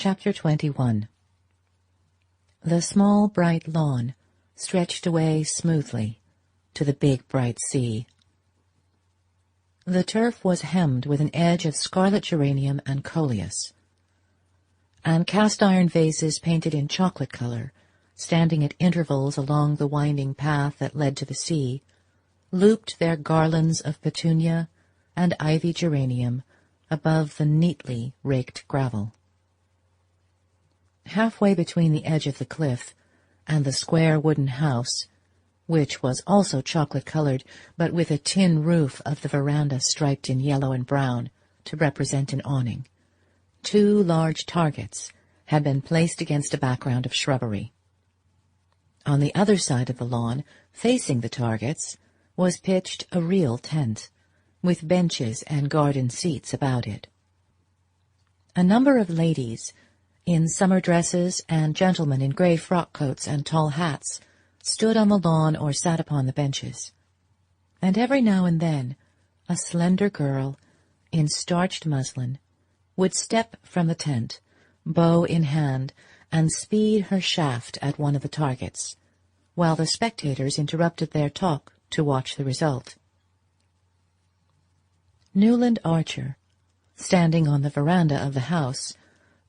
Chapter 21. The small bright lawn stretched away smoothly to the big bright sea. The turf was hemmed with an edge of scarlet geranium and coleus, and cast-iron vases painted in chocolate color, standing at intervals along the winding path that led to the sea, looped their garlands of petunia and ivy geranium above the neatly raked gravel. Halfway between the edge of the cliff and the square wooden house, which was also chocolate-colored, but with a tin roof of the veranda striped in yellow and brown to represent an awning, 2 large targets had been placed against a background of shrubbery. On the other side of the lawn, facing the targets, was pitched a real tent, with benches and garden seats about it. A number of ladies, in summer dresses, and gentlemen in grey frock-coats and tall hats, stood on the lawn or sat upon the benches, and every now and then a slender girl, in starched muslin, would step from the tent, bow in hand, and speed her shaft at one of the targets, while the spectators interrupted their talk to watch the result. Newland Archer, standing on the veranda of the house,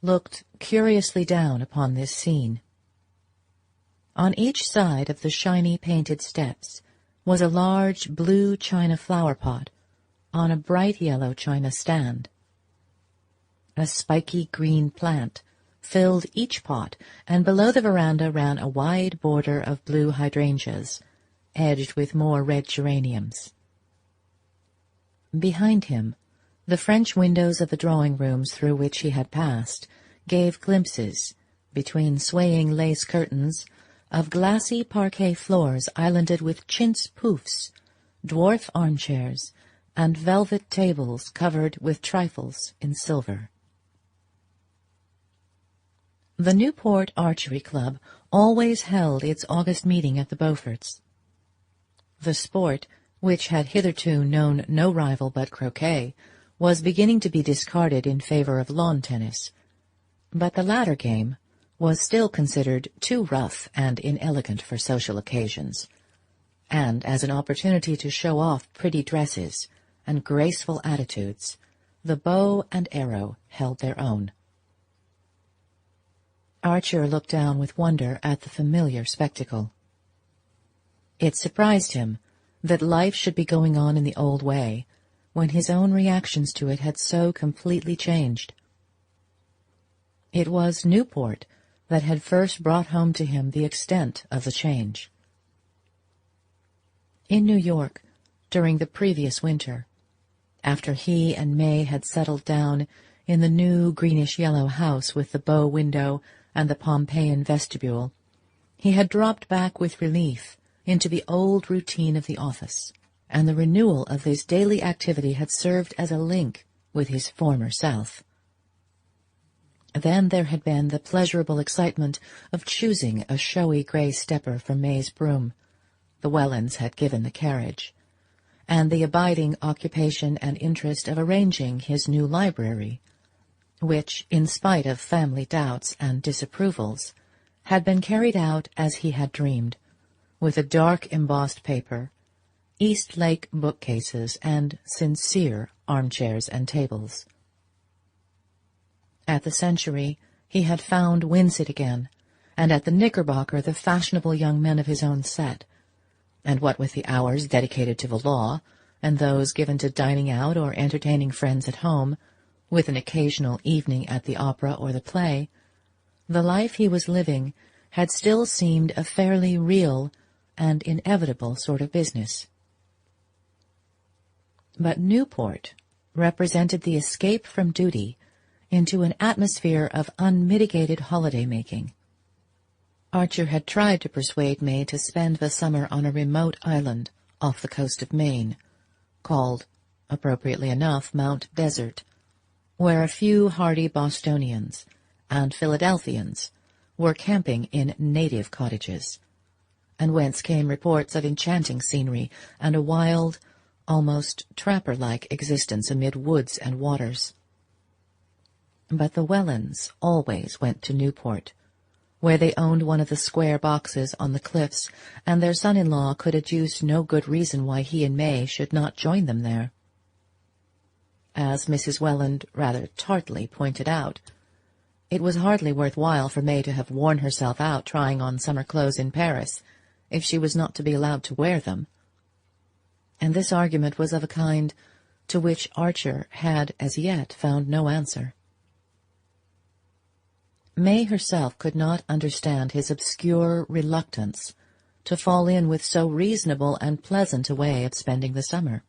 looked curiously down upon this scene. On each side of the shiny painted steps was a large blue china flower pot on a bright yellow china stand. A spiky green plant filled each pot, and below the veranda ran a wide border of blue hydrangeas, edged with more red geraniums. Behind him, the French windows of the drawing-rooms through which he had passed gave glimpses, between swaying lace curtains, of glassy parquet floors islanded with chintz poufs, dwarf armchairs, and velvet tables covered with trifles in silver. The Newport Archery Club always held its August meeting at the Beauforts. The sport, which had hitherto known no rival but croquet, was beginning to be discarded in favor of lawn tennis, but the latter game was still considered too rough and inelegant for social occasions, and as an opportunity to show off pretty dresses and graceful attitudes, the bow and arrow held their own. Archer looked down with wonder at the familiar spectacle. It surprised him that life should be going on in the old way, when his own reactions to it had so completely changed. It was Newport that had first brought home to him the extent of the change. In New York, during the previous winter, after he and May had settled down in the new greenish-yellow house with the bow window and the Pompeian vestibule, he had dropped back with relief into the old routine of the office, and the renewal of his daily activity had served as a link with his former self. Then there had been the pleasurable excitement of choosing a showy grey stepper for May's broom. The Wellands had given the carriage, and the abiding occupation and interest of arranging his new library, which, in spite of family doubts and disapprovals, had been carried out as he had dreamed, with a dark embossed paper, Eastlake bookcases, and sincere armchairs and tables. At the Century he had found Winsett again, and at the Knickerbocker the fashionable young men of his own set, and what with the hours dedicated to the law, and those given to dining out or entertaining friends at home, with an occasional evening at the opera or the play, the life he was living had still seemed a fairly real and inevitable sort of business. But Newport represented the escape from duty into an atmosphere of unmitigated holiday-making. Archer had tried to persuade May to spend the summer on a remote island off the coast of Maine, called, appropriately enough, Mount Desert, where a few hardy Bostonians and Philadelphians were camping in native cottages, and whence came reports of enchanting scenery and a wild, almost trapper-like existence amid woods and waters. But the Wellands always went to Newport, where they owned one of the square boxes on the cliffs, and their son-in-law could adduce no good reason why he and May should not join them there. As Mrs. Welland rather tartly pointed out, it was hardly worth while for May to have worn herself out trying on summer clothes in Paris, if she was not to be allowed to wear them. And this argument was of a kind to which Archer had as yet found no answer. May herself could not understand his obscure reluctance to fall in with so reasonable and pleasant a way of spending the summer.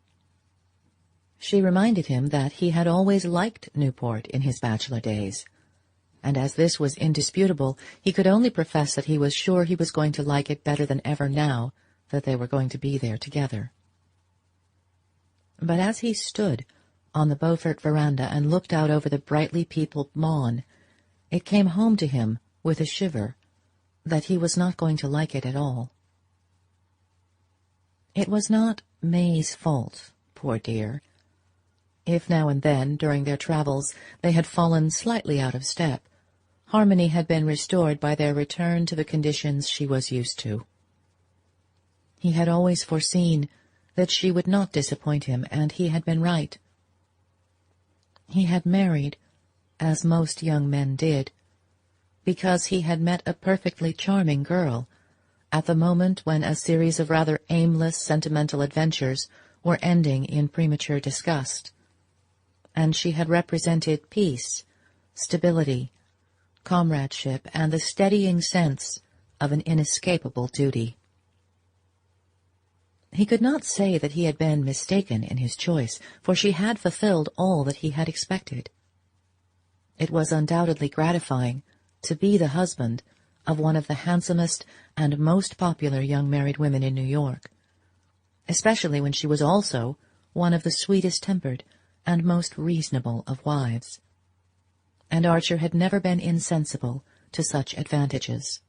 She reminded him that he had always liked Newport in his bachelor days, and as this was indisputable, he could only profess that he was sure he was going to like it better than ever now that they were going to be there together. But as he stood on the Beaufort veranda and looked out over the brightly peopled lawn, it came home to him with a shiver that he was not going to like it at all. It was not May's fault, poor dear. If now and then, during their travels, they had fallen slightly out of step, harmony had been restored by their return to the conditions she was used to. He had always foreseen that she would not disappoint him, and he had been right. He had married, as most young men did, because he had met a perfectly charming girl at the moment when a series of rather aimless sentimental adventures were ending in premature disgust, and she had represented peace, stability, comradeship, and the steadying sense of an inescapable duty. He could not say that he had been mistaken in his choice, for she had fulfilled all that he had expected. It was undoubtedly gratifying to be the husband of one of the handsomest and most popular young married women in New York, especially when she was also one of the sweetest-tempered and most reasonable of wives. And Archer had never been insensible to such advantages.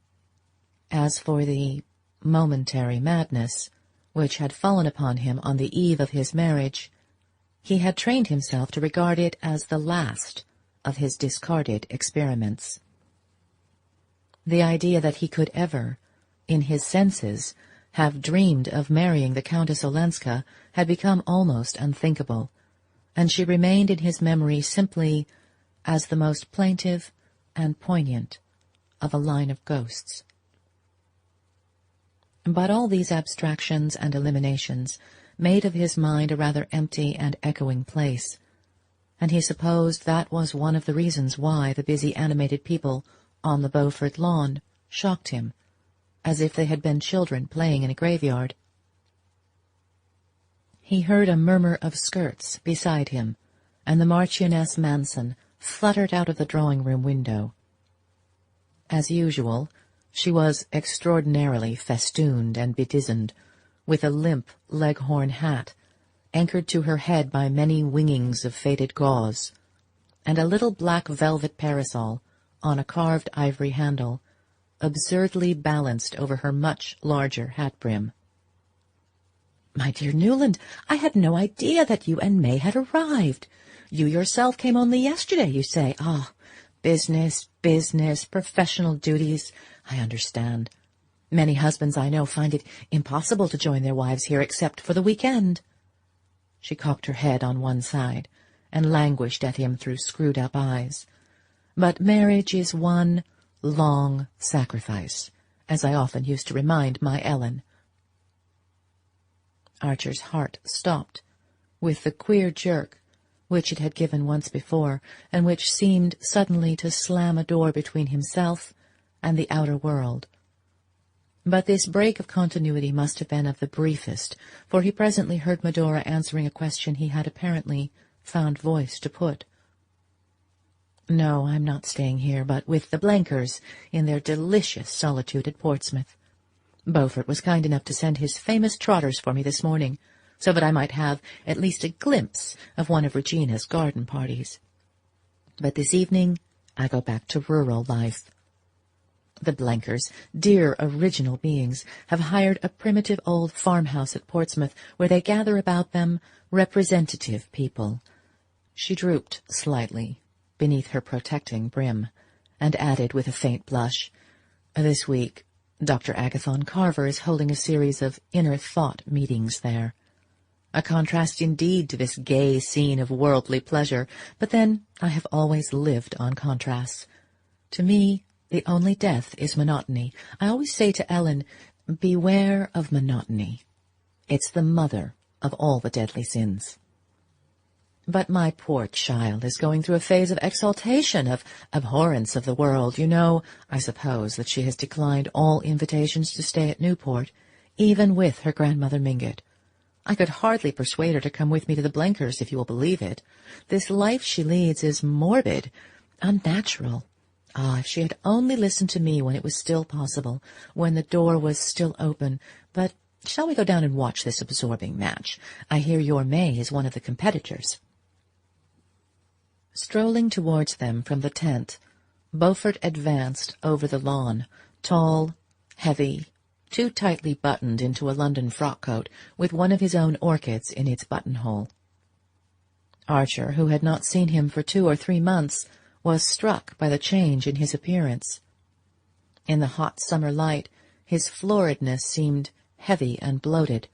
As for the momentary madness which had fallen upon him on the eve of his marriage, he had trained himself to regard it as the last of his discarded experiments. The idea that he could ever, in his senses, have dreamed of marrying the Countess Olenska had become almost unthinkable, and she remained in his memory simply as the most plaintive and poignant of a line of ghosts. But all these abstractions and eliminations made of his mind a rather empty and echoing place, and he supposed that was one of the reasons why the busy animated people on the Beaufort lawn shocked him, as if they had been children playing in a graveyard. He heard a murmur of skirts beside him, and the Marchioness Manson fluttered out of the drawing-room window. As usual, she was extraordinarily festooned and bedizened, with a limp leghorn hat, anchored to her head by many wingings of faded gauze, and a little black velvet parasol on a carved ivory handle, absurdly balanced over her much larger hat-brim. "My dear Newland, I had no idea that you and May had arrived. You yourself came only yesterday, you say. Ah, business, professional duties. I understand. Many husbands I know find it impossible to join their wives here except for the weekend." She cocked her head on one side and languished at him through screwed-up eyes. "But marriage is one long sacrifice, as I often used to remind my Ellen." Archer's heart stopped with the queer jerk which it had given once before, and which seemed suddenly to slam a door between himself and the outer world. But this break of continuity must have been of the briefest, for he presently heard Medora answering a question he had apparently found voice to put. "No, I'm not staying here, but with the Blenkers in their delicious solitude at Portsmouth. Beaufort was kind enough to send his famous trotters for me this morning, so that I might have at least a glimpse of one of Regina's garden parties. But this evening I go back to rural life. The Blenkers, dear original beings, have hired a primitive old farmhouse at Portsmouth, where they gather about them representative people." She drooped slightly beneath her protecting brim, and added with a faint blush, "This week, Dr. Agathon Carver is holding a series of inner thought meetings there. A contrast indeed to this gay scene of worldly pleasure, but then I have always lived on contrasts. To me, the only death is monotony. I always say to Ellen, beware of monotony. It's the mother of all the deadly sins." "But my poor child is going through a phase of exaltation, of abhorrence of the world. You know, I suppose, that she has declined all invitations to stay at Newport, even with her grandmother Mingott. I could hardly persuade her to come with me to the Blenkers, if you will believe it. This life she leads is morbid, unnatural. Ah, if she had only listened to me when it was still possible, when the door was still open. But shall we go down and watch this absorbing match? I hear your May is one of the competitors." Strolling towards them from the tent, Beaufort advanced over the lawn, tall, heavy, too tightly buttoned into a London frock-coat, with one of his own orchids in its buttonhole. Archer, who had not seen him for 2 or 3 months, was struck by the change in his appearance. In the hot summer light, his floridness seemed heavy and bloated,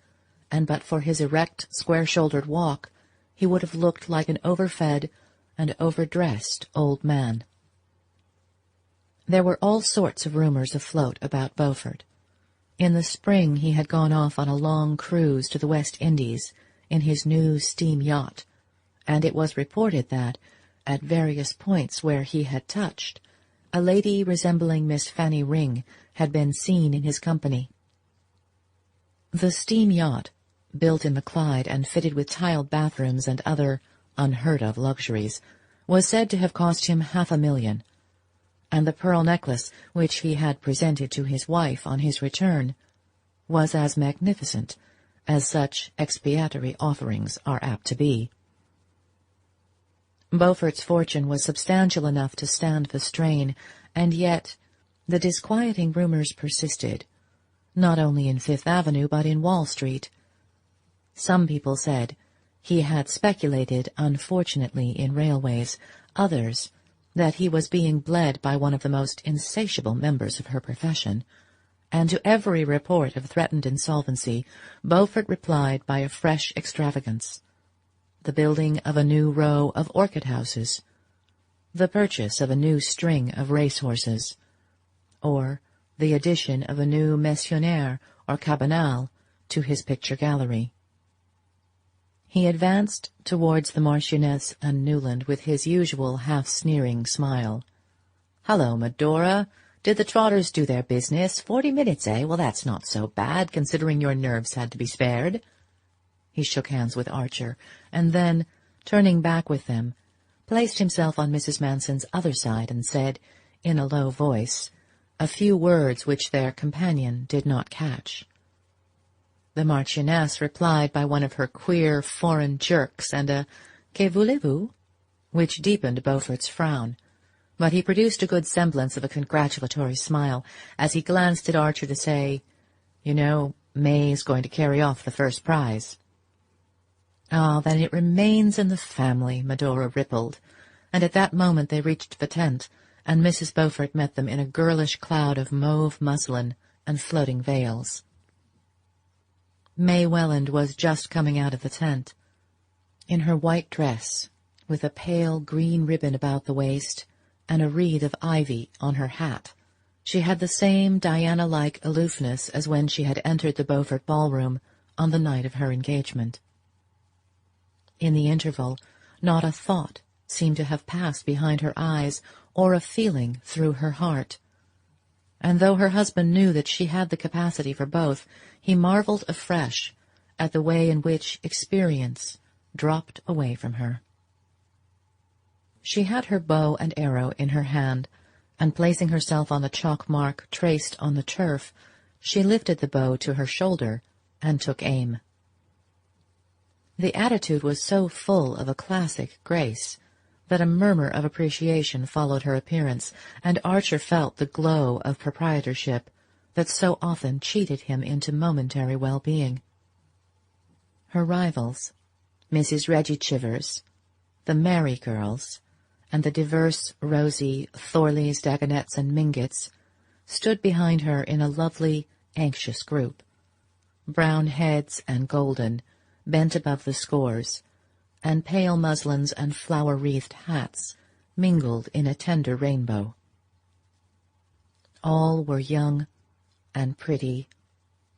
and but for his erect, square-shouldered walk, he would have looked like an overfed and overdressed old man. There were all sorts of rumors afloat about Beaufort. In the spring he had gone off on a long cruise to the West Indies in his new steam yacht, and it was reported that, at various points where he had touched, a lady resembling Miss Fanny Ring had been seen in his company. The steam yacht, built in the Clyde and fitted with tiled bathrooms and other unheard-of luxuries, was said to have cost him $500,000, and the pearl necklace which he had presented to his wife on his return was as magnificent as such expiatory offerings are apt to be. Beaufort's fortune was substantial enough to stand the strain, and yet the disquieting rumors persisted, not only in Fifth Avenue but in Wall Street. Some people said he had speculated unfortunately in railways, others that he was being bled by one of the most insatiable members of her profession, and to every report of threatened insolvency Beaufort replied by a fresh extravagance: the building of a new row of orchid houses, the purchase of a new string of racehorses, or the addition of a new Messionnaire or Cabanal to his picture gallery. He advanced towards the Marchioness and Newland with his usual half-sneering smile. "Hullo, Medora! Did the trotters do their business? 40 minutes, eh? Well, that's not so bad, considering your nerves had to be spared." He shook hands with Archer, and then, turning back with them, placed himself on Mrs. Manson's other side and said, in a low voice, a few words which their companion did not catch. The Marchioness replied by one of her queer foreign jerks and a "Que voulez-vous?" which deepened Beaufort's frown, but he produced a good semblance of a congratulatory smile as he glanced at Archer to say, "You know, May's going to carry off the first prize." "Ah, then it remains in the family," Medora rippled, and at that moment they reached the tent, and Mrs. Beaufort met them in a girlish cloud of mauve muslin and floating veils. May Welland was just coming out of the tent. In her white dress, with a pale green ribbon about the waist and a wreath of ivy on her hat, she had the same Diana-like aloofness as when she had entered the Beaufort ballroom on the night of her engagement. In the interval, not a thought seemed to have passed behind her eyes or a feeling through her heart. And though her husband knew that she had the capacity for both, he marveled afresh at the way in which experience dropped away from her. She had her bow and arrow in her hand, and placing herself on the chalk mark traced on the turf, she lifted the bow to her shoulder and took aim. The attitude was so full of a classic grace that a murmur of appreciation followed her appearance, and Archer felt the glow of proprietorship that so often cheated him into momentary well-being. Her rivals, Mrs. Reggie Chivers, the Mary girls, and the diverse, rosy Thorleys, Dagonets, and Mingotts stood behind her in a lovely, anxious group. Brown heads and golden, bent above the scores, and pale muslins and flower-wreathed hats mingled in a tender rainbow. All were young and pretty,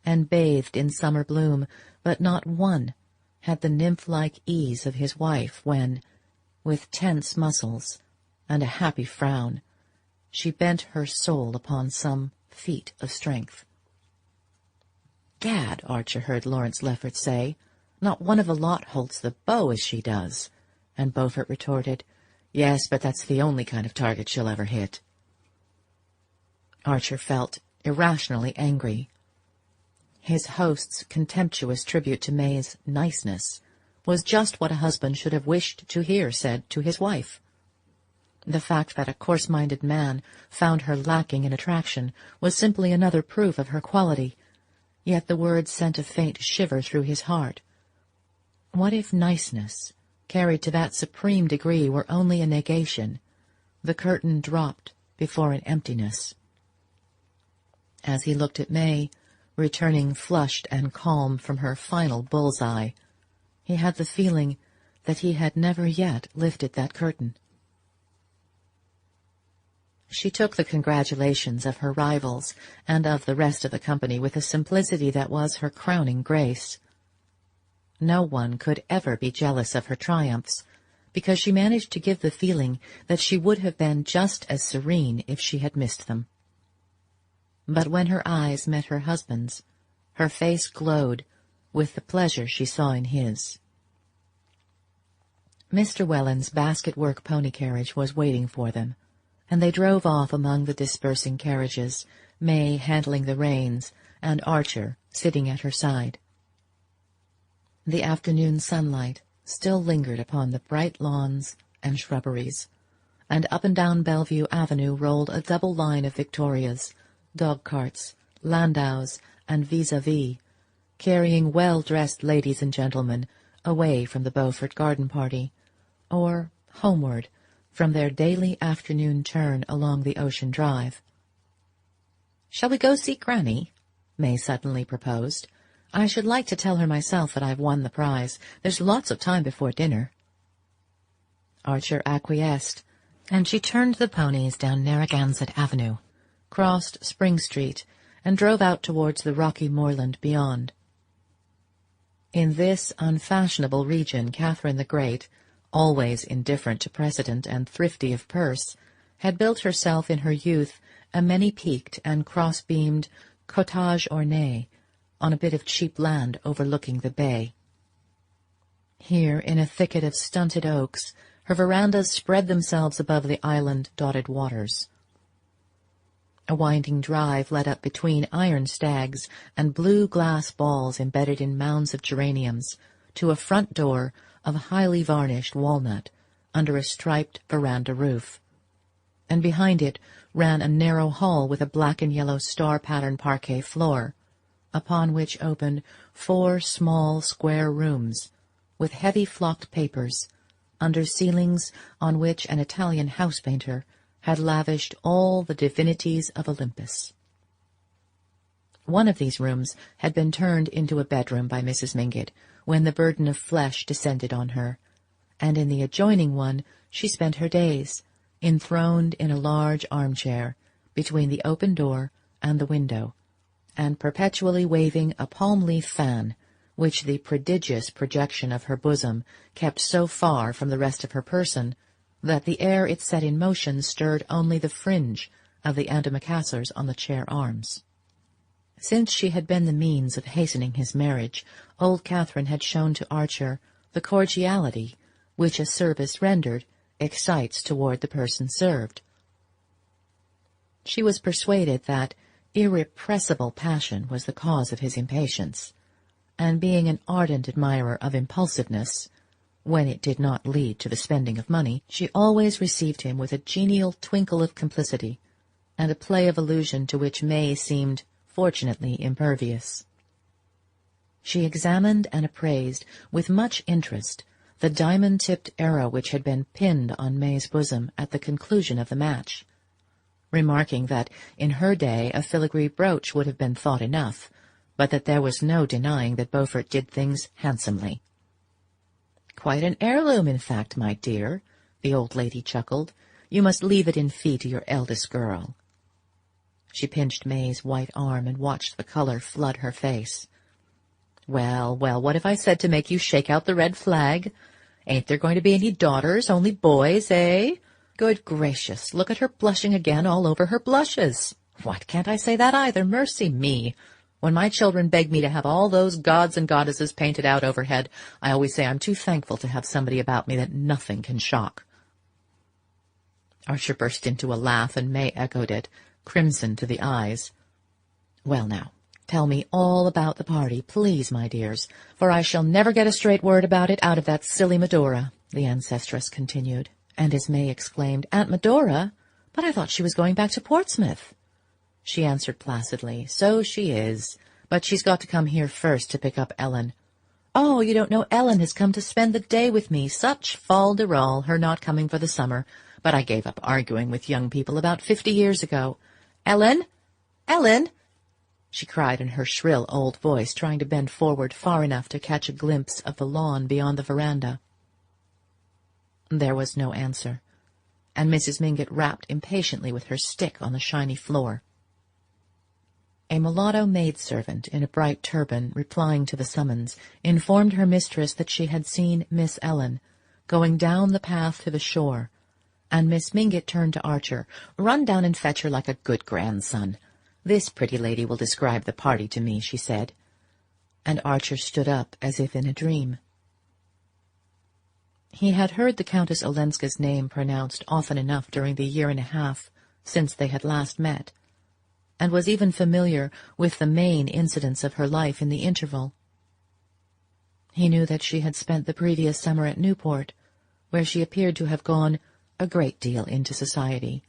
and bathed in summer bloom, but not one had the nymph-like ease of his wife when, with tense muscles and a happy frown, she bent her soul upon some feat of strength. "Gad," Archer heard Lawrence Lefford say, "not one of the lot holds the bow as she does." And Beaufort retorted, "Yes, but that's the only kind of target she'll ever hit." Archer felt irrationally angry. His host's contemptuous tribute to May's niceness was just what a husband should have wished to hear said to his wife. The fact that a coarse-minded man found her lacking in attraction was simply another proof of her quality, yet the words sent a faint shiver through his heart. What if niceness, carried to that supreme degree, were only a negation, the curtain dropped before an emptiness? As he looked at May, returning flushed and calm from her final bull's-eye, he had the feeling that he had never yet lifted that curtain. She took the congratulations of her rivals and of the rest of the company with a simplicity that was her crowning grace. No one could ever be jealous of her triumphs, because she managed to give the feeling that she would have been just as serene if she had missed them. But when her eyes met her husband's, her face glowed with the pleasure she saw in his. Mr. Welland's basket-work pony carriage was waiting for them, and they drove off among the dispersing carriages, May handling the reins and Archer sitting at her side. The afternoon sunlight still lingered upon the bright lawns and shrubberies, and up and down Bellevue Avenue rolled a double line of victorias, dog-carts, landaus, and vis-a-vis, carrying well-dressed ladies and gentlemen away from the Beaufort garden party, or homeward from their daily afternoon turn along the Ocean Drive. "Shall we go see Granny?" May suddenly proposed. "I should like to tell her myself that I've won the prize. There's lots of time before dinner." Archer acquiesced, and she turned the ponies down Narragansett Avenue, crossed Spring Street, and drove out towards the rocky moorland beyond. In this unfashionable region Catherine the Great, always indifferent to precedent and thrifty of purse, had built herself in her youth a many-peaked and cross-beamed cottage ornée on a bit of cheap land overlooking the bay. Here, in a thicket of stunted oaks, her verandas spread themselves above the island-dotted waters. A winding drive led up between iron stags and blue glass balls embedded in mounds of geraniums to a front door of highly varnished walnut under a striped veranda roof, and behind it ran a narrow hall with a black and yellow star-patterned parquet floor, upon which opened 4 small square rooms with heavy flocked papers, under ceilings on which an Italian house-painter had lavished all the divinities of Olympus. One of these rooms had been turned into a bedroom by Mrs. Mingott when the burden of flesh descended on her, and in the adjoining one she spent her days, enthroned in a large armchair between the open door and the window, and perpetually waving a palm-leaf fan, which the prodigious projection of her bosom kept so far from the rest of her person that the air it set in motion stirred only the fringe of the antimacassars on the chair arms. Since she had been the means of hastening his marriage, old Catherine had shown to Archer the cordiality which a service rendered excites toward the person served. She was persuaded that irrepressible passion was the cause of his impatience, and being an ardent admirer of impulsiveness, when it did not lead to the spending of money, she always received him with a genial twinkle of complicity, and a play of allusion to which May seemed fortunately impervious. She examined and appraised with much interest the diamond-tipped arrow which had been pinned on May's bosom at the conclusion of the match, remarking that in her day a filigree brooch would have been thought enough, but that there was no denying that Beaufort did things handsomely. "Quite an heirloom, in fact, my dear," the old lady chuckled. "You must leave it in fee to your eldest girl." She pinched May's white arm and watched the color flood her face. "Well, well, what have I said to make you shake out the red flag? Ain't there going to be any daughters, only boys, eh? Good gracious, look at her blushing again all over her blushes. What, can't I say that either? Mercy me! When my children beg me to have all those gods and goddesses painted out overhead, I always say I'm too thankful to have somebody about me that nothing can shock." Archer burst into a laugh, and May echoed it, crimson to the eyes. "Well now, tell me all about the party, please, my dears, for I shall never get a straight word about it out of that silly Medora," the ancestress continued, and as May exclaimed, "Aunt Medora? But I thought she was going back to Portsmouth." She answered placidly, "So she is, but she's got to come here first to pick up Ellen." "Oh, you don't know Ellen has come to spend the day with me. Such fol-de-rol, her not coming for the summer. But I gave up arguing with young people about 50 years ago. Ellen! Ellen!" she cried in her shrill old voice, trying to bend forward far enough to catch a glimpse of the lawn beyond the veranda. There was no answer, and Mrs. Mingott rapped impatiently with her stick on the shiny floor. A mulatto maidservant in a bright turban, replying to the summons, informed her mistress that she had seen Miss Ellen going down the path to the shore, and Miss Mingott turned to Archer. "Run down and fetch her like a good grandson. This pretty lady will describe the party to me," she said, and Archer stood up as if in a dream. He had heard the Countess Olenska's name pronounced often enough during the year and a half since they had last met, and was even familiar with the main incidents of her life in the interval. He knew that she had spent the previous summer at Newport, where she appeared to have gone a great deal into society,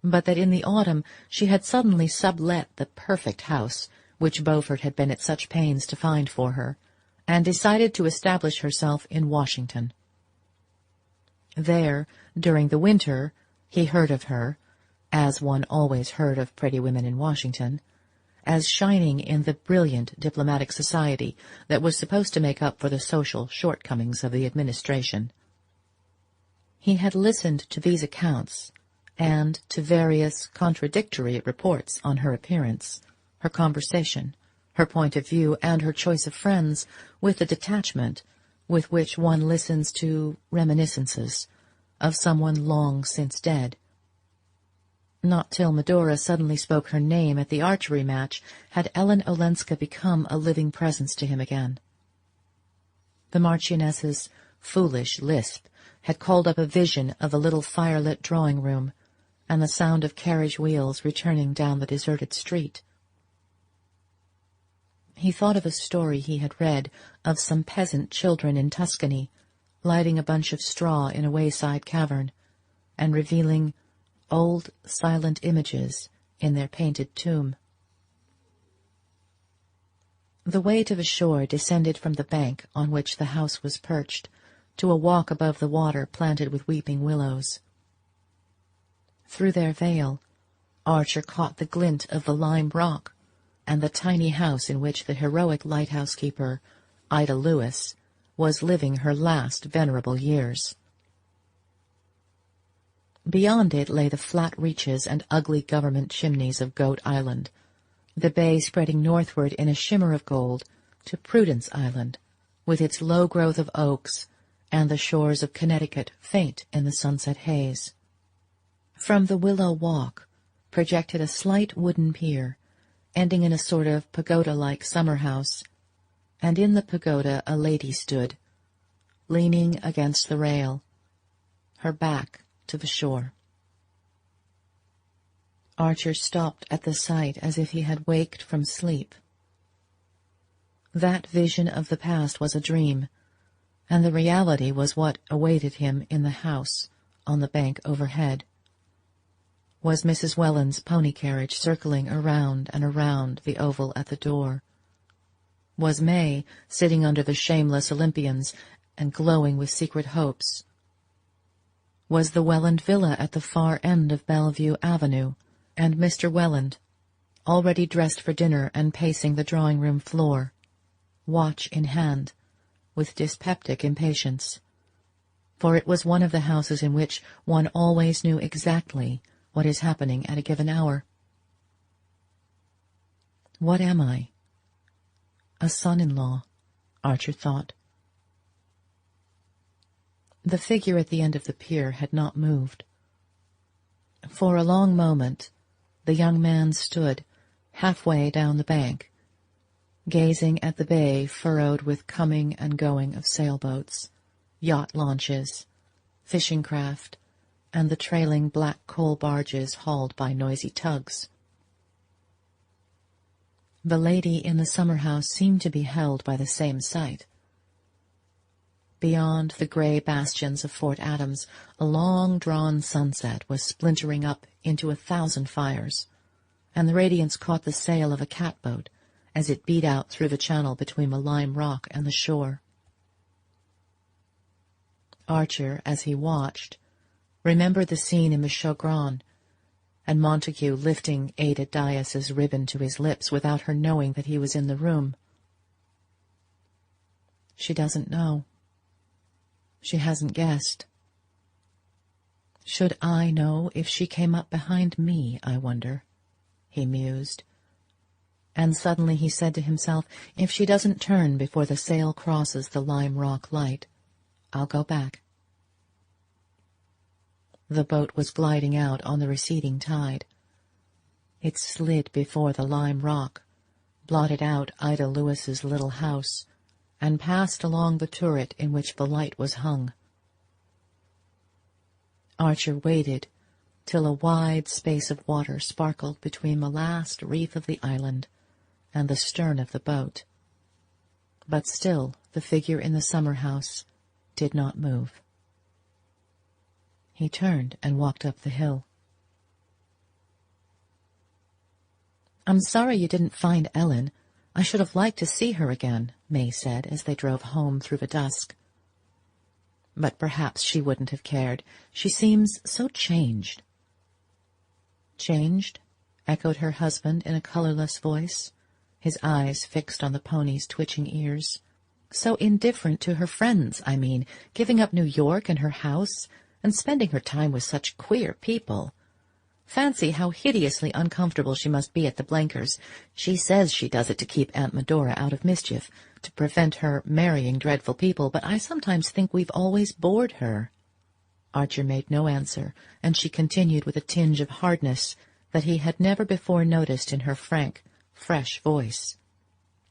but that in the autumn she had suddenly sublet the perfect house which Beaufort had been at such pains to find for her, and decided to establish herself in Washington. There, during the winter, he heard of her, as one always heard of pretty women in Washington, as shining in the brilliant diplomatic society that was supposed to make up for the social shortcomings of the administration. He had listened to these accounts, and to various contradictory reports on her appearance, her conversation, her point of view, and her choice of friends, with the detachment with which one listens to reminiscences of someone long since dead. Not till Medora suddenly spoke her name at the archery match had Ellen Olenska become a living presence to him again. The Marchioness's foolish lisp had called up a vision of the little firelit drawing-room, and the sound of carriage wheels returning down the deserted street. He thought of a story he had read of some peasant children in Tuscany, lighting a bunch of straw in a wayside cavern, and revealing old silent images in their painted tomb. The way to the shore descended from the bank on which the house was perched, to a walk above the water planted with weeping willows. Through their veil, Archer caught the glint of the lime rock and the tiny house in which the heroic lighthouse-keeper, Ida Lewis, was living her last venerable years. Beyond it lay the flat reaches and ugly government chimneys of Goat Island, the bay spreading northward in a shimmer of gold to Prudence Island, with its low growth of oaks, and the shores of Connecticut faint in the sunset haze. From the Willow Walk projected a slight wooden pier, ending in a sort of pagoda-like summer-house, and in the pagoda a lady stood, leaning against the rail, her back to the shore. Archer stopped at the sight as if he had waked from sleep. That vision of the past was a dream, and the reality was what awaited him in the house on the bank overhead. Was Mrs. Welland's pony carriage circling around and around the oval at the door? Was May sitting under the shameless Olympians and glowing with secret hopes, was the Welland villa at the far end of Bellevue Avenue, and Mr. Welland, already dressed for dinner and pacing the drawing-room floor, watch in hand, with dyspeptic impatience, for it was one of the houses in which one always knew exactly what is happening at a given hour. What am I? A son-in-law, Archer thought. The figure at the end of the pier had not moved. For a long moment the young man stood halfway down the bank, gazing at the bay furrowed with coming and going of sailboats, yacht launches, fishing craft, and the trailing black coal barges hauled by noisy tugs. The lady in the summer-house seemed to be held by the same sight. Beyond the grey bastions of Fort Adams, a long-drawn sunset was splintering up into 1,000 fires, and the radiance caught the sail of a catboat as it beat out through the channel between the lime rock and the shore. Archer, as he watched, remembered the scene in the Chagrin, and Montague lifting Ada Dyas's ribbon to his lips without her knowing that he was in the room. She doesn't know. She hasn't guessed. Should I know if she came up behind me, I wonder, he mused. And suddenly he said to himself, if she doesn't turn before the sail crosses the lime rock light, I'll go back. The boat was gliding out on the receding tide. It slid before the lime rock, blotted out Ida Lewis's little house, and passed along the turret in which the light was hung. Archer waited till a wide space of water sparkled between the last reef of the island and the stern of the boat. But still the figure in the summer-house did not move. He turned and walked up the hill. "I'm sorry you didn't find Ellen. I should have liked to see her again," May said as they drove home through the dusk. "But perhaps she wouldn't have cared. She seems so changed." "Changed?" echoed her husband in a colorless voice, his eyes fixed on the pony's twitching ears. "So indifferent to her friends, I mean, giving up New York and her house, and spending her time with such queer people. Fancy how hideously uncomfortable she must be at the Blenkers. She says she does it to keep Aunt Medora out of mischief, to prevent her marrying dreadful people, but I sometimes think we've always bored her." Archer made no answer, and she continued with a tinge of hardness that he had never before noticed in her frank, fresh voice.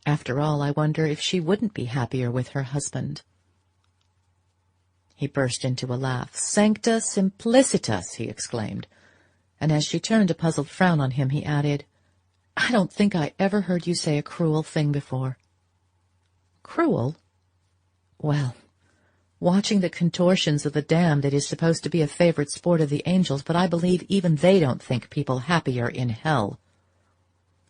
"After all, I wonder if she wouldn't be happier with her husband." He burst into a laugh. "Sancta simplicitas!" he exclaimed, and as she turned a puzzled frown on him, he added, "I don't think I ever heard you say a cruel thing before." "Cruel? Well, watching the contortions of the damned it is supposed to be a favorite sport of the angels, but I believe even they don't think people happier in hell."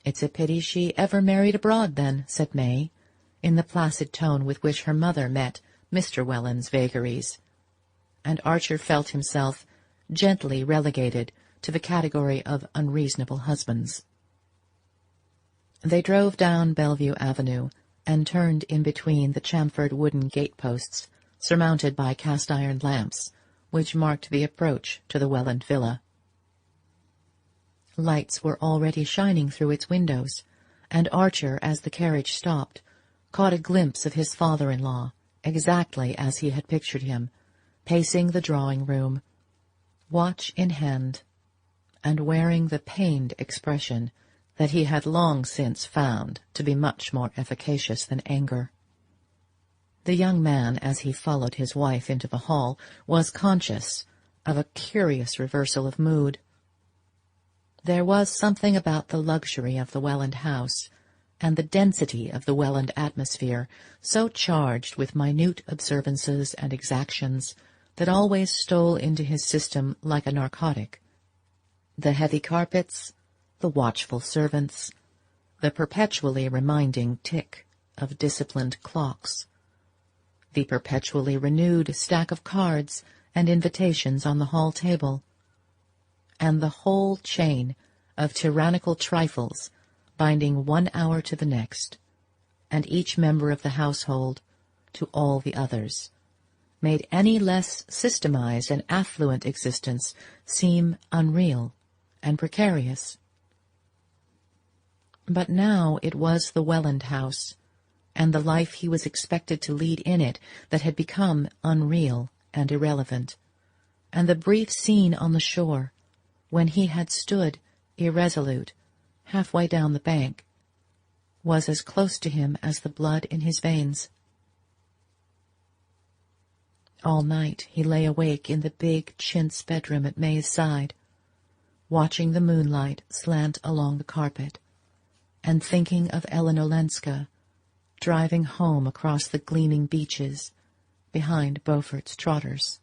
"It's a pity she ever married abroad, then," said May, in the placid tone with which her mother met Mr. Welland's vagaries, and Archer felt himself gently relegated to the category of unreasonable husbands. They drove down Bellevue Avenue and turned in between the chamfered wooden gateposts, surmounted by cast-iron lamps, which marked the approach to the Welland villa. Lights were already shining through its windows, and Archer, as the carriage stopped, caught a glimpse of his father-in-law, exactly as he had pictured him, pacing the drawing-room, watch in hand, and wearing the pained expression that he had long since found to be much more efficacious than anger. The young man, as he followed his wife into the hall, was conscious of a curious reversal of mood. There was something about the luxury of the Welland house, and the density of the Welland atmosphere, so charged with minute observances and exactions, that always stole into his system like a narcotic. The heavy carpets, the watchful servants, the perpetually reminding tick of disciplined clocks, the perpetually renewed stack of cards and invitations on the hall table, and the whole chain of tyrannical trifles binding one hour to the next, and each member of the household to all the others, made any less systemized and affluent existence seem unreal and precarious. But now it was the Welland house, and the life he was expected to lead in it, that had become unreal and irrelevant, and the brief scene on the shore, when he had stood irresolute halfway down the bank, was as close to him as the blood in his veins. All night he lay awake in the big chintz bedroom at May's side, watching the moonlight slant along the carpet, and thinking of Ellen Olenska driving home across the gleaming beaches behind Beaufort's trotters.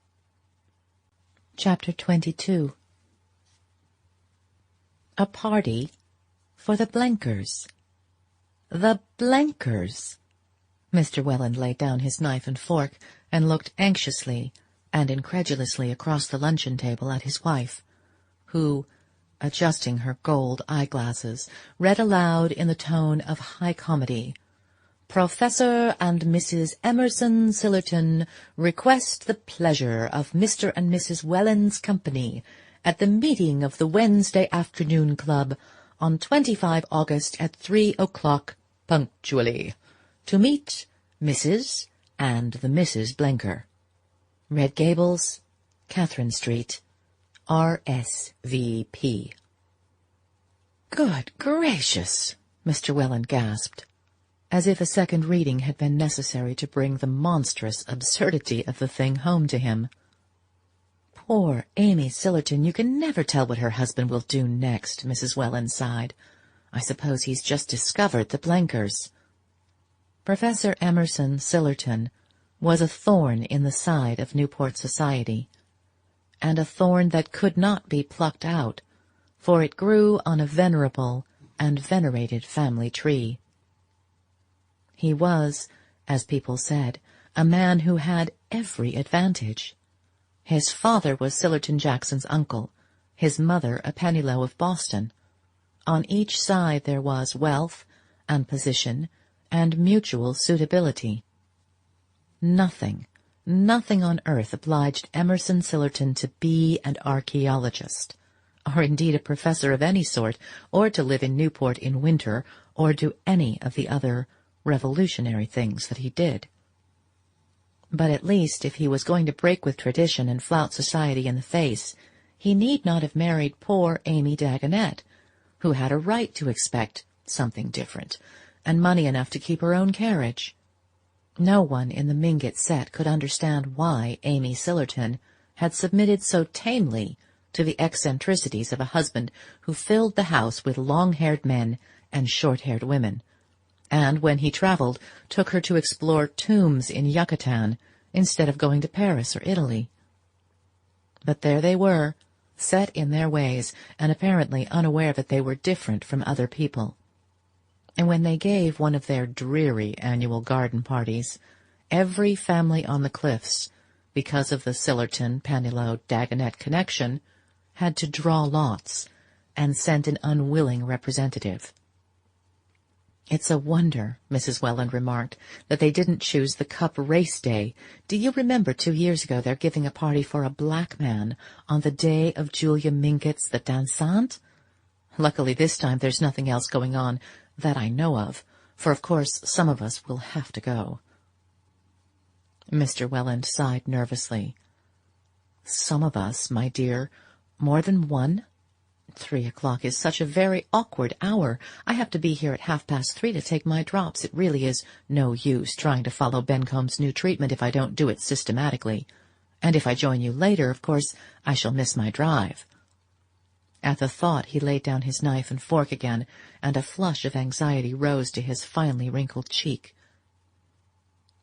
Chapter 22. A party for the Blenkers. The Blenkers! Mr. Welland laid down his knife and fork and looked anxiously and incredulously across the luncheon table at his wife, who, adjusting her gold eyeglasses, read aloud in the tone of high comedy, "Professor and Mrs. Emerson Sillerton request the pleasure of Mr. and Mrs. Welland's company at the meeting of the Wednesday Afternoon Club on 25 August at 3 o'clock punctually, to meet Mrs. and the Misses Blenker, Red Gables, Catherine Street, R.S.V.P." "Good gracious!" Mr. Welland gasped, as if a second reading had been necessary to bring the monstrous absurdity of the thing home to him. "Poor Amy Sillerton, you can never tell what her husband will do next," Mrs. Welland sighed. "I suppose he's just discovered the Blenkers." Professor Emerson Sillerton was a thorn in the side of Newport society, and a thorn that could not be plucked out, for it grew on a venerable and venerated family tree. He was, as people said, a man who had every advantage. His father was Sillerton Jackson's uncle, his mother a Pennilow of Boston. On each side there was wealth and position and mutual suitability. Nothing on earth obliged Emerson Sillerton to be an archaeologist, or indeed a professor of any sort, or to live in Newport in winter, or do any of the other revolutionary things that he did. But at least, if he was going to break with tradition and flout society in the face, he need not have married poor Amy Dagonet, who had a right to expect something different, and money enough to keep her own carriage. No one in the Mingott set could understand why Amy Sillerton had submitted so tamely to the eccentricities of a husband who filled the house with long-haired men and short-haired women, and when he traveled took her to explore tombs in Yucatan instead of going to Paris or Italy. But there they were, set in their ways, and apparently unaware that they were different from other people. And when they gave one of their dreary annual garden parties, every family on the cliffs, because of the Sillerton-Pennilow-Dagonet connection, had to draw lots and sent an unwilling representative. "It's a wonder," Mrs. Welland remarked, "that they didn't choose the Cup race day. Do you remember 2 years ago their giving a party for a black man on the day of Julia Mingott's The Dansant? Luckily this time there's nothing else going on that I know of, for of course some of us will have to go." Mr. Welland sighed nervously. "Some of us, my dear? More than one? 3 o'clock is such a very awkward hour. I have to be here at 3:30 to take my drops. It really is no use trying to follow Bencombe's new treatment if I don't do it systematically. And if I join you later, of course, I shall miss my drive." At the thought he laid down his knife and fork again, and a flush of anxiety rose to his finely wrinkled cheek.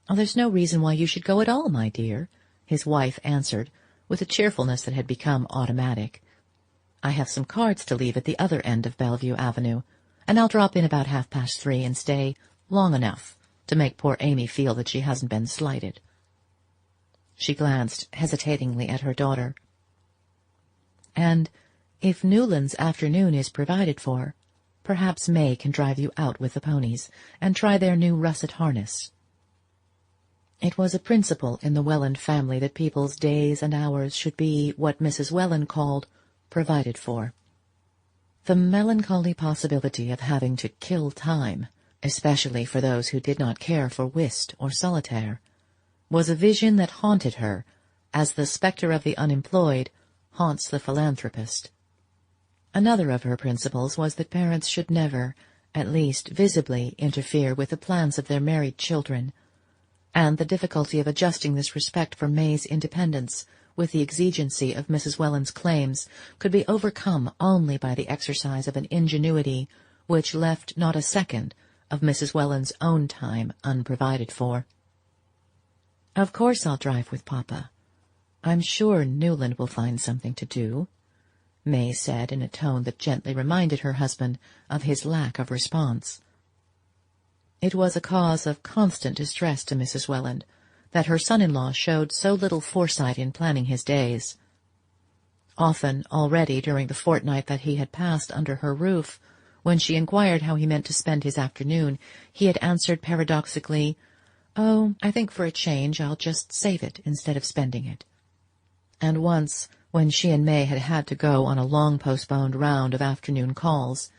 "Oh, there's no reason why you should go at all, my dear," his wife answered, with a cheerfulness that had become automatic. "I have some cards to leave at the other end of Bellevue Avenue, and I'll drop in about 3:30 and stay long enough to make poor Amy feel that she hasn't been slighted." She glanced hesitatingly at her daughter. "And if Newland's afternoon is provided for, perhaps May can drive you out with the ponies, and try their new russet harness." It was a principle in the Welland family that people's days and hours should be what Mrs. Welland called provided for. The melancholy possibility of having to kill time, especially for those who did not care for whist or solitaire, was a vision that haunted her as the spectre of the unemployed haunts the philanthropist. Another of her principles was that parents should never, at least visibly, interfere with the plans of their married children, and the difficulty of adjusting this respect for May's independence with the exigency of Mrs. Welland's claims could be overcome only by the exercise of an ingenuity which left not a second of Mrs. Welland's own time unprovided for. "Of course I'll drive with Papa. I'm sure Newland will find something to do," May said in a tone that gently reminded her husband of his lack of response. It was a cause of constant distress to Mrs. Welland that her son-in-law showed so little foresight in planning his days. Often already during the fortnight that he had passed under her roof, when she inquired how he meant to spend his afternoon, he had answered paradoxically, "Oh, I think for a change I'll just save it instead of spending it." And once, when she and May had had to go on a long-postponed round of afternoon calls,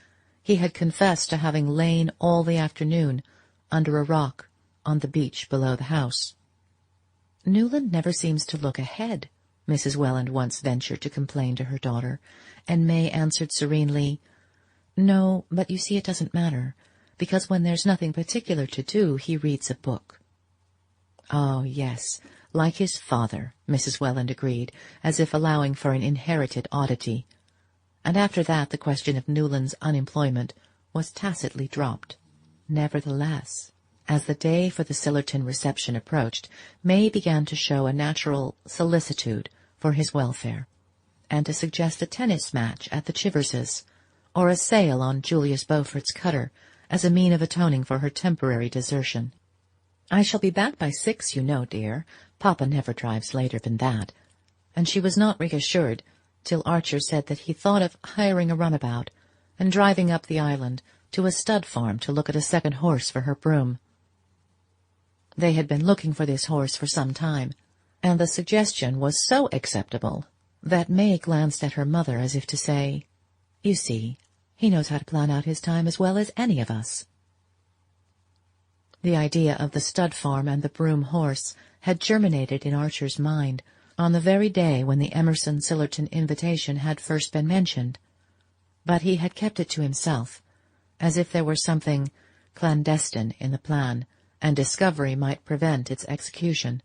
he had confessed to having lain all the afternoon under a rock on the beach below the house. "Newland never seems to look ahead," Mrs. Welland once ventured to complain to her daughter, and May answered serenely, "No, but you see it doesn't matter, because when there's nothing particular to do he reads a book." "Oh, yes, like his father," Mrs. Welland agreed, as if allowing for an inherited oddity. And after that the question of Newland's unemployment was tacitly dropped. Nevertheless, as the day for the Sillerton reception approached, May began to show a natural solicitude for his welfare, and to suggest a tennis match at the Chiverses, or a sail on Julius Beaufort's cutter, as a mean of atoning for her temporary desertion. "I shall be back by 6, you know, dear. Papa never drives later than that." And she was not reassured till Archer said that he thought of hiring a runabout and driving up the island to a stud farm to look at a second horse for her broom. They had been looking for this horse for some time, and the suggestion was so acceptable that May glanced at her mother as if to say, "You see, he knows how to plan out his time as well as any of us." The idea of the stud farm and the broom horse had germinated in Archer's mind on the very day when the Emerson-Sillerton invitation had first been mentioned, but he had kept it to himself, as if there were something clandestine in the plan, and discovery might prevent its execution.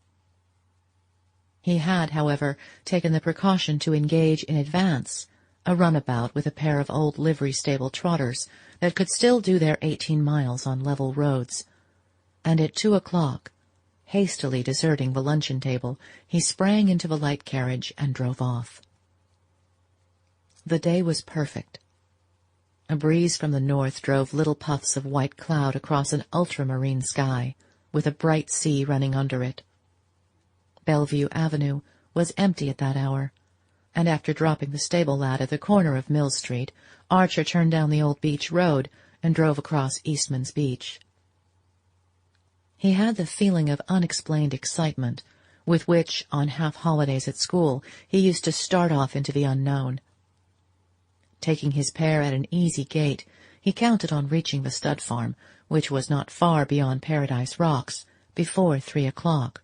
He had, however, taken the precaution to engage in advance a runabout with a pair of old livery-stable trotters that could still do their 18 miles on level roads, and at 2 o'clock, hastily deserting the luncheon-table, he sprang into the light carriage and drove off. The day was perfect. A breeze from the north drove little puffs of white cloud across an ultramarine sky, with a bright sea running under it. Bellevue Avenue was empty at that hour, and after dropping the stable lad at the corner of Mill Street, Archer turned down the old beach road and drove across Eastman's Beach. He had the feeling of unexplained excitement with which, on half-holidays at school, he used to start off into the unknown. Taking his pair at an easy gait, he counted on reaching the stud farm, which was not far beyond Paradise Rocks, before 3 o'clock,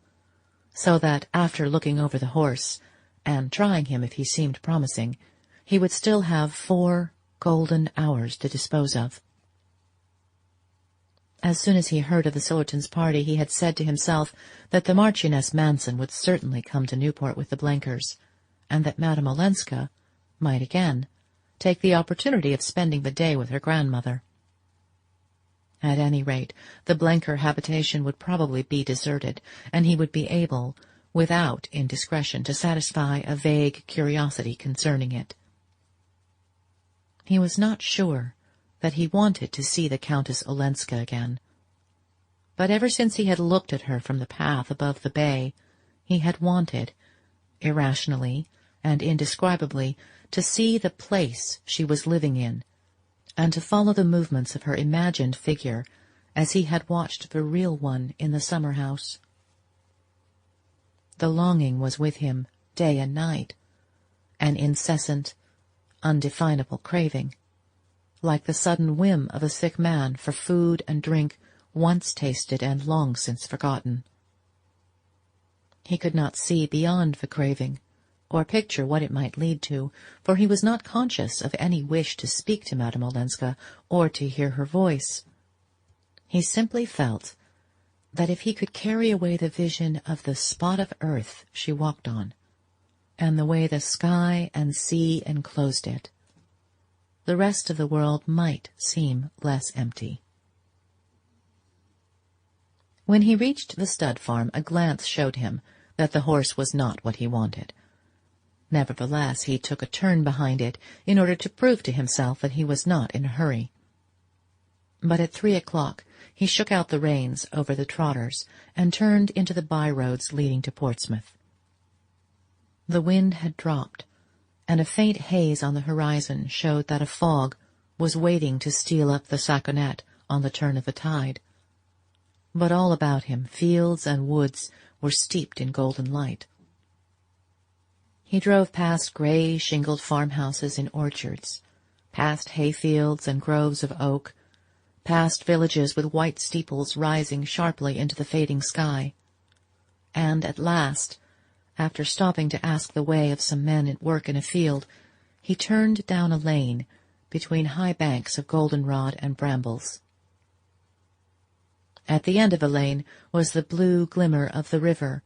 so that, after looking over the horse, and trying him if he seemed promising, he would still have 4 golden hours to dispose of. As soon as he heard of the Sillertons' party, he had said to himself that the Marchioness Manson would certainly come to Newport with the Blenkers, and that Madame Olenska might again take the opportunity of spending the day with her grandmother. At any rate, the Blenker habitation would probably be deserted, and he would be able, without indiscretion, to satisfy a vague curiosity concerning it. He was not sure that he wanted to see the Countess Olenska again, but ever since he had looked at her from the path above the bay, He had wanted, irrationally and indescribably, to see the place she was living in, and to follow the movements of her imagined figure as he had watched the real one in the summer-house. The longing was with him day and night, an incessant, undefinable craving, like the sudden whim of a sick man for food and drink once tasted and long since forgotten. He could not see beyond the craving, or picture what it might lead to, for he was not conscious of any wish to speak to Madame Olenska or to hear her voice. He simply felt that if he could carry away the vision of the spot of earth she walked on, and the way the sky and sea enclosed it, the rest of the world might seem less empty. When he reached the stud farm, a glance showed him that the horse was not what he wanted. Nevertheless, he took a turn behind it in order to prove to himself that he was not in a hurry. But at 3 o'clock he shook out the reins over the trotters and turned into the by-roads leading to Portsmouth. The wind had dropped, and a faint haze on the horizon showed that a fog was waiting to steal up the Saconnet on the turn of the tide. But all about him fields and woods were steeped in golden light. He drove past grey shingled farmhouses in orchards, past hayfields and groves of oak, past villages with white steeples rising sharply into the fading sky, and at last, after stopping to ask the way of some men at work in a field, he turned down a lane between high banks of goldenrod and brambles. At the end of the lane was the blue glimmer of the river.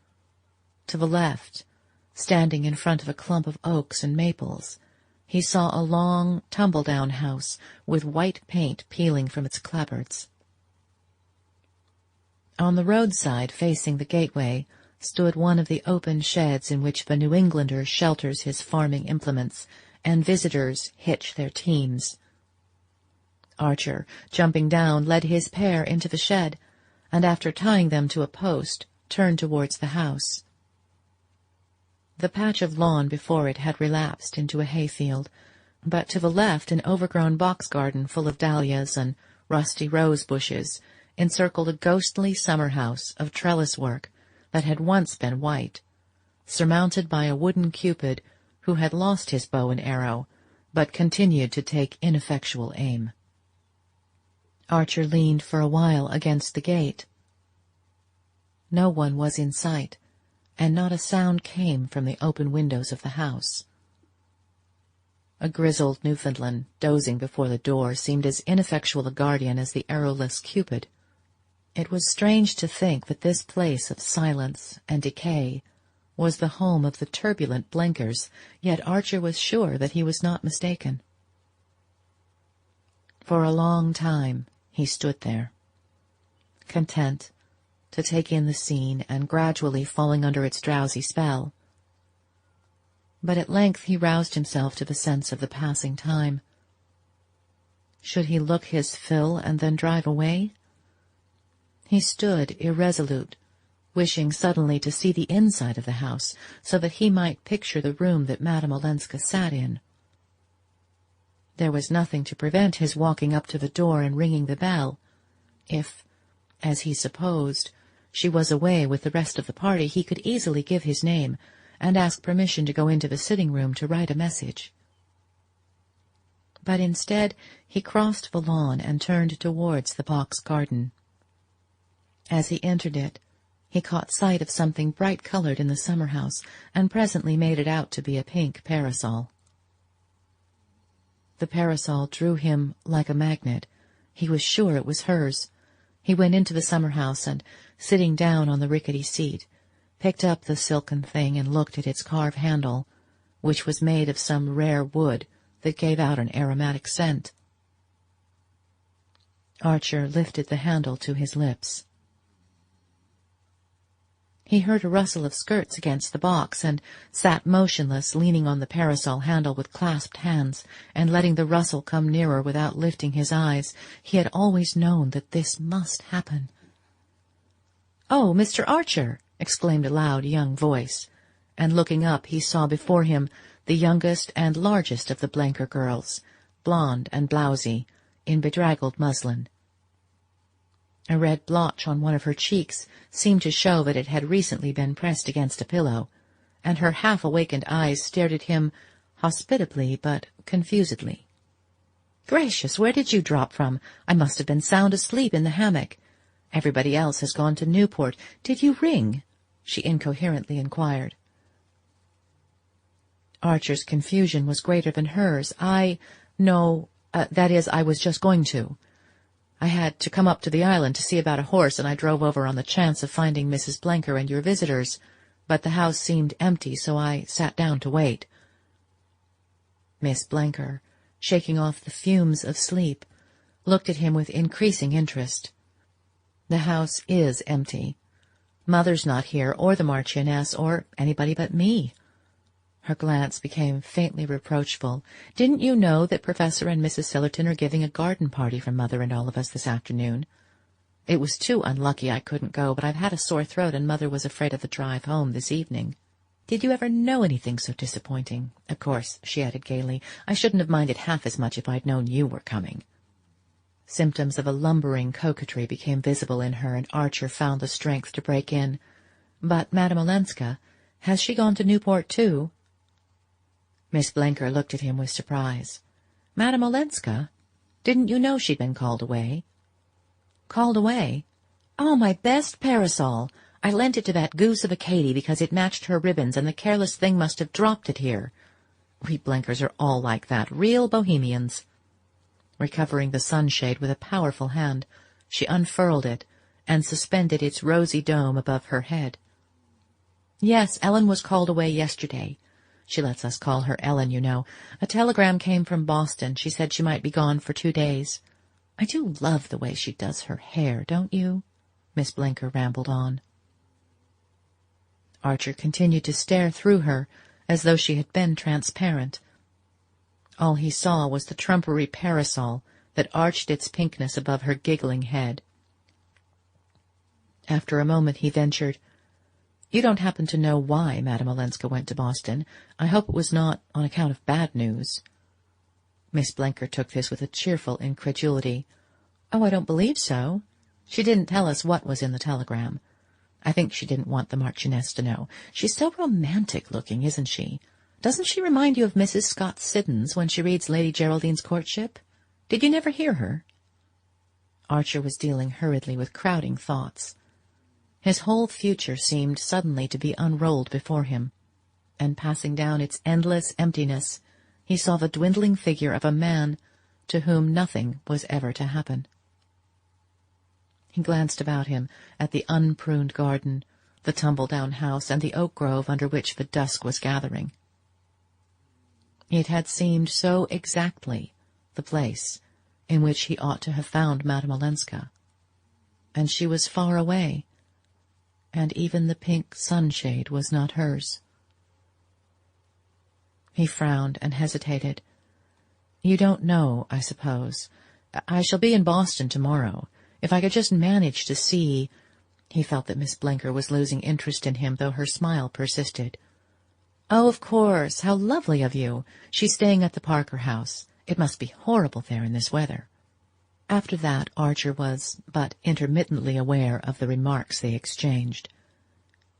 To the left, standing in front of a clump of oaks and maples, he saw a long, tumble-down house with white paint peeling from its clapboards. On the roadside facing the gateway stood one of the open sheds in which the New Englander shelters his farming implements and visitors hitch their teams. Archer, jumping down, led his pair into the shed, and after tying them to a post, turned towards the house. The patch of lawn before it had relapsed into a hayfield, but to the left an overgrown box garden full of dahlias and rusty rose bushes encircled a ghostly summer-house of trellis work that had once been white, surmounted by a wooden Cupid who had lost his bow and arrow, but continued to take ineffectual aim. Archer leaned for a while against the gate. No one was in sight, and not a sound came from the open windows of the house. A grizzled Newfoundland dozing before the door seemed as ineffectual a guardian as the arrowless Cupid. It was strange to think that this place of silence and decay was the home of the turbulent Blenkers, yet Archer was sure that he was not mistaken. For a long time he stood there, content to take in the scene and gradually falling under its drowsy spell. But at length he roused himself to the sense of the passing time. Should he look his fill and then drive away? He stood irresolute, wishing suddenly to see the inside of the house, so that he might picture the room that Madame Olenska sat in. There was nothing to prevent his walking up to the door and ringing the bell. If, as he supposed, she was away with the rest of the party, he could easily give his name and ask permission to go into the sitting-room to write a message. But instead he crossed the lawn and turned towards the box garden. As he entered it, he caught sight of something bright-colored in the summer-house, and presently made it out to be a pink parasol. The parasol drew him like a magnet. He was sure it was hers. He went into the summer-house and, sitting down on the rickety seat, picked up the silken thing and looked at its carved handle, which was made of some rare wood that gave out an aromatic scent. Archer lifted the handle to his lips. He heard a rustle of skirts against the box, and sat motionless, leaning on the parasol handle with clasped hands, and letting the rustle come nearer without lifting his eyes. He had always known that this must happen. "Oh, Mr. Archer!" exclaimed a loud young voice, and looking up he saw before him the youngest and largest of the Blenker girls, blonde and blousy, in bedraggled muslin. A red blotch on one of her cheeks seemed to show that it had recently been pressed against a pillow, and her half-awakened eyes stared at him hospitably but confusedly. "Gracious, where did you drop from? I must have been sound asleep in the hammock. Everybody else has gone to Newport. Did you ring?" she incoherently inquired. Archer's confusion was greater than hers. That is, I was just going to. I had to come up to the island to see about a horse, and I drove over on the chance of finding Mrs. Blenker and your visitors, but the house seemed empty, so I sat down to wait." Miss Blenker, shaking off the fumes of sleep, looked at him with increasing interest. "The house is empty. Mother's not here, or the Marchioness, or anybody but me." Her glance became faintly reproachful. "Didn't you know that Professor and Mrs. Sillerton are giving a garden party for Mother and all of us this afternoon? It was too unlucky I couldn't go, but I've had a sore throat and Mother was afraid of the drive home this evening. Did you ever know anything so disappointing? Of course," she added gaily, "I shouldn't have minded half as much if I'd known you were coming." Symptoms of a lumbering coquetry became visible in her, and Archer found the strength to break in. "But Madame Olenska, has she gone to Newport too?" Miss Blenker looked at him with surprise. "Madame Olenska? Didn't you know she'd been called away?" "Called away? Oh, my best parasol! I lent it to that goose of a Katy because it matched her ribbons, and the careless thing must have dropped it here. We Blenkers are all like that, real bohemians." Recovering the sunshade with a powerful hand, she unfurled it and suspended its rosy dome above her head. "Yes, Ellen was called away yesterday. She lets us call her Ellen, you know. A telegram came from Boston. She said she might be gone for 2 days. I do love the way she does her hair, don't you?" Miss Blenker rambled on. Archer continued to stare through her as though she had been transparent. All he saw was the trumpery parasol that arched its pinkness above her giggling head. After a moment he ventured, "You don't happen to know why Madame Olenska went to Boston? I hope it was not on account of bad news." Miss Blenker took this with a cheerful incredulity. "Oh, I don't believe so. She didn't tell us what was in the telegram. I think she didn't want the Marchioness to know. She's so romantic-looking, isn't she? Doesn't she remind you of Mrs. Scott Siddons when she reads Lady Geraldine's Courtship? Did you never hear her?" Archer was dealing hurriedly with crowding thoughts. His whole future seemed suddenly to be unrolled before him, and passing down its endless emptiness, he saw the dwindling figure of a man to whom nothing was ever to happen. He glanced about him at the unpruned garden, the tumble-down house, and the oak grove under which the dusk was gathering. It had seemed so exactly the place in which he ought to have found Madame Olenska, and she was far away, and even the pink sunshade was not hers. He frowned and hesitated. "You don't know, I suppose. I shall be in Boston tomorrow. If I could just manage to see—" He felt that Miss Blenker was losing interest in him, though her smile persisted. "Oh, of course. How lovely of you. She's staying at the Parker house. It must be horrible there in this weather." After that Archer was but intermittently aware of the remarks they exchanged.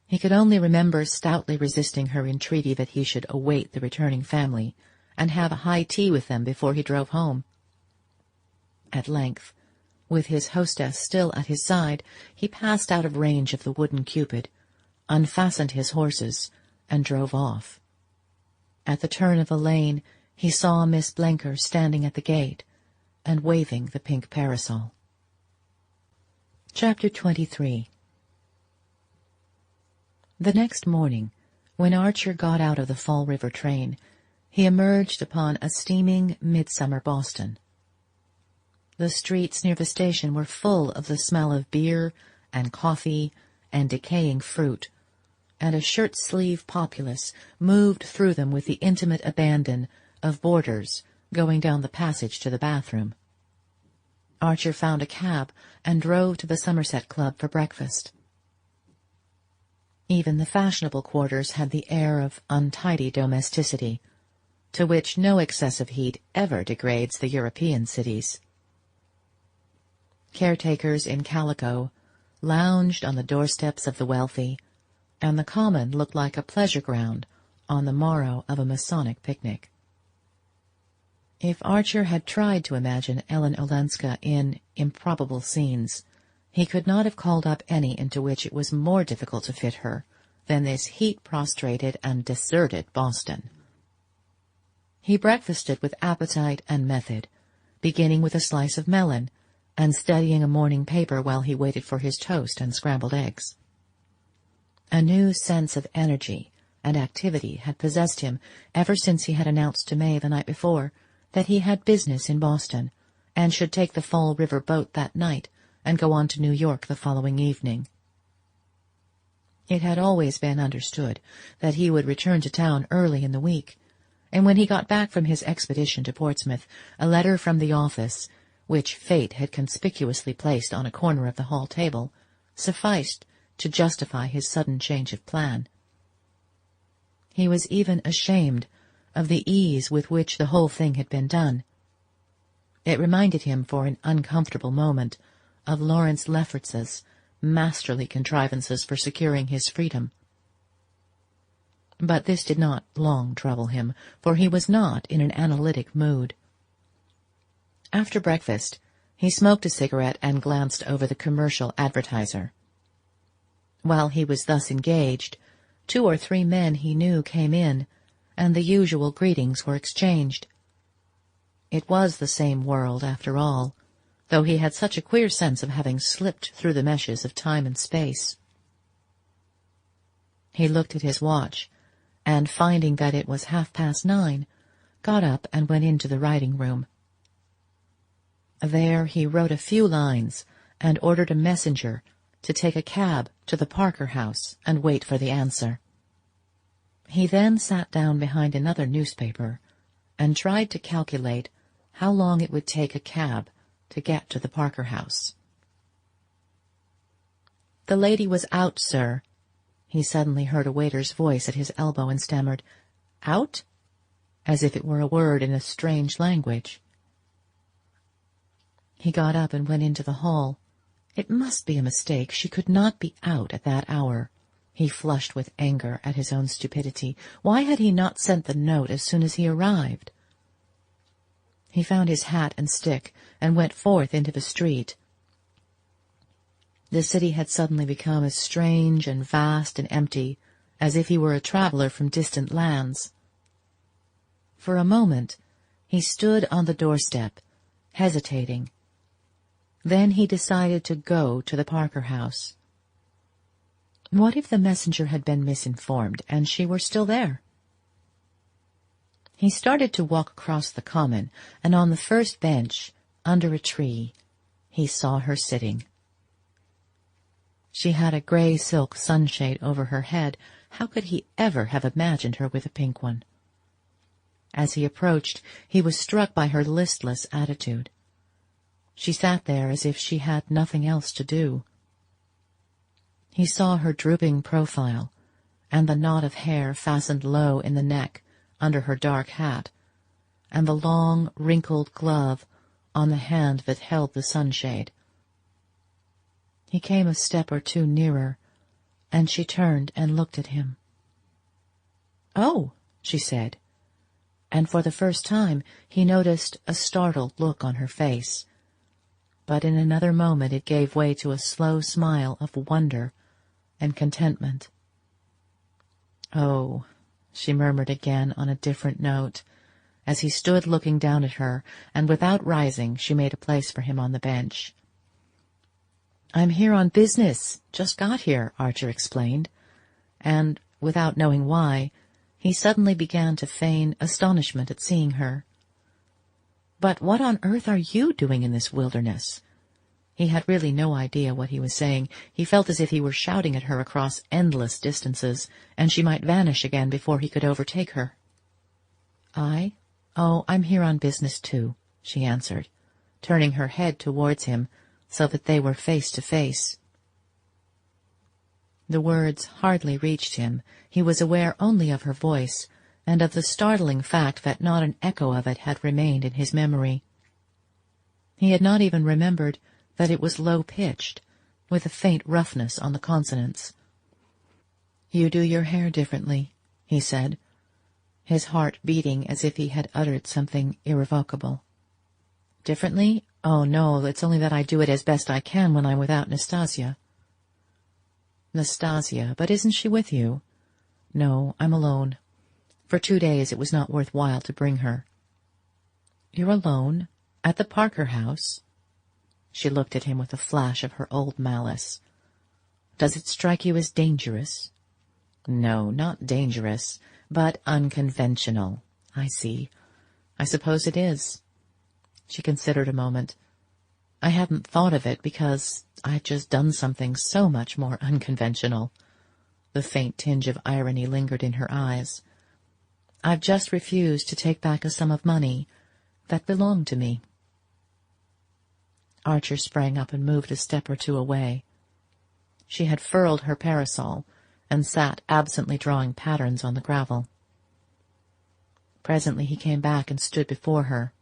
He could only remember stoutly resisting her entreaty that he should await the returning family and have a high tea with them before he drove home. At length, with his hostess still at his side, he passed out of range of the wooden Cupid, unfastened his horses, and drove off. At the turn of a lane he saw Miss Blenker standing at the gate and waving the pink parasol. Chapter 23. The next morning, when Archer got out of the Fall River train, he emerged upon a steaming midsummer Boston. The streets near the station were full of the smell of beer and coffee and decaying fruit, and a shirt-sleeve populace moved through them with the intimate abandon of boarders going down the passage to the bathroom. Archer found a cab and drove to the Somerset Club for breakfast. Even the fashionable quarters had the air of untidy domesticity, to which no excessive heat ever degrades the European cities. Caretakers in calico lounged on the doorsteps of the wealthy, and the common looked like a pleasure ground on the morrow of a Masonic picnic. If Archer had tried to imagine Ellen Olenska in improbable scenes, he could not have called up any into which it was more difficult to fit her than this heat-prostrated and deserted Boston. He breakfasted with appetite and method, beginning with a slice of melon, and studying a morning paper while he waited for his toast and scrambled eggs. A new sense of energy and activity had possessed him ever since he had announced to May the night before that he had business in Boston, and should take the Fall River boat that night and go on to New York the following evening. It had always been understood that he would return to town early in the week, and when he got back from his expedition to Portsmouth, a letter from the office, which fate had conspicuously placed on a corner of the hall table, sufficed to justify his sudden change of plan. He was even ashamed of the ease with which the whole thing had been done. It reminded him for an uncomfortable moment of Lawrence Lefferts's masterly contrivances for securing his freedom. But this did not long trouble him, for he was not in an analytic mood. After breakfast, he smoked a cigarette and glanced over the commercial advertiser. While he was thus engaged, 2 or 3 men he knew came in, and the usual greetings were exchanged. It was the same world, after all, though he had such a queer sense of having slipped through the meshes of time and space. He looked at his watch, and finding that it was 9:30, got up and went into the writing-room. There he wrote a few lines and ordered a messenger to take a cab to the Parker House and wait for the answer. He then sat down behind another newspaper and tried to calculate how long it would take a cab to get to the Parker House. "The lady was out, sir." He suddenly heard a waiter's voice at his elbow and stammered, "Out?" as if it were a word in a strange language. He got up and went into the hall. It must be a mistake. She could not be out at that hour. He flushed with anger at his own stupidity. Why had he not sent the note as soon as he arrived? He found his hat and stick and went forth into the street. The city had suddenly become as strange and vast and empty as if he were a traveler from distant lands. For a moment he stood on the doorstep, hesitating. Then he decided to go to the Parker House. What if the messenger had been misinformed and she were still there? He started to walk across the common, and on the first bench, under a tree, he saw her sitting. She had a grey silk sunshade over her head. How could he ever have imagined her with a pink one? As he approached, he was struck by her listless attitude. She sat there as if she had nothing else to do. He saw her drooping profile, and the knot of hair fastened low in the neck under her dark hat, and the long, wrinkled glove on the hand that held the sunshade. He came a step or 2 nearer, and she turned and looked at him. "Oh," she said, and for the first time he noticed a startled look on her face. But in another moment it gave way to a slow smile of wonder and contentment. "Oh," she murmured again on a different note, as he stood looking down at her, and without rising she made a place for him on the bench. "I'm here on business. Just got here," Archer explained, and, without knowing why, he suddenly began to feign astonishment at seeing her. "But what on earth are you doing in this wilderness?" He had really no idea what he was saying. He felt as if he were shouting at her across endless distances, and she might vanish again before he could overtake her. Oh, I'm here on business too," she answered, turning her head towards him so that they were face to face. The words hardly reached him. He was aware only of her voice, and of the startling fact that not an echo of it had remained in his memory. He had not even remembered that it was low-pitched, with a faint roughness on the consonants. "You do your hair differently," he said, his heart beating as if he had uttered something irrevocable. "Differently? Oh, no, it's only that I do it as best I can when I'm without Nastasia." "Nastasia? But isn't she with you?" "No, I'm alone. For 2 days it was not worth while to bring her." "You're alone? At the Parker house?" She looked at him with a flash of her old malice. "Does it strike you as dangerous?" "No, not dangerous, but unconventional. I see. I suppose it is." She considered a moment. "I hadn't thought of it because I've just done something so much more unconventional." The faint tinge of irony lingered in her eyes. "I've just refused to take back a sum of money that belonged to me." Archer sprang up and moved a step or two away. She had furled her parasol and sat absently drawing patterns on the gravel. Presently he came back and stood before her.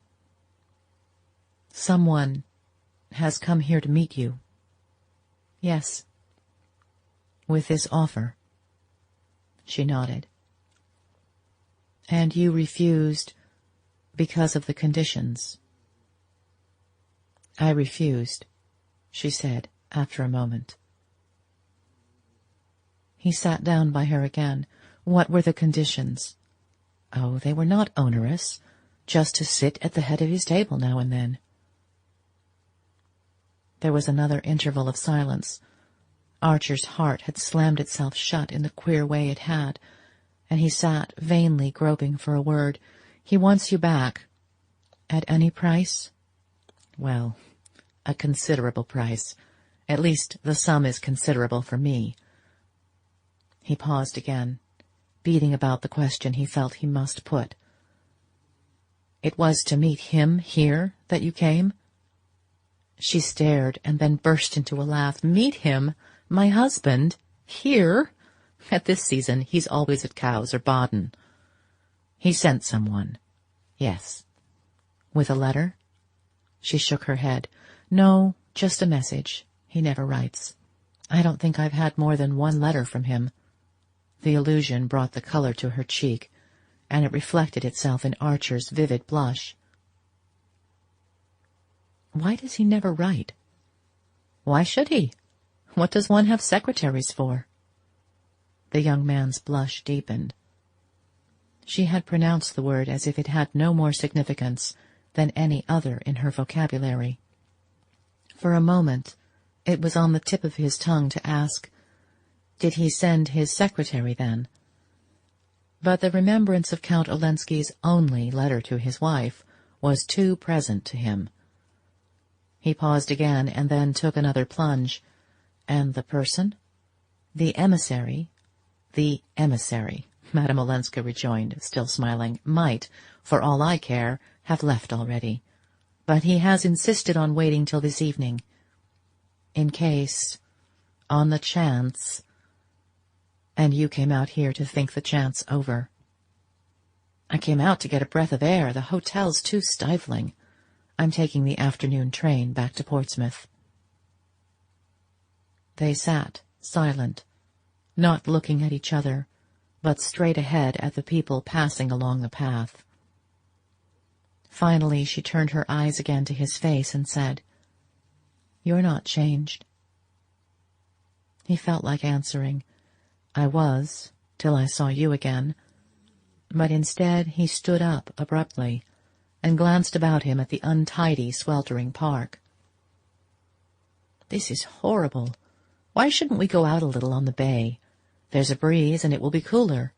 "Someone has come here to meet you." "Yes." "With this offer?" She nodded. "And you refused because of the conditions?" "I refused," she said after a moment. He sat down by her again. What were the conditions? Oh, they were not onerous, just to sit at the head of his table now and then. There was another interval of silence. Archer's heart had slammed itself shut in the queer way it had, and he sat vainly groping for a word. "He wants you back." "At any price?" "Well, a considerable price. At least the sum is considerable for me." He paused again, beating about the question he felt he must put. "It was to meet him here that you came?" She stared and then burst into a laugh. "Meet him? My husband? Here? At this season he's always at Cowes or Baden." "He sent someone." "Yes." "With a letter?" She shook her head. "No, just a message. He never writes. I don't think I've had more than one letter from him." The allusion brought the color to her cheek, and it reflected itself in Archer's vivid blush. "Why does he never write?" "Why should he? What does one have secretaries for?" The young man's blush deepened. She had pronounced the word as if it had no more significance than any other in her vocabulary. For a moment it was on the tip of his tongue to ask, "Did he send his secretary, then?" But the remembrance of Count Olenski's only letter to his wife was too present to him. He paused again, and then took another plunge. "And the person?" "The emissary." "The emissary," Madame Olenska rejoined, still smiling, "might, for all I care, have left already. But he has insisted on waiting till this evening. In case, on the chance—" "And you came out here to think the chance over?" "I came out to get a breath of air. The hotel's too stifling. I'm taking the afternoon train back to Portsmouth." They sat, silent, not looking at each other, but straight ahead at the people passing along the path. Finally she turned her eyes again to his face and said, "You're not changed." He felt like answering, "I was, till I saw you again." But instead he stood up abruptly and glanced about him at the untidy, sweltering park. "This is horrible. Why shouldn't we go out a little on the bay? There's a breeze, and it will be cooler.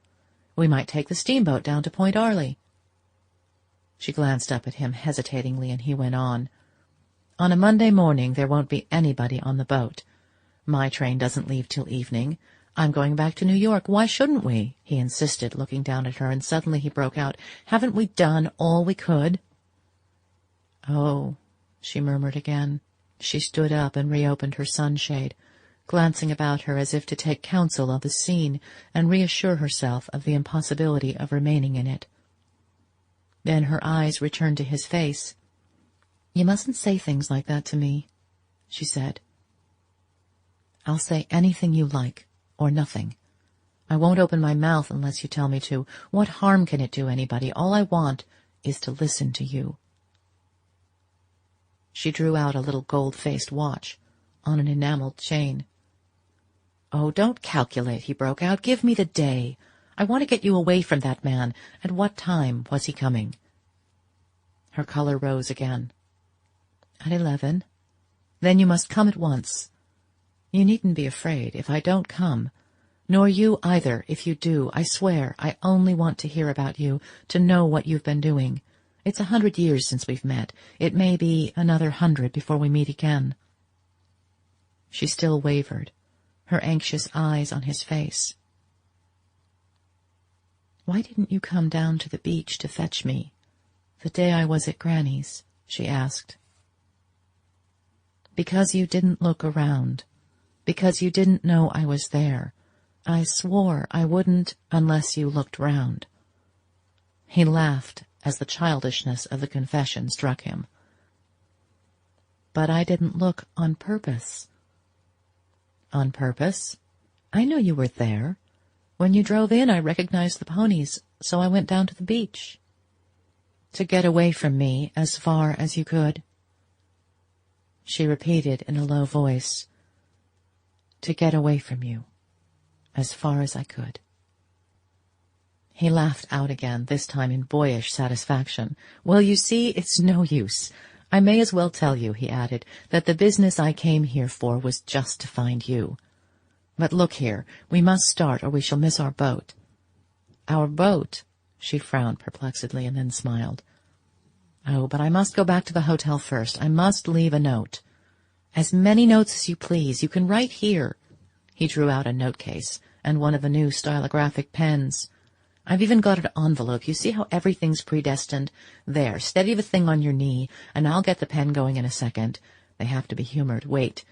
We might take the steamboat down to Point Arley." She glanced up at him hesitatingly, and he went on, "On a Monday morning there won't be anybody on the boat. My train doesn't leave till evening. I'm going back to New York. Why shouldn't we?" he insisted, looking down at her, and suddenly he broke out, "Haven't we done all we could?" "Oh," she murmured again. She stood up and reopened her sunshade. glancing about her as if to take counsel of the scene and reassure herself of the impossibility of remaining in it. Then her eyes returned to his face. "You mustn't say things like that to me," she said. "I'll say anything you like, or nothing. I won't open my mouth unless you tell me to. What harm can it do anybody? All I want is to listen to you." She drew out a little gold-faced watch on an enameled chain. "Oh, don't calculate," he broke out. "Give me the day. I want to get you away from that man. At what time was he coming?" Her color rose again. "At 11. Then you must come at once. You needn't be afraid if I don't come, nor you either if you do. I swear I only want to hear about you, to know what you've been doing. It's 100 years since we've met. It may be another 100 before we meet again." She still wavered, her anxious eyes on his face. "Why didn't you come down to the beach to fetch me, the day I was at Granny's?" she asked. "Because you didn't look around, because you didn't know I was there. I swore I wouldn't unless you looked round." He laughed as the childishness of the confession struck him. "But I didn't look on purpose." "On purpose? I knew you were there. When you drove in, I recognized the ponies, so I went down to the beach." "To get away from me as far as you could?" She repeated in a low voice, "To get away from you as far as I could." He laughed out again, this time in boyish satisfaction. "Well, you see, it's no use. I may as well tell you," he added, "that the business I came here for was just to find you. But look here, we must start or we shall miss our boat." "Our boat?" She frowned perplexedly and then smiled. "Oh, but I must go back to the hotel first. I must leave a note." "As many notes as you please. You can write here." He drew out a note-case and one of the new stylographic pens. "I've even got an envelope. You see how everything's predestined? There, steady the thing on your knee, and I'll get the pen going in a second. They have to be humored. Wait."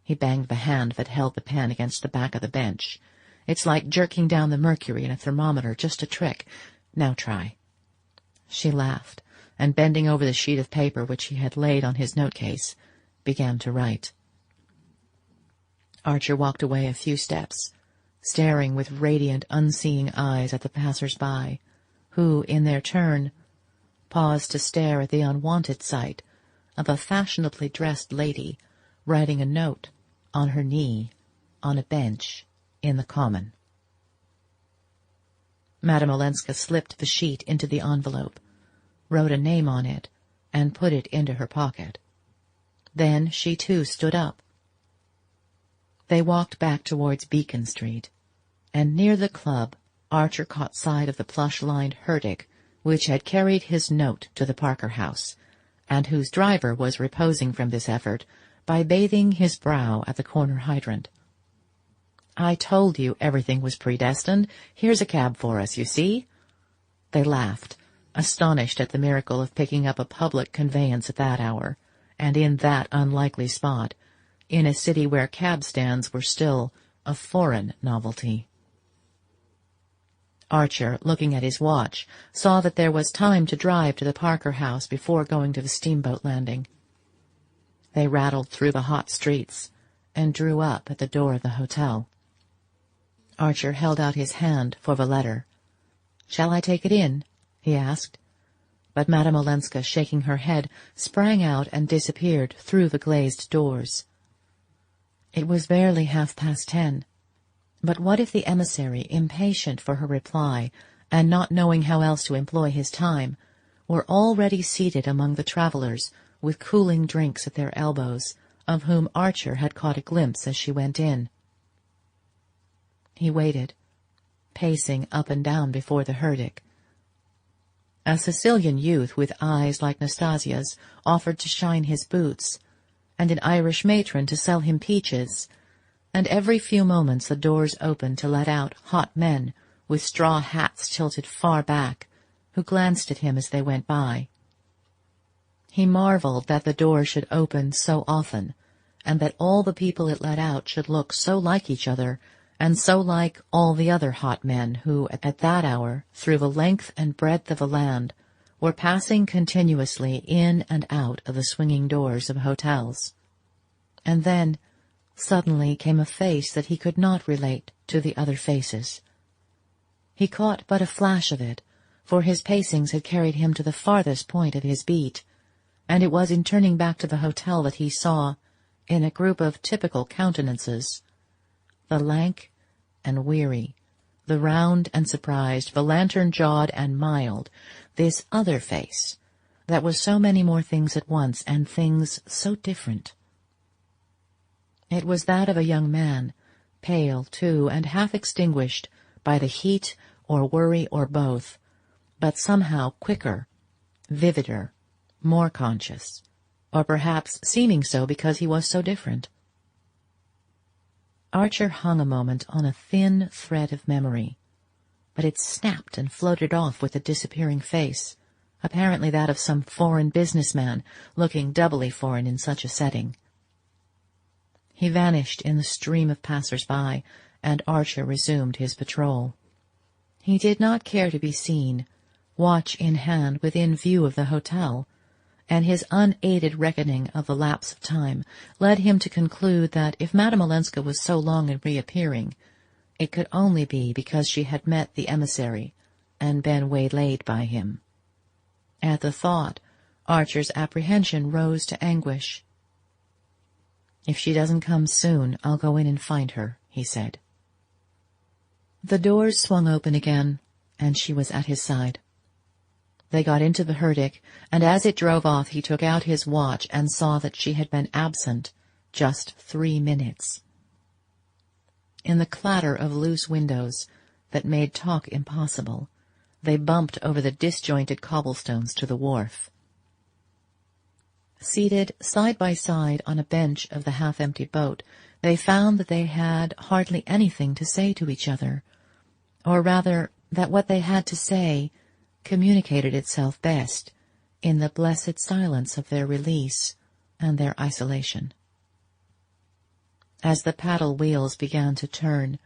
He banged the hand that held the pen against the back of the bench. "It's like jerking down the mercury in a thermometer, just a trick. Now try." She laughed, and bending over the sheet of paper which he had laid on his note-case, began to write. Archer walked away a few steps, staring with radiant, unseeing eyes at the passers-by, who, in their turn, paused to stare at the unwonted sight of a fashionably dressed lady writing a note on her knee on a bench in the common. Madame Olenska slipped the sheet into the envelope, wrote a name on it, and put it into her pocket. Then she too stood up. They walked back towards Beacon Street, and near the club Archer caught sight of the plush-lined herdic which had carried his note to the Parker house, and whose driver was reposing from this effort by bathing his brow at the corner hydrant. "I told you everything was predestined. Here's a cab for us, you see." They laughed, astonished at the miracle of picking up a public conveyance at that hour, and in that unlikely spot, in a city where cab-stands were still a foreign novelty. Archer, looking at his watch, saw that there was time to drive to the Parker house before going to the steamboat landing. They rattled through the hot streets and drew up at the door of the hotel. Archer held out his hand for the letter. "Shall I take it in?" he asked. But Madame Olenska, shaking her head, sprang out and disappeared through the glazed doors. It was barely 10:30. But what if the emissary, impatient for her reply, and not knowing how else to employ his time, were already seated among the travellers, with cooling drinks at their elbows, of whom Archer had caught a glimpse as she went in? He waited, pacing up and down before the herdic. A Sicilian youth with eyes like Nastasia's offered to shine his boots, and an Irish matron to sell him peaches, and every few moments the doors opened to let out hot men with straw hats tilted far back, who glanced at him as they went by. He marveled that the door should open so often, and that all the people it let out should look so like each other, and so like all the other hot men who, at that hour, through the length and breadth of the land, were passing continuously in and out of the swinging doors of hotels. And then, suddenly came a face that he could not relate to the other faces. He caught but a flash of it, for his pacings had carried him to the farthest point of his beat, and it was in turning back to the hotel that he saw, in a group of typical countenances, the lank and weary, the round and surprised, the lantern-jawed and mild, this other face, that was so many more things at once, and things so different. It was that of a young man, pale, too, and half extinguished by the heat or worry or both, but somehow quicker, vivider, more conscious, or perhaps seeming so because he was so different. Archer hung a moment on a thin thread of memory, but it snapped and floated off with the disappearing face, apparently that of some foreign businessman, looking doubly foreign in such a setting. He vanished in the stream of passers-by, and Archer resumed his patrol. He did not care to be seen, watch in hand within view of the hotel, and his unaided reckoning of the lapse of time led him to conclude that if Madame Olenska was so long in reappearing, it could only be because she had met the emissary and been waylaid by him. At the thought, Archer's apprehension rose to anguish. "If she doesn't come soon, I'll go in and find her," he said. The doors swung open again, and she was at his side. They got into the Herdic, and as it drove off he took out his watch and saw that she had been absent just 3 minutes. In the clatter of loose windows that made talk impossible, they bumped over the disjointed cobblestones to the wharf. Seated side by side on a bench of the half-empty boat, they found that they had hardly anything to say to each other, or rather that what they had to say communicated itself best in the blessed silence of their release and their isolation. As the paddle wheels began to turn,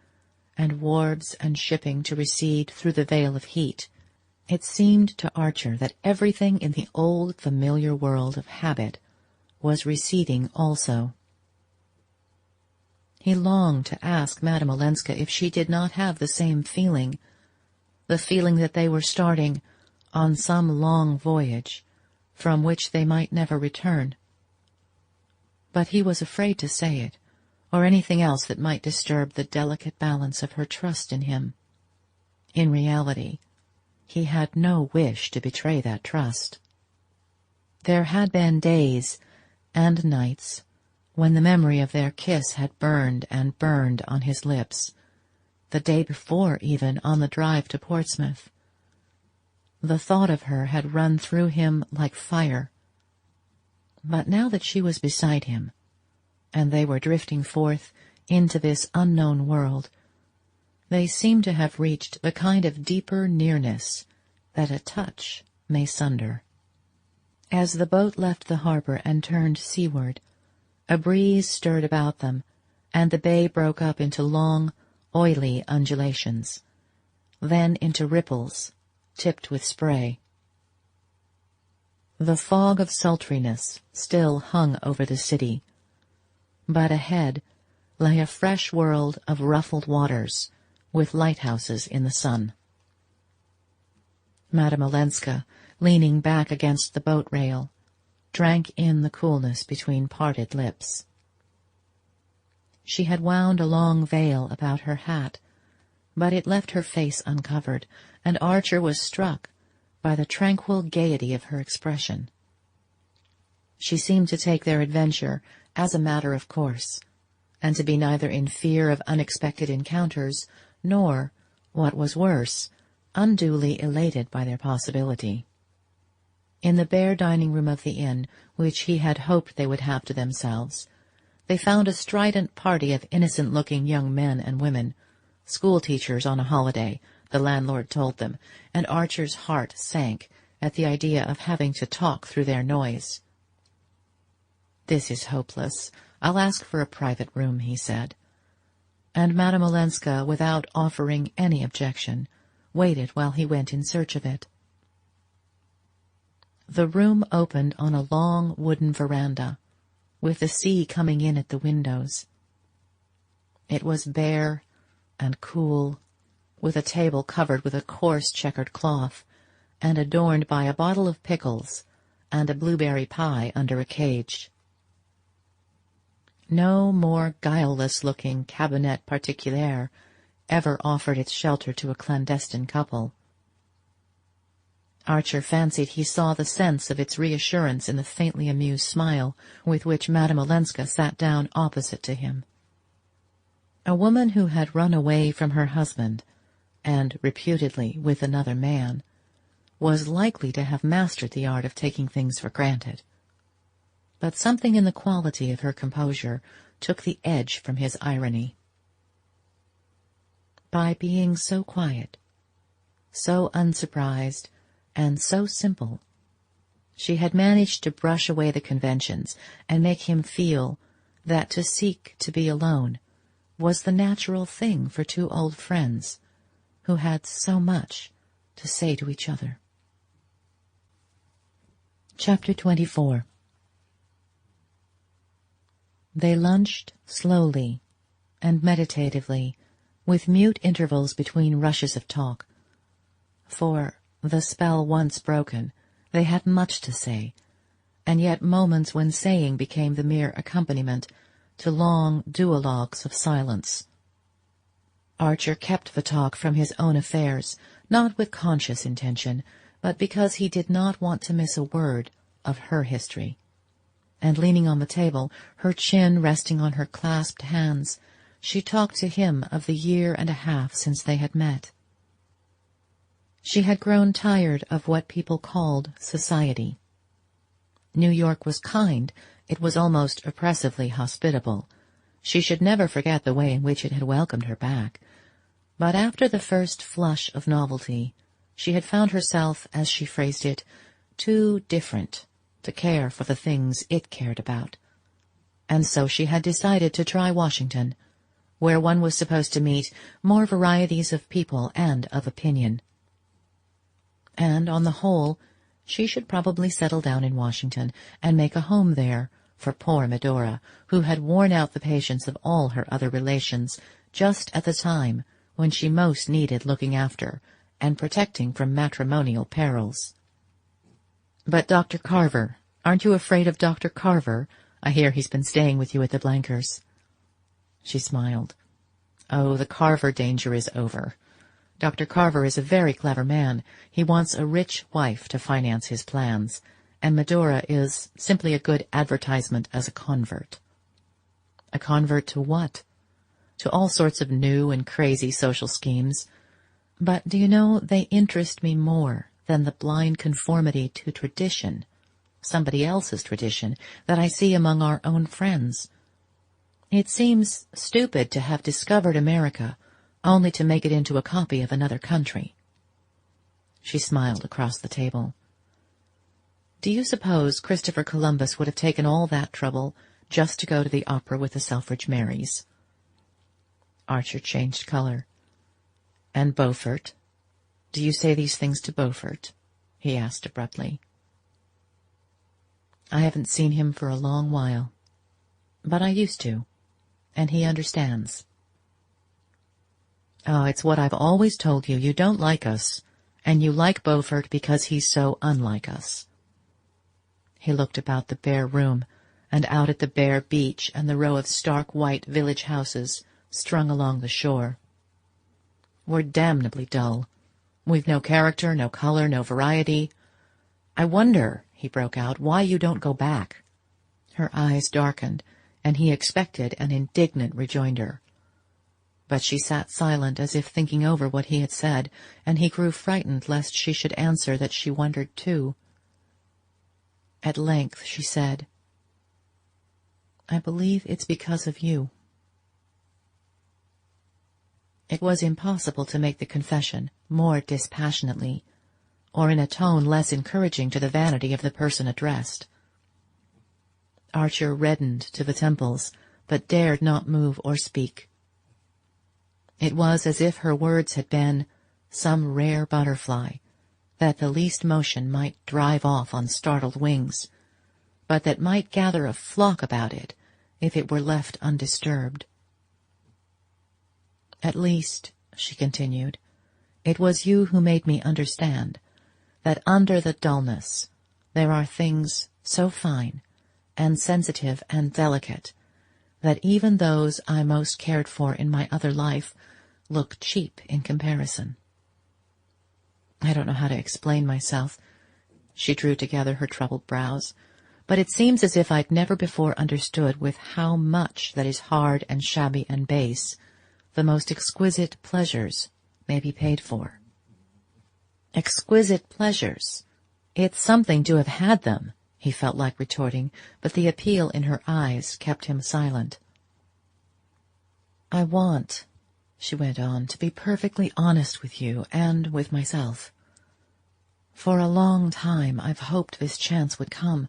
and wharves and shipping to recede through the veil of heat, it seemed to Archer that everything in the old familiar world of habit was receding also. He longed to ask Madame Olenska if she did not have the same feeling, the feeling that they were starting on some long voyage from which they might never return. But he was afraid to say it, or anything else that might disturb the delicate balance of her trust in him. In reality, he had no wish to betray that trust. There had been days and nights when the memory of their kiss had burned and burned on his lips, the day before even on the drive to Portsmouth. The thought of her had run through him like fire. But now that she was beside him, and they were drifting forth into this unknown world, they seemed to have reached the kind of deeper nearness that a touch may sunder. As the boat left the harbor and turned seaward, a breeze stirred about them, and the bay broke up into long, oily undulations, then into ripples tipped with spray. The fog of sultriness still hung over the city, but ahead lay a fresh world of ruffled waters with lighthouses in the sun. Madame Olenska, leaning back against the boat rail, drank in the coolness between parted lips. She had wound a long veil about her hat, but it left her face uncovered, and Archer was struck by the tranquil gaiety of her expression. She seemed to take their adventure as a matter of course, and to be neither in fear of unexpected encounters, nor, what was worse, unduly elated by their possibility. In the bare dining-room of the inn, which he had hoped they would have to themselves, they found a strident party of innocent-looking young men and women, school-teachers on a holiday, the landlord told them, and Archer's heart sank at the idea of having to talk through their noise. "This is hopeless. I'll ask for a private room," he said. And Madame Olenska, without offering any objection, waited while he went in search of it. The room opened on a long wooden veranda, with the sea coming in at the windows. It was bare and cool, with a table covered with a coarse checkered cloth, and adorned by a bottle of pickles and a blueberry pie under a cage. No more guileless-looking cabinet particulier ever offered its shelter to a clandestine couple. Archer fancied he saw the sense of its reassurance in the faintly amused smile with which Madame Olenska sat down opposite to him. A woman who had run away from her husband, and reputedly with another man, was likely to have mastered the art of taking things for granted. But something in the quality of her composure took the edge from his irony. By being so quiet, so unsurprised, and so simple, she had managed to brush away the conventions and make him feel that to seek to be alone was the natural thing for two old friends who had so much to say to each other. Chapter 24. They lunched slowly and meditatively, with mute intervals between rushes of talk. For, the spell once broken, they had much to say, and yet moments when saying became the mere accompaniment to long duologues of silence. Archer kept the talk from his own affairs, not with conscious intention, but because he did not want to miss a word of her history. And leaning on the table, her chin resting on her clasped hands, she talked to him of the year and a half since they had met. She had grown tired of what people called society. New York was kind, it was almost oppressively hospitable. She should never forget the way in which it had welcomed her back. But after the first flush of novelty, she had found herself, as she phrased it, too different to care for the things it cared about. And so she had decided to try Washington, where one was supposed to meet more varieties of people and of opinion. And, on the whole, she should probably settle down in Washington and make a home there for poor Medora, who had worn out the patience of all her other relations just at the time when she most needed looking after and protecting from matrimonial perils. "But Dr. Carver, aren't you afraid of Dr. Carver? I hear he's been staying with you at the Blankers." She smiled. "Oh, the Carver danger is over. Dr. Carver is a very clever man. He wants a rich wife to finance his plans, and Medora is simply a good advertisement as a convert." "A convert to what?" "To all sorts of new and crazy social schemes. But, do you know, they interest me more than the blind conformity to tradition, somebody else's tradition, that I see among our own friends. It seems stupid to have discovered America only to make it into a copy of another country." She smiled across the table. "Do you suppose Christopher Columbus would have taken all that trouble just to go to the opera with the Selfridge Marys?" Archer changed color. "And Beaufort? Do you say these things to Beaufort?" he asked abruptly. "I haven't seen him for a long while, but I used to, and he understands." "Oh, it's what I've always told you. You don't like us, and you like Beaufort because he's so unlike us." He looked about the bare room and out at the bare beach and the row of stark white village houses strung along the shore. "We're damnably dull. We've no character, no color, no variety. I wonder," he broke out, "why you don't go back." Her eyes darkened, and he expected an indignant rejoinder. But she sat silent as if thinking over what he had said, and he grew frightened lest she should answer that she wondered too. At length she said, "I believe it's because of you." It was impossible to make the confession more dispassionately, or in a tone less encouraging to the vanity of the person addressed. Archer reddened to the temples, but dared not move or speak. It was as if her words had been some rare butterfly, that the least motion might drive off on startled wings, but that might gather a flock about it if it were left undisturbed. "At least," she continued, "it was you who made me understand that under the dullness there are things so fine and sensitive and delicate that even those I most cared for in my other life look cheap in comparison. I don't know how to explain myself." She drew together her troubled brows. "But it seems as if I'd never before understood with how much that is hard and shabby and base the most exquisite pleasures may be paid for." "Exquisite pleasures? It's something to have had them," he felt like retorting, but the appeal in her eyes kept him silent. "I want," she went on, "to be perfectly honest with you and with myself. For a long time I've hoped this chance would come,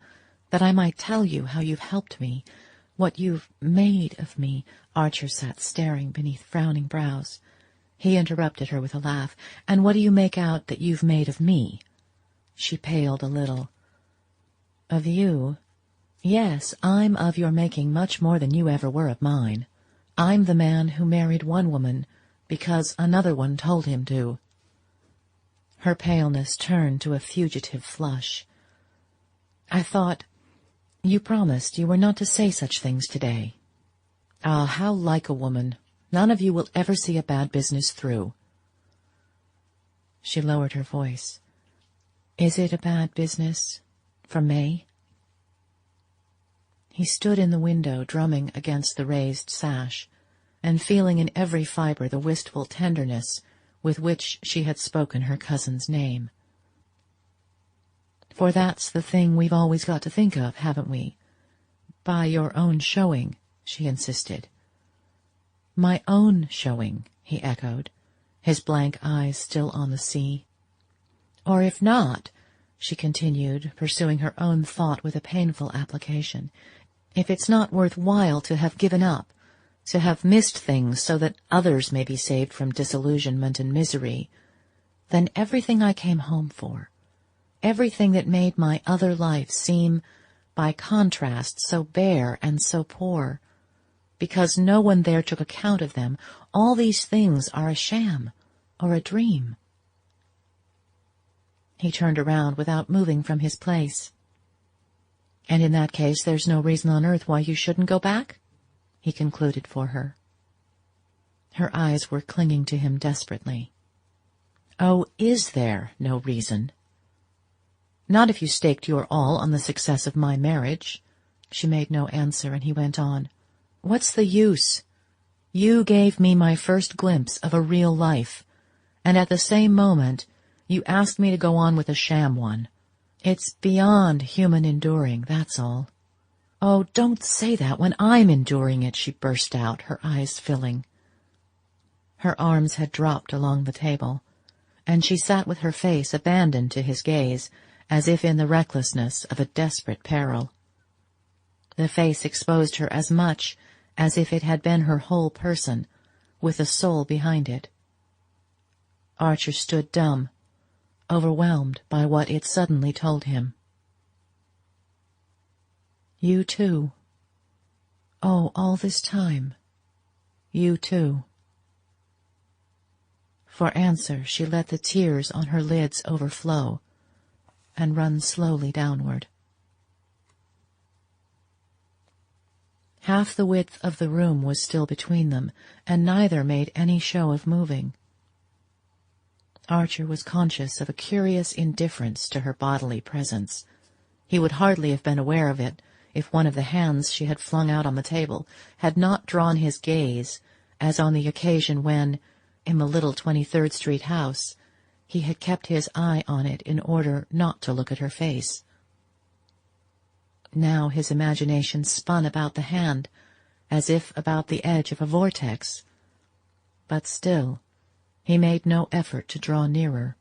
that I might tell you how you've helped me, what you've made of me." Archer sat staring beneath frowning brows. He interrupted her with a laugh. "And what do you make out that you've made of me?" She paled a little. "Of you? Yes, I'm of your making much more than you ever were of mine. I'm the man who married one woman because another one told him to." Her paleness turned to a fugitive flush. "I thought you promised you were not to say such things today. Ah, how like a woman! None of you will ever see a bad business through." She lowered her voice. "Is it a bad business for May?" He stood in the window, drumming against the raised sash, and feeling in every fibre the wistful tenderness with which she had spoken her cousin's name. "For that's the thing we've always got to think of, haven't we? By your own showing," she insisted. "My own showing," he echoed, his blank eyes still on the sea. "Or if not," she continued, pursuing her own thought with a painful application, "if it's not worth while to have given up, to have missed things so that others may be saved from disillusionment and misery, then everything I came home for, everything that made my other life seem, by contrast, so bare and so poor, because no one there took account of them, all these things are a sham or a dream." He turned around without moving from his place. "And in that case there's no reason on earth why you shouldn't go back?" he concluded for her. Her eyes were clinging to him desperately. "Oh, is there no reason?" "Not if you staked your all on the success of my marriage." She made no answer, and he went on. "What's the use? You gave me my first glimpse of a real life, and at the same moment you asked me to go on with a sham one. It's beyond human enduring, that's all." "Oh, don't say that when I'm enduring it," she burst out, her eyes filling. Her arms had dropped along the table, and she sat with her face abandoned to his gaze, as if in the recklessness of a desperate peril. The face exposed her as much as if it had been her whole person, with the soul behind it. Archer stood dumb, overwhelmed by what it suddenly told him. "You too. Oh, all this time. You too." For answer she let the tears on her lids overflow and run slowly downward. Half the width of the room was still between them, and neither made any show of moving. Archer was conscious of a curious indifference to her bodily presence. He would hardly have been aware of it if one of the hands she had flung out on the table had not drawn his gaze, as on the occasion when, in the little 23rd Street house, he had kept his eye on it in order not to look at her face. Now his imagination spun about the hand, as if about the edge of a vortex, but still he made no effort to draw nearer.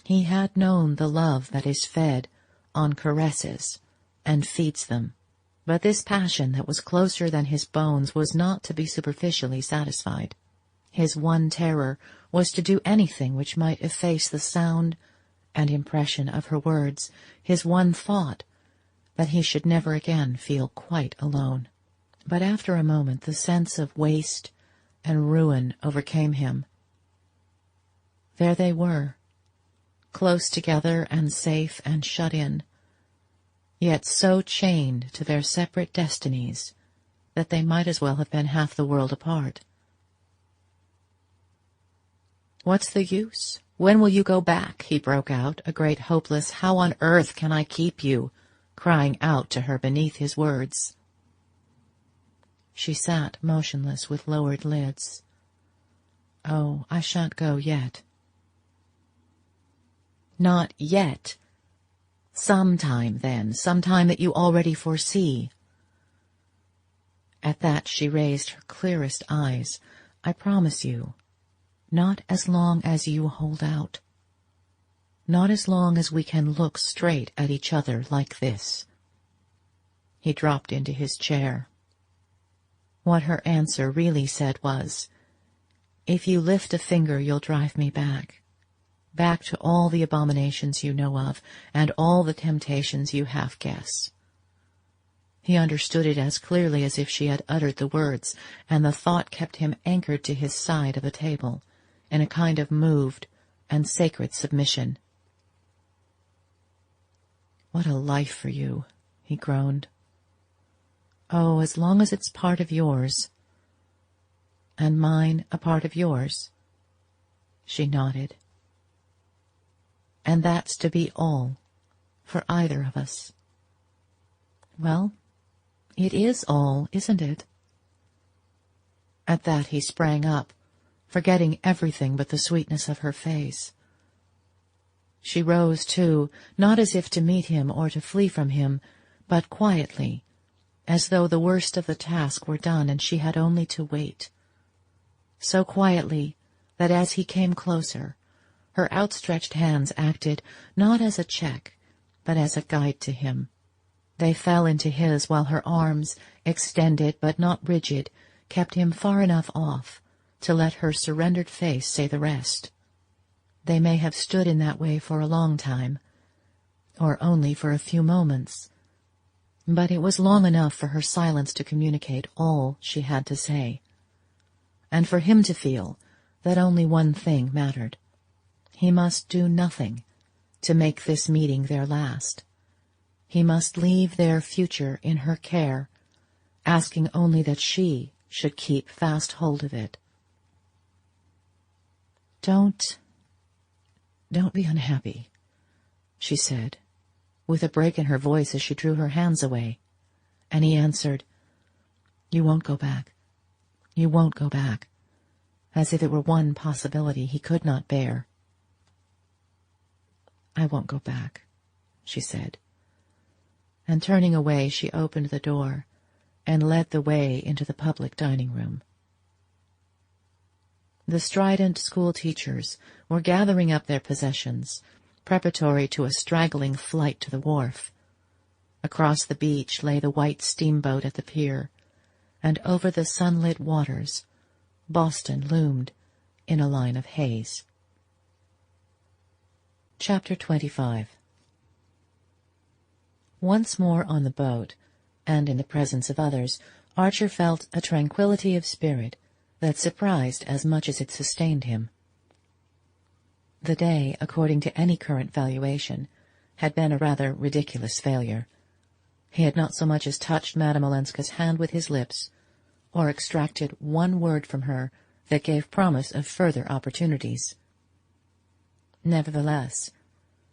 He had known the love that is fed on caresses and feeds them, but this passion that was closer than his bones was not to be superficially satisfied. His one terror was to do anything which might efface the sound and impression of her words, his one thought that he should never again feel quite alone. But after a moment the sense of waste and ruin overcame him. There they were, close together and safe and shut in, yet so chained to their separate destinies that they might as well have been half the world apart. "What's the use? When will you go back?" he broke out, a great hopeless "How on earth can I keep you?" crying out to her beneath his words. She sat motionless with lowered lids. "Oh, I shan't go yet." "Not yet. Sometime, then, sometime that you already foresee." At that she raised her clearest eyes. "I promise you, not as long as you hold out. Not as long as we can look straight at each other like this." He dropped into his chair. What her answer really said was, "If you lift a finger, you'll drive me back. Back to all the abominations you know of, and all the temptations you half guess." He understood it as clearly as if she had uttered the words, and the thought kept him anchored to his side of the table, in a kind of moved and sacred submission. "What a life for you," he groaned. "Oh, as long as it's part of yours." "And mine a part of yours?" She nodded. "And that's to be all, for either of us." "Well, it is all, isn't it?" At that he sprang up, forgetting everything but the sweetness of her face. She rose too, not as if to meet him or to flee from him, but quietly, as though the worst of the task were done and she had only to wait. So quietly that as he came closer, her outstretched hands acted not as a check, but as a guide to him. They fell into his while her arms, extended but not rigid, kept him far enough off to let her surrendered face say the rest. They may have stood in that way for a long time, or only for a few moments, but it was long enough for her silence to communicate all she had to say, and for him to feel that only one thing mattered. He must do nothing to make this meeting their last. He must leave their future in her care, asking only that she should keep fast hold of it. Don't be unhappy," she said, with a break in her voice as she drew her hands away, and he answered, "You won't go back. You won't go back," as if it were one possibility he could not bear. "I won't go back," she said, and turning away she opened the door and led the way into the public dining-room. The strident school teachers were gathering up their possessions, preparatory to a straggling flight to the wharf. Across the beach lay the white steamboat at the pier, and over the sunlit waters Boston loomed in a line of haze. Chapter 25. Once more on the boat, and in the presence of others, Archer felt a tranquillity of spirit that surprised as much as it sustained him. The day, according to any current valuation, had been a rather ridiculous failure. He had not so much as touched Madame Olenska's hand with his lips, or extracted one word from her that gave promise of further opportunities. Nevertheless,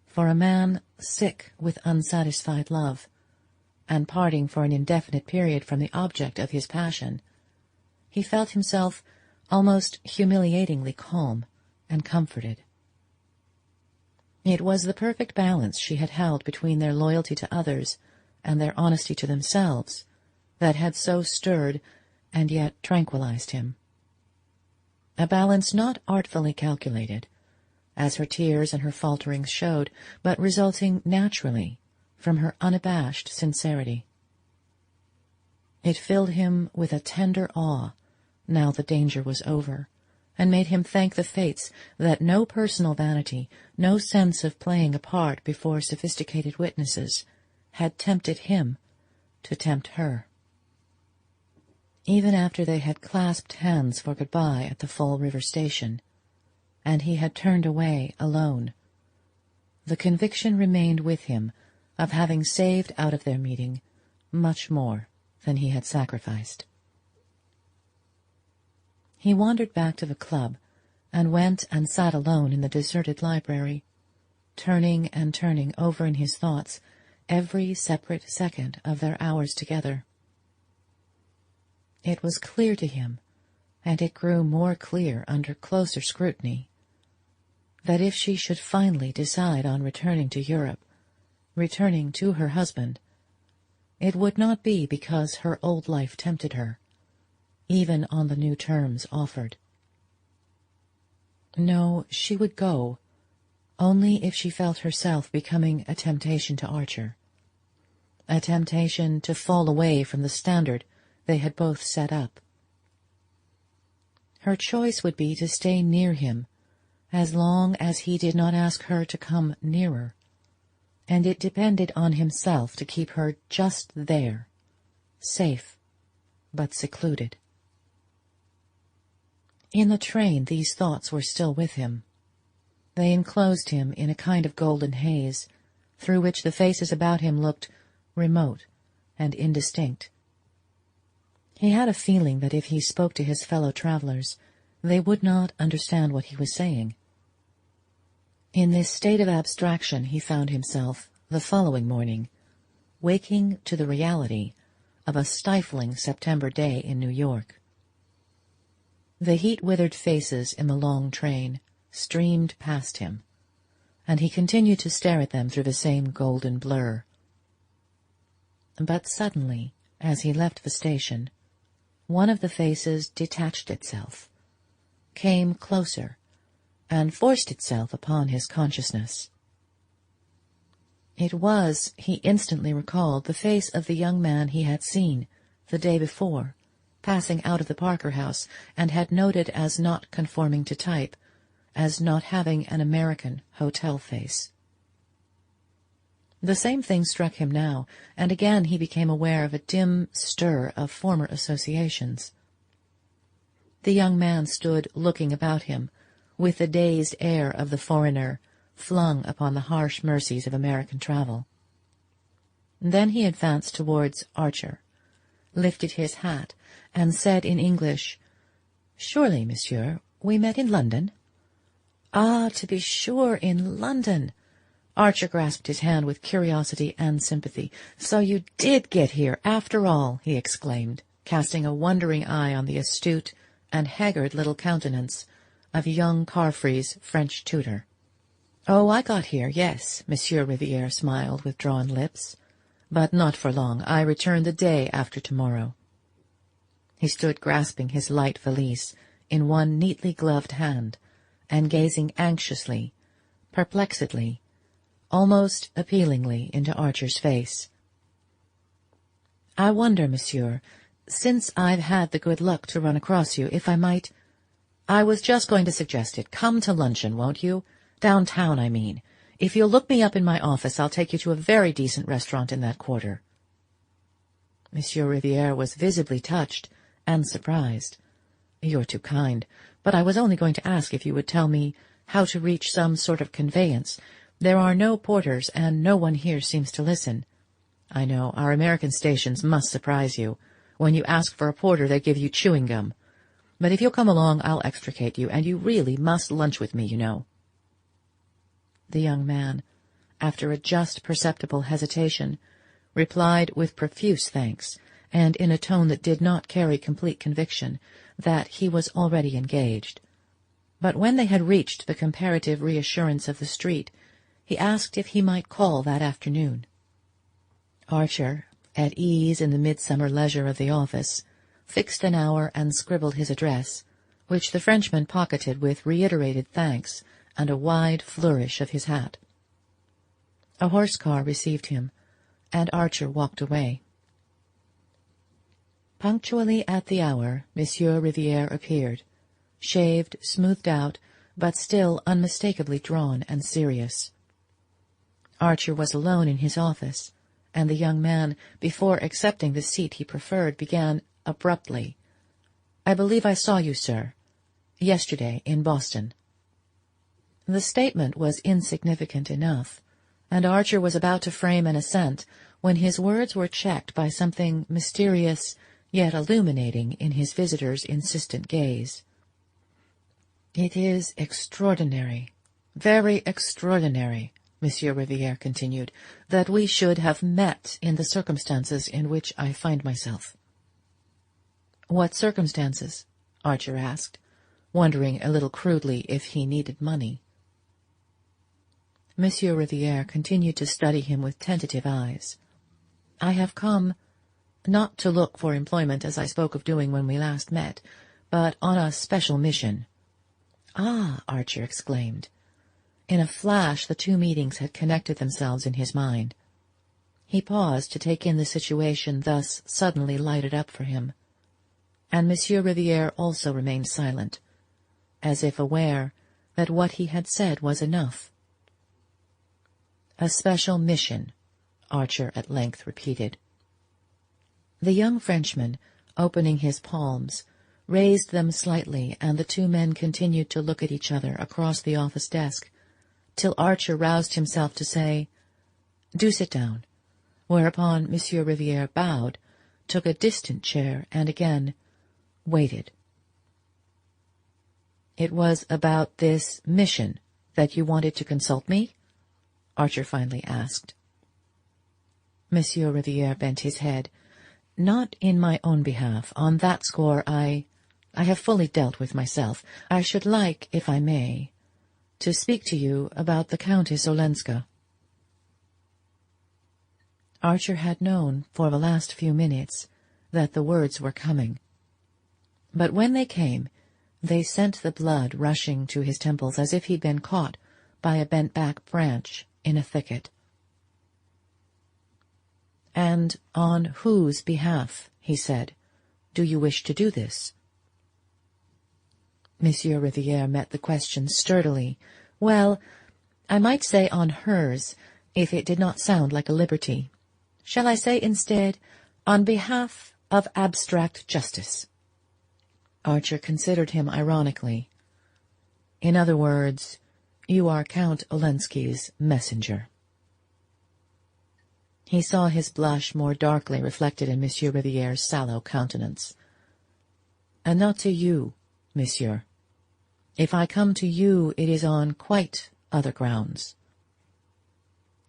for a man sick with unsatisfied love, and parting for an indefinite period from the object of his passion, he felt himself almost humiliatingly calm and comforted. It was the perfect balance she had held between their loyalty to others and their honesty to themselves that had so stirred and yet tranquilized him. A balance not artfully calculated, as her tears and her falterings showed, but resulting naturally from her unabashed sincerity. It filled him with a tender awe, now the danger was over, and made him thank the fates that no personal vanity, no sense of playing a part before sophisticated witnesses, had tempted him to tempt her. Even after they had clasped hands for goodbye at the Fall River station, and he had turned away alone, the conviction remained with him of having saved out of their meeting much more than he had sacrificed. He wandered back to the club and went and sat alone in the deserted library, turning and turning over in his thoughts every separate second of their hours together. It was clear to him, and it grew more clear under closer scrutiny, that if she should finally decide on returning to Europe, returning to her husband, it would not be because her old life tempted her, even on the new terms offered. No, she would go, only if she felt herself becoming a temptation to Archer, a temptation to fall away from the standard they had both set up. Her choice would be to stay near him as long as he did not ask her to come nearer, and it depended on himself to keep her just there, safe but secluded. In the train these thoughts were still with him. They enclosed him in a kind of golden haze, through which the faces about him looked remote and indistinct. He had a feeling that if he spoke to his fellow travelers, they would not understand what he was saying. In this state of abstraction he found himself, the following morning, waking to the reality of a stifling September day in New York. The heat-withered faces in the long train streamed past him, and he continued to stare at them through the same golden blur. But suddenly, as he left the station, one of the faces detached itself, came closer, and forced itself upon his consciousness. It was, he instantly recalled, the face of the young man he had seen the day before, passing out of the Parker house, and had noted as not conforming to type, as not having an American hotel face. The same thing struck him now, and again he became aware of a dim stir of former associations. The young man stood looking about him, with the dazed air of the foreigner flung upon the harsh mercies of American travel. Then he advanced towards Archer, lifted his hat, and said in English, "Surely, monsieur, we met in London?" "Ah, to be sure, in London." Archer grasped his hand with curiosity and sympathy. "So you did get here, after all," he exclaimed, casting a wondering eye on the astute and haggard little countenance of young Carfry's French tutor. "Oh, I got here, yes," Monsieur Riviere smiled with drawn lips. "But not for long. I return the day after tomorrow." He stood grasping his light valise in one neatly gloved hand, and gazing anxiously, perplexedly, almost appealingly into Archer's face. "I wonder, monsieur, since I've had the good luck to run across you, if I might— I was just going to suggest it. Come to luncheon, won't you? Downtown, I mean. If you'll look me up in my office, I'll take you to a very decent restaurant in that quarter." Monsieur Riviere was visibly touched and surprised. "You're too kind, but I was only going to ask if you would tell me how to reach some sort of conveyance. There are no porters, and no one here seems to listen. I know, our American stations must surprise you. When you ask for a porter, they give you chewing gum. But if you'll come along, I'll extricate you, and you really must lunch with me, you know." The young man, after a just perceptible hesitation, replied with profuse thanks, and in a tone that did not carry complete conviction, that he was already engaged. But when they had reached the comparative reassurance of the street, he asked if he might call that afternoon. Archer, at ease in the midsummer leisure of the office, fixed an hour and scribbled his address, which the Frenchman pocketed with reiterated thanks and a wide flourish of his hat. A horse-car received him, and Archer walked away. Punctually at the hour, Monsieur Riviere appeared, shaved, smoothed out, but still unmistakably drawn and serious. Archer was alone in his office, and the young man, before accepting the seat he preferred, began abruptly, "I believe I saw you, sir, yesterday in Boston." The statement was insignificant enough, and Archer was about to frame an assent when his words were checked by something mysterious yet illuminating in his visitor's insistent gaze. "It is extraordinary, very extraordinary," Monsieur Riviere continued, "that we should have met in the circumstances in which I find myself." "What circumstances?" Archer asked, wondering a little crudely if he needed money. Monsieur Riviere continued to study him with tentative eyes. "I have come, not to look for employment as I spoke of doing when we last met, but on a special mission." "Ah!" Archer exclaimed. In a flash the two meetings had connected themselves in his mind. He paused to take in the situation thus suddenly lighted up for him, and Monsieur Riviere also remained silent, as if aware that what he had said was enough. "A special mission," Archer at length repeated. The young Frenchman, opening his palms, raised them slightly, and the two men continued to look at each other across the office desk, till Archer roused himself to say, "Do sit down," whereupon Monsieur Riviere bowed, took a distant chair, and again waited. "It was about this mission that you wanted to consult me?" Archer finally asked. Monsieur Riviere bent his head. "Not in my own behalf. On that score I have fully dealt with myself. I should like, if I may, to speak to you about the Countess Olenska." Archer had known for the last few minutes that the words were coming, but when they came, they sent the blood rushing to his temples as if he'd been caught by a bent-back branch in a thicket. "And on whose behalf," he said, "do you wish to do this?" Monsieur Riviere met the question sturdily. "Well, I might say on hers, if it did not sound like a liberty. Shall I say instead, on behalf of abstract justice?" Archer considered him ironically. "In other words, you are Count Olenski's messenger." He saw his blush more darkly reflected in Monsieur Riviere's sallow countenance. "And not to you, monsieur. If I come to you, it is on quite other grounds."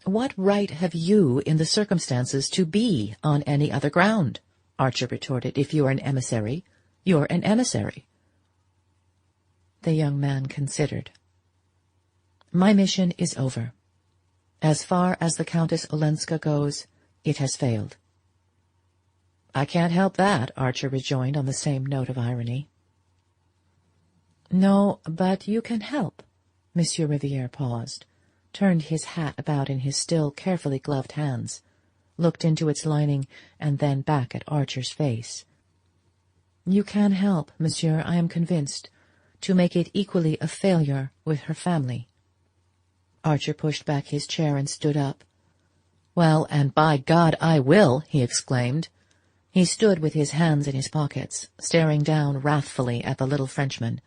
"What right have you in the circumstances to be on any other ground?" Archer retorted. "If you are an emissary, you're an emissary." The young man considered. "My mission is over. As far as the Countess Olenska goes, it has failed." "I can't help that," Archer rejoined on the same note of irony. "No, but you can help." Monsieur Riviere paused, turned his hat about in his still carefully gloved hands, looked into its lining, and then back at Archer's face. "You can help, monsieur, I am convinced, to make it equally a failure with her family." Archer pushed back his chair and stood up. "Well, and by God I will!" he exclaimed. He stood with his hands in his pockets, staring down wrathfully at the little Frenchman,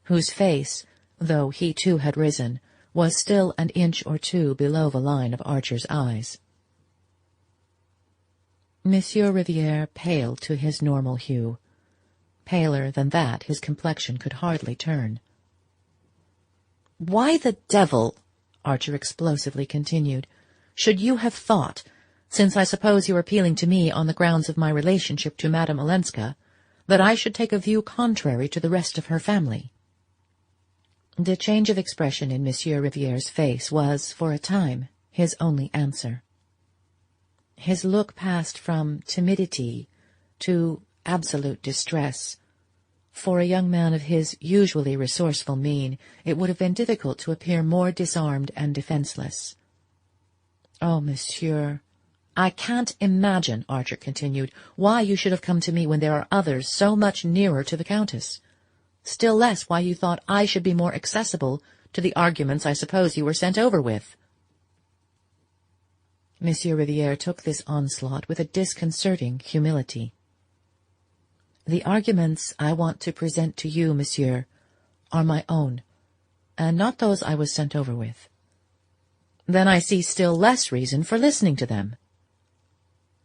whose face, though he too had risen, was still an inch or two below the line of Archer's eyes. Monsieur Riviere paled to his normal hue. Paler than that his complexion could hardly turn. "Why the devil," Archer explosively continued, "should you have thought, since I suppose you are appealing to me on the grounds of my relationship to Madame Olenska, that I should take a view contrary to the rest of her family?" The change of expression in Monsieur Riviere's face was, for a time, his only answer. His look passed from timidity to absolute distress. For a young man of his usually resourceful mien, it would have been difficult to appear more disarmed and defenseless. "Oh, monsieur, "I can't imagine," Archer continued, "why you should have come to me when there are others so much nearer to the Countess. Still less why you thought I should be more accessible to the arguments I suppose you were sent over with." Monsieur Riviere took this onslaught with a disconcerting humility. "The arguments I want to present to you, monsieur, are my own, and not those I was sent over with." "Then I see still less reason for listening to them."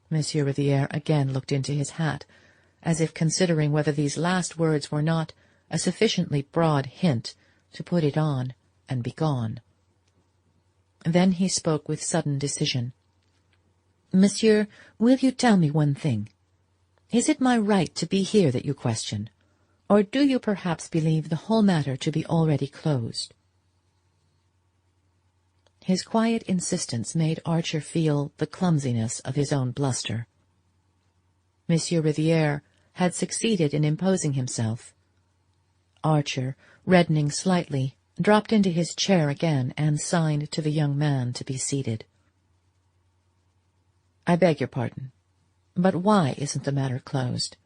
Monsieur Riviere again looked into his hat, as if considering whether these last words were not a sufficiently broad hint to put it on and be gone. Then he spoke with sudden decision. "Monsieur, will you tell me one thing? Is it my right to be here that you question, or do you perhaps believe the whole matter to be already closed?" His quiet insistence made Archer feel the clumsiness of his own bluster. Monsieur Riviere had succeeded in imposing himself. Archer, reddening slightly, dropped into his chair again and signed to the young man to be seated. "I beg your pardon, but why isn't the matter closed?"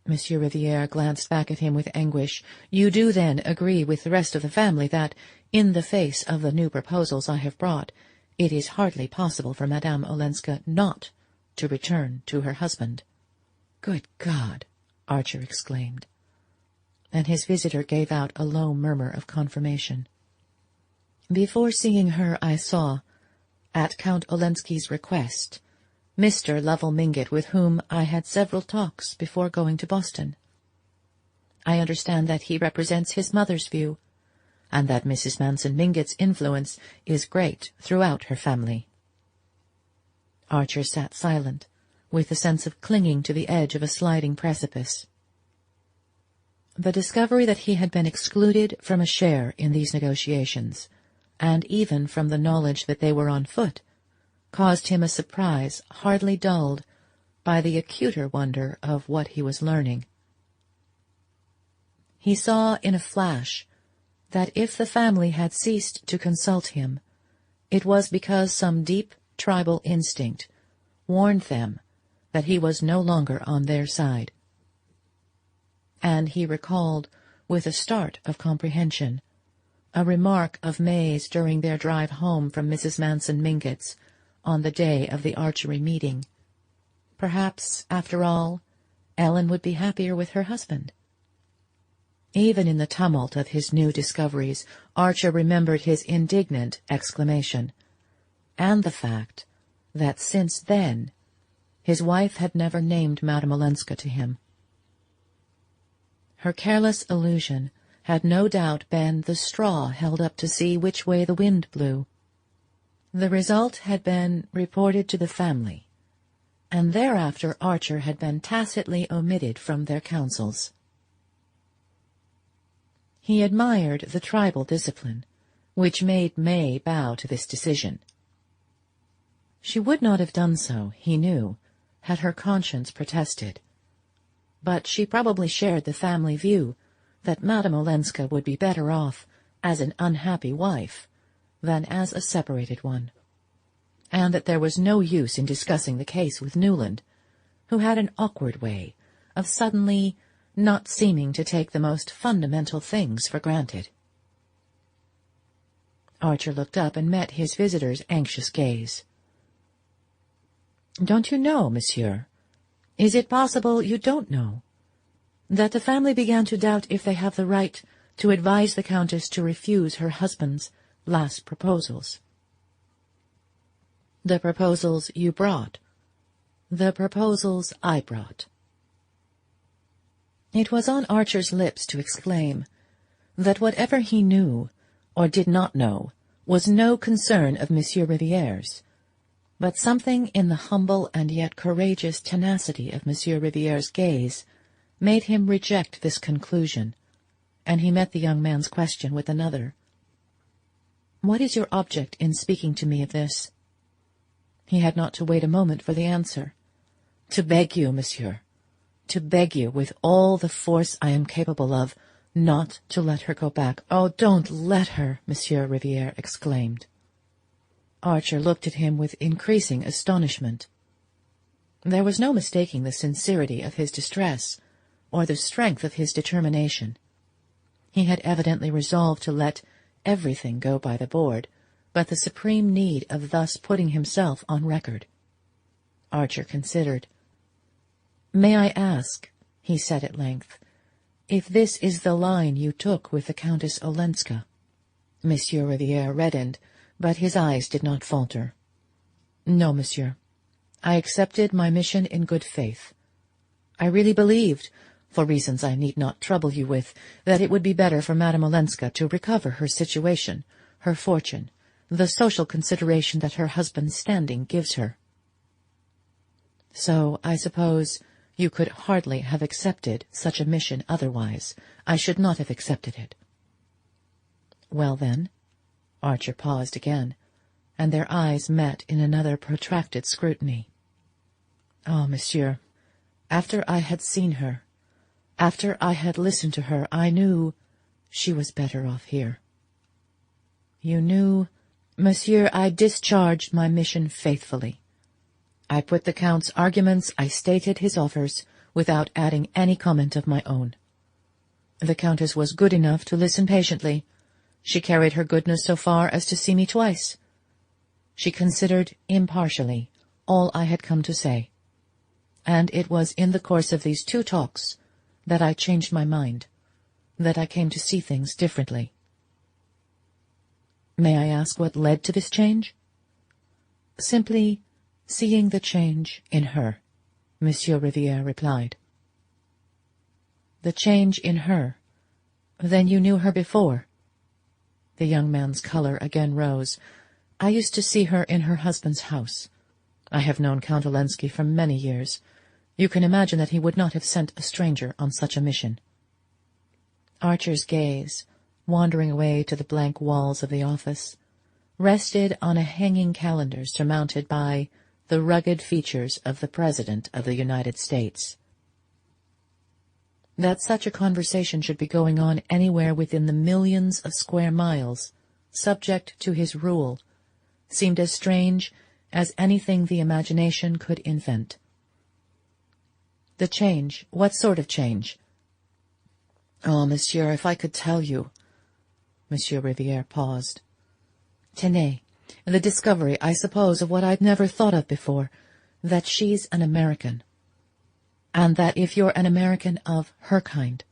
Monsieur Riviere glanced back at him with anguish. "You do, then, agree with the rest of the family that, in the face of the new proposals I have brought, it is hardly possible for Madame Olenska not to return to her husband?" "Good God!" Archer exclaimed, and his visitor gave out a low murmur of confirmation. "Before seeing her I saw, at Count Olenski's request, Mr. Lovell Mingott, with whom I had several talks before going to Boston. I understand that he represents his mother's view, and that Mrs. Manson Mingott's influence is great throughout her family." Archer sat silent, with the sense of clinging to the edge of a sliding precipice. The discovery that he had been excluded from a share in these negotiations, and even from the knowledge that they were on foot, caused him a surprise hardly dulled by the acuter wonder of what he was learning. He saw in a flash that if the family had ceased to consult him, it was because some deep tribal instinct warned them that he was no longer on their side. And he recalled, with a start of comprehension, a remark of May's during their drive home from Mrs. Manson Mingott's on the day of the archery meeting. Perhaps, after all, Ellen would be happier with her husband. Even in the tumult of his new discoveries, Archer remembered his indignant exclamation, and the fact that since then his wife had never named Madame Olenska to him. Her careless allusion had no doubt been the straw held up to see which way the wind blew. The result had been reported to the family, and thereafter Archer had been tacitly omitted from their councils. He admired the tribal discipline, which made May bow to this decision. She would not have done so, he knew, had her conscience protested, but she probably shared the family view that Madame Olenska would be better off as an unhappy wife than as a separated one, and that there was no use in discussing the case with Newland, who had an awkward way of suddenly not seeming to take the most fundamental things for granted. Archer looked up and met his visitor's anxious gaze. "Don't you know, monsieur? Is it possible you don't know that the family began to doubt if they have the right to advise the Countess to refuse her husband's last proposals?" "The proposals you brought?" "The proposals I brought." It was on Archer's lips to exclaim that whatever he knew or did not know was no concern of Monsieur Riviere's, but something in the humble and yet courageous tenacity of Monsieur Riviere's gaze made him reject this conclusion, and he met the young man's question with another. "What is your object in speaking to me of this?" He had not to wait a moment for the answer. "To beg you, monsieur, to beg you with all the force I am capable of not to let her go back." "Oh, don't let her!" Monsieur Riviere exclaimed. Archer looked at him with increasing astonishment. There was no mistaking the sincerity of his distress, or the strength of his determination. He had evidently resolved to let everything go by the board, but the supreme need of thus putting himself on record. Archer considered. "May I ask," he said at length, "if this is the line you took with the Countess Olenska?" Monsieur Riviere reddened, but his eyes did not falter. "No, monsieur. I accepted my mission in good faith. I really believed, for reasons I need not trouble you with, that it would be better for Madame Olenska to recover her situation, her fortune, the social consideration that her husband's standing gives her." "So I suppose you could hardly have accepted such a mission otherwise. I should not have accepted it." "Well, then—" Archer paused again, and their eyes met in another protracted scrutiny. "Ah, monsieur, after I had seen her, after I had listened to her, I knew she was better off here." "You knew—" "Monsieur, I discharged my mission faithfully. I put the Count's arguments, I stated his offers, without adding any comment of my own. The Countess was good enough to listen patiently. She carried her goodness so far as to see me twice. She considered impartially all I had come to say, and it was in the course of these 2 talks that I changed my mind, that I came to see things differently." "May I ask what led to this change?" "Simply seeing the change in her," Monsieur Riviere replied. "The change in her? Then you knew her before?" The young man's color again rose. "I used to see her in her husband's house. I have known Count Olenski for many years. You can imagine that he would not have sent a stranger on such a mission." Archer's gaze, wandering away to the blank walls of the office, rested on a hanging calendar surmounted by the rugged features of the President of the United States. That such a conversation should be going on anywhere within the millions of square miles, subject to his rule, seemed as strange as anything the imagination could invent. "The change? What sort of change?" "Oh, monsieur, if I could tell you—" Monsieur Riviere paused. "Tenez, the discovery, I suppose, of what I'd never thought of before, that she's an American. And that if you're an American of her kind,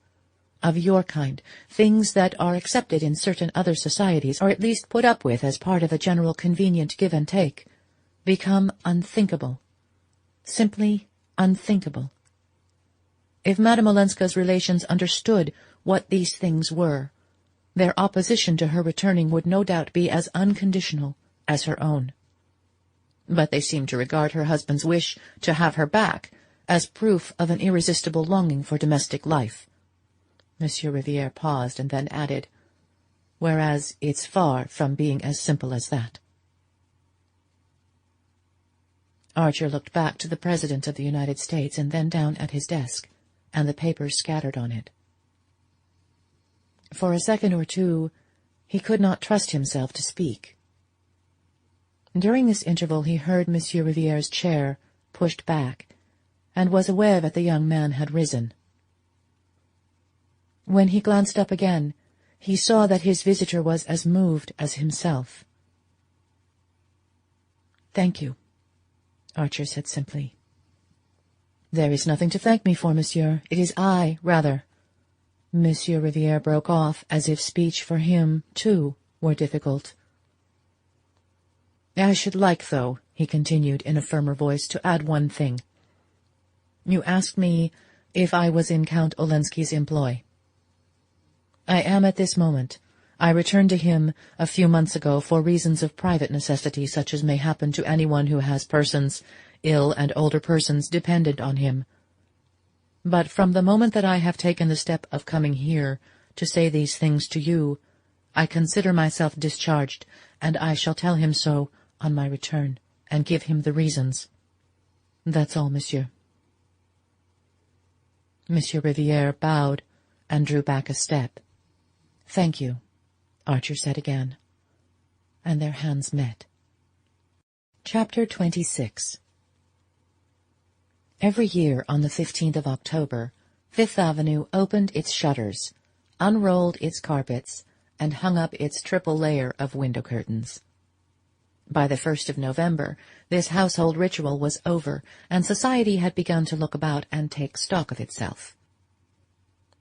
of your kind, things that are accepted in certain other societies, or at least put up with as part of a general convenient give and take, become unthinkable, simply unthinkable. If Madame Olenska's relations understood what these things were, their opposition to her returning would no doubt be as unconditional as her own. But they seem to regard her husband's wish to have her back as proof of an irresistible longing for domestic life." Monsieur Riviere paused and then added, "Whereas it's far from being as simple as that." Archer looked back to the President of the United States and then down at his desk, and the papers scattered on it. For a second or two he could not trust himself to speak. During this interval he heard Monsieur Riviere's chair pushed back, and was aware that the young man had risen. When he glanced up again, he saw that his visitor was as moved as himself. "Thank you," Archer said simply. "There is nothing to thank me for, monsieur. It is I, rather—" Monsieur Riviere broke off, as if speech for him, too, were difficult. "I should like, though," he continued in a firmer voice, "to add one thing. You asked me if I was in Count Olenski's employ. I am at this moment. I returned to him a few months ago for reasons of private necessity, such as may happen to anyone who has persons, ill and older persons, dependent on him. But from the moment that I have taken the step of coming here to say these things to you, I consider myself discharged, and I shall tell him so on my return, and give him the reasons. That's all, monsieur." Monsieur Riviere bowed and drew back a step. "Thank you," Archer said again, and their hands met. Chapter 26. Every year on the 15th of October, Fifth Avenue opened its shutters, unrolled its carpets, and hung up its triple layer of window curtains. By the 1st of November, this household ritual was over, and society had begun to look about and take stock of itself.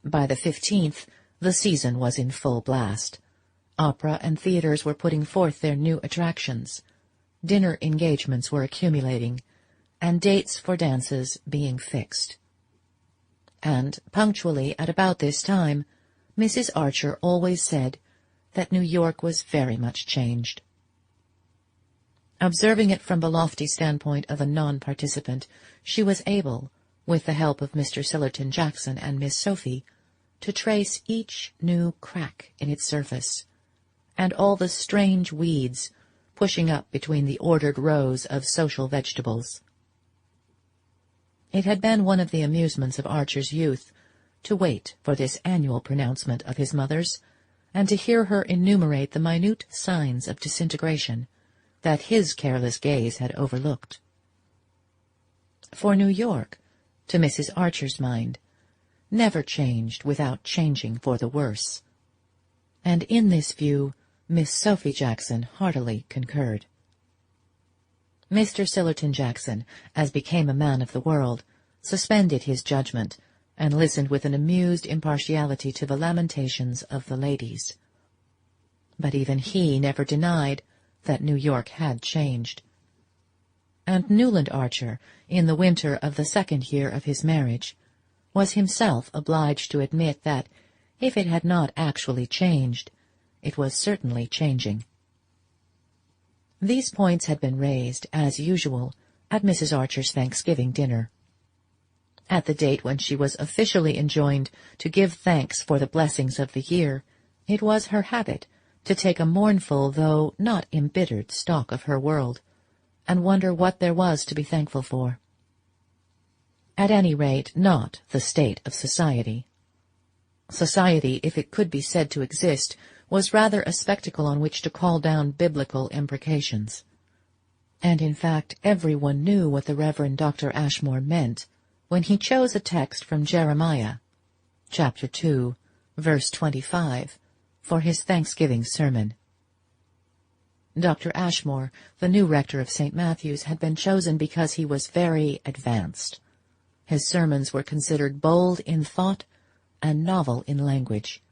By the 15th, the season was in full blast. Opera and theatres were putting forth their new attractions. Dinner engagements were accumulating, and dates for dances being fixed. And, punctually at about this time, Mrs. Archer always said that New York was very much changed. Observing it from the lofty standpoint of a non-participant, she was able, with the help of Mr. Sillerton Jackson and Miss Sophie, to trace each new crack in its surface, and all the strange weeds pushing up between the ordered rows of social vegetables. It had been one of the amusements of Archer's youth to wait for this annual pronouncement of his mother's, and to hear her enumerate the minute signs of disintegration that his careless gaze had overlooked. For New York, to Mrs. Archer's mind, never changed without changing for the worse, and in this view Miss Sophie Jackson heartily concurred. Mr. Sillerton Jackson, as became a man of the world, suspended his judgment, and listened with an amused impartiality to the lamentations of the ladies. But even he never denied that New York had changed. And Newland Archer, in the winter of the 2nd year of his marriage, was himself obliged to admit that, if it had not actually changed, it was certainly changing. These points had been raised, as usual, at Mrs. Archer's Thanksgiving dinner. At the date when she was officially enjoined to give thanks for the blessings of the year, it was her habit to take a mournful, though not embittered, stock of her world, and wonder what there was to be thankful for. At any rate, not the state of society. Society, if it could be said to exist, was rather a spectacle on which to call down biblical imprecations. And in fact everyone knew what the Reverend Dr. Ashmore meant when he chose a text from Jeremiah, chapter 2, verse 25, for his Thanksgiving sermon. Dr. Ashmore, the new rector of St. Matthew's, had been chosen because he was very advanced. His sermons were considered bold in thought and novel in language.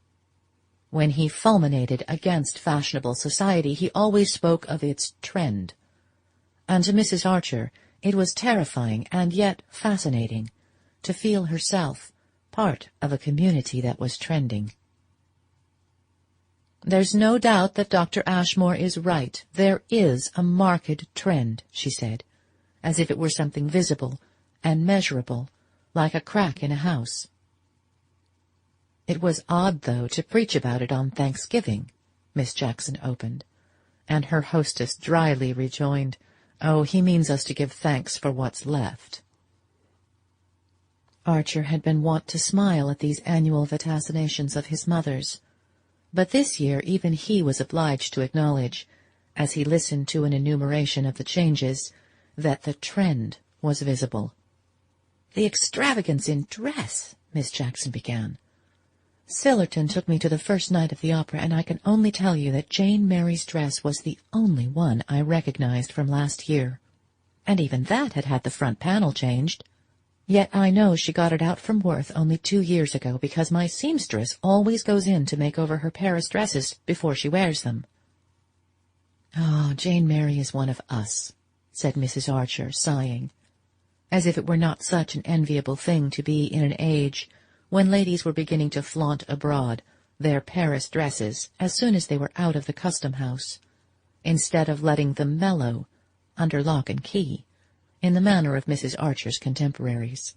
When he fulminated against fashionable society, he always spoke of its trend. And to Mrs. Archer it was terrifying and yet fascinating to feel herself part of a community that was trending. "There's no doubt that Dr. Ashmore is right. There is a marked trend," she said, as if it were something visible and measurable, like a crack in a house. It was odd, though, to preach about it on Thanksgiving, Miss Jackson opened, and her hostess dryly rejoined, "Oh, he means us to give thanks for what's left." Archer had been wont to smile at these annual vaticinations of his mother's, but this year even he was obliged to acknowledge, as he listened to an enumeration of the changes, that the trend was visible. "The extravagance in dress," Miss Jackson began. "Sillerton took me to the first night of the opera, and I can only tell you that Jane Mary's dress was the only one I recognized from last year, and even that had had the front panel changed. Yet I know she got it out from Worth only 2 years ago, because my seamstress always goes in to make over her Paris dresses before she wears them." "Oh, Jane Mary is one of us," said Mrs. Archer, sighing, as if it were not such an enviable thing to be in an age when ladies were beginning to flaunt abroad their Paris dresses as soon as they were out of the custom-house, instead of letting them mellow under lock and key, in the manner of Mrs. Archer's contemporaries.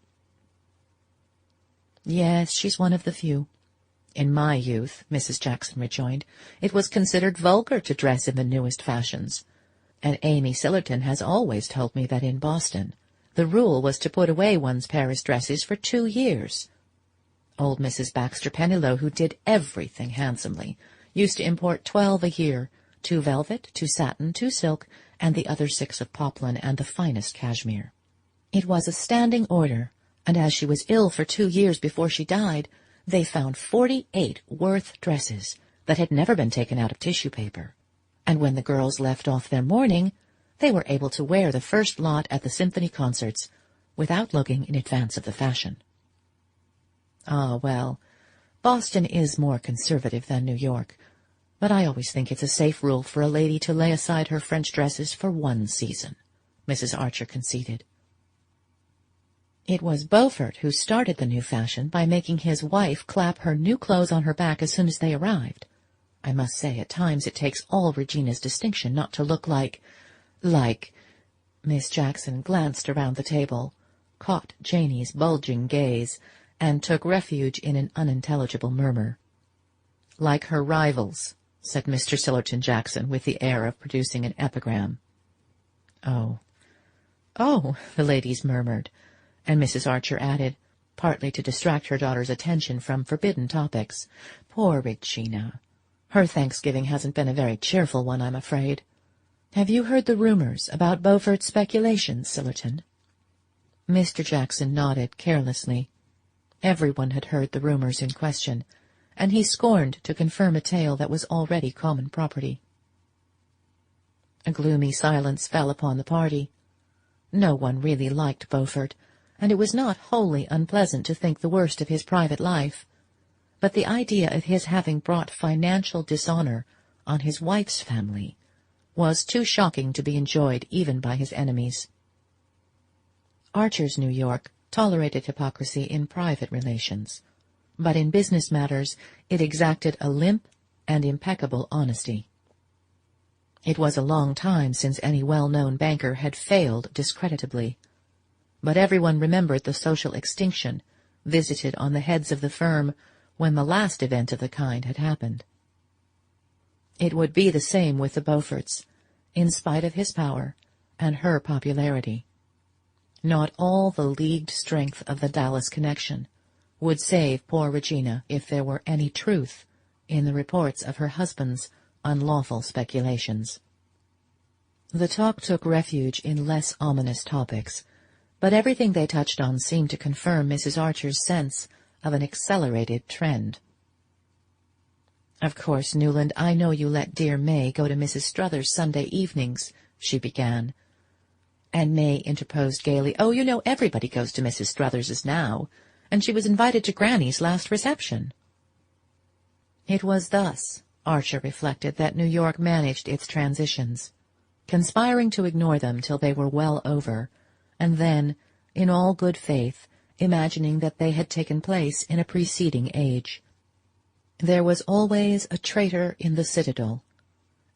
"Yes, she's one of the few. In my youth," Mrs. Jackson rejoined, "it was considered vulgar to dress in the newest fashions, and Amy Sillerton has always told me that in Boston the rule was to put away one's Paris dresses for 2 years. Old Mrs. Baxter Pennilow, who did everything handsomely, used to import 12 a year, 2 velvet, 2 satin, 2 silk, and the other 6 of poplin and the finest cashmere. It was a standing order, and as she was ill for 2 years before she died, they found 48 Worth dresses that had never been taken out of tissue paper, and when the girls left off their mourning, they were able to wear the first lot at the symphony concerts without looking in advance of the fashion. Ah, well, Boston is more conservative than New York, but I always think it's a safe rule for a lady to lay aside her French dresses for 1 season, Mrs. Archer conceded. It was Beaufort who started the new fashion by making his wife clap her new clothes on her back as soon as they arrived. I must say, at times it takes all Regina's distinction not to look like... Miss Jackson glanced around the table, caught Janie's bulging gaze, and took refuge in an unintelligible murmur. Like her rivals, said Mr. Sillerton Jackson, with the air of producing an epigram. Oh, the ladies murmured, and Mrs. Archer added, partly to distract her daughter's attention from forbidden topics, "Poor Regina. Her Thanksgiving hasn't been a very cheerful one, I'm afraid. Have you heard the rumors about Beaufort's speculations, Sillerton?" Mr. Jackson nodded carelessly. Everyone had heard the rumors in question, and he scorned to confirm a tale that was already common property. A gloomy silence fell upon the party. No one really liked Beaufort, and it was not wholly unpleasant to think the worst of his private life, but the idea of his having brought financial dishonor on his wife's family was too shocking to be enjoyed even by his enemies. Archer's New York tolerated hypocrisy in private relations, but in business matters it exacted a limp and impeccable honesty. It was a long time since any well-known banker had failed discreditably, but everyone remembered the social extinction visited on the heads of the firm when the last event of the kind had happened. It would be the same with the Beauforts, in spite of his power and her popularity. Not all the leagued strength of the Dallas connection would save poor Regina if there were any truth in the reports of her husband's unlawful speculations. The talk took refuge in less ominous topics, but everything they touched on seemed to confirm Mrs. Archer's sense of an accelerated trend. "Of course, Newland, I know you let dear May go to Mrs. Struthers' Sunday evenings," she began. And May interposed gaily, "Oh, you know everybody goes to Mrs. Struthers's now, and she was invited to Granny's last reception." It was thus, Archer reflected, that New York managed its transitions, conspiring to ignore them till they were well over, and then, in all good faith, imagining that they had taken place in a preceding age. There was always a traitor in the citadel,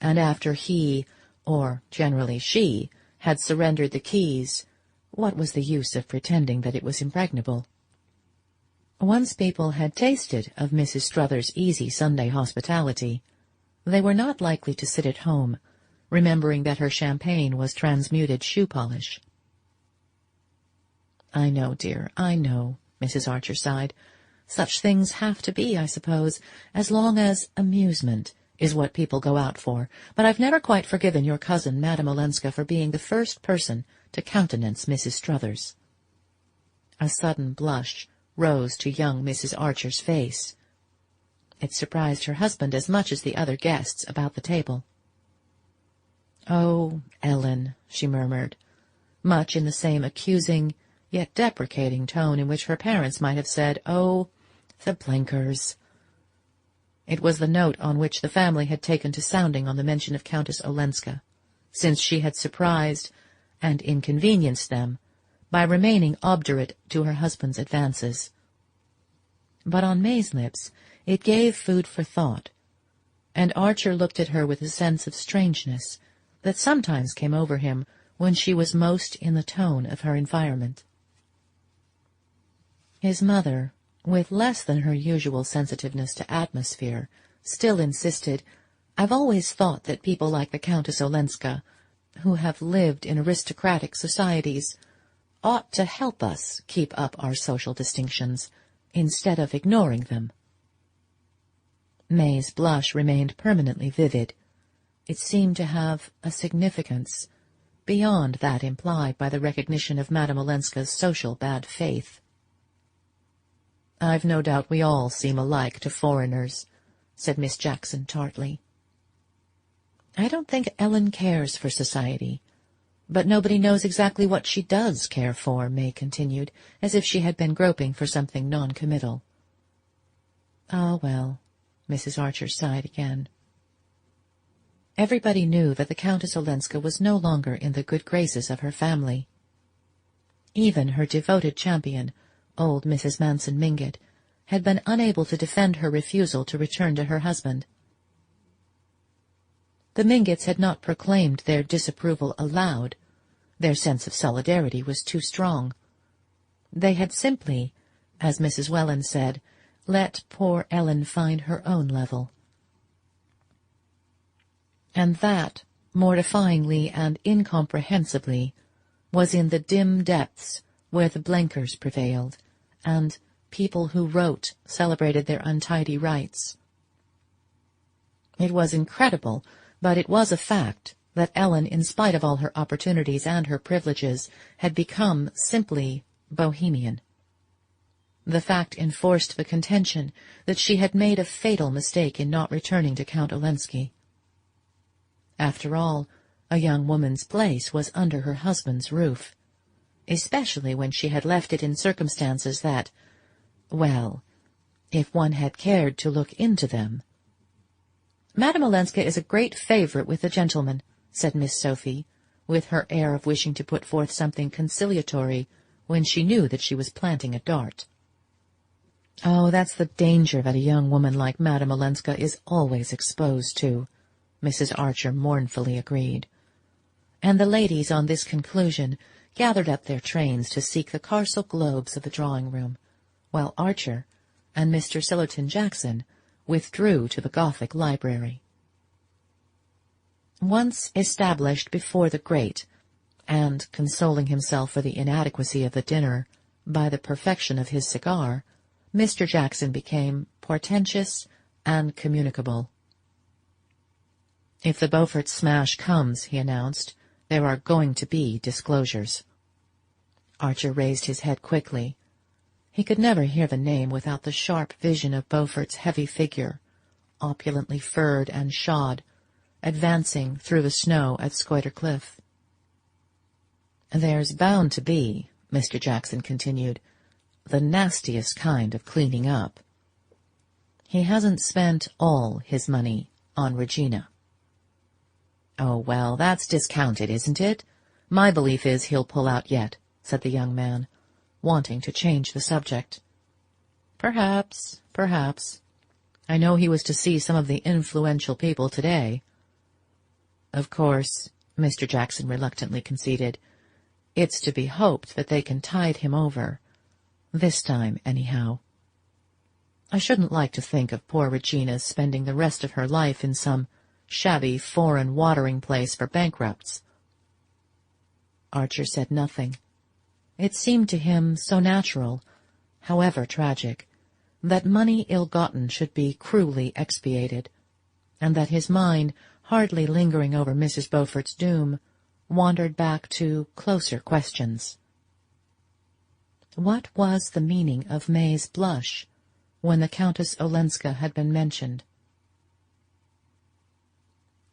and after he, or generally she, had surrendered the keys, what was the use of pretending that it was impregnable? Once people had tasted of Mrs. Struthers' easy Sunday hospitality, they were not likely to sit at home, remembering that her champagne was transmuted shoe polish. "I know, dear, I know," Mrs. Archer sighed. "Such things have to be, I suppose, as long as amusement is what people go out for, but I've never quite forgiven your cousin, Madame Olenska, for being the first person to countenance Mrs. Struthers." A sudden blush rose to young Mrs. Archer's face. It surprised her husband as much as the other guests about the table. "Oh, Ellen," she murmured, much in the same accusing yet deprecating tone in which her parents might have said, "Oh, the Blenkers." It was the note on which the family had taken to sounding on the mention of Countess Olenska, since she had surprised and inconvenienced them by remaining obdurate to her husband's advances. But on May's lips it gave food for thought, and Archer looked at her with a sense of strangeness that sometimes came over him when she was most in the tone of her environment. His mother, with less than her usual sensitiveness to atmosphere, still insisted, "I've always thought that people like the Countess Olenska, who have lived in aristocratic societies, ought to help us keep up our social distinctions, instead of ignoring them." May's blush remained permanently vivid. It seemed to have a significance beyond that implied by the recognition of Madame Olenska's social bad faith. "I've no doubt we all seem alike to foreigners," said Miss Jackson tartly. "I don't think Ellen cares for society, but nobody knows exactly what she does care for," May continued, as if she had been groping for something non-committal. "Ah, well," Mrs. Archer sighed again. Everybody knew that the Countess Olenska was no longer in the good graces of her family. Even her devoted champion, old Mrs. Manson Mingott, had been unable to defend her refusal to return to her husband. The Mingotts had not proclaimed their disapproval aloud. Their sense of solidarity was too strong. They had simply, as Mrs. Welland said, let poor Ellen find her own level. And that, mortifyingly and incomprehensibly, was in the dim depths where the Blenkers prevailed, and people who wrote celebrated their untidy rights. It was incredible, but it was a fact, that Ellen, in spite of all her opportunities and her privileges, had become simply bohemian. The fact enforced the contention that she had made a fatal mistake in not returning to Count Olenski. After all, a young woman's place was under her husband's roof, especially when she had left it in circumstances that, well, if one had cared to look into them. "Madame Olenska is a great favourite with the gentlemen," said Miss Sophie, with her air of wishing to put forth something conciliatory when she knew that she was planting a dart. "Oh, that's the danger that a young woman like Madame Olenska is always exposed to," Mrs. Archer mournfully agreed. And the ladies, on this conclusion, gathered up their trains to seek the carcel globes of the drawing-room, while Archer and Mr. Sillerton Jackson withdrew to the Gothic library. Once established before the grate, and consoling himself for the inadequacy of the dinner by the perfection of his cigar, Mr. Jackson became portentous and communicable. "If the Beaufort smash comes," he announced, "there are going to be disclosures." Archer raised his head quickly. He could never hear the name without the sharp vision of Beaufort's heavy figure, opulently furred and shod, advancing through the snow at Scoiter Cliff. "There's bound to be," Mr. Jackson continued, "the nastiest kind of cleaning up. He hasn't spent all his money on Regina." "Oh, well, that's discounted, isn't it? My belief is he'll pull out yet," said the young man, wanting to change the subject. "Perhaps, perhaps. I know he was to see some of the influential people today." "Of course," Mr. Jackson reluctantly conceded, "it's to be hoped that they can tide him over. This time, anyhow. I shouldn't like to think of poor Regina's spending the rest of her life in some shabby foreign watering place for bankrupts." Archer said nothing. It seemed to him so natural, however tragic, that money ill-gotten should be cruelly expiated, and that his mind, hardly lingering over Mrs. Beaufort's doom, wandered back to closer questions. What was the meaning of May's blush when the Countess Olenska had been mentioned?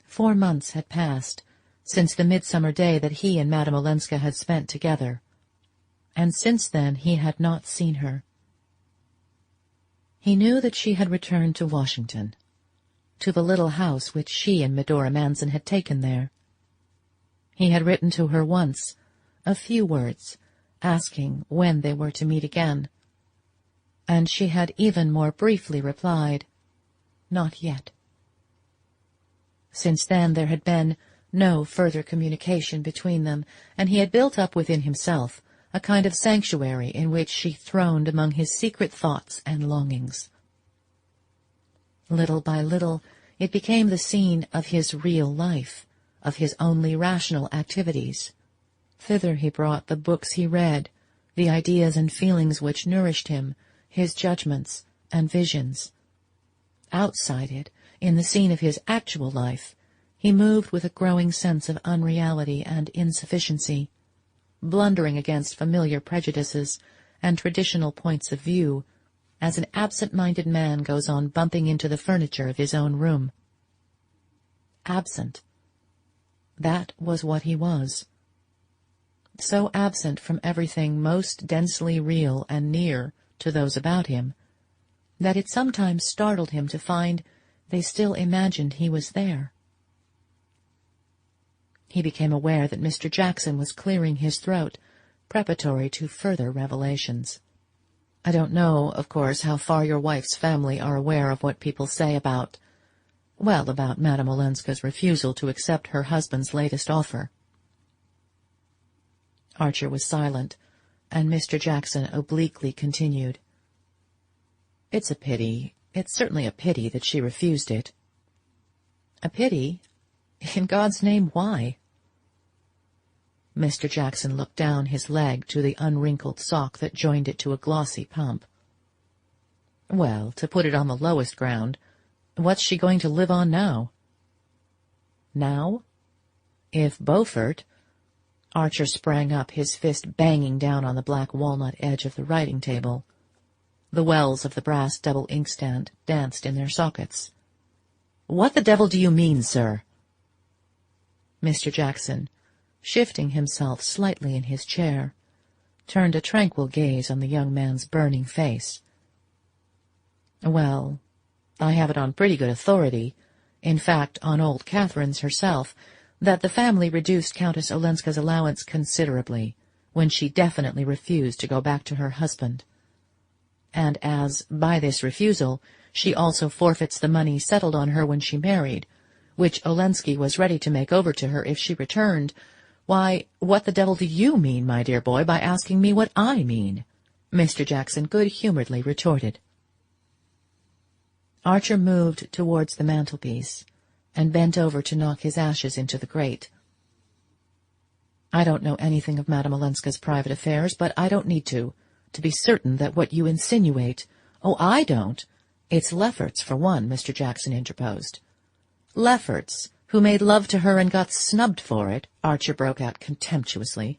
4 months had passed since the midsummer day that he and Madame Olenska had spent together, and since then he had not seen her. He knew that she had returned to Washington, to the little house which she and Medora Manson had taken there. He had written to her once, a few words, asking when they were to meet again, and she had even more briefly replied, "Not yet." Since then there had been no further communication between them, and he had built up within himself a kind of sanctuary in which she throned among his secret thoughts and longings. Little by little it became the scene of his real life, of his only rational activities. Thither he brought the books he read, the ideas and feelings which nourished him, his judgments and visions. Outside it, in the scene of his actual life, He moved with a growing sense of unreality and insufficiency, blundering against familiar prejudices and traditional points of view, as an absent-minded man goes on bumping into the furniture of his own room. Absent. That was what he was. So absent from everything most densely real and near to those about him, that it sometimes startled him to find they still imagined he was there. He became aware that Mr. Jackson was clearing his throat, preparatory to further revelations. "I don't know, of course, how far your wife's family are aware of what people say about Madame Olenska's refusal to accept her husband's latest offer." Archer was silent, and Mr. Jackson obliquely continued. "It's a pity. It's certainly a pity that she refused it." "A pity? In God's name, why?" Mr. Jackson looked down his leg to the unwrinkled sock that joined it to a glossy pump. "Well, to put it on the lowest ground, what's she going to live on now?" "Now? If Beaufort—" Archer sprang up, his fist banging down on the black walnut edge of the writing-table. The wells of the brass double inkstand danced in their sockets. "What the devil do you mean, sir?" Mr. Jackson, shifting himself slightly in his chair, turned a tranquil gaze on the young man's burning face. "Well, I have it on pretty good authority, in fact on old Catherine's herself, that the family reduced Countess Olenska's allowance considerably when she definitely refused to go back to her husband. And as, by this refusal, she also forfeits the money settled on her when she married, which Olenski was ready to make over to her if she returned, why, what the devil do you mean, my dear boy, by asking me what I mean?" Mr. Jackson good-humoredly retorted. Archer moved towards the mantelpiece and bent over to knock his ashes into the grate. "I don't know anything of Madame Olenska's private affairs, but I don't need to be certain that what you insinuate—" "Oh, I don't. It's Lefferts, for one," Mr. Jackson interposed. "Lefferts, who made love to her and got snubbed for it," Archer broke out contemptuously.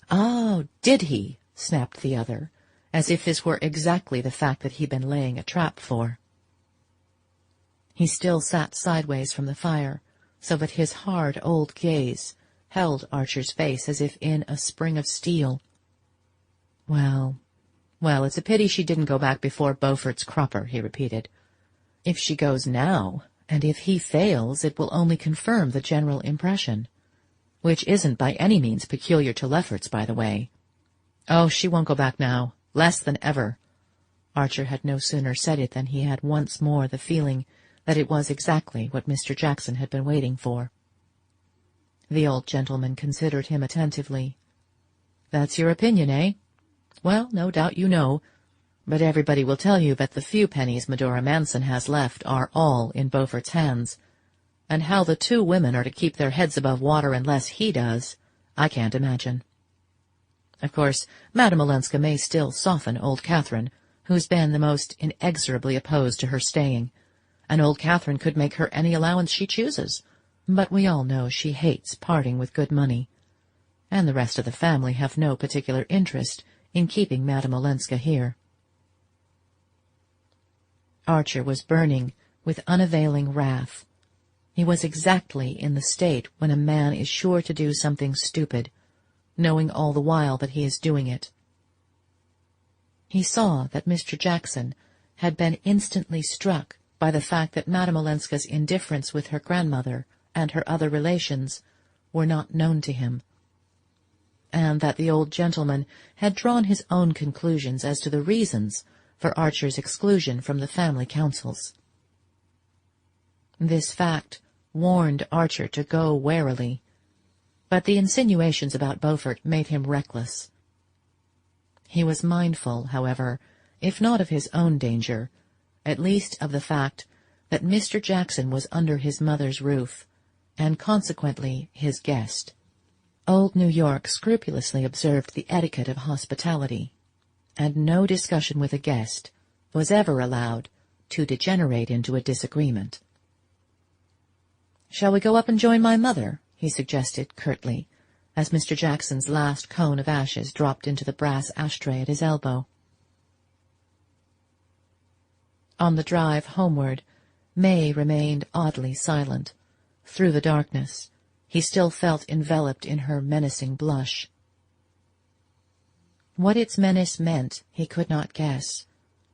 "Oh, did he?" snapped the other, as if this were exactly the fact that he'd been laying a trap for. He still sat sideways from the fire, so that his hard old gaze held Archer's face as if in a spring of steel. Well, it's a pity she didn't go back before Beaufort's cropper," he repeated. "If she goes now, and if he fails, it will only confirm the general impression, which isn't by any means peculiar to Lefferts, by the way." "Oh, she won't go back now, less than ever." Archer had no sooner said it than he had once more the feeling that it was exactly what Mr. Jackson had been waiting for. The old gentleman considered him attentively. "That's your opinion, eh? Well, no doubt you know, but everybody will tell you that the few pennies Medora Manson has left are all in Beaufort's hands, and how the two women are to keep their heads above water unless he does, I can't imagine. Of course, Madame Olenska may still soften old Catherine, who's been the most inexorably opposed to her staying, and old Catherine could make her any allowance she chooses, but we all know she hates parting with good money, and the rest of the family have no particular interest in keeping Madame Olenska here." Archer was burning with unavailing wrath. He was exactly in the state when a man is sure to do something stupid, knowing all the while that he is doing it. He saw that Mr. Jackson had been instantly struck by the fact that Madame Olenska's indifference with her grandmother and her other relations were not known to him, and that the old gentleman had drawn his own conclusions as to the reasons for Archer's exclusion from the family councils. This fact warned Archer to go warily, but the insinuations about Beaufort made him reckless. He was mindful, however, if not of his own danger, at least of the fact that Mr. Jackson was under his mother's roof, and consequently his guest. Old New York scrupulously observed the etiquette of hospitality, and no discussion with a guest was ever allowed to degenerate into a disagreement. "Shall we go up and join my mother?" he suggested curtly, as Mr. Jackson's last cone of ashes dropped into the brass ashtray at his elbow. On the drive homeward, May remained oddly silent. Through the darkness, he still felt enveloped in her menacing blush. What its menace meant he could not guess,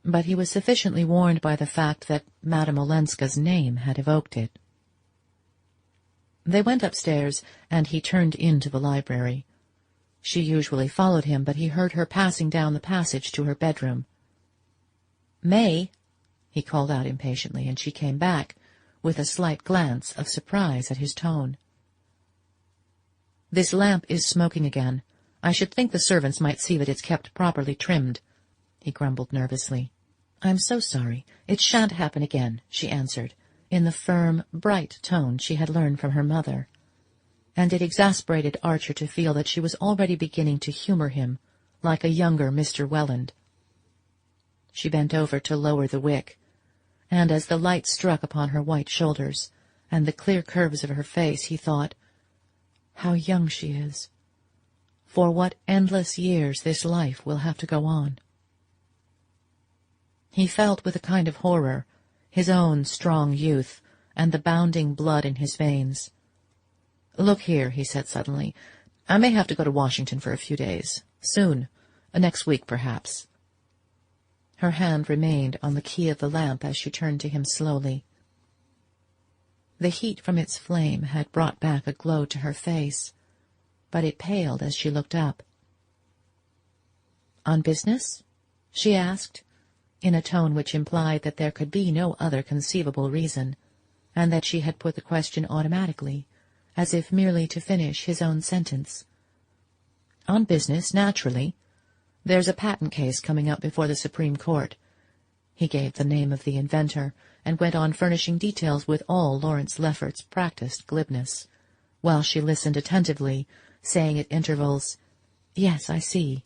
but he was sufficiently warned by the fact that Madame Olenska's name had evoked it. They went upstairs, and he turned into the library. She usually followed him, but he heard her passing down the passage to her bedroom. "May!" he called out impatiently, and she came back, with a slight glance of surprise at his tone. "This lamp is smoking again. I should think the servants might see that it's kept properly trimmed," he grumbled nervously. "I'm so sorry. It shan't happen again," she answered, in the firm, bright tone she had learned from her mother, and it exasperated Archer to feel that she was already beginning to humour him, like a younger Mr. Welland. She bent over to lower the wick, and as the light struck upon her white shoulders and the clear curves of her face, he thought, "How young she is! For what endless years this life will have to go on." He felt with a kind of horror his own strong youth and the bounding blood in his veins. "Look here," he said suddenly, "I may have to go to Washington for a few days. Soon. Next week, perhaps." Her hand remained on the key of the lamp as she turned to him slowly. The heat from its flame had brought back a glow to her face, but it paled as she looked up. "On business?" she asked, in a tone which implied that there could be no other conceivable reason, and that she had put the question automatically, as if merely to finish his own sentence. "On business, naturally. There's a patent case coming up before the Supreme Court." He gave the name of the inventor, and went on furnishing details with all Lawrence Lefferts's practised glibness, while she listened attentively, saying at intervals, "Yes, I see."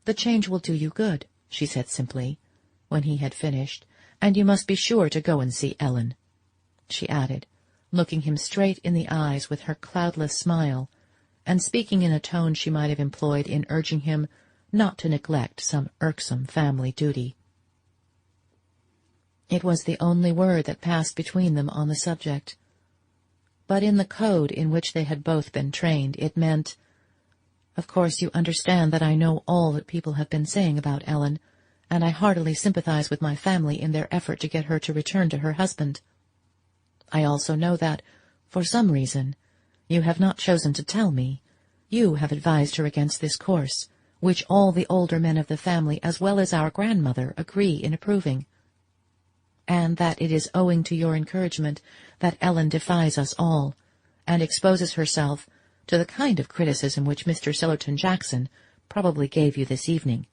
"The change will do you good," she said simply, when he had finished, "and you must be sure to go and see Ellen," she added, looking him straight in the eyes with her cloudless smile, and speaking in a tone she might have employed in urging him not to neglect some irksome family duty. It was the only word that passed between them on the subject, but in the code in which they had both been trained it meant, "Of course you understand that I know all that people have been saying about Ellen, and I heartily sympathize with my family in their effort to get her to return to her husband. I also know that, for some reason, you have not chosen to tell me. You have advised her against this course, which all the older men of the family, as well as our grandmother, agree in approving, and that it is owing to your encouragement that Ellen defies us all, and exposes herself to the kind of criticism which Mr. Sillerton Jackson probably gave you this evening.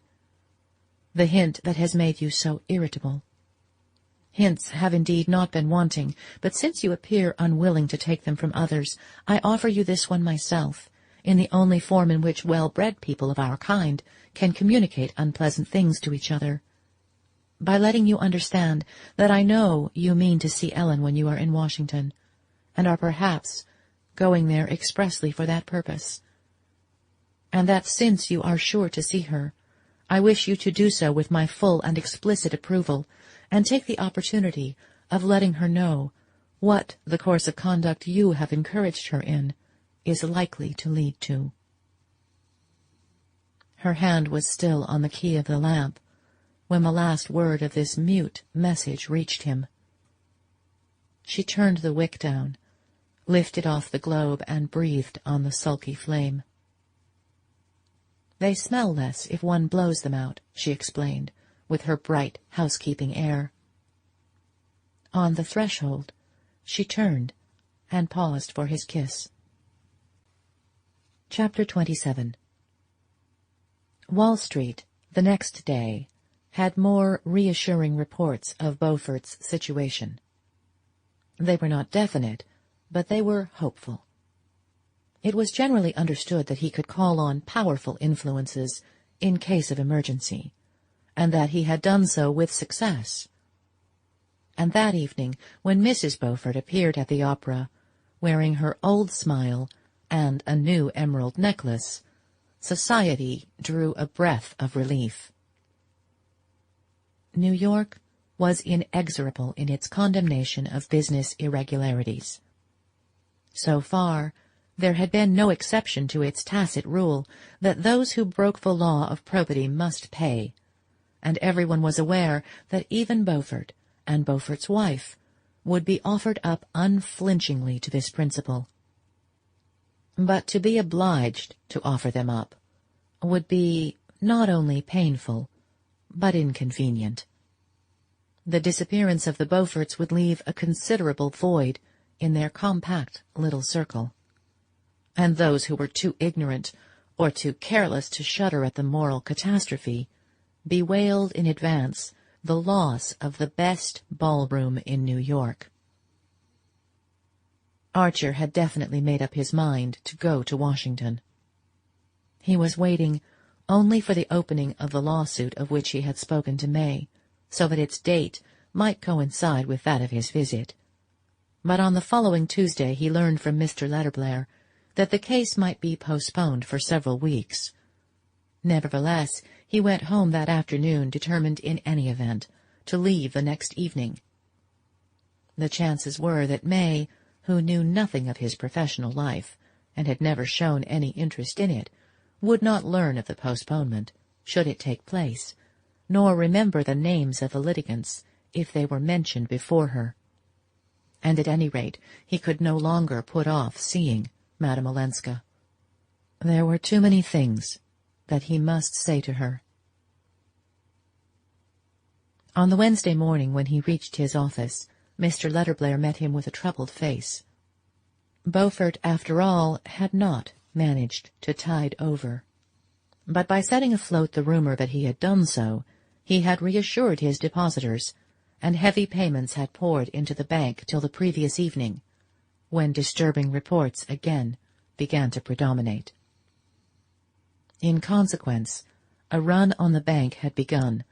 The hint that has made you so irritable. Hints have indeed not been wanting, but since you appear unwilling to take them from others, I offer you this one myself, in the only form in which well-bred people of our kind can communicate unpleasant things to each other, by letting you understand that I know you mean to see Ellen when you are in Washington, and are perhaps going there expressly for that purpose, and that since you are sure to see her, I wish you to do so with my full and explicit approval, and take the opportunity of letting her know what the course of conduct you have encouraged her in is likely to lead to." Her hand was still on the key of the lamp when the last word of this mute message reached him. She turned the wick down, lifted off the globe, and breathed on the sulky flame. "They smell less if one blows them out," she explained, with her bright housekeeping air. On the threshold, she turned and paused for his kiss. Chapter 27. Wall Street, the next day, had more reassuring reports of Beaufort's situation. They were not definite, but they were hopeful. It was generally understood that he could call on powerful influences in case of emergency, and that he had done so with success. and that evening, when Mrs. Beaufort appeared at the opera, wearing her old smile and a new emerald necklace, society drew a breath of relief. New York was inexorable in its condemnation of business irregularities. So far, there had been no exception to its tacit rule that those who broke the law of probity must pay, and everyone was aware that even Beaufort and Beaufort's wife would be offered up unflinchingly to this principle. But to be obliged to offer them up would be not only painful, but inconvenient. The disappearance of the Beauforts would leave a considerable void in their compact little circle, and those who were too ignorant or too careless to shudder at the moral catastrophe bewailed in advance the loss of the best ballroom in New York. Archer had definitely made up his mind to go to Washington. He was waiting only for the opening of the lawsuit of which he had spoken to May, so that its date might coincide with that of his visit. But on the following Tuesday he learned from Mr. Letterblair that the case might be postponed for several weeks. Nevertheless, he went home that afternoon, determined in any event to leave the next evening. The chances were that May, who knew nothing of his professional life and had never shown any interest in it, would not learn of the postponement, should it take place, nor remember the names of the litigants if they were mentioned before her. And at any rate he could no longer put off seeing Madame Olenska. There were too many things that he must say to her. On the Wednesday morning, when he reached his office, Mr. Letterblair met him with a troubled face. Beaufort, after all, had not managed to tide over. But by setting afloat the rumor that he had done so, he had reassured his depositors, and heavy payments had poured into the bank till the previous evening, when disturbing reports again began to predominate. In consequence, a run on the bank had begun,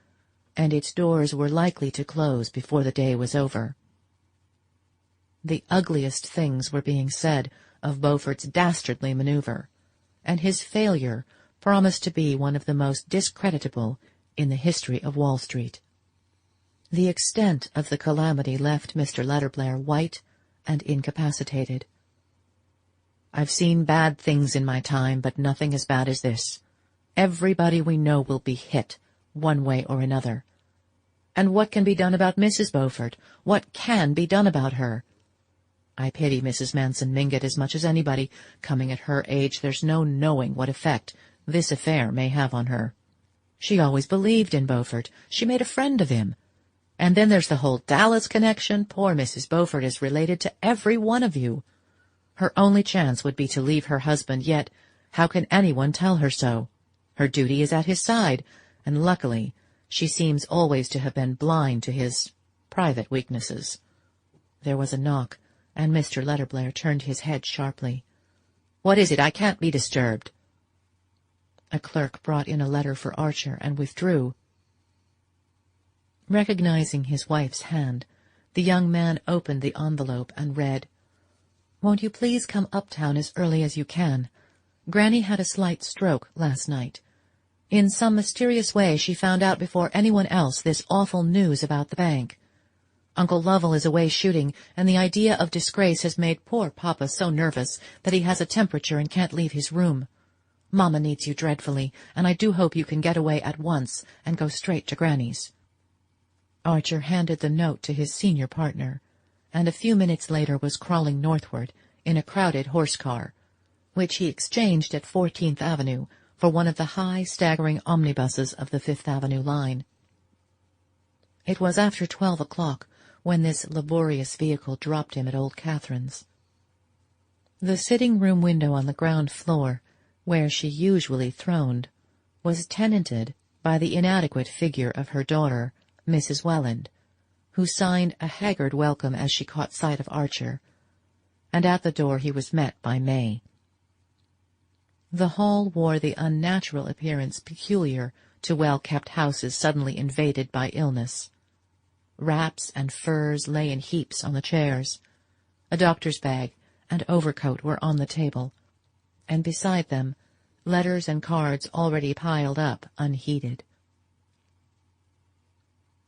and its doors were likely to close before the day was over. The ugliest things were being said of Beaufort's dastardly maneuver, and his failure promised to be one of the most discreditable in the history of Wall Street. The extent of the calamity left Mr. Letterblair white and incapacitated. "I've seen bad things in my time, but nothing as bad as this. Everybody we know will be hit, one way or another. And what can be done about Mrs. Beaufort? What can be done about her? I pity Mrs. Manson Mingott as much as anybody. Coming at her age, there's no knowing what effect this affair may have on her. She always believed in Beaufort. She made a friend of him. And then there's the whole Dallas connection. Poor Mrs. Beaufort is related to every one of you. Her only chance would be to leave her husband, yet how can anyone tell her so? Her duty is at his side, and luckily she seems always to have been blind to his private weaknesses." There was a knock, and Mr. Letterblair turned his head sharply. "What is it? I can't be disturbed." A clerk brought in a letter for Archer and withdrew. Recognizing his wife's hand, the young man opened the envelope and read, "Won't you please come uptown as early as you can? Granny had a slight stroke last night. In some mysterious way she found out before anyone else this awful news about the bank. Uncle Lovell is away shooting, and the idea of disgrace has made poor Papa so nervous that he has a temperature and can't leave his room. Mamma needs you dreadfully, and I do hope you can get away at once and go straight to Granny's." Archer handed the note to his senior partner, and a few minutes later was crawling northward in a crowded horse-car, which he exchanged at 14th Avenue for one of the high, staggering omnibuses of the 5th Avenue line. It was after 12 o'clock when this laborious vehicle dropped him at Old Catherine's. The sitting-room window on the ground floor, where she usually throned, was tenanted by the inadequate figure of her daughter, Mrs. Welland, who signed a haggard welcome as she caught sight of Archer, and at the door he was met by May. The hall wore the unnatural appearance peculiar to well-kept houses suddenly invaded by illness. Wraps and furs lay in heaps on the chairs. A doctor's bag and overcoat were on the table, and beside them letters and cards already piled up unheeded.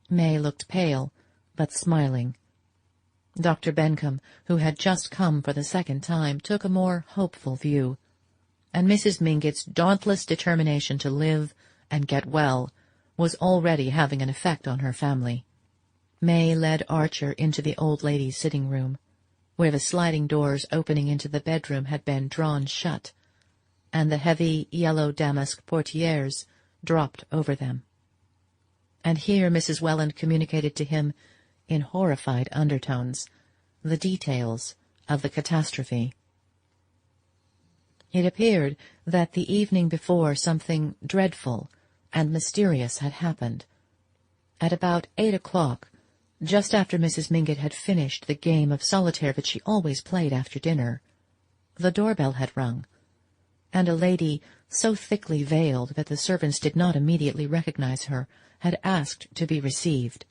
May looked pale, but smiling. Dr. Bencomb, who had just come for the second time, took a more hopeful view, and Mrs. Mingott's dauntless determination to live and get well was already having an effect on her family. May led Archer into the old lady's sitting-room, where the sliding doors opening into the bedroom had been drawn shut, and the heavy yellow damask portieres dropped over them. And here Mrs. Welland communicated to him, in horrified undertones, the details of the catastrophe. It appeared that the evening before something dreadful and mysterious had happened. At about 8 o'clock, just after Mrs. Mingott had finished the game of solitaire that she always played after dinner, the doorbell had rung, and a lady so thickly veiled that the servants did not immediately recognize her had asked to be received.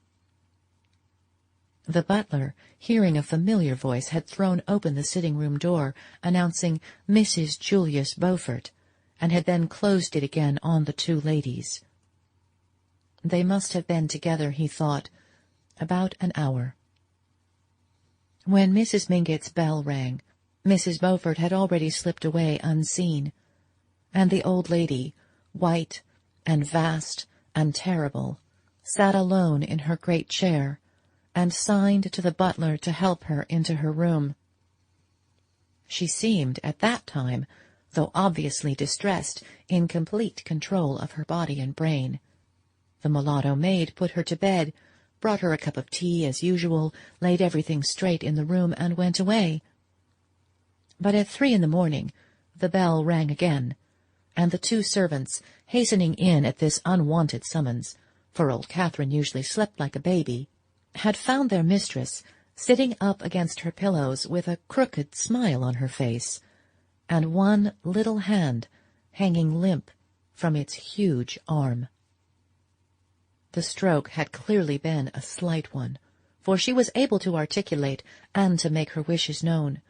The butler, hearing a familiar voice, had thrown open the sitting-room door, announcing Mrs. Julius Beaufort, and had then closed it again on the two ladies. They must have been together, he thought, about an hour. When Mrs. Mingott's bell rang, Mrs. Beaufort had already slipped away unseen, and the old lady, white and vast and terrible, sat alone in her great chair, and signed to the butler to help her into her room. She seemed, at that time, though obviously distressed, in complete control of her body and brain. The mulatto maid put her to bed, brought her a cup of tea as usual, laid everything straight in the room, and went away. But at 3 in the morning the bell rang again, and the two servants, hastening in at this unwonted summons, for old Catherine usually slept like a baby, had found their mistress sitting up against her pillows with a crooked smile on her face, and one little hand hanging limp from its huge arm. The stroke had clearly been a slight one, for she was able to articulate and to make her wishes known,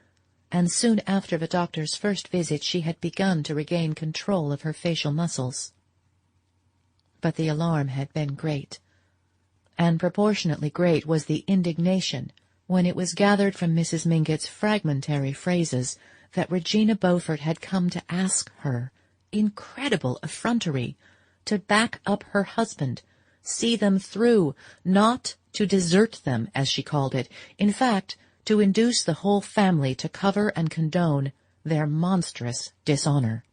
and soon after the doctor's first visit she had begun to regain control of her facial muscles. But the alarm had been great, and proportionately great was the indignation when it was gathered from Mrs. Mingott's fragmentary phrases that Regina Beaufort had come to ask her, incredible effrontery, to back up her husband, see them through, not to desert them, as she called it, in fact, to induce the whole family to cover and condone their monstrous dishonor.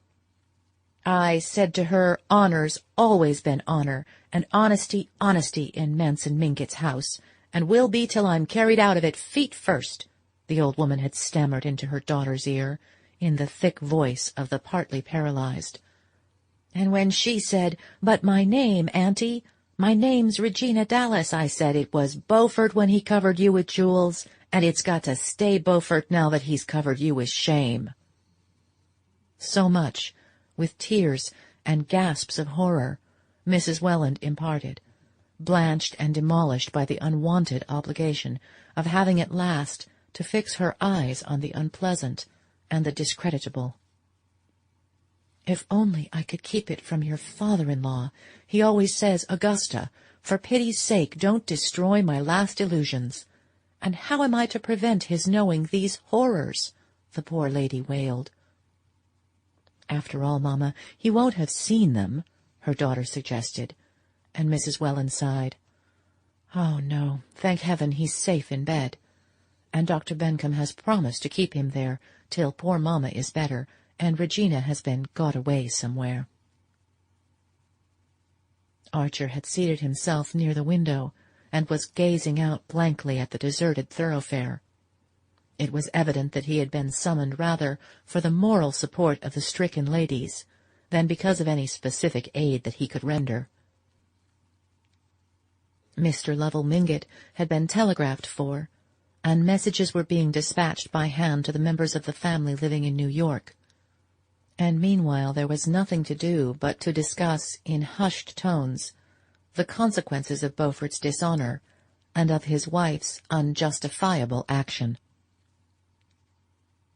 I said to her, honor's always been honor, and honesty, honesty in Manson Mingott's house, and will be till I'm carried out of it feet first, the old woman had stammered into her daughter's ear, in the thick voice of the partly paralyzed. And when she said, but my name, auntie, my name's Regina Dallas, I said it was Beaufort when he covered you with jewels, and it's got to stay Beaufort now that he's covered you with shame. So much, with tears and gasps of horror, Mrs. Welland imparted, blanched and demolished by the unwonted obligation of having at last to fix her eyes on the unpleasant and the discreditable. If only I could keep it from your father-in-law. He always says, Augusta, for pity's sake, don't destroy my last illusions. And how am I to prevent his knowing these horrors? The poor lady wailed. After all, Mamma, he won't have seen them, her daughter suggested, and Mrs. Welland sighed. Oh, no, thank heaven he's safe in bed, and Dr. Bencomb has promised to keep him there till poor Mamma is better, and Regina has been got away somewhere. Archer had seated himself near the window, and was gazing out blankly at the deserted thoroughfare. It was evident that he had been summoned rather for the moral support of the stricken ladies than because of any specific aid that he could render. Mr. Lovell Mingott had been telegraphed for, and messages were being dispatched by hand to the members of the family living in New York. And meanwhile there was nothing to do but to discuss in hushed tones the consequences of Beaufort's dishonor and of his wife's unjustifiable action.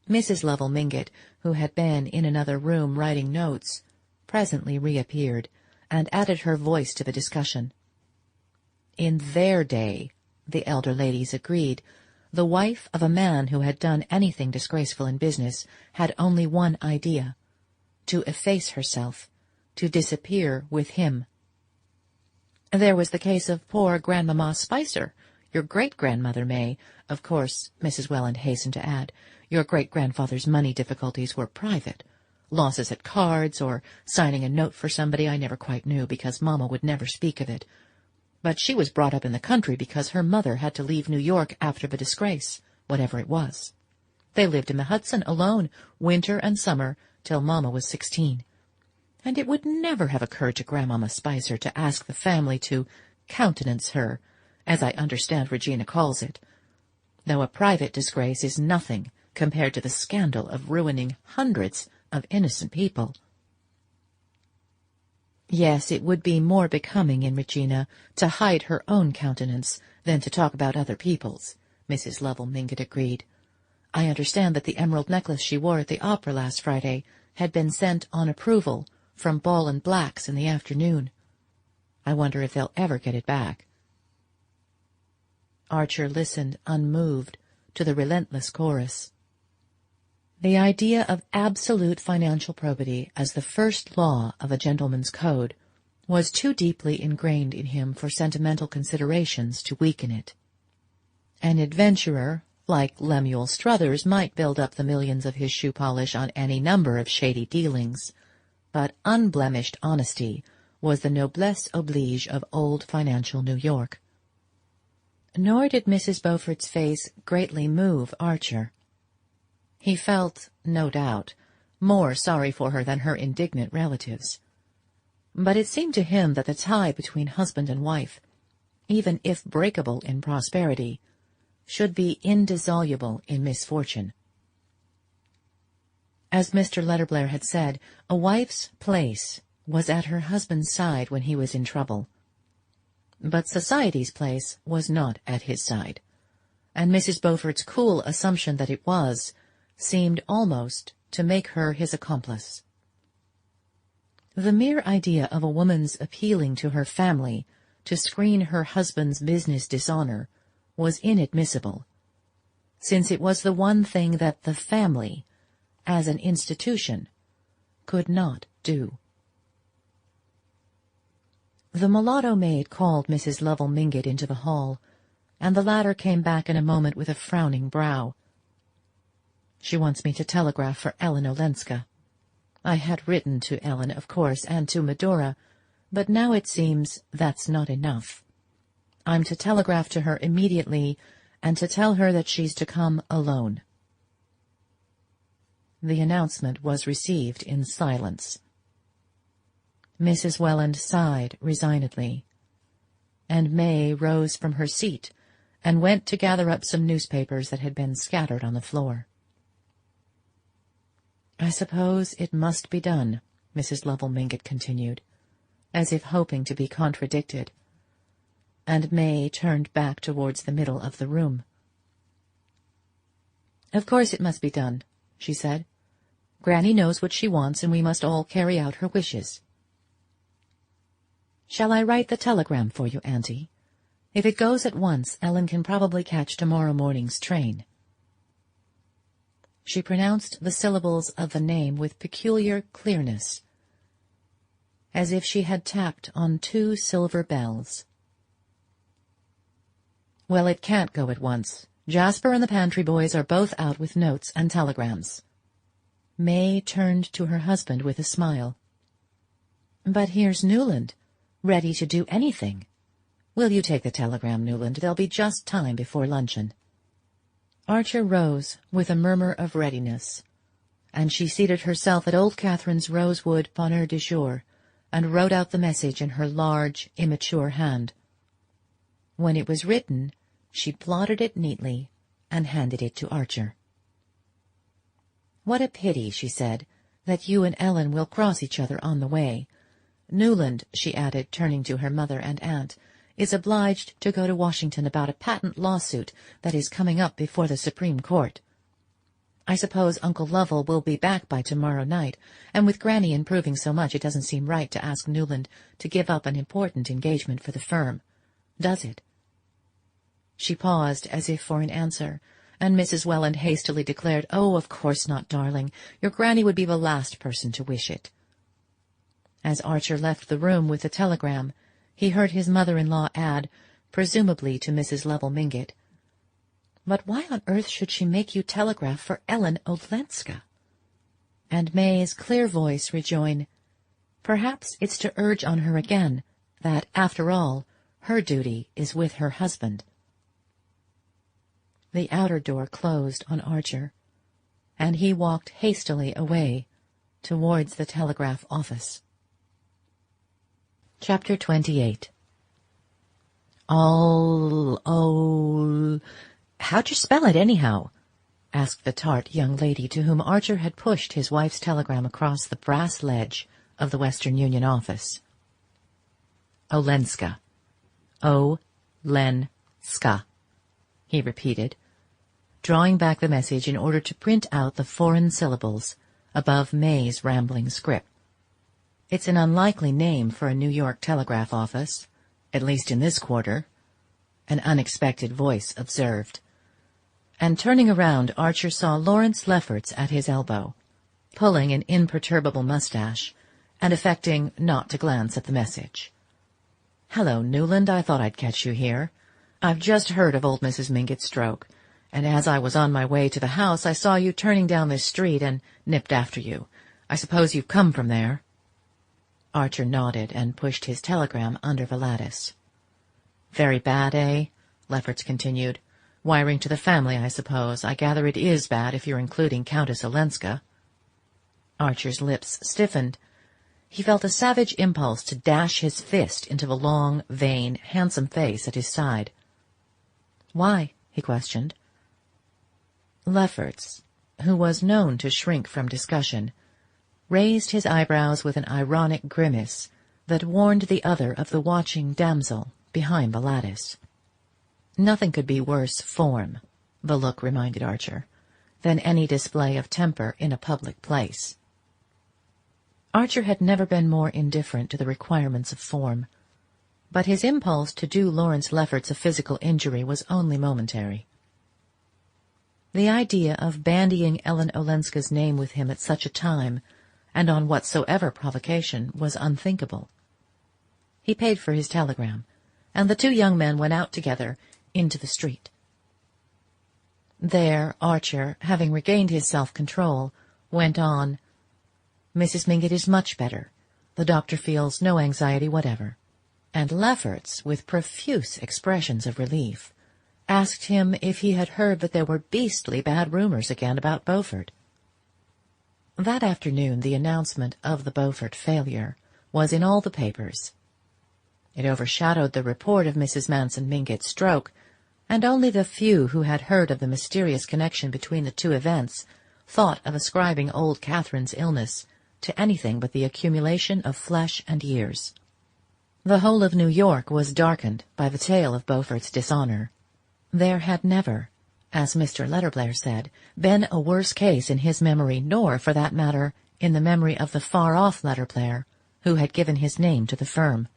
Mrs. Lovell Mingott, who had been in another room writing notes, presently reappeared, and added her voice to the discussion. In their day, the elder ladies agreed, the wife of a man who had done anything disgraceful in business had only one idea: to efface herself, to disappear with him. There was the case of poor Grandmamma Spicer, your great-grandmother, May. Of course, Mrs. Welland hastened to add, your great-grandfather's money difficulties were private. Losses at cards, or signing a note for somebody, I never quite knew, because Mamma would never speak of it. But she was brought up in the country because her mother had to leave New York after the disgrace, whatever it was. They lived in the Hudson alone, winter and summer, till Mamma was 16. And it would never have occurred to Grandmamma Spicer to ask the family to countenance her, as I understand Regina calls it, though a private disgrace is nothing compared to the scandal of ruining hundreds of innocent people. Yes, it would be more becoming in Regina to hide her own countenance than to talk about other people's, Mrs. Lovell Mingott agreed. I understand that the emerald necklace she wore at the opera last Friday had been sent on approval from Ball and Black's in the afternoon. I wonder if they'll ever get it back. Archer listened unmoved to the relentless chorus. The idea of absolute financial probity as the first law of a gentleman's code was too deeply ingrained in him for sentimental considerations to weaken it. An adventurer like Lemuel Struthers might build up the millions of his shoe polish on any number of shady dealings, but unblemished honesty was the noblesse oblige of old financial New York. Nor did Mrs. Beaufort's face greatly move Archer. He felt, no doubt, more sorry for her than her indignant relatives. But it seemed to him that the tie between husband and wife, even if breakable in prosperity, should be indissoluble in misfortune. As Mr. Letterblair had said, a wife's place was at her husband's side when he was in trouble. But society's place was not at his side, and Mrs. Beaufort's cool assumption that it was seemed almost to make her his accomplice. The mere idea of a woman's appealing to her family to screen her husband's business dishonor was inadmissible, since it was the one thing that the family, as an institution, could not do. The mulatto maid called Mrs. Lovell Mingott into the hall, and the latter came back in a moment with a frowning brow. She wants me to telegraph for Ellen Olenska. I had written to Ellen, of course, and to Medora, but now it seems that's not enough. I'm to telegraph to her immediately and to tell her that she's to come alone. The announcement was received in silence. Mrs. Welland sighed resignedly, and May rose from her seat and went to gather up some newspapers that had been scattered on the floor. I suppose it must be done, Mrs. Lovell Mingott continued, as if hoping to be contradicted, and May turned back towards the middle of the room. Of course it must be done, she said. Granny knows what she wants, and we must all carry out her wishes. Shall I write the telegram for you, Auntie? If it goes at once, Ellen can probably catch tomorrow morning's train. She pronounced the syllables of the name with peculiar clearness, as if she had tapped on 2 silver bells. Well, it can't go at once. Jasper and the pantry boys are both out with notes and telegrams. May turned to her husband with a smile. But here's Newland, ready to do anything. Will you take the telegram, Newland? There'll be just time before luncheon. Archer rose with a murmur of readiness, and she seated herself at old Catherine's rosewood bonheur du jour and wrote out the message in her large, immature hand. When it was written, she blotted it neatly and handed it to Archer. "What a pity," she said, "that you and Ellen will cross each other on the way. Newland," she added, turning to her mother and aunt, is obliged to go to Washington about a patent lawsuit that is coming up before the Supreme Court. I suppose Uncle Lovell will be back by tomorrow night, and with Granny improving so much it doesn't seem right to ask Newland to give up an important engagement for the firm, does it?" She paused as if for an answer, and Mrs. Welland hastily declared, "Oh, of course not, darling. Your Granny would be the last person to wish it." As Archer left the room with the telegram, he heard his mother-in-law add, presumably to Mrs. Lovell Mingott, "But why on earth should she make you telegraph for Ellen Olenska?" And May's clear voice rejoin, "Perhaps it's to urge on her again that, after all, her duty is with her husband." The outer door closed on Archer, and he walked hastily away towards the telegraph office. Chapter 28. How'd you spell it, anyhow?" asked the tart young lady to whom Archer had pushed his wife's telegram across the brass ledge of the Western Union office. "Olenska. O-len-ska," he repeated, drawing back the message in order to print out the foreign syllables above May's rambling script. "It's an unlikely name for a New York telegraph office, at least in this quarter," an unexpected voice observed. And turning around, Archer saw Lawrence Lefferts at his elbow, pulling an imperturbable mustache and affecting not to glance at the message. "Hello, Newland, I thought I'd catch you here. I've just heard of old Mrs. Mingott's stroke, and as I was on my way to the house I saw you turning down this street and nipped after you. I suppose you've come from there?" Archer nodded and pushed his telegram under the lattice. "Very bad, eh?" Lefferts continued. "Wiring to the family, I suppose. I gather it is bad if you're including Countess Olenska." Archer's lips stiffened. He felt a savage impulse to dash his fist into the long, vain, handsome face at his side. "Why?" he questioned. Lefferts, who was known to shrink from discussion, raised his eyebrows with an ironic grimace that warned the other of the watching damsel behind the lattice. Nothing could be worse form, the look reminded Archer, than any display of temper in a public place. Archer had never been more indifferent to the requirements of form, but his impulse to do Lawrence Lefferts a physical injury was only momentary. The idea of bandying Ellen Olenska's name with him at such a time, and on whatsoever provocation, was unthinkable. He paid for his telegram, and the two young men went out together into the street. There Archer, having regained his self-control, went on, "Mrs. Mingott is much better. The doctor feels no anxiety whatever." And Lefferts, with profuse expressions of relief, asked him if he had heard that there were beastly bad rumors again about Beaufort. That afternoon the announcement of the Beaufort failure was in all the papers. It overshadowed the report of Mrs. Manson Mingott's stroke, and only the few who had heard of the mysterious connection between the two events thought of ascribing old Catherine's illness to anything but the accumulation of flesh and years. The whole of New York was darkened by the tale of Beaufort's dishonor. There had never, as Mr. Letterblair said, been a worse case in his memory, nor, for that matter, in the memory of the far-off Letterblair, who had given his name to the firm.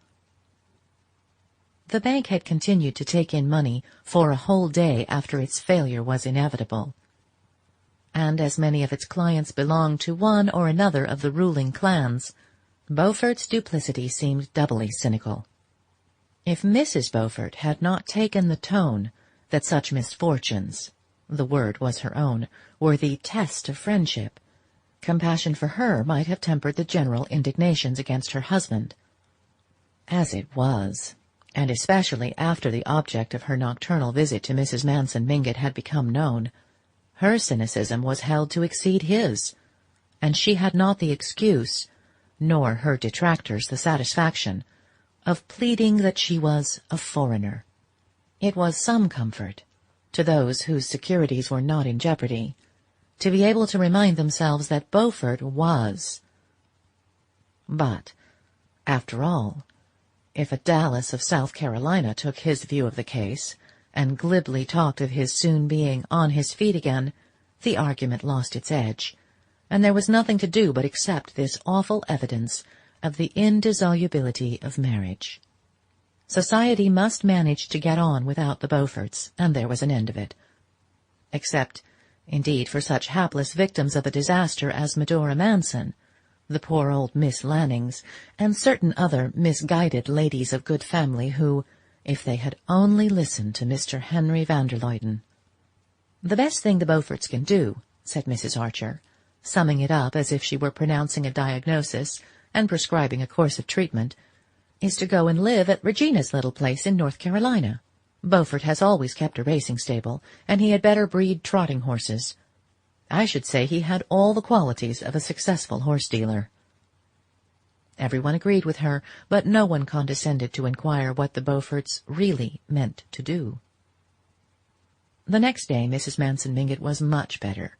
The bank had continued to take in money for a whole day after its failure was inevitable, and as many of its clients belonged to one or another of the ruling clans, Beaufort's duplicity seemed doubly cynical. If Mrs. Beaufort had not taken the tone that such misfortunes, the word was her own, were the test of friendship, compassion for her might have tempered the general indignations against her husband. As it was, and especially after the object of her nocturnal visit to Mrs. Manson Mingott had become known, her cynicism was held to exceed his, and she had not the excuse, nor her detractors the satisfaction, of pleading that she was a foreigner. It was some comfort, to those whose securities were not in jeopardy, to be able to remind themselves that Beaufort was. But, after all, if a Dallas of South Carolina took his view of the case, and glibly talked of his soon being on his feet again, the argument lost its edge, and there was nothing to do but accept this awful evidence of the indissolubility of marriage. Society must manage to get on without the Beauforts, and there was an end of it. Except, indeed, for such hapless victims of a disaster as Medora Manson, the poor old Miss Lannings, and certain other misguided ladies of good family who, if they had only listened to Mr. Henry van der Luyden. "The best thing the Beauforts can do," said Mrs. Archer, summing it up as if she were pronouncing a diagnosis and prescribing a course of treatment, "is to go and live at Regina's little place in North Carolina. Beaufort has always kept a racing stable, and he had better breed trotting horses. I should say he had all the qualities of a successful horse-dealer." Everyone agreed with her, but no one condescended to inquire what the Beauforts really meant to do. The next day Mrs. Manson Mingott was much better.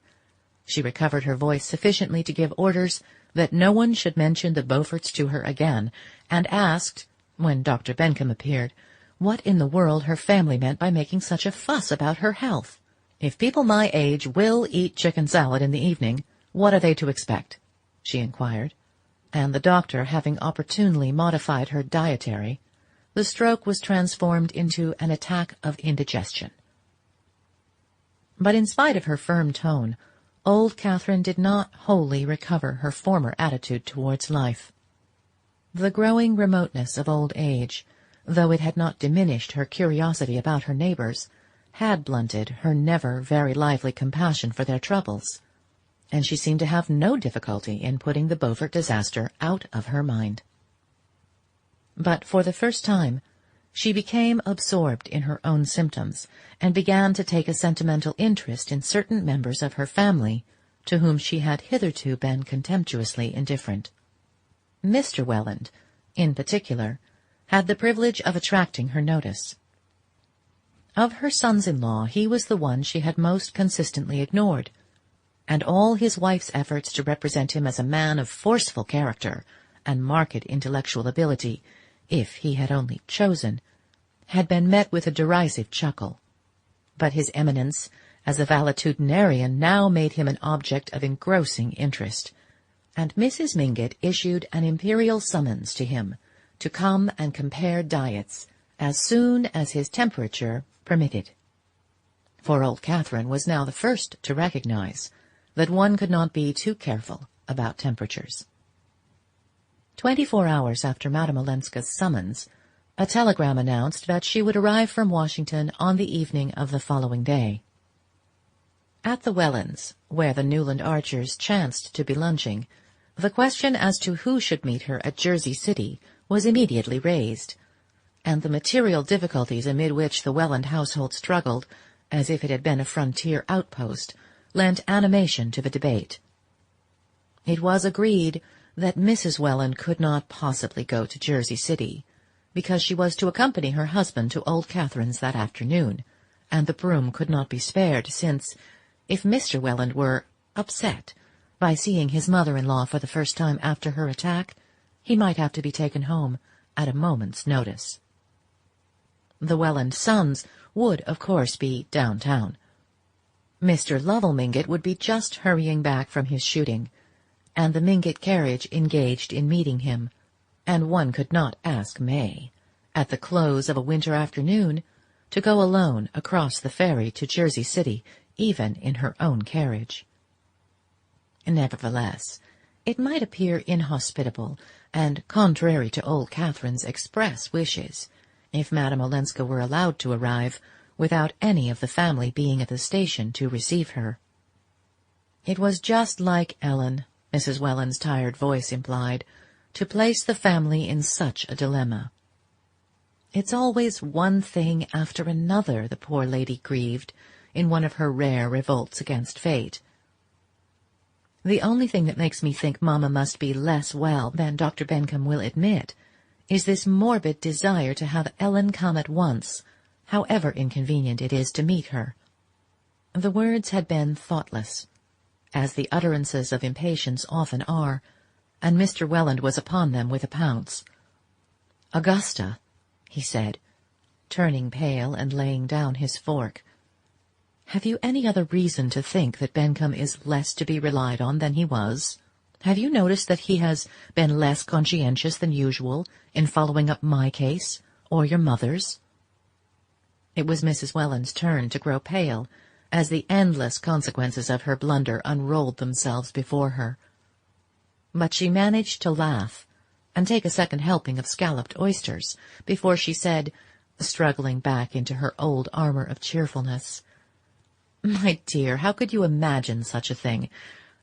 She recovered her voice sufficiently to give orders that no one should mention the Beauforts to her again, and asked, when Dr. Bencomb appeared, what in the world her family meant by making such a fuss about her health. "If people my age will eat chicken salad in the evening, what are they to expect?" she inquired, and the doctor having opportunely modified her dietary, the stroke was transformed into an attack of indigestion. But in spite of her firm tone, old Catherine did not wholly recover her former attitude towards life. The growing remoteness of old age, though it had not diminished her curiosity about her neighbours, had blunted her never very lively compassion for their troubles, and she seemed to have no difficulty in putting the Beaufort disaster out of her mind. But for the first time she became absorbed in her own symptoms, and began to take a sentimental interest in certain members of her family, to whom she had hitherto been contemptuously indifferent. Mr. Welland, in particular, had the privilege of attracting her notice. Of her sons-in-law he was the one she had most consistently ignored, and all his wife's efforts to represent him as a man of forceful character and marked intellectual ability, if he had only chosen, had been met with a derisive chuckle. But his eminence as a valetudinarian now made him an object of engrossing interest, and Mrs. Mingott issued an imperial summons to him to come and compare diets as soon as his temperature permitted. For old Catherine was now the first to recognize that one could not be too careful about temperatures. 24 hours after Madame Olenska's summons, a telegram announced that she would arrive from Washington on the evening of the following day. At the Wellands, where the Newland Archers chanced to be lunching, the question as to who should meet her at Jersey City was immediately raised, and the material difficulties amid which the Welland household struggled, as if it had been a frontier outpost, lent animation to the debate. It was agreed that Mrs. Welland could not possibly go to Jersey City, because she was to accompany her husband to old Catherine's that afternoon, and the broom could not be spared, since, if Mr. Welland were upset by seeing his mother-in-law for the first time after her attack, he might have to be taken home at a moment's notice. The Welland sons would, of course, be downtown. Mr. Lovell Mingott would be just hurrying back from his shooting, and the Mingott carriage engaged in meeting him, and one could not ask May, at the close of a winter afternoon, to go alone across the ferry to Jersey City, even in her own carriage. Nevertheless, it might appear inhospitable and contrary to old Catherine's express wishes if Madame Olenska were allowed to arrive without any of the family being at the station to receive her. It was just like Ellen, Mrs. Welland's tired voice implied, to place the family in such a dilemma. It's always one thing after another, the poor lady grieved, in one of her rare revolts against fate. The only thing that makes me think Mamma must be less well than Dr. Bencomb will admit is this morbid desire to have Ellen come at once, however inconvenient it is to meet her. The words had been thoughtless, as the utterances of impatience often are, and Mr. Welland was upon them with a pounce. "Augusta," he said, turning pale and laying down his fork, "have you any other reason to think that Bencomb is less to be relied on than he was? Have you noticed that he has been less conscientious than usual in following up my case, or your mother's?" It was Mrs. Welland's turn to grow pale, as the endless consequences of her blunder unrolled themselves before her. But she managed to laugh, and take a second helping of scalloped oysters, before she said, struggling back into her old armour of cheerfulness, "My dear, how could you imagine such a thing?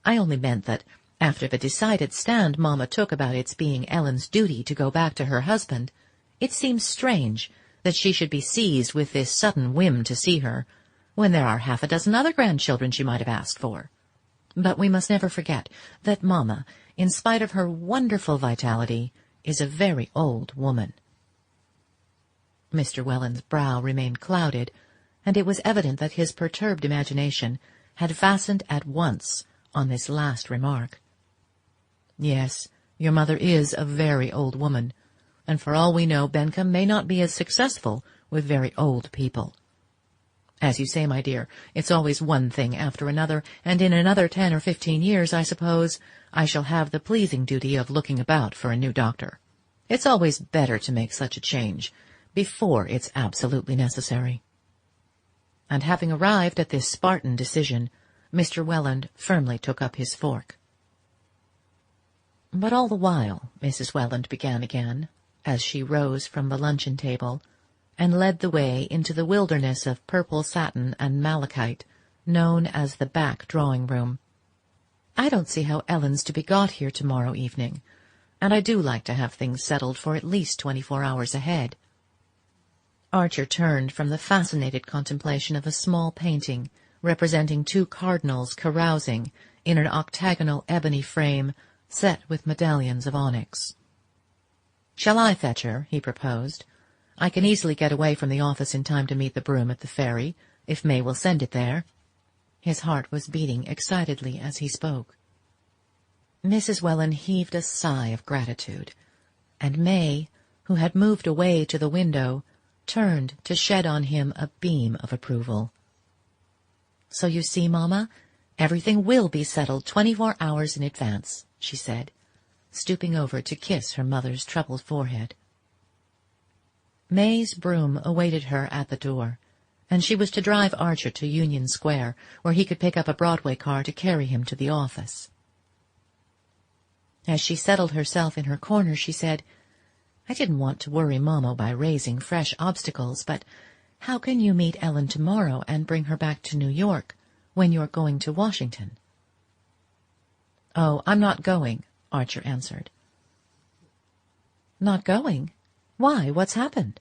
I only meant that, after the decided stand Mamma took about its being Ellen's duty to go back to her husband, it seems strange that she should be seized with this sudden whim to see her, when there are half a dozen other grandchildren she might have asked for. But we must never forget that Mamma, in spite of her wonderful vitality, is a very old woman." Mr. Welland's brow remained clouded, and it was evident that his perturbed imagination had fastened at once on this last remark. "Yes, your mother is a very old woman, and for all we know Bencomb may not be as successful with very old people. As you say, my dear, it's always one thing after another, and in another 10 or 15 years, I suppose, I shall have the pleasing duty of looking about for a new doctor. It's always better to make such a change before it's absolutely necessary." And having arrived at this Spartan decision, Mr. Welland firmly took up his fork. "But all the while," Mrs. Welland began again, as she rose from the luncheon-table, and led the way into the wilderness of purple satin and malachite, known as the back drawing-room, "I don't see how Ellen's to be got here tomorrow evening, and I do like to have things settled for at least 24 hours ahead." Archer turned from the fascinated contemplation of a small painting representing two cardinals carousing in an octagonal ebony frame set with medallions of onyx. "Shall I fetch her?" he proposed. "I can easily get away from the office in time to meet the brougham at the ferry, if May will send it there." His heart was beating excitedly as he spoke. Mrs. Welland heaved a sigh of gratitude, and May, who had moved away to the window, turned to shed on him a beam of approval. "So you see, Mamma, everything will be settled 24 hours in advance," she said, stooping over to kiss her mother's troubled forehead. May's brougham awaited her at the door, and she was to drive Archer to Union Square, where he could pick up a Broadway car to carry him to the office. As she settled herself in her corner, she said, "I didn't want to worry Mamma by raising fresh obstacles, but how can you meet Ellen tomorrow and bring her back to New York when you're going to Washington?" "Oh, I'm not going," Archer answered. "Not going? Why, what's happened?"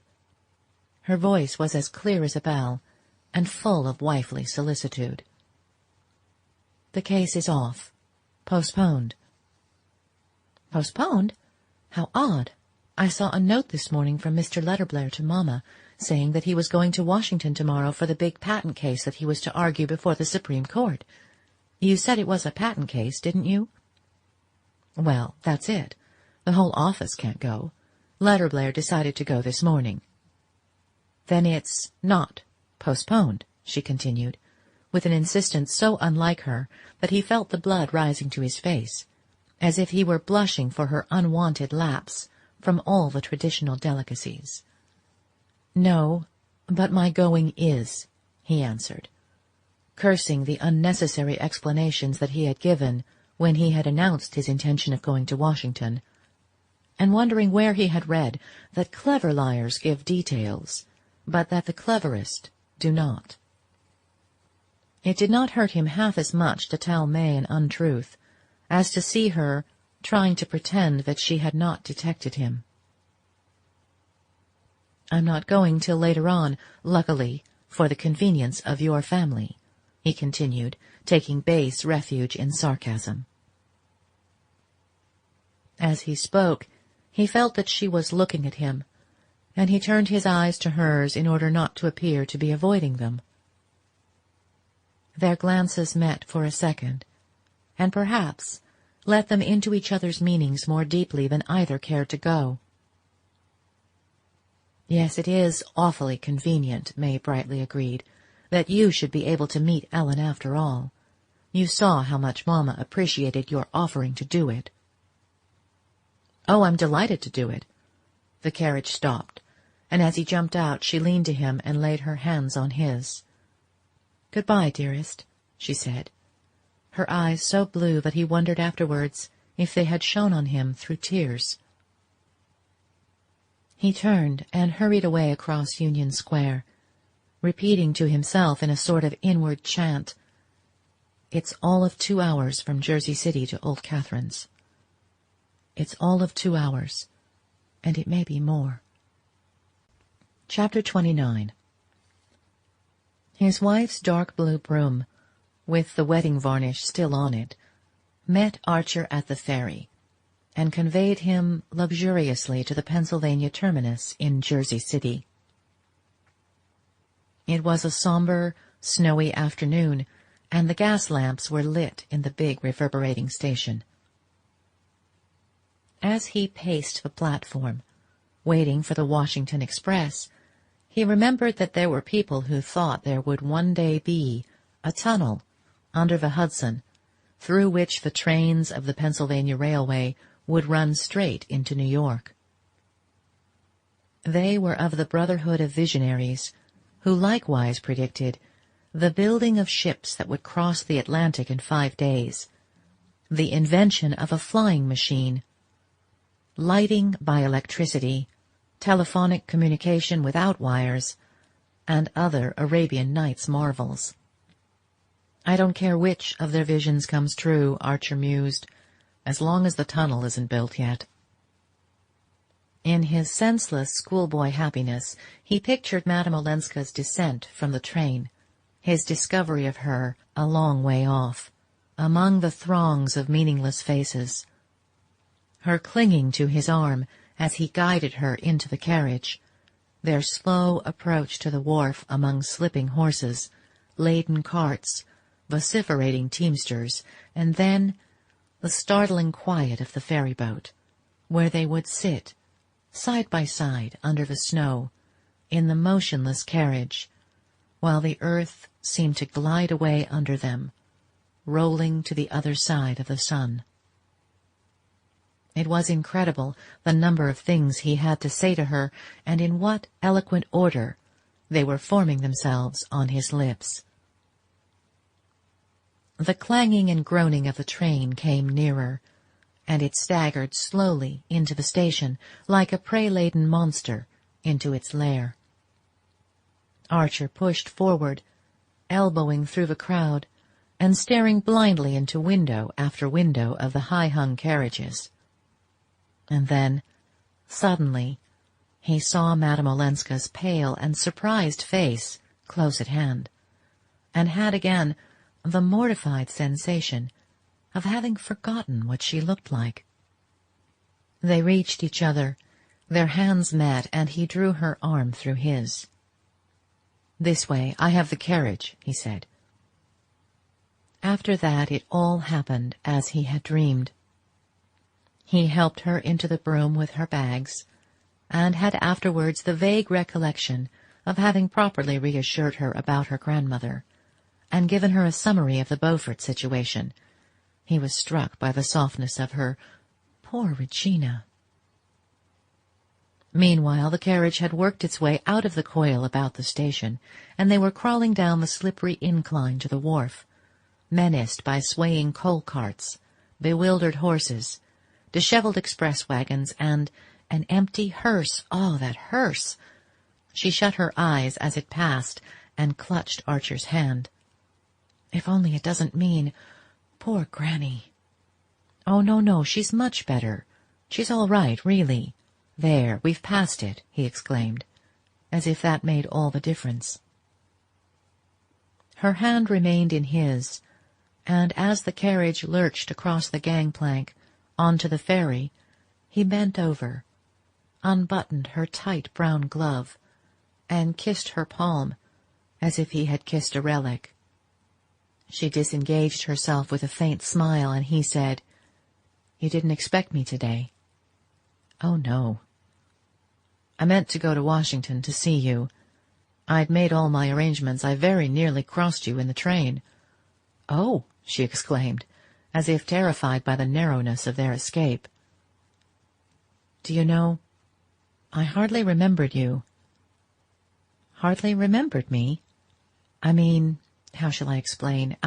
Her voice was as clear as a bell, and full of wifely solicitude. "The case is off. Postponed." "Postponed? How odd. I saw a note this morning from Mr. Letterblair to Mamma, saying that he was going to Washington tomorrow for the big patent case that he was to argue before the Supreme Court. You said it was a patent case, didn't you?" "Well, that's it. The whole office can't go. Letterblair decided to go this morning." "Then it's not postponed," she continued, with an insistence so unlike her that he felt the blood rising to his face, as if he were blushing for her unwonted lapse from all the traditional delicacies. "No, but my going is," he answered, cursing the unnecessary explanations that he had given when he had announced his intention of going to Washington, and wondering where he had read that clever liars give details, but that the cleverest do not. It did not hurt him half as much to tell May an untruth as to see her trying to pretend that she had not detected him. "I'm not going till later on, luckily, for the convenience of your family," he continued, taking base refuge in sarcasm. As he spoke, he felt that she was looking at him, and he turned his eyes to hers in order not to appear to be avoiding them. Their glances met for a second, and perhaps let them into each other's meanings more deeply than either cared to go. "Yes, it is awfully convenient," May brightly agreed, "that you should be able to meet Ellen after all. You saw how much Mamma appreciated your offering to do it." "Oh, I'm delighted to do it." The carriage stopped, and as he jumped out she leaned to him and laid her hands on his. "Goodbye, dearest," she said, her eyes so blue that he wondered afterwards if they had shone on him through tears. He turned and hurried away across Union Square, repeating to himself in a sort of inward chant, "It's all of 2 hours from Jersey City to Old Catherine's. It's all of 2 hours, and it may be more." Chapter 29. His wife's dark blue brougham, with the wedding varnish still on it, met Archer at the ferry, and conveyed him luxuriously to the Pennsylvania terminus in Jersey City. It was a sombre, snowy afternoon, and the gas lamps were lit in the big reverberating station. As he paced the platform, waiting for the Washington express, he remembered that there were people who thought there would one day be a tunnel under the Hudson, through which the trains of the Pennsylvania Railway would run straight into New York. They were of the brotherhood of visionaries, who likewise predicted the building of ships that would cross the Atlantic in 5 days, the invention of a flying machine, lighting by electricity, telephonic communication without wires, and other Arabian Nights marvels. "I don't care which of their visions comes true," Archer mused, "as long as the tunnel isn't built yet." In his senseless schoolboy happiness he pictured Madame Olenska's descent from the train, his discovery of her a long way off, among the throngs of meaningless faces, her clinging to his arm as he guided her into the carriage, their slow approach to the wharf among slipping horses, laden carts, vociferating teamsters, and then the startling quiet of the ferry-boat, where they would sit, side by side under the snow, in the motionless carriage, while the earth seemed to glide away under them, rolling to the other side of the sun. It was incredible, the number of things he had to say to her, and in what eloquent order they were forming themselves on his lips. The clanging and groaning of the train came nearer, and it staggered slowly into the station like a prey-laden monster into its lair. Archer pushed forward, elbowing through the crowd, and staring blindly into window after window of the high-hung carriages. And then, suddenly, he saw Madame Olenska's pale and surprised face close at hand, and had again the mortified sensation of having forgotten what she looked like. They reached each other, their hands met, and he drew her arm through his. "This way, I have the carriage," he said. After that it all happened as he had dreamed. He helped her into the brougham with her bags, and had afterwards the vague recollection of having properly reassured her about her grandmother, and given her a summary of the Beaufort situation. He was struck by the softness of her "Poor Regina." Meanwhile the carriage had worked its way out of the coil about the station, and they were crawling down the slippery incline to the wharf, menaced by swaying coal carts, bewildered horses, dishevelled express wagons, and an empty hearse. Oh, that hearse! She shut her eyes as it passed and clutched Archer's hand. If only it doesn't mean poor Granny. Oh, no, she's much better. She's all right, really. There, we've passed it, he exclaimed, as if that made all the difference. Her hand remained in his, and as the carriage lurched across the gangplank onto the ferry, he bent over, unbuttoned her tight brown glove, and kissed her palm as if he had kissed a relic. She disengaged herself with a faint smile, and he said, "You didn't expect me today?" "Oh, no." I meant to go to Washington to see you. I'd made all my arrangements. I very nearly crossed you in the train." "Oh," she exclaimed, as if terrified by the narrowness of their escape. "Do you know, I hardly remembered you." "Hardly remembered me? I mean, how shall I explain?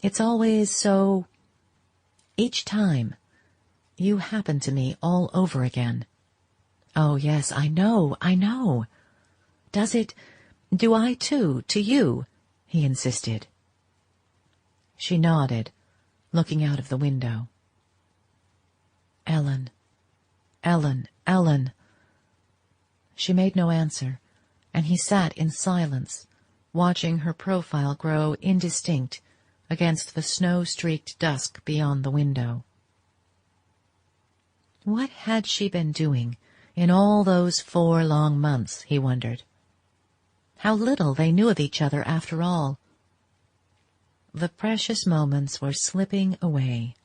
It's always so... Each time, you happen to me all over again." "Oh, yes, I know. Do I too, to you?" he insisted. She nodded, looking out of the window. "Ellen, Ellen, Ellen." She made no answer, and he sat in silence, watching her profile grow indistinct against the snow-streaked dusk beyond the window. What had she been doing in all those 4 long months, he wondered. How little they knew of each other after all. The precious moments were slipping away,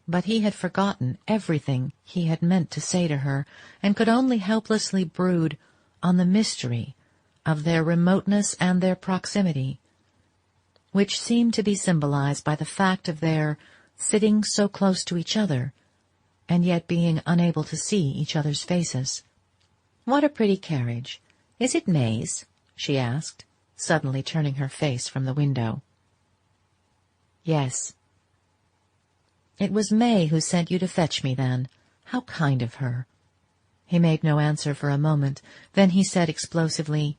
but he had forgotten everything he had meant to say to her, and could only helplessly brood on the mystery of their remoteness and their proximity, which seemed to be symbolized by the fact of their sitting so close to each other, and yet being unable to see each other's faces. "What a pretty carriage! Is it May's?" she asked, suddenly turning her face from the window. "Yes." "It was May who sent you to fetch me, then. How kind of her." He made no answer for a moment. Then he said explosively,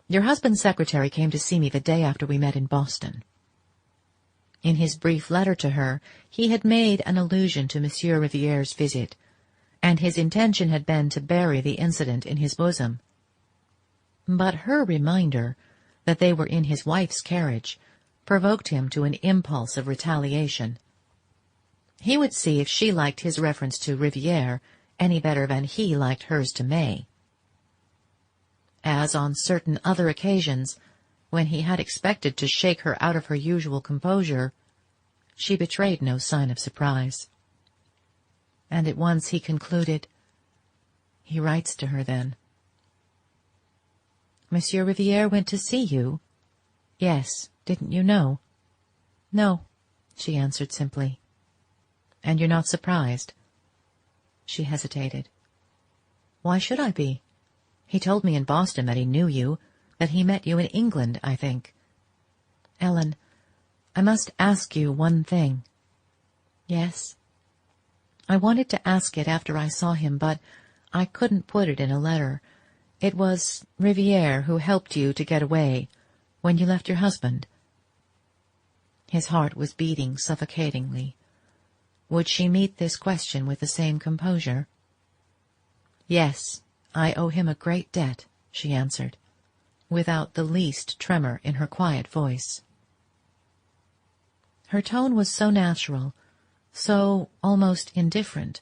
"Your husband's secretary came to see me the day after we met in Boston." In his brief letter to her, he had made an allusion to Monsieur Riviere's visit, and his intention had been to bury the incident in his bosom. But her reminder that they were in his wife's carriage provoked him to an impulse of retaliation. He would see if she liked his reference to Riviere any better than he liked hers to May. As on certain other occasions, when he had expected to shake her out of her usual composure, she betrayed no sign of surprise. And at once he concluded, "He writes to her, then." "Monsieur Riviere went to see you?" "Yes. Didn't you know?" "No," she answered simply. "And you're not surprised?" She hesitated. "Why should I be? He told me in Boston that he knew you, that he met you in England, I think." "Ellen, I must ask you one thing." "Yes?" "I wanted to ask it after I saw him, but I couldn't put it in a letter. It was Riviere who helped you to get away when you left your husband." His heart was beating suffocatingly. Would she meet this question with the same composure? "Yes, I owe him a great debt," she answered, without the least tremor in her quiet voice. Her tone was so natural, so almost indifferent,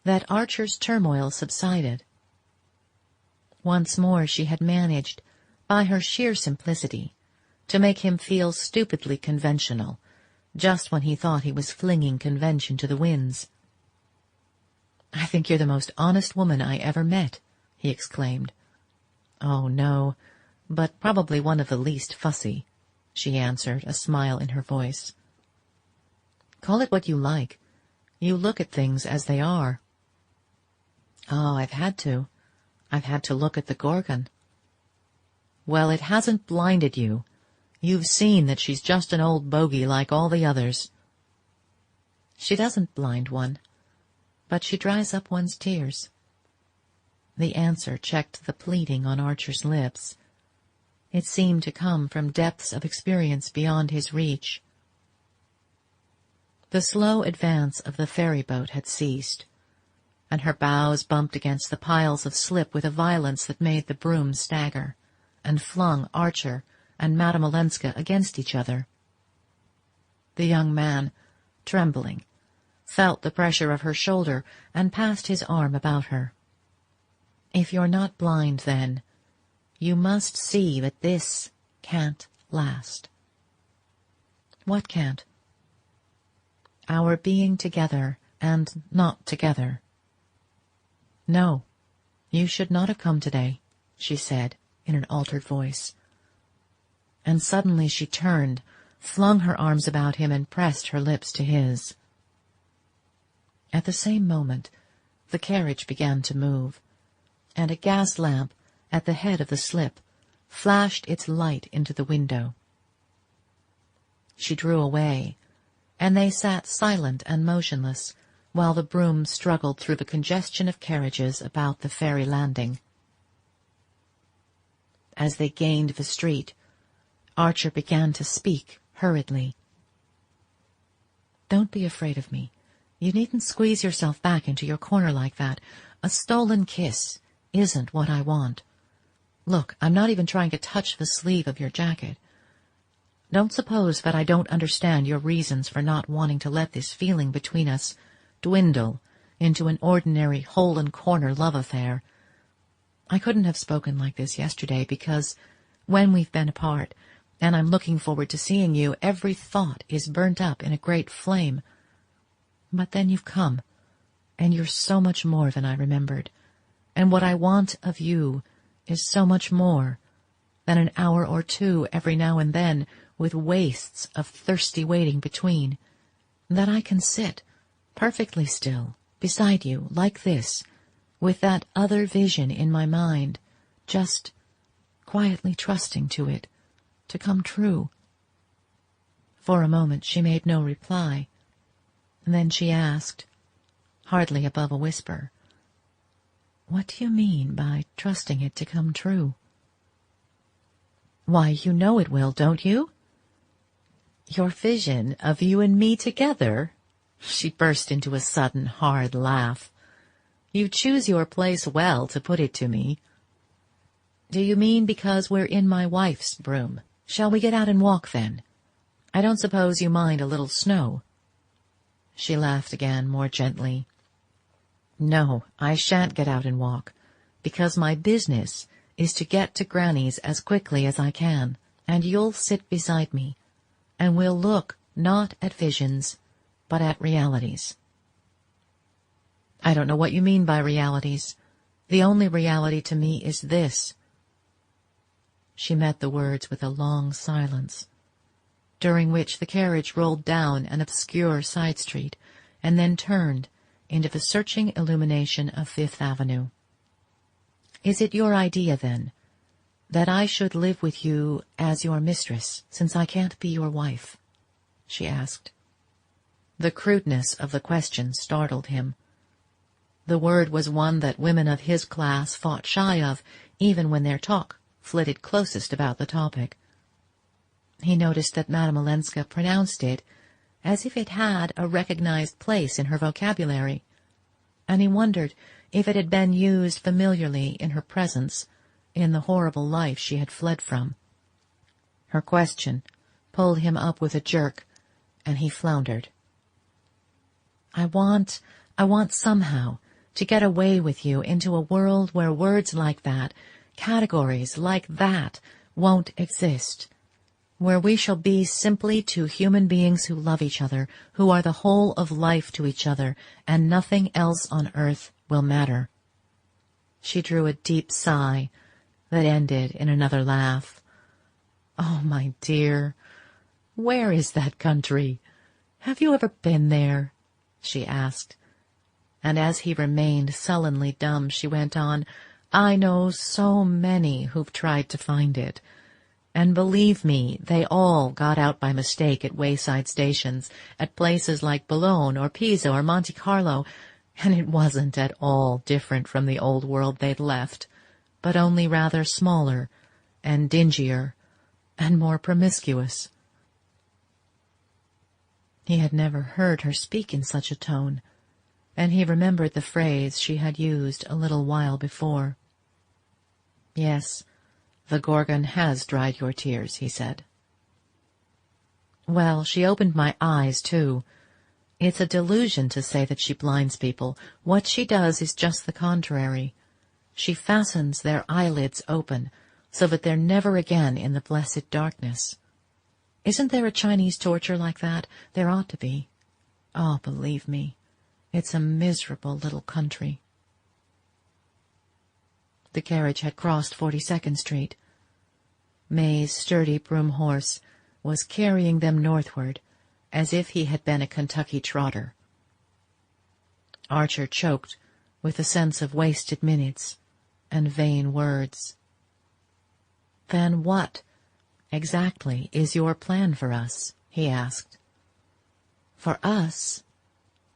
that Archer's turmoil subsided. Once more she had managed, by her sheer simplicity, to make him feel stupidly conventional, just when he thought he was flinging convention to the winds. "I think you're the most honest woman I ever met," he exclaimed. "Oh, no, but probably one of the least fussy," she answered, a smile in her voice. "Call it what you like. You look at things as they are." "Oh, I've had to. I've had to look at the Gorgon." "Well, it hasn't blinded you. You've seen that she's just an old bogey like all the others." "She doesn't blind one, but she dries up one's tears." The answer checked the pleading on Archer's lips. It seemed to come from depths of experience beyond his reach. The slow advance of the ferry-boat had ceased, and her bows bumped against the piles of slip with a violence that made the broom stagger, and flung Archer and Madame Olenska against each other. The young man, trembling, felt the pressure of her shoulder and passed his arm about her. "If you're not blind, then, you must see that this can't last." "What can't?" "Our being together and not together." "No," "You should not have come today," she said in an altered voice. And suddenly she turned, flung her arms about him, and pressed her lips to his. At the same moment the carriage began to move, and a gas lamp at the head of the slip flashed its light into the window. She drew away, and they sat silent and motionless while the brougham struggled through the congestion of carriages about the ferry landing. As they gained the street, Archer began to speak hurriedly. "Don't be afraid of me. You needn't squeeze yourself back into your corner like that. A stolen kiss isn't what I want. Look, I'm not even trying to touch the sleeve of your jacket. Don't suppose that I don't understand your reasons for not wanting to let this feeling between us dwindle into an ordinary hole-and-corner love affair. I couldn't have spoken like this yesterday, because when we've been apart, and I'm looking forward to seeing you, every thought is burnt up in a great flame. But then you've come, and you're so much more than I remembered, and what I want of you is so much more than an hour or two every now and then, with wastes of thirsty waiting between, that I can sit perfectly still beside you like this, with that other vision in my mind, just quietly trusting to it to come true." For a moment she made no reply. Then she asked, hardly above a whisper, "What do you mean by trusting it to come true?" "Why, you know it will, don't you?" "Your vision of you and me together?" She burst into a sudden hard laugh. "You choose your place well, to put it to me. Do you mean because we're in my wife's brougham? Shall we get out and walk, then? I don't suppose you mind a little snow." She laughed again, more gently. "No, I shan't get out and walk, because my business is to get to Granny's as quickly as I can, and you'll sit beside me, and we'll look not at visions, but at realities." "I don't know what you mean by realities. The only reality to me is this." She met the words with a long silence, during which the carriage rolled down an obscure side street and then turned into the searching illumination of Fifth Avenue. "Is it your idea, then, that I should live with you as your mistress, since I can't be your wife?" she asked. The crudeness of the question startled him. The word was one that women of his class fought shy of, even when their talk flitted closest about the topic. He noticed that Madame Olenska pronounced it as if it had a recognized place in her vocabulary, and he wondered if it had been used familiarly in her presence in the horrible life she had fled from. Her question pulled him up with a jerk, and he floundered. I want somehow to get away with you into a world where words like that, categories like that, won't exist, where we shall be simply two human beings who love each other, who are the whole of life to each other, and nothing else on earth will matter." She drew a deep sigh that ended in another laugh. "Oh, my dear, where is that country? Have you ever been there?" she asked. And as he remained sullenly dumb, she went on, "I know so many who've tried to find it. And believe me, they all got out by mistake at wayside stations, at places like Boulogne or Pisa or Monte Carlo, and it wasn't at all different from the old world they'd left, but only rather smaller and dingier and more promiscuous." He had never heard her speak in such a tone, and he remembered the phrase she had used a little while before. "Yes, the Gorgon has dried your tears," he said. "Well, she opened my eyes, too. It's a delusion to say that she blinds people. What she does is just the contrary. She fastens their eyelids open, so that they're never again in the blessed darkness. Isn't there a Chinese torture like that? There ought to be. Oh, believe me, it's a miserable little country." The carriage had crossed 42nd Street. May's sturdy broom horse was carrying them northward, as if he had been a Kentucky trotter. Archer choked with a sense of wasted minutes and vain words. "Then what exactly is your plan for us?" he asked. "For us?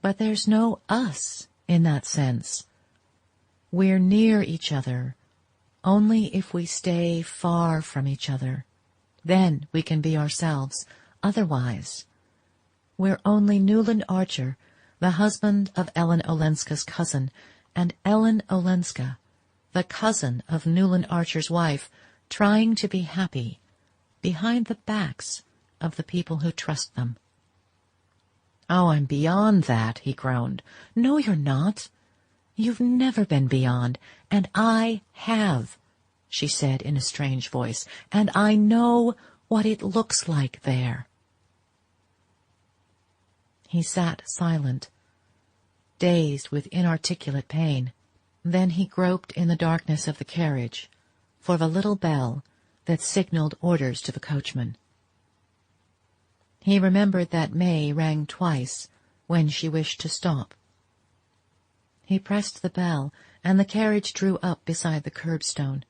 But there's no us in that sense. We're near each other only if we stay far from each other. Then we can be ourselves. Otherwise, we're only Newland Archer, the husband of Ellen Olenska's cousin, and Ellen Olenska, the cousin of Newland Archer's wife, trying to be happy behind the backs of the people who trust them." "Oh, I'm beyond that," he groaned. "No, you're not. You've never been beyond, and I have," she said in a strange voice, "and I know what it looks like there." He sat silent, dazed with inarticulate pain. Then he groped in the darkness of the carriage for the little bell that signaled orders to the coachman. He remembered that May rang twice when she wished to stop. He pressed the bell, and the carriage drew up beside the curbstone.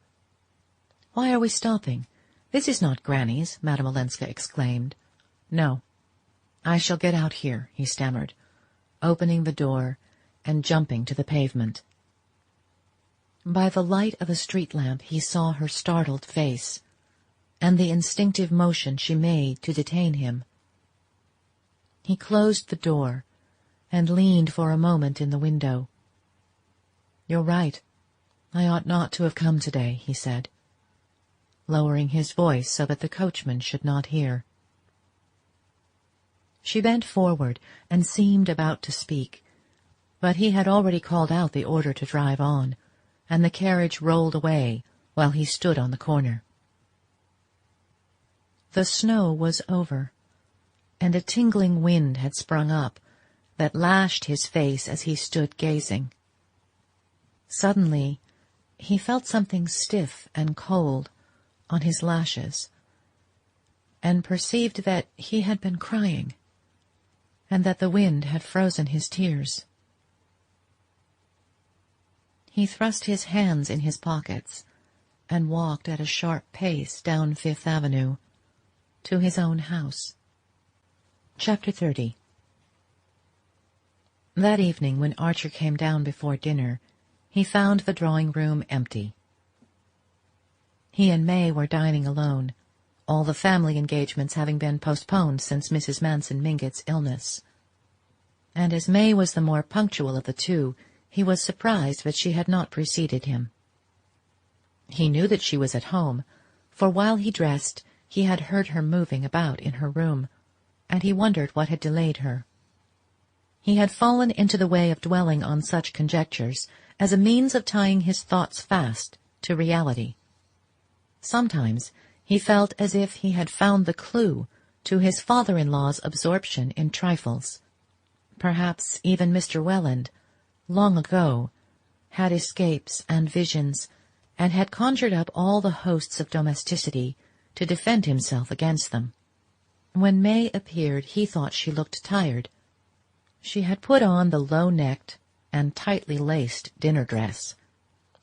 "Why are we stopping? This is not Granny's," Madame Olenska exclaimed. "No, I shall get out here," he stammered, opening the door and jumping to the pavement. By the light of a street lamp he saw her startled face, and the instinctive motion she made to detain him. He closed the door and leaned for a moment in the window. "You're right. I ought not to have come today," he said, lowering his voice so that the coachman should not hear. She bent forward and seemed about to speak, but he had already called out the order to drive on, and the carriage rolled away while he stood on the corner. The snow was over, and a tingling wind had sprung up that lashed his face as he stood gazing. Suddenly he felt something stiff and cold on his lashes, and perceived that he had been crying, and that the wind had frozen his tears. He thrust his hands in his pockets and walked at a sharp pace down Fifth Avenue to his own house. Chapter 30. That evening, when Archer came down before dinner, he found the drawing-room empty. He and May were dining alone, all the family engagements having been postponed since Mrs. Manson Mingott's illness. And as May was the more punctual of the two, he was surprised that she had not preceded him. He knew that she was at home, for while he dressed he had heard her moving about in her room, and he wondered what had delayed her. He had fallen into the way of dwelling on such conjectures as a means of tying his thoughts fast to reality. Sometimes he felt as if he had found the clue to his father-in-law's absorption in trifles. Perhaps even Mr. Welland, long ago, had escapes and visions, and had conjured up all the hosts of domesticity to defend himself against them. When May appeared, he thought she looked tired. She had put on the low-necked and tightly laced dinner dress,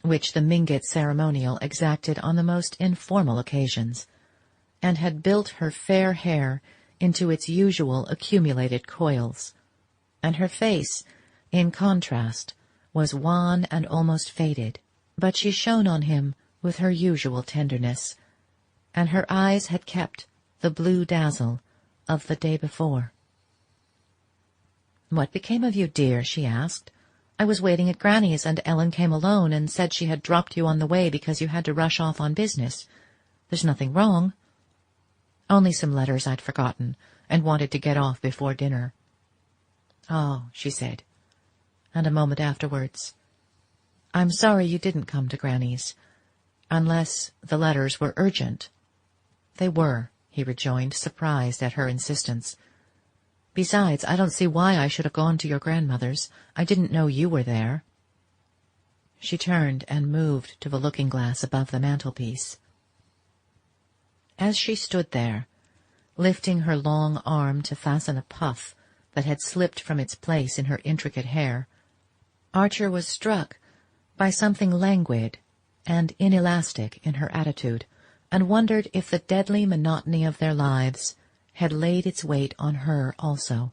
which the Mingott ceremonial exacted on the most informal occasions, and had built her fair hair into its usual accumulated coils, and her face, in contrast, was wan and almost faded, but she shone on him with her usual tenderness, and her eyes had kept the blue dazzle of the day before. "What became of you, dear?" she asked. "I was waiting at Granny's, and Ellen came alone and said she had dropped you on the way because you had to rush off on business. There's nothing wrong." "Only some letters I'd forgotten, and wanted to get off before dinner." "Oh," she said, and a moment afterwards, "I'm sorry you didn't come to Granny's, unless the letters were urgent." "They were," he rejoined, surprised at her insistence. "Besides, I don't see why I should have gone to your grandmother's. I didn't know you were there." She turned and moved to the looking-glass above the mantelpiece. As she stood there, lifting her long arm to fasten a puff that had slipped from its place in her intricate hair, Archer was struck by something languid and inelastic in her attitude, and wondered if the deadly monotony of their lives had laid its weight on her also.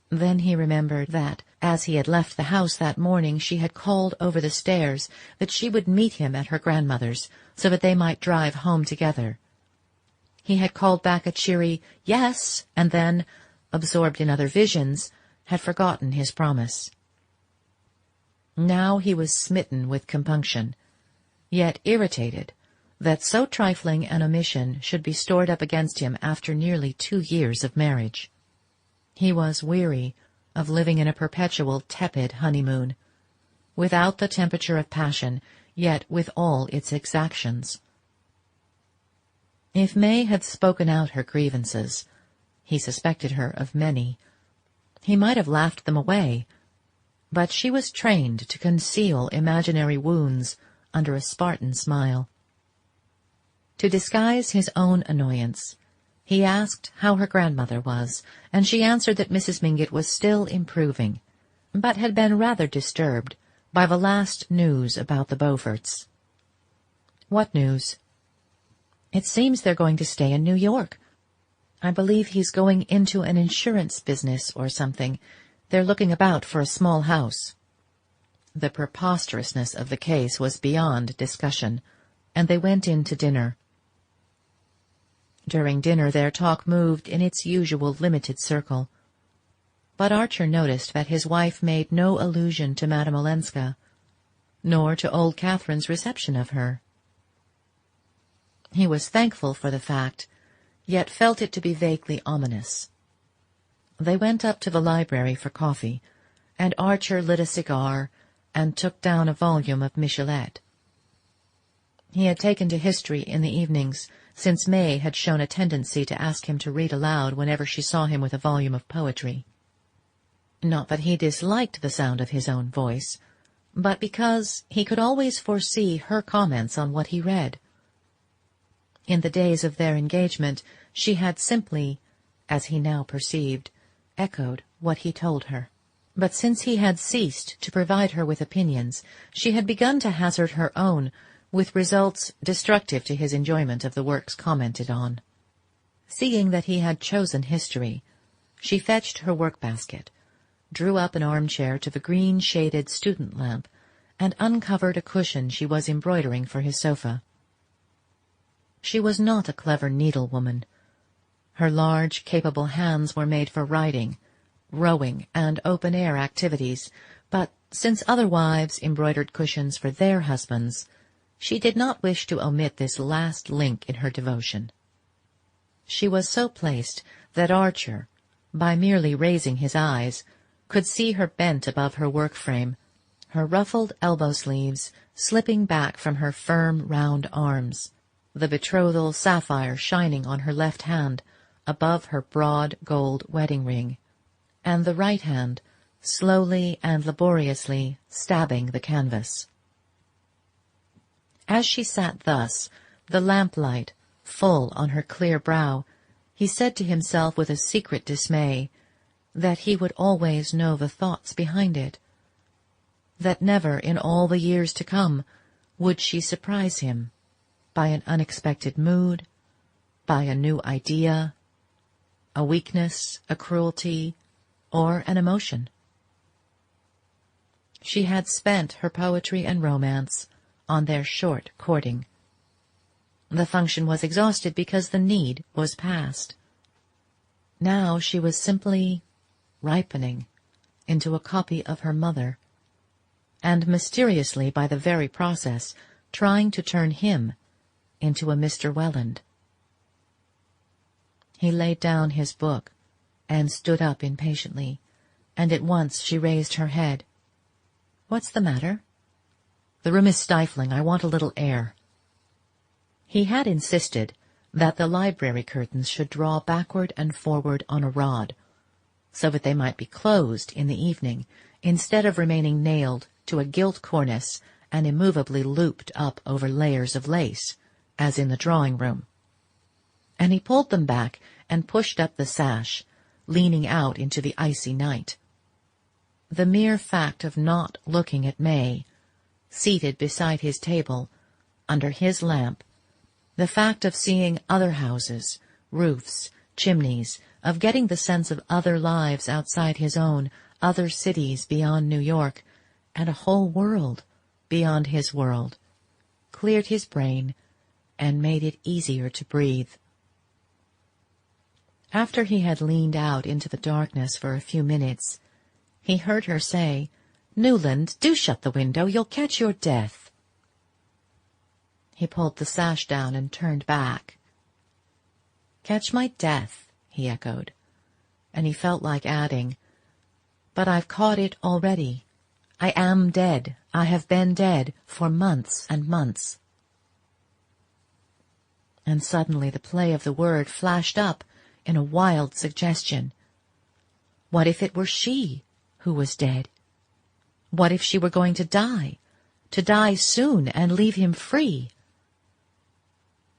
Then he remembered that, as he had left the house that morning, she had called over the stairs that she would meet him at her grandmother's, so that they might drive home together. He had called back a cheery "yes," and then, absorbed in other visions, had forgotten his promise. Now he was smitten with compunction, yet irritated that so trifling an omission should be stored up against him after nearly 2 years of marriage. He was weary of living in a perpetual tepid honeymoon, without the temperature of passion, yet with all its exactions. If May had spoken out her grievances, he suspected her of many, he might have laughed them away, but she was trained to conceal imaginary wounds under a Spartan smile. To disguise his own annoyance, he asked how her grandmother was, and she answered that Mrs. Mingott was still improving, but had been rather disturbed by the last news about the Beauforts. "What news?" "It seems they're going to stay in New York. I believe he's going into an insurance business or something. They're looking about for a small house." The preposterousness of the case was beyond discussion, and they went in to dinner. During dinner their talk moved in its usual limited circle, but Archer noticed that his wife made no allusion to Madame Olenska, nor to old Catherine's reception of her. He was thankful for the fact, yet felt it to be vaguely ominous. They went up to the library for coffee, and Archer lit a cigar and took down a volume of Michelet. He had taken to history in the evenings, since May had shown a tendency to ask him to read aloud whenever she saw him with a volume of poetry. Not that he disliked the sound of his own voice, but because he could always foresee her comments on what he read. In the days of their engagement she had simply, as he now perceived, echoed what he told her. But since he had ceased to provide her with opinions, she had begun to hazard her own, with results destructive to his enjoyment of the works commented on. Seeing that he had chosen history, she fetched her work-basket, drew up an armchair to the green-shaded student lamp, and uncovered a cushion she was embroidering for his sofa. She was not a clever needlewoman. Her large, capable hands were made for riding, rowing, and open-air activities, but since other wives embroidered cushions for their husbands, she did not wish to omit this last link in her devotion. She was so placed that Archer, by merely raising his eyes, could see her bent above her work-frame, her ruffled elbow-sleeves slipping back from her firm, round arms, the betrothal sapphire shining on her left hand above her broad gold wedding-ring, and the right hand slowly and laboriously stabbing the canvas. As she sat thus, the lamplight full on her clear brow, he said to himself with a secret dismay that he would always know the thoughts behind it, that never in all the years to come would she surprise him by an unexpected mood, by a new idea, a weakness, a cruelty, or an emotion. She had spent her poetry and romance on their short courting. The function was exhausted because the need was past. Now she was simply ripening into a copy of her mother, and mysteriously, by the very process, trying to turn him into a Mr. Welland. He laid down his book and stood up impatiently, and at once she raised her head. "What's the matter?" "The room is stifling. I want a little air." He had insisted that the library curtains should draw backward and forward on a rod, so that they might be closed in the evening, instead of remaining nailed to a gilt cornice and immovably looped up over layers of lace, as in the drawing-room. And he pulled them back and pushed up the sash, leaning out into the icy night. The mere fact of not looking at May, seated beside his table, under his lamp, the fact of seeing other houses, roofs, chimneys, of getting the sense of other lives outside his own, other cities beyond New York, and a whole world beyond his world, cleared his brain and made it easier to breathe. After he had leaned out into the darkness for a few minutes, he heard her say, "Newland, do shut the window, you'll catch your death." He pulled the sash down and turned back. "Catch my death," he echoed, and he felt like adding, "But I've caught it already. I am dead. I have been dead for months and months." And suddenly the play of the word flashed up in a wild suggestion. What if it were she who was dead? What if she were going to die soon and leave him free?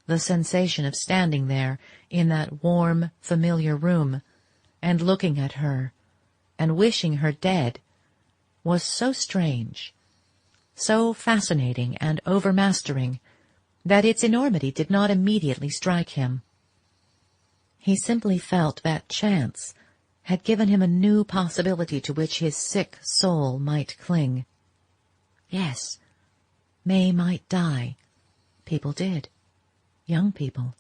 The sensation of standing there in that warm, familiar room and looking at her and wishing her dead was so strange, so fascinating and overmastering, that its enormity did not immediately strike him. He simply felt that chance had given him a new possibility to which his sick soul might cling. Yes, May might die. People did. Young people,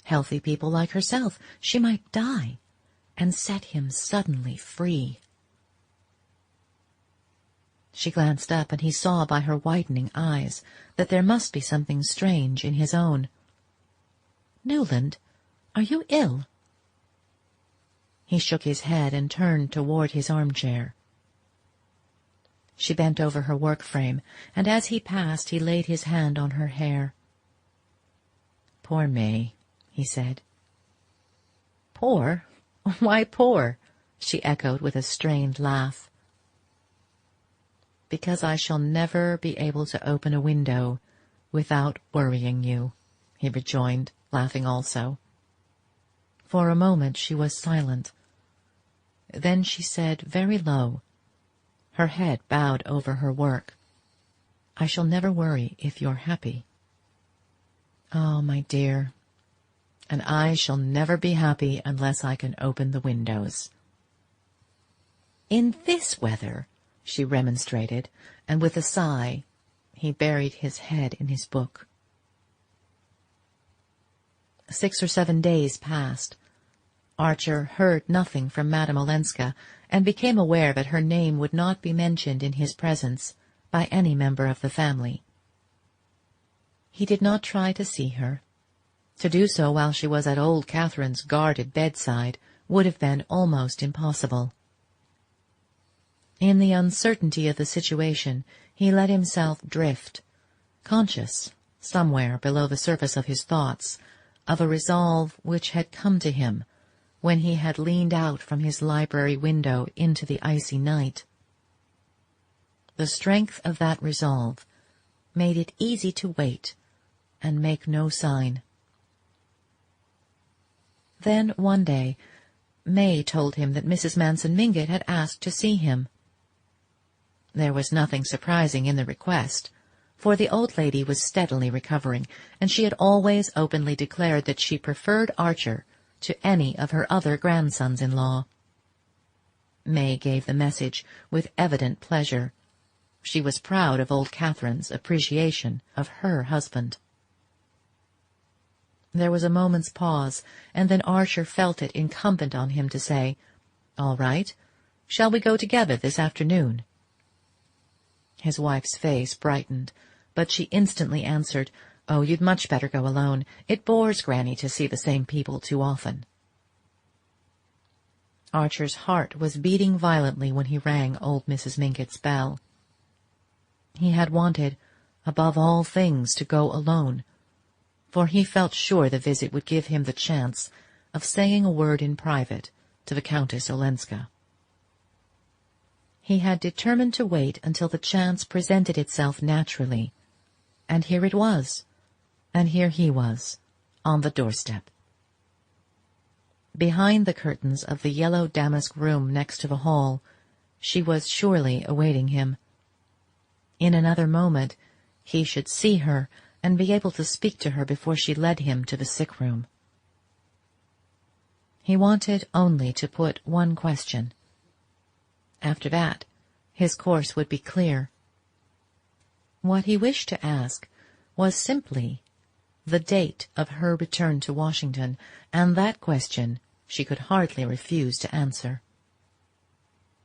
healthy people like herself. She might die and set him suddenly free. She glanced up, and he saw by her widening eyes that there must be something strange in his own. "Newland, are you ill?" He shook his head and turned toward his armchair. She bent over her work frame, and as he passed he laid his hand on her hair. "Poor May," he said. "Poor? Why poor?" she echoed with a strained laugh. "Because I shall never be able to open a window without worrying you," he rejoined, laughing also. For a moment she was silent. Then she said very low, her head bowed over her work, "I shall never worry if you're happy." "Oh, my dear, and I shall never be happy unless I can open the windows." "In this weather," she remonstrated, and with a sigh he buried his head in his book. 6 or 7 days passed. Archer heard nothing from Madame Olenska, and became aware that her name would not be mentioned in his presence by any member of the family. He did not try to see her. To do so while she was at old Catherine's guarded bedside would have been almost impossible. In the uncertainty of the situation, he let himself drift, conscious, somewhere below the surface of his thoughts, of a resolve which had come to him when he had leaned out from his library window into the icy night. The strength of that resolve made it easy to wait and make no sign. Then one day May told him that Mrs. Manson Mingott had asked to see him. There was nothing surprising in the request, for the old lady was steadily recovering, and she had always openly declared that she preferred Archer to any of her other grandsons-in-law. May gave the message with evident pleasure. She was proud of old Catherine's appreciation of her husband. There was a moment's pause, and then Archer felt it incumbent on him to say, "All right. Shall we go together this afternoon?" His wife's face brightened, but she instantly answered, "Oh, you'd much better go alone. It bores Granny to see the same people too often." Archer's heart was beating violently when he rang old Mrs. Mingott's bell. He had wanted, above all things, to go alone, for he felt sure the visit would give him the chance of saying a word in private to the Countess Olenska. He had determined to wait until the chance presented itself naturally, and here it was, and here he was, on the doorstep. Behind the curtains of the yellow damask room next to the hall, she was surely awaiting him. In another moment he should see her and be able to speak to her before she led him to the sick room. He wanted only to put one question. After that, his course would be clear. What he wished to ask was simply the date of her return to Washington, and that question she could hardly refuse to answer.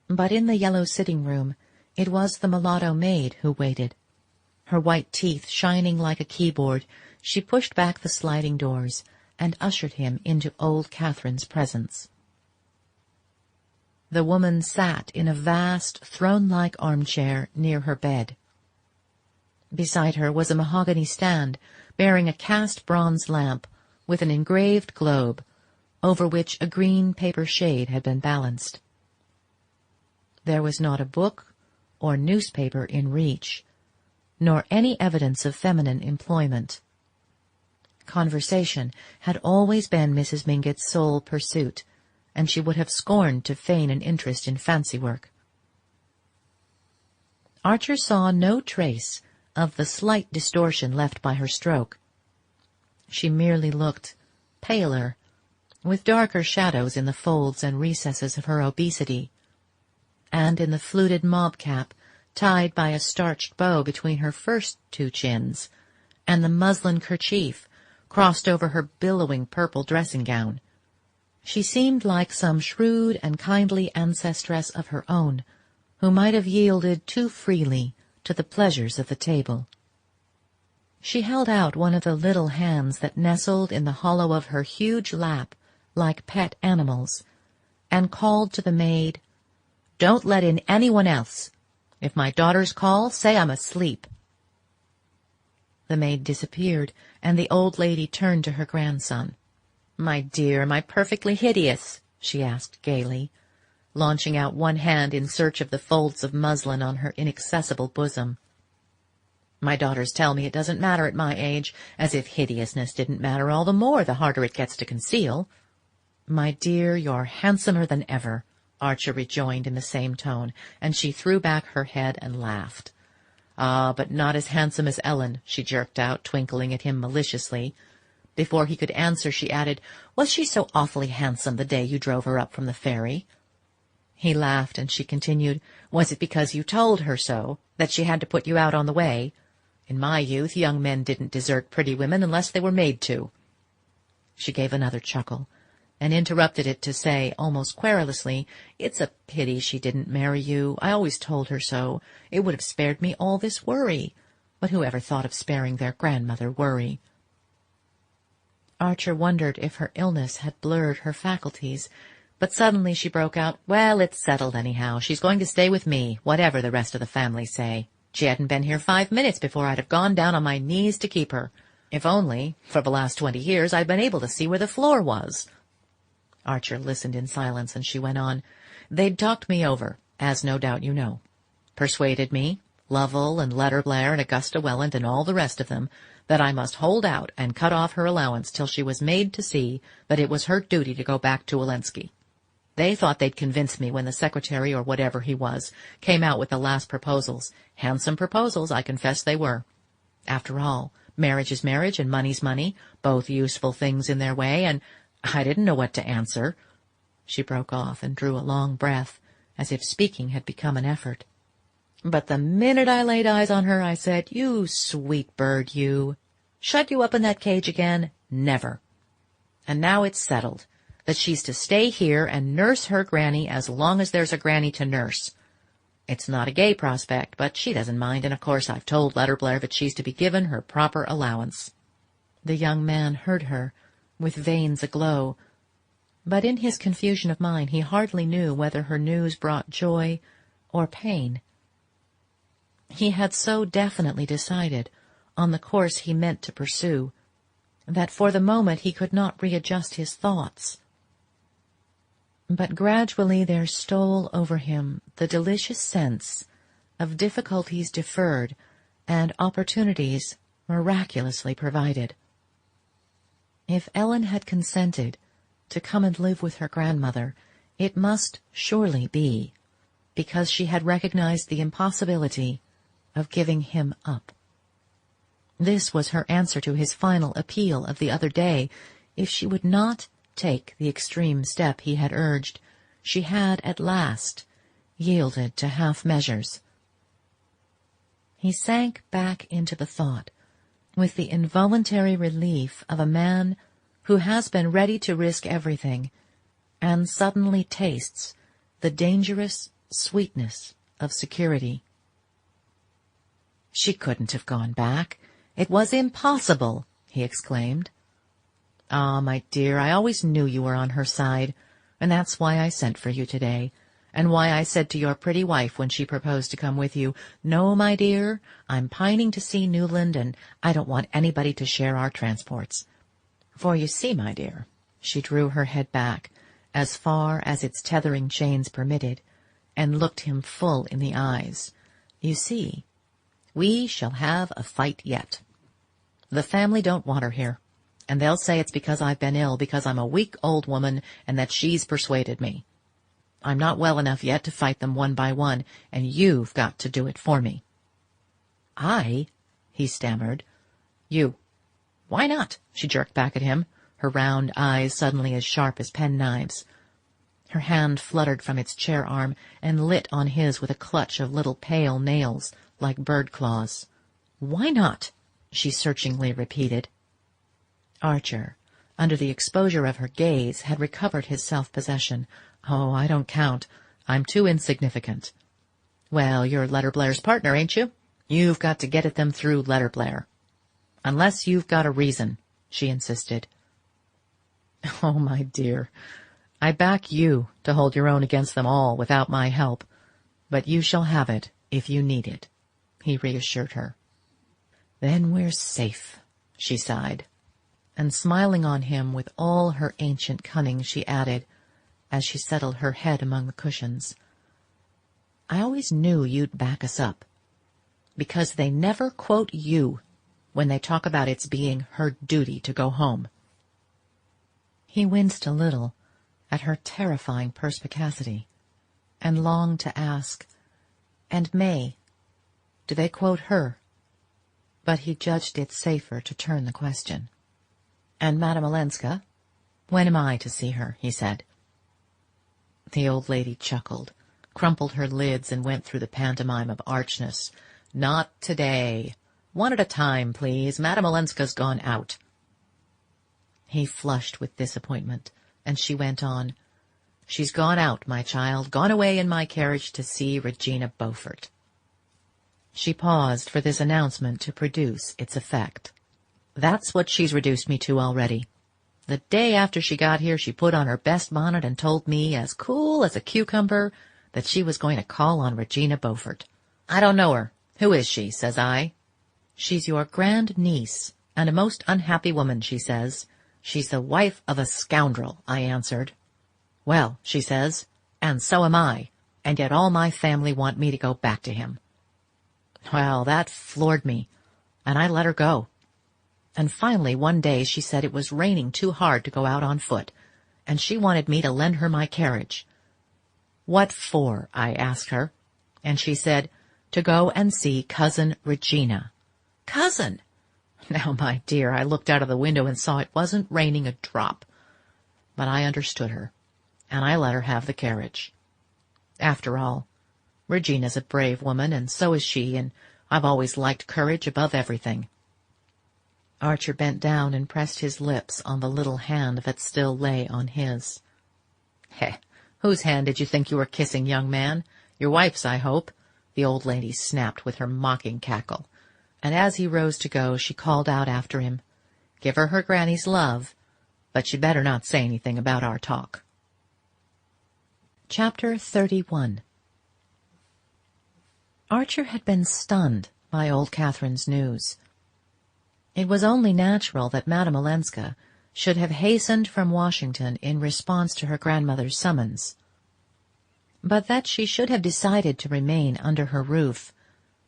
But in the yellow sitting-room it was the mulatto maid who waited. Her white teeth shining like a keyboard, she pushed back the sliding doors and ushered him into old Catherine's presence. The woman sat in a vast, throne-like armchair near her bed. Beside her was a mahogany stand bearing a cast bronze lamp with an engraved globe, over which a green paper shade had been balanced. There was not a book or newspaper in reach, nor any evidence of feminine employment. Conversation had always been Mrs. Mingott's sole pursuit, and she would have scorned to feign an interest in fancy work. Archer saw no trace of the slight distortion left by her stroke. She merely looked paler, with darker shadows in the folds and recesses of her obesity, and in the fluted mob cap tied by a starched bow between her first two chins, and the muslin kerchief crossed over her billowing purple dressing-gown. She seemed like some shrewd and kindly ancestress of her own, who might have yielded too freely to the pleasures of the table. She held out one of the little hands that nestled in the hollow of her huge lap like pet animals, and called to the maid, "Don't let in anyone else. If my daughters call, say I'm asleep." The maid disappeared, and the old lady turned to her grandson. "My dear, am I perfectly hideous?" she asked gaily, launching out one hand in search of the folds of muslin on her inaccessible bosom. "My daughters tell me it doesn't matter at my age, as if hideousness didn't matter all the more the harder it gets to conceal." "My dear, you're handsomer than ever," Archer rejoined in the same tone, and she threw back her head and laughed. "Ah, but not as handsome as Ellen," she jerked out, twinkling at him maliciously. Before he could answer, she added, "Was she so awfully handsome the day you drove her up from the ferry?" He laughed, and she continued, "Was it because you told her so, that she had to put you out on the way? In my youth, young men didn't desert pretty women unless they were made to." She gave another chuckle, and interrupted it to say, almost querulously, "It's a pity she didn't marry you. I always told her so. It would have spared me all this worry. But who ever thought of sparing their grandmother worry?" Archer wondered if her illness had blurred her faculties, but suddenly she broke out, "Well, it's settled anyhow. She's going to stay with me, whatever the rest of the family say. She hadn't been here 5 minutes before I'd have gone down on my knees to keep her. If only, for the last 20 years, I'd been able to see where the floor was." Archer listened in silence, and she went on, "They'd talked me over, as no doubt you know. Persuaded me, Lovell and Letterblair and Augusta Welland and all the rest of them, that I must hold out and cut off her allowance till she was made to see that it was her duty to go back to Olenska. They thought they'd convince me when the secretary, or whatever he was, came out with the last proposals. Handsome proposals, I confess they were. After all, marriage is marriage and money's money, both useful things in their way, and I didn't know what to answer." She broke off and drew a long breath, as if speaking had become an effort. "But the minute I laid eyes on her, I said, 'You sweet bird, you. Shut you up in that cage again? Never.' And now it's settled that she's to stay here and nurse her granny as long as there's a granny to nurse. It's not a gay prospect, but she doesn't mind, and of course I've told Letterblair that she's to be given her proper allowance." The young man heard her, with veins aglow, but in his confusion of mind he hardly knew whether her news brought joy or pain. He had so definitely decided on the course he meant to pursue that for the moment he could not readjust his thoughts. But gradually there stole over him the delicious sense of difficulties deferred and opportunities miraculously provided. If Ellen had consented to come and live with her grandmother, it must surely be because she had recognized the impossibility of giving him up. This was her answer to his final appeal of the other day. If she would not take the extreme step he had urged, she had at last yielded to half measures. He sank back into the thought with the involuntary relief of a man who has been ready to risk everything and suddenly tastes the dangerous sweetness of security. She couldn't have gone back. It was impossible, he exclaimed. Ah, my dear, I always knew you were on her side, and that's why I sent for you today, and why I said to your pretty wife when she proposed to come with you, "No, my dear, I'm pining to see Newland, and I don't want anybody to share our transports." For you see, my dear, she drew her head back as far as its tethering chains permitted, and looked him full in the eyes. You see, we shall have a fight yet. The family don't want her here, and they'll say it's because I've been ill, because I'm a weak old woman, and that she's persuaded me. I'm not well enough yet to fight them one by one, and you've got to do it for me. I? He stammered. You. Why not? She jerked back at him, her round eyes suddenly as sharp as penknives. Her hand fluttered from its chair arm and lit on his with a clutch of little pale nails like bird claws. Why not? She searchingly repeated. Archer, under the exposure of her gaze, had recovered his self-possession. Oh, I don't count. I'm too insignificant. Well, you're Letterblair's partner, ain't you? You've got to get at them through Letterblair. Unless you've got a reason, she insisted. Oh, my dear, I back you to hold your own against them all without my help, but you shall have it if you need it, he reassured her. Then we're safe, she sighed, and smiling on him with all her ancient cunning, she added, as she settled her head among the cushions, I always knew you'd back us up, because they never quote you when they talk about its being her duty to go home. He winced a little at her terrifying perspicacity, and longed to ask, and May, do they quote her? But he judged it safer to turn the question. And Madame Olenska? When am I to see her? He said. The old lady chuckled, crumpled her lids, and went through the pantomime of archness. Not today. One at a time, please. Madame Olenska's gone out. He flushed with disappointment, and she went on. She's gone out, my child, gone away in my carriage to see Regina Beaufort. She paused for this announcement to produce its effect. That's what she's reduced me to already. The day after she got here, she put on her best bonnet and told me, as cool as a cucumber, that she was going to call on Regina Beaufort. I don't know her. Who is she, says I. She's your grand-niece, and a most unhappy woman, she says. She's the wife of a scoundrel, I answered. Well, she says, and so am I, and yet all my family want me to go back to him. Well, that floored me, and I let her go. And finally one day she said it was raining too hard to go out on foot, and she wanted me to lend her my carriage. What for? I asked her, and she said, to go and see Cousin Regina. Cousin! Now, my dear, I looked out of the window and saw it wasn't raining a drop. But I understood her, and I let her have the carriage. After all, Regina's a brave woman, and so is she, and I've always liked courage above everything. Archer bent down and pressed his lips on the little hand that still lay on his. Heh, whose hand did you think you were kissing, young man? Your wife's, I hope, the old lady snapped with her mocking cackle. And as he rose to go, she called out after him, Give her granny's love, but you'd better not say anything about our talk. Chapter 31. Archer had been stunned by old Catherine's news. It was only natural that Madame Olenska should have hastened from Washington in response to her grandmother's summons. But that she should have decided to remain under her roof,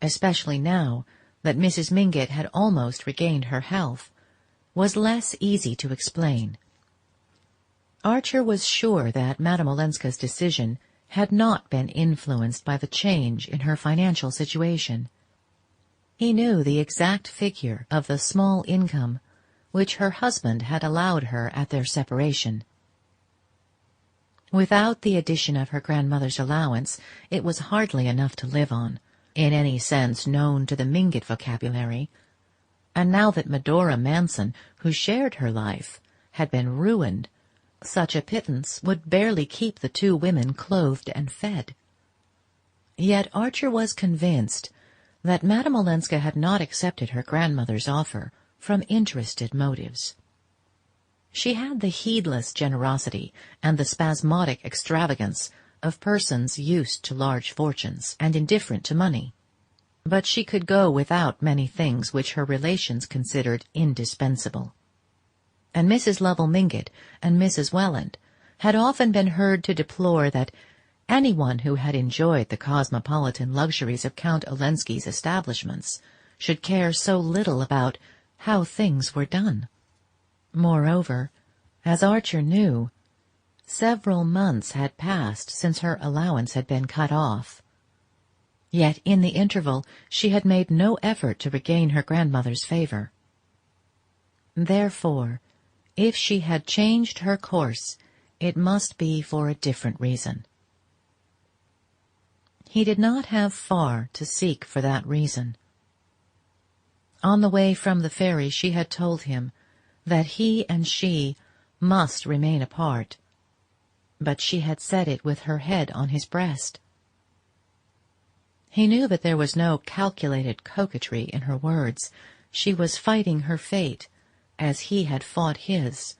especially now that Mrs. Mingott had almost regained her health, was less easy to explain. Archer was sure that Madame Olenska's decision had not been influenced by the change in her financial situation. He knew the exact figure of the small income which her husband had allowed her at their separation. Without the addition of her grandmother's allowance, it was hardly enough to live on, in any sense known to the Mingott vocabulary, and now that Medora Manson, who shared her life, had been ruined, such a pittance would barely keep the two women clothed and fed. Yet Archer was convinced that Madame Olenska had not accepted her grandmother's offer from interested motives. She had the heedless generosity and the spasmodic extravagance of persons used to large fortunes and indifferent to money, but she could go without many things which her relations considered indispensable. And Mrs. Lovell Mingott and Mrs. Welland had often been heard to deplore that anyone who had enjoyed the cosmopolitan luxuries of Count Olenski's establishments should care so little about how things were done. Moreover, as Archer knew, several months had passed since her allowance had been cut off. Yet in the interval she had made no effort to regain her grandmother's favor. Therefore, if she had changed her course, it must be for a different reason. He did not have far to seek for that reason. On the way from the ferry she had told him that he and she must remain apart, but she had said it with her head on his breast. He knew that there was no calculated coquetry in her words. She was fighting her fate as he had fought his,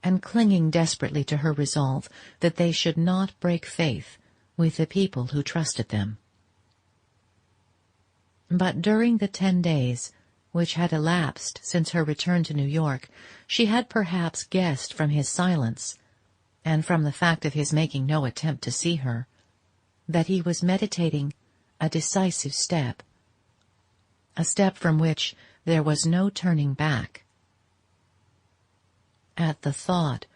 and clinging desperately to her resolve that they should not break faith with the people who trusted them. But during the 10 days which had elapsed since her return to New York, she had perhaps guessed from his silence, and from the fact of his making no attempt to see her, that he was meditating a decisive step, a step from which there was no turning back. At the thought,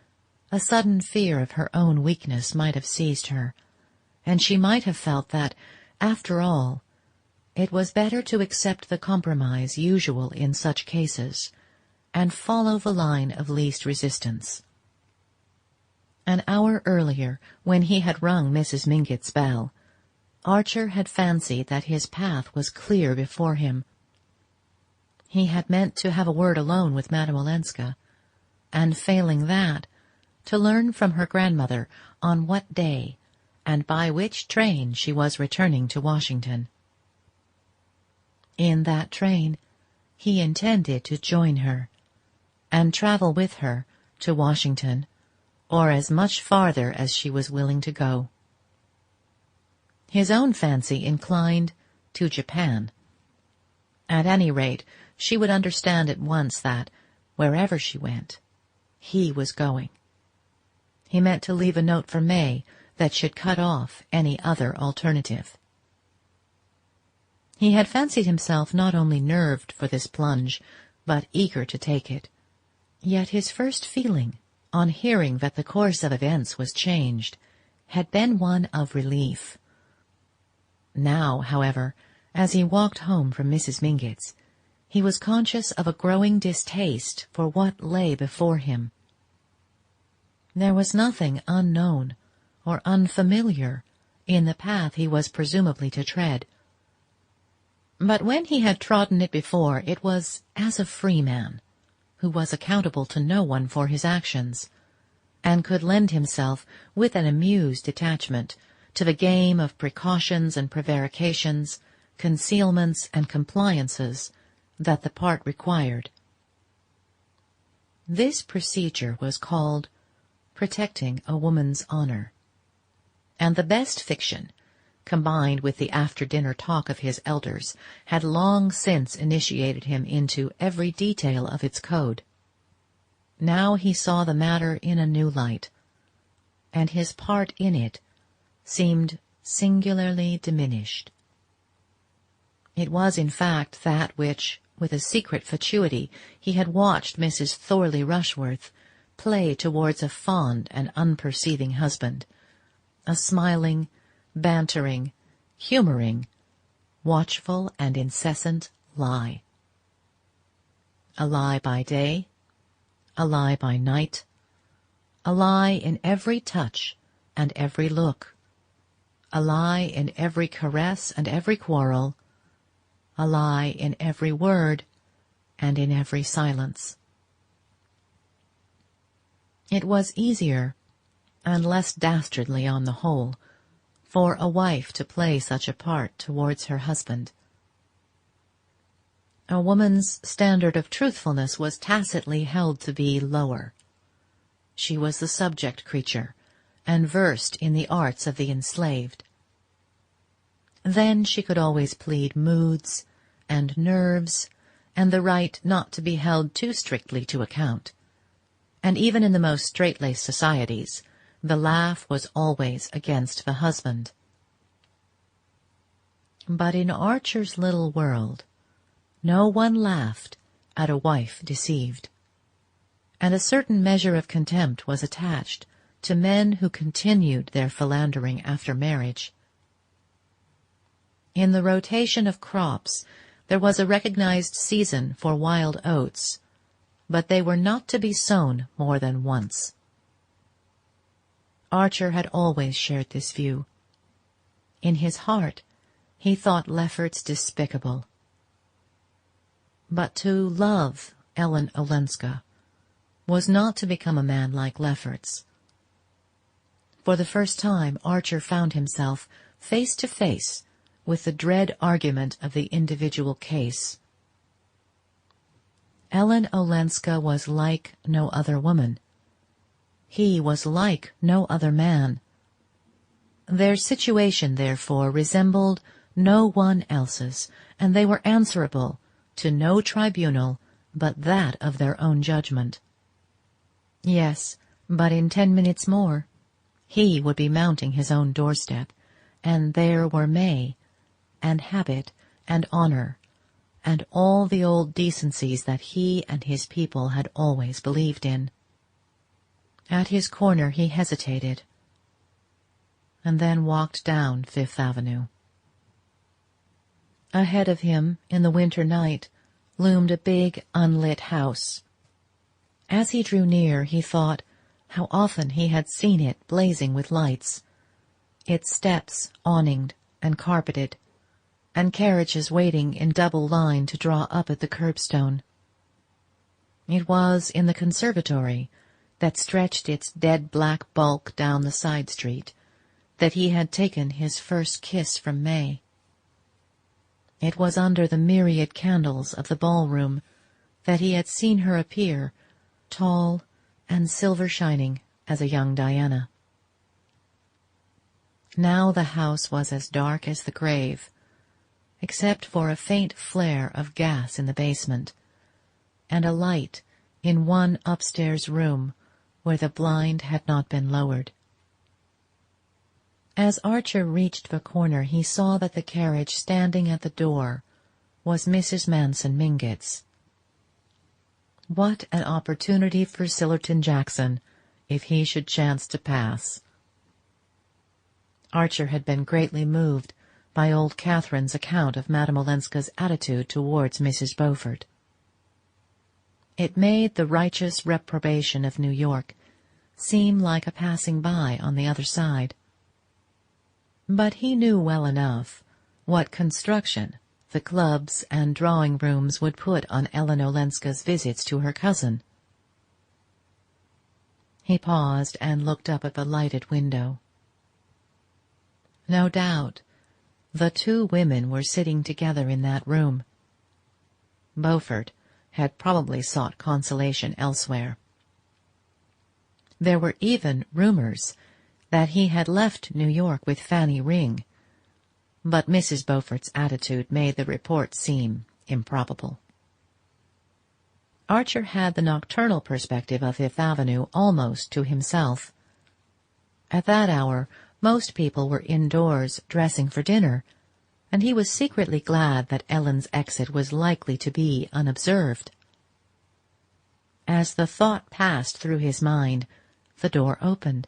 a sudden fear of her own weakness might have seized her, and she might have felt that, after all, it was better to accept the compromise usual in such cases, and follow the line of least resistance. An hour earlier, when he had rung Mrs. Mingott's bell, Archer had fancied that his path was clear before him. He had meant to have a word alone with Madame Olenska, and failing that, to learn from her grandmother on what day and by which train she was returning to Washington. In that train he intended to join her, and travel with her to Washington, or as much farther as she was willing to go. His own fancy inclined to Japan. At any rate, she would understand at once that, wherever she went, he was going. He meant to leave a note for May that should cut off any other alternative. He had fancied himself not only nerved for this plunge, but eager to take it. Yet his first feeling, on hearing that the course of events was changed, had been one of relief. Now, however, as he walked home from Mrs. Mingott's, he was conscious of a growing distaste for what lay before him. There was nothing unknown or unfamiliar in the path he was presumably to tread. But when he had trodden it before, it was as a free man, who was accountable to no one for his actions, and could lend himself with an amused detachment to the game of precautions and prevarications, concealments and compliances that the part required. This procedure was called protecting a woman's honor, and the best fiction, combined with the after-dinner talk of his elders, had long since initiated him into every detail of its code. Now he saw the matter in a new light, and his part in it seemed singularly diminished. It was, in fact, that which, with a secret fatuity, he had watched Mrs. Thorley Rushworth play towards a fond and unperceiving husband, a smiling, bantering, humouring, watchful and incessant lie. A lie by day, a lie by night, a lie in every touch and every look, a lie in every caress and every quarrel, a lie in every word and in every silence. It was easier, and less dastardly on the whole, for a wife to play such a part towards her husband. A woman's standard of truthfulness was tacitly held to be lower. She was the subject creature, and versed in the arts of the enslaved. Then she could always plead moods and nerves and the right not to be held too strictly to account. And even in the most straight-laced societies, the laugh was always against the husband. But in Archer's little world, no one laughed at a wife deceived, and a certain measure of contempt was attached to men who continued their philandering after marriage. In the rotation of crops, there was a recognized season for wild oats, but they were not to be sown more than once. Archer had always shared this view. In his heart, he thought Lefferts despicable. But to love Ellen Olenska was not to become a man like Lefferts. For the first time, Archer found himself face to face with the dread argument of the individual case. Ellen Olenska was like no other woman. He was like no other man. Their situation, therefore, resembled no one else's, and they were answerable to no tribunal but that of their own judgment. Yes, but in 10 minutes more he would be mounting his own doorstep, and there were May, and habit, and honor, and all the old decencies that he and his people had always believed in. At his corner he hesitated, and then walked down Fifth Avenue. Ahead of him, in the winter night, loomed a big, unlit house. As he drew near, he thought how often he had seen it blazing with lights, its steps awninged and carpeted, and carriages waiting in double line to draw up at the curbstone. It was in the conservatory, that stretched its dead black bulk down the side street, that he had taken his first kiss from May. It was under the myriad candles of the ballroom that he had seen her appear, tall and silver-shining as a young Diana. Now the house was as dark as the grave, except for a faint flare of gas in the basement, and a light in one upstairs room where the blind had not been lowered. As Archer reached the corner, he saw that the carriage standing at the door was Mrs. Manson Mingott's. What an opportunity for Sillerton Jackson, if he should chance to pass. Archer had been greatly moved by old Catherine's account of Madame Olenska's attitude towards Mrs. Beaufort. It made the righteous reprobation of New York seem like a passing by on the other side. But he knew well enough what construction the clubs and drawing-rooms would put on Ellen Olenska's visits to her cousin. He paused and looked up at the lighted window. No doubt the two women were sitting together in that room. Beaufort had probably sought consolation elsewhere. There were even rumors that he had left New York with Fanny Ring, but Mrs. Beaufort's attitude made the report seem improbable. Archer had the nocturnal perspective of Fifth Avenue almost to himself. At that hour most people were indoors dressing for dinner, and he was secretly glad that Ellen's exit was likely to be unobserved. As the thought passed through his mind, the door opened,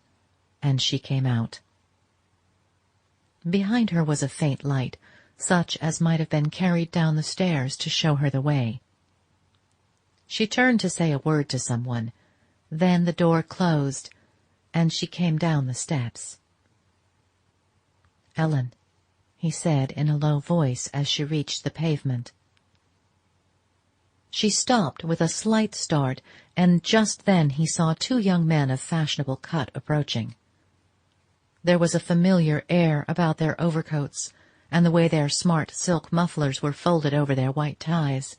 and she came out. Behind her was a faint light, such as might have been carried down the stairs to show her the way. She turned to say a word to someone, then the door closed, and she came down the steps. "Ellen," he said in a low voice as she reached the pavement. She stopped with a slight start, and just then he saw two young men of fashionable cut approaching. There was a familiar air about their overcoats, and the way their smart silk mufflers were folded over their white ties,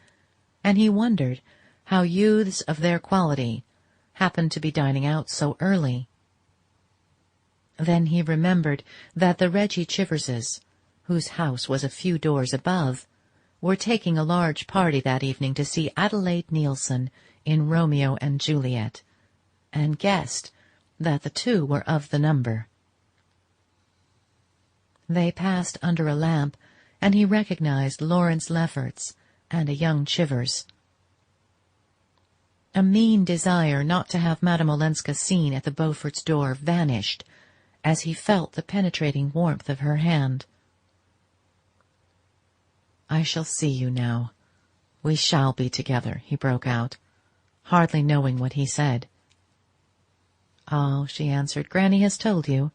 and he wondered how youths of their quality happened to be dining out so early. Then he remembered that the Reggie Chiverses, whose house was a few doors above, were taking a large party that evening to see Adelaide Neilson in Romeo and Juliet, and guessed that the two were of the number. They passed under a lamp, and he recognized Lawrence Lefferts and a young Chivers. A mean desire not to have Madame Olenska seen at the Beaufort's door vanished as he felt the penetrating warmth of her hand. "I shall see you now. We shall be together," he broke out, hardly knowing what he said. "Oh," she answered, "Granny has told you."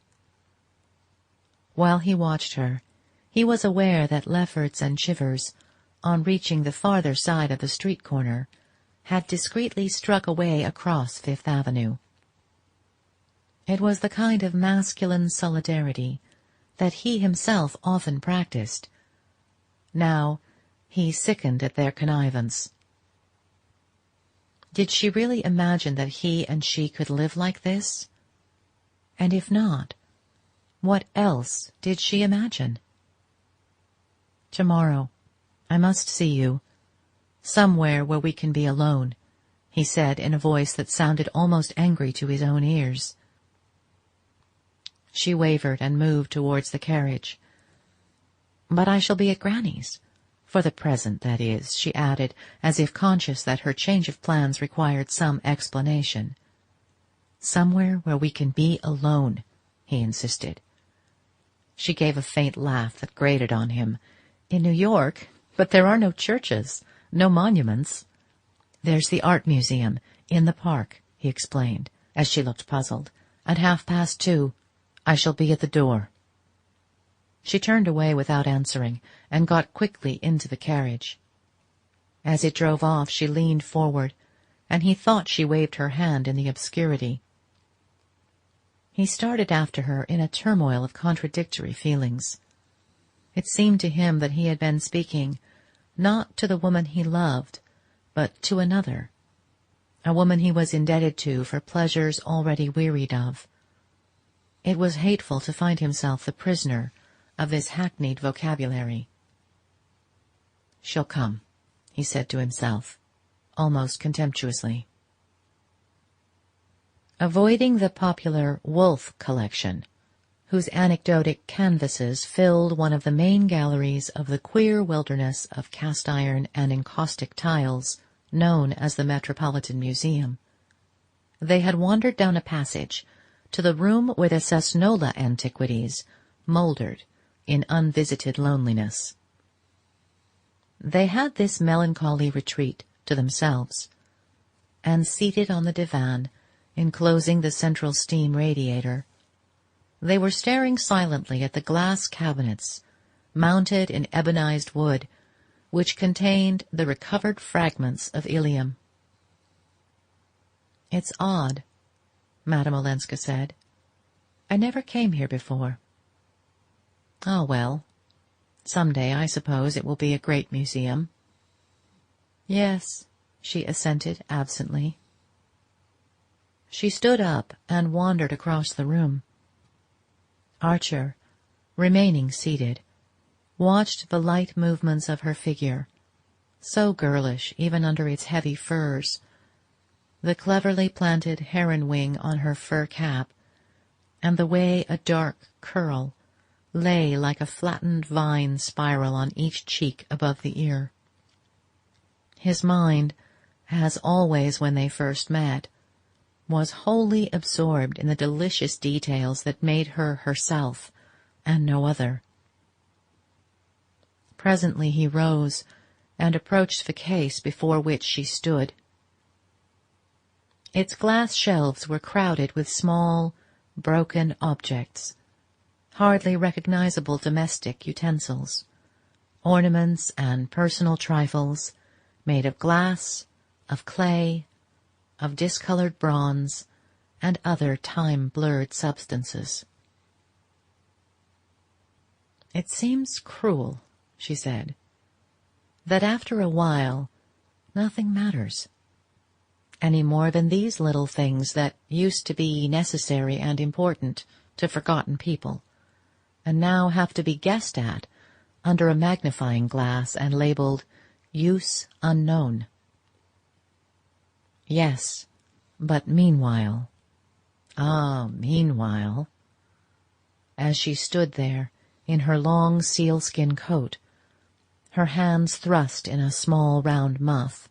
While he watched her, he was aware that Lefferts and Chivers, on reaching the farther side of the street corner, had discreetly struck away across Fifth Avenue. It was the kind of masculine solidarity that he himself often practiced. Now he sickened at their connivance. Did she really imagine that he and she could live like this? And if not, what else did she imagine? "Tomorrow I must see you, somewhere where we can be alone," he said in a voice that sounded almost angry to his own ears. She wavered and moved towards the carriage. "But I shall be at Granny's. For the present, that is," she added, as if conscious that her change of plans required some explanation. "Somewhere where we can be alone," he insisted. She gave a faint laugh that grated on him. "In New York? But there are no churches, no monuments." "There's the Art Museum, in the park," he explained, as she looked puzzled. "At 2:30, I shall be at the door." She turned away without answering, and got quickly into the carriage. As it drove off, she leaned forward, and he thought she waved her hand in the obscurity. He started after her in a turmoil of contradictory feelings. It seemed to him that he had been speaking not to the woman he loved, but to another, a woman he was indebted to for pleasures already wearied of. It was hateful to find himself the prisoner of this hackneyed vocabulary. "She'll come," he said to himself, almost contemptuously. Avoiding the popular Wolf collection, whose anecdotic canvases filled one of the main galleries of the queer wilderness of cast-iron and encaustic tiles known as the Metropolitan Museum, they had wandered down a passage to the room where the Cesnola antiquities mouldered in unvisited loneliness. They had this melancholy retreat to themselves, and seated on the divan, enclosing the central steam radiator, they were staring silently at the glass cabinets, mounted in ebonized wood, which contained the recovered fragments of Ilium. "It's odd," Madame Olenska said. "I never came here before." "Ah, well, some day I suppose it will be a great museum." "Yes," she assented absently. She stood up and wandered across the room. Archer, remaining seated, watched the light movements of her figure, so girlish even under its heavy furs, the cleverly planted heron wing on her fur cap, and the way a dark curl lay like a flattened vine spiral on each cheek above the ear. His mind, as always when they first met, was wholly absorbed in the delicious details that made her herself and no other. Presently he rose and approached the case before which she stood. Its glass shelves were crowded with small, broken objects, hardly recognizable domestic utensils, ornaments and personal trifles made of glass, of clay, of discolored bronze, and other time-blurred substances. "It seems cruel," she said, "that after a while nothing matters, any more than these little things that used to be necessary and important to forgotten people, and now have to be guessed at under a magnifying glass and labeled use unknown." "Yes, but meanwhile—" "Ah, meanwhile." As she stood there in her long sealskin coat, her hands thrust in a small round muff,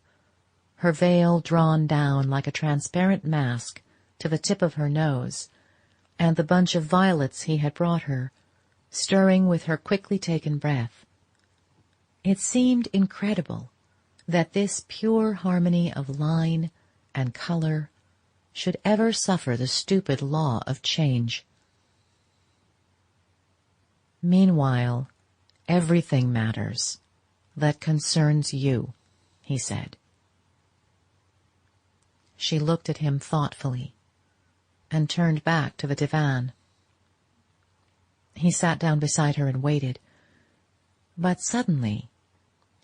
her veil drawn down like a transparent mask to the tip of her nose, and the bunch of violets he had brought her stirring with her quickly taken breath, it seemed incredible that this pure harmony of line and color should ever suffer the stupid law of change. "Meanwhile, everything matters that concerns you," he said. She looked at him thoughtfully and turned back to the divan. He sat down beside her and waited, but suddenly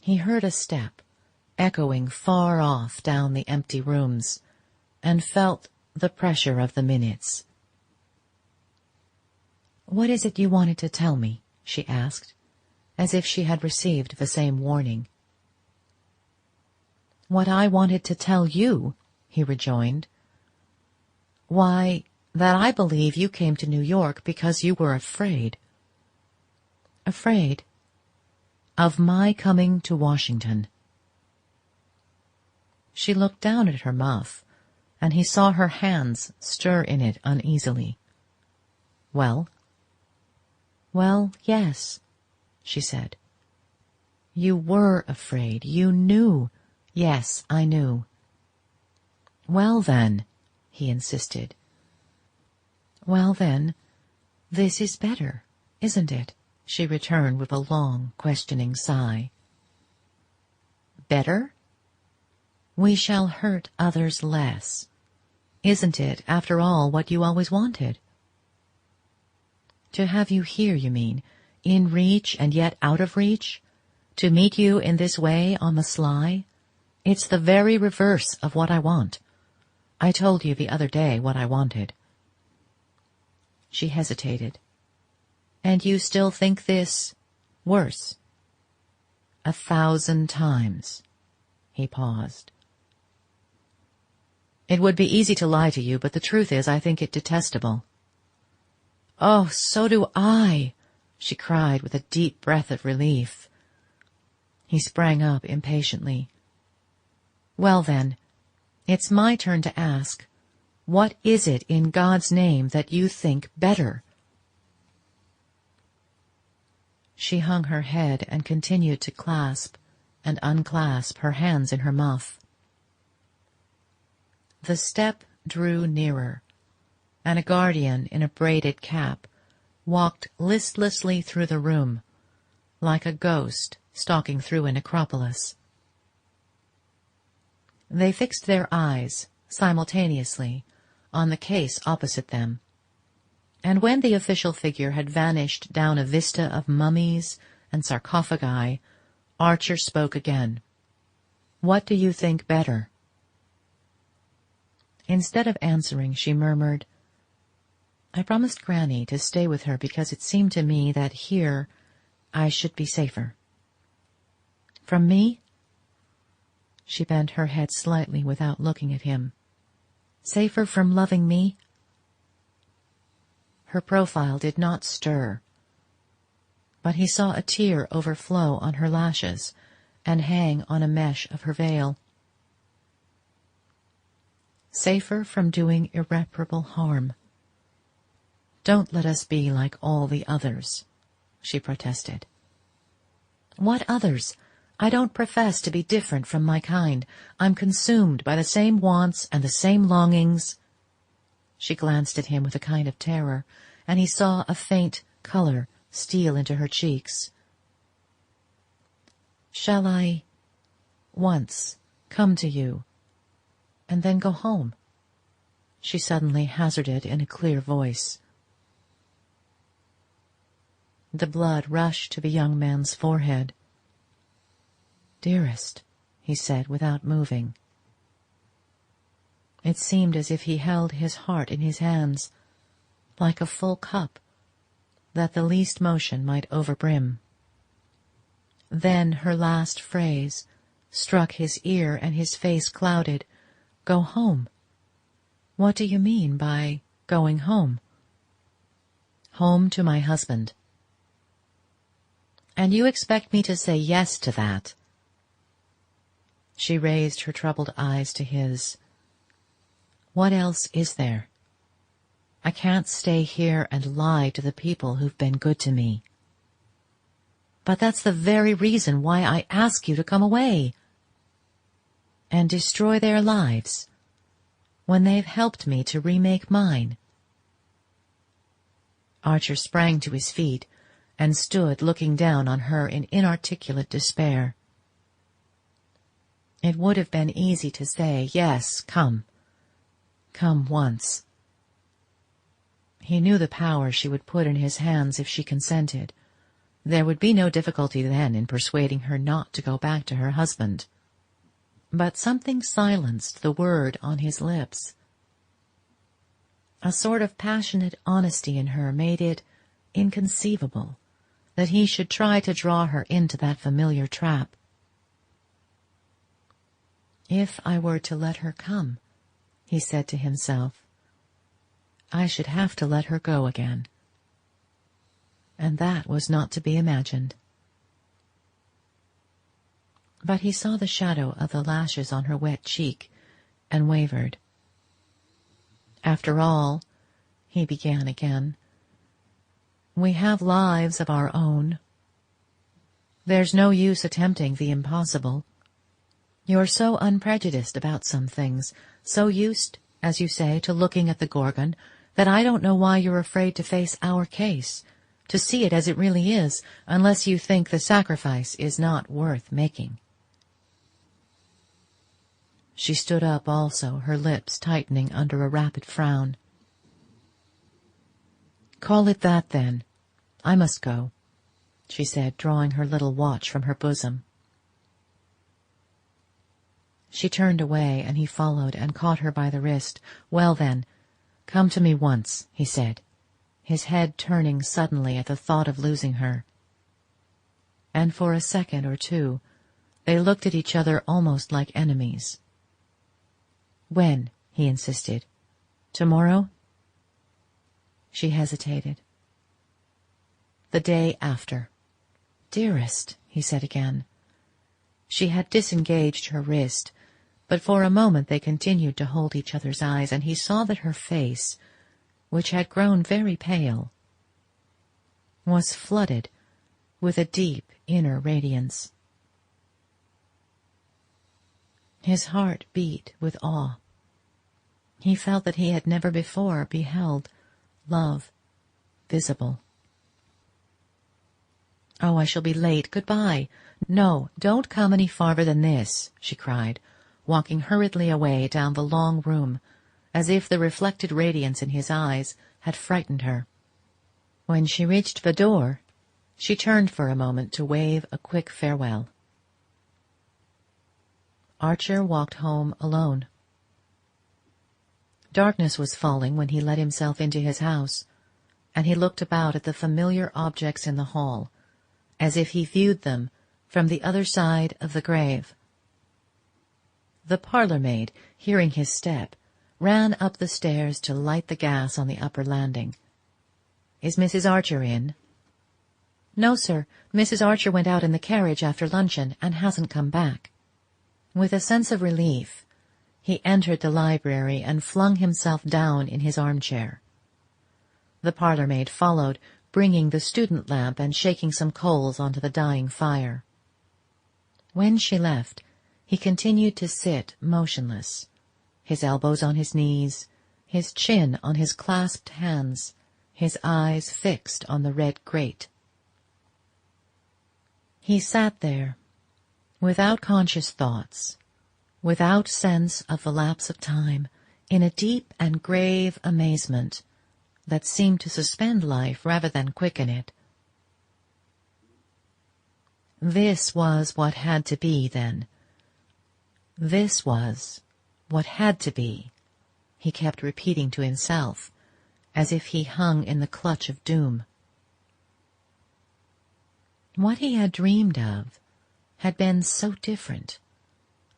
he heard a step echoing far off down the empty rooms, and felt the pressure of the minutes. "What is it you wanted to tell me?" she asked, as if she had received the same warning. "What I wanted to tell you," he rejoined. "Why, that I believe you came to New York because you were afraid." "Afraid?" "Of my coming to Washington." She looked down at her muff, and he saw her hands stir in it uneasily. "Well?" "Well, yes," she said. "You were afraid. You knew." "Yes, I knew." "Well, then," he insisted. "Well, then, this is better, isn't it?" she returned with a long, questioning sigh. "Better? We shall hurt others less. Isn't it, after all, what you always wanted?" "To have you here, you mean, in reach and yet out of reach? To meet you in this way on the sly? It's the very reverse of what I want. I told you the other day what I wanted." She hesitated. "And you still think this worse?" "1,000 times." He paused. "It would be easy to lie to you, but the truth is I think it detestable." "Oh, so do I!" she cried with a deep breath of relief. He sprang up impatiently. "Well, then, it's my turn to ask, what is it in God's name that you think better?" She hung her head and continued to clasp and unclasp her hands in her muff. The step drew nearer, and a guardian in a braided cap walked listlessly through the room, like a ghost stalking through a necropolis. They fixed their eyes simultaneously on the case opposite them, and when the official figure had vanished down a vista of mummies and sarcophagi, Archer spoke again. "What do you think better?" Instead of answering, she murmured, "I promised Granny to stay with her because it seemed to me that here I should be safer." "From me?" She bent her head slightly without looking at him. "Safer from loving me?" Her profile did not stir, but he saw a tear overflow on her lashes and hang on a mesh of her veil. "Safer from doing irreparable harm. Don't let us be like all the others," she protested. "What others? I don't profess to be different from my kind. I'm consumed by the same wants and the same longings." She glanced at him with a kind of terror, and he saw a faint color steal into her cheeks. "Shall I once come to you and then go home?" she suddenly hazarded in a clear voice. The blood rushed to the young man's forehead. "Dearest," he said without moving. It seemed as if he held his heart in his hands, like a full cup, that the least motion might overbrim. Then her last phrase struck his ear and his face clouded. "Go home? What do you mean by going home?" "Home to my husband." "And you expect me to say yes to that?" She raised her troubled eyes to his. "What else is there? I can't stay here and lie to the people who've been good to me." "But that's the very reason why I ask you to come away." "And destroy their lives when they've helped me to remake mine." Archer sprang to his feet and stood looking down on her in inarticulate despair. It would have been easy to say, "Yes, come. Come once." He knew the power she would put in his hands if she consented. There would be no difficulty then in persuading her not to go back to her husband. But something silenced the word on his lips. A sort of passionate honesty in her made it inconceivable that he should try to draw her into that familiar trap. "If I were to let her come," he said to himself, "I should have to let her go again." And that was not to be imagined. But he saw the shadow of the lashes on her wet cheek and wavered. "After all," he began again, "we have lives of our own. There's no use attempting the impossible. You're so unprejudiced about some things, so used, as you say, to looking at the Gorgon, that I don't know why you're afraid to face our case, to see it as it really is, unless you think the sacrifice is not worth making." She stood up also, her lips tightening under a rapid frown. "Call it that, then. I must go," she said, drawing her little watch from her bosom. She turned away, and he followed and caught her by the wrist. "Well, then, come to me once," he said, his head turning suddenly at the thought of losing her. And for a second or two they looked at each other almost like enemies. "When?" he insisted. "Tomorrow?" She hesitated. "The day after." "Dearest," he said again. She had disengaged her wrist, but for a moment they continued to hold each other's eyes, and he saw that her face, which had grown very pale, was flooded with a deep inner radiance. His heart beat with awe. He felt that he had never before beheld love visible. "Oh, I shall be late. Good-bye." "No, don't come any farther than this," she cried, walking hurriedly away down the long room, as if the reflected radiance in his eyes had frightened her. When she reached the door, she turned for a moment to wave a quick farewell. Archer walked home alone. Darkness was falling when he let himself into his house, and he looked about at the familiar objects in the hall, as if he viewed them from the other side of the grave. The parlour-maid, hearing his step, ran up the stairs to light the gas on the upper landing. "Is Mrs. Archer in?" "No, sir. Mrs. Archer went out in the carriage after luncheon and hasn't come back." With a sense of relief, he entered the library and flung himself down in his armchair. The parlour-maid followed, bringing the student lamp and shaking some coals onto the dying fire. When she left, he continued to sit motionless, his elbows on his knees, his chin on his clasped hands, his eyes fixed on the red grate. He sat there, without conscious thoughts, without sense of the lapse of time, in a deep and grave amazement that seemed to suspend life rather than quicken it. This was what had to be, then. This was what had to be, he kept repeating to himself, as if he hung in the clutch of doom. What he had dreamed of had been so different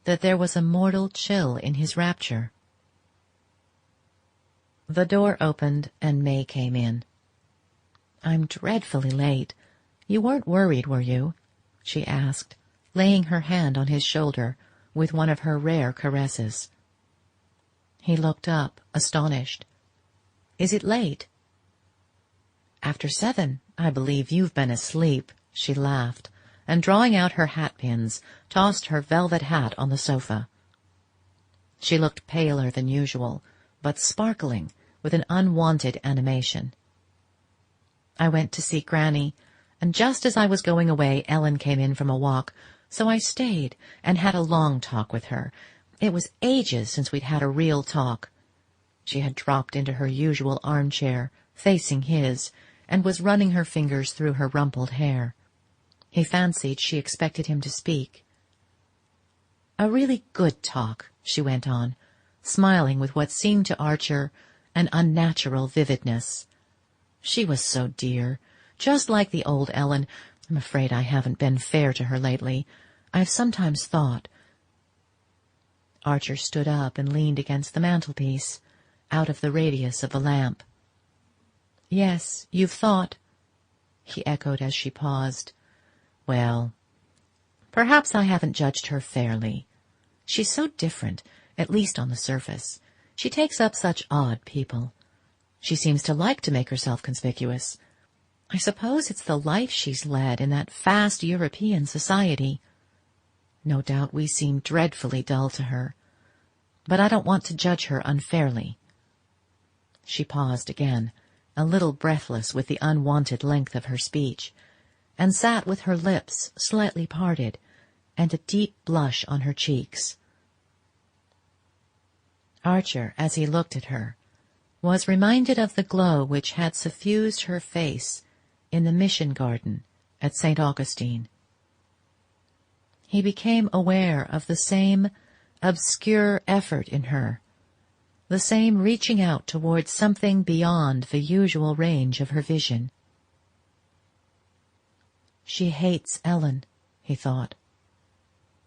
that there was a mortal chill in his rapture. The door opened and May came in. "I'm dreadfully late. You weren't worried, were you?" she asked, laying her hand on his shoulder with one of her rare caresses. He looked up, astonished. "Is it late?" "After 7. I believe you've been asleep," she laughed, and drawing out her hat-pins, tossed her velvet hat on the sofa. She looked paler than usual, but sparkling with an unwonted animation. "I went to see Granny, and just as I was going away Ellen came in from a walk, so I stayed and had a long talk with her. It was ages since we'd had a real talk." She had dropped into her usual armchair, facing his, and was running her fingers through her rumpled hair. He fancied she expected him to speak. "A really good talk," she went on, smiling with what seemed to Archer an unnatural vividness. "She was so dear, just like the old Ellen. I'm afraid I haven't been fair to her lately. I've sometimes thought—" Archer stood up and leaned against the mantelpiece, out of the radius of the lamp. "Yes, you've thought," he echoed as she paused. "Well, perhaps I haven't judged her fairly. She's so different, at least on the surface. She takes up such odd people. She seems to like to make herself conspicuous. I suppose it's the life she's led in that fast European society. No doubt we seem dreadfully dull to her, but I don't want to judge her unfairly." She paused again, a little breathless with the unwonted length of her speech, and sat with her lips slightly parted and a deep blush on her cheeks. Archer, as he looked at her, was reminded of the glow which had suffused her face in the mission garden at St. Augustine. He became aware of the same obscure effort in her, the same reaching out towards something beyond the usual range of her vision. "She hates Ellen," he thought,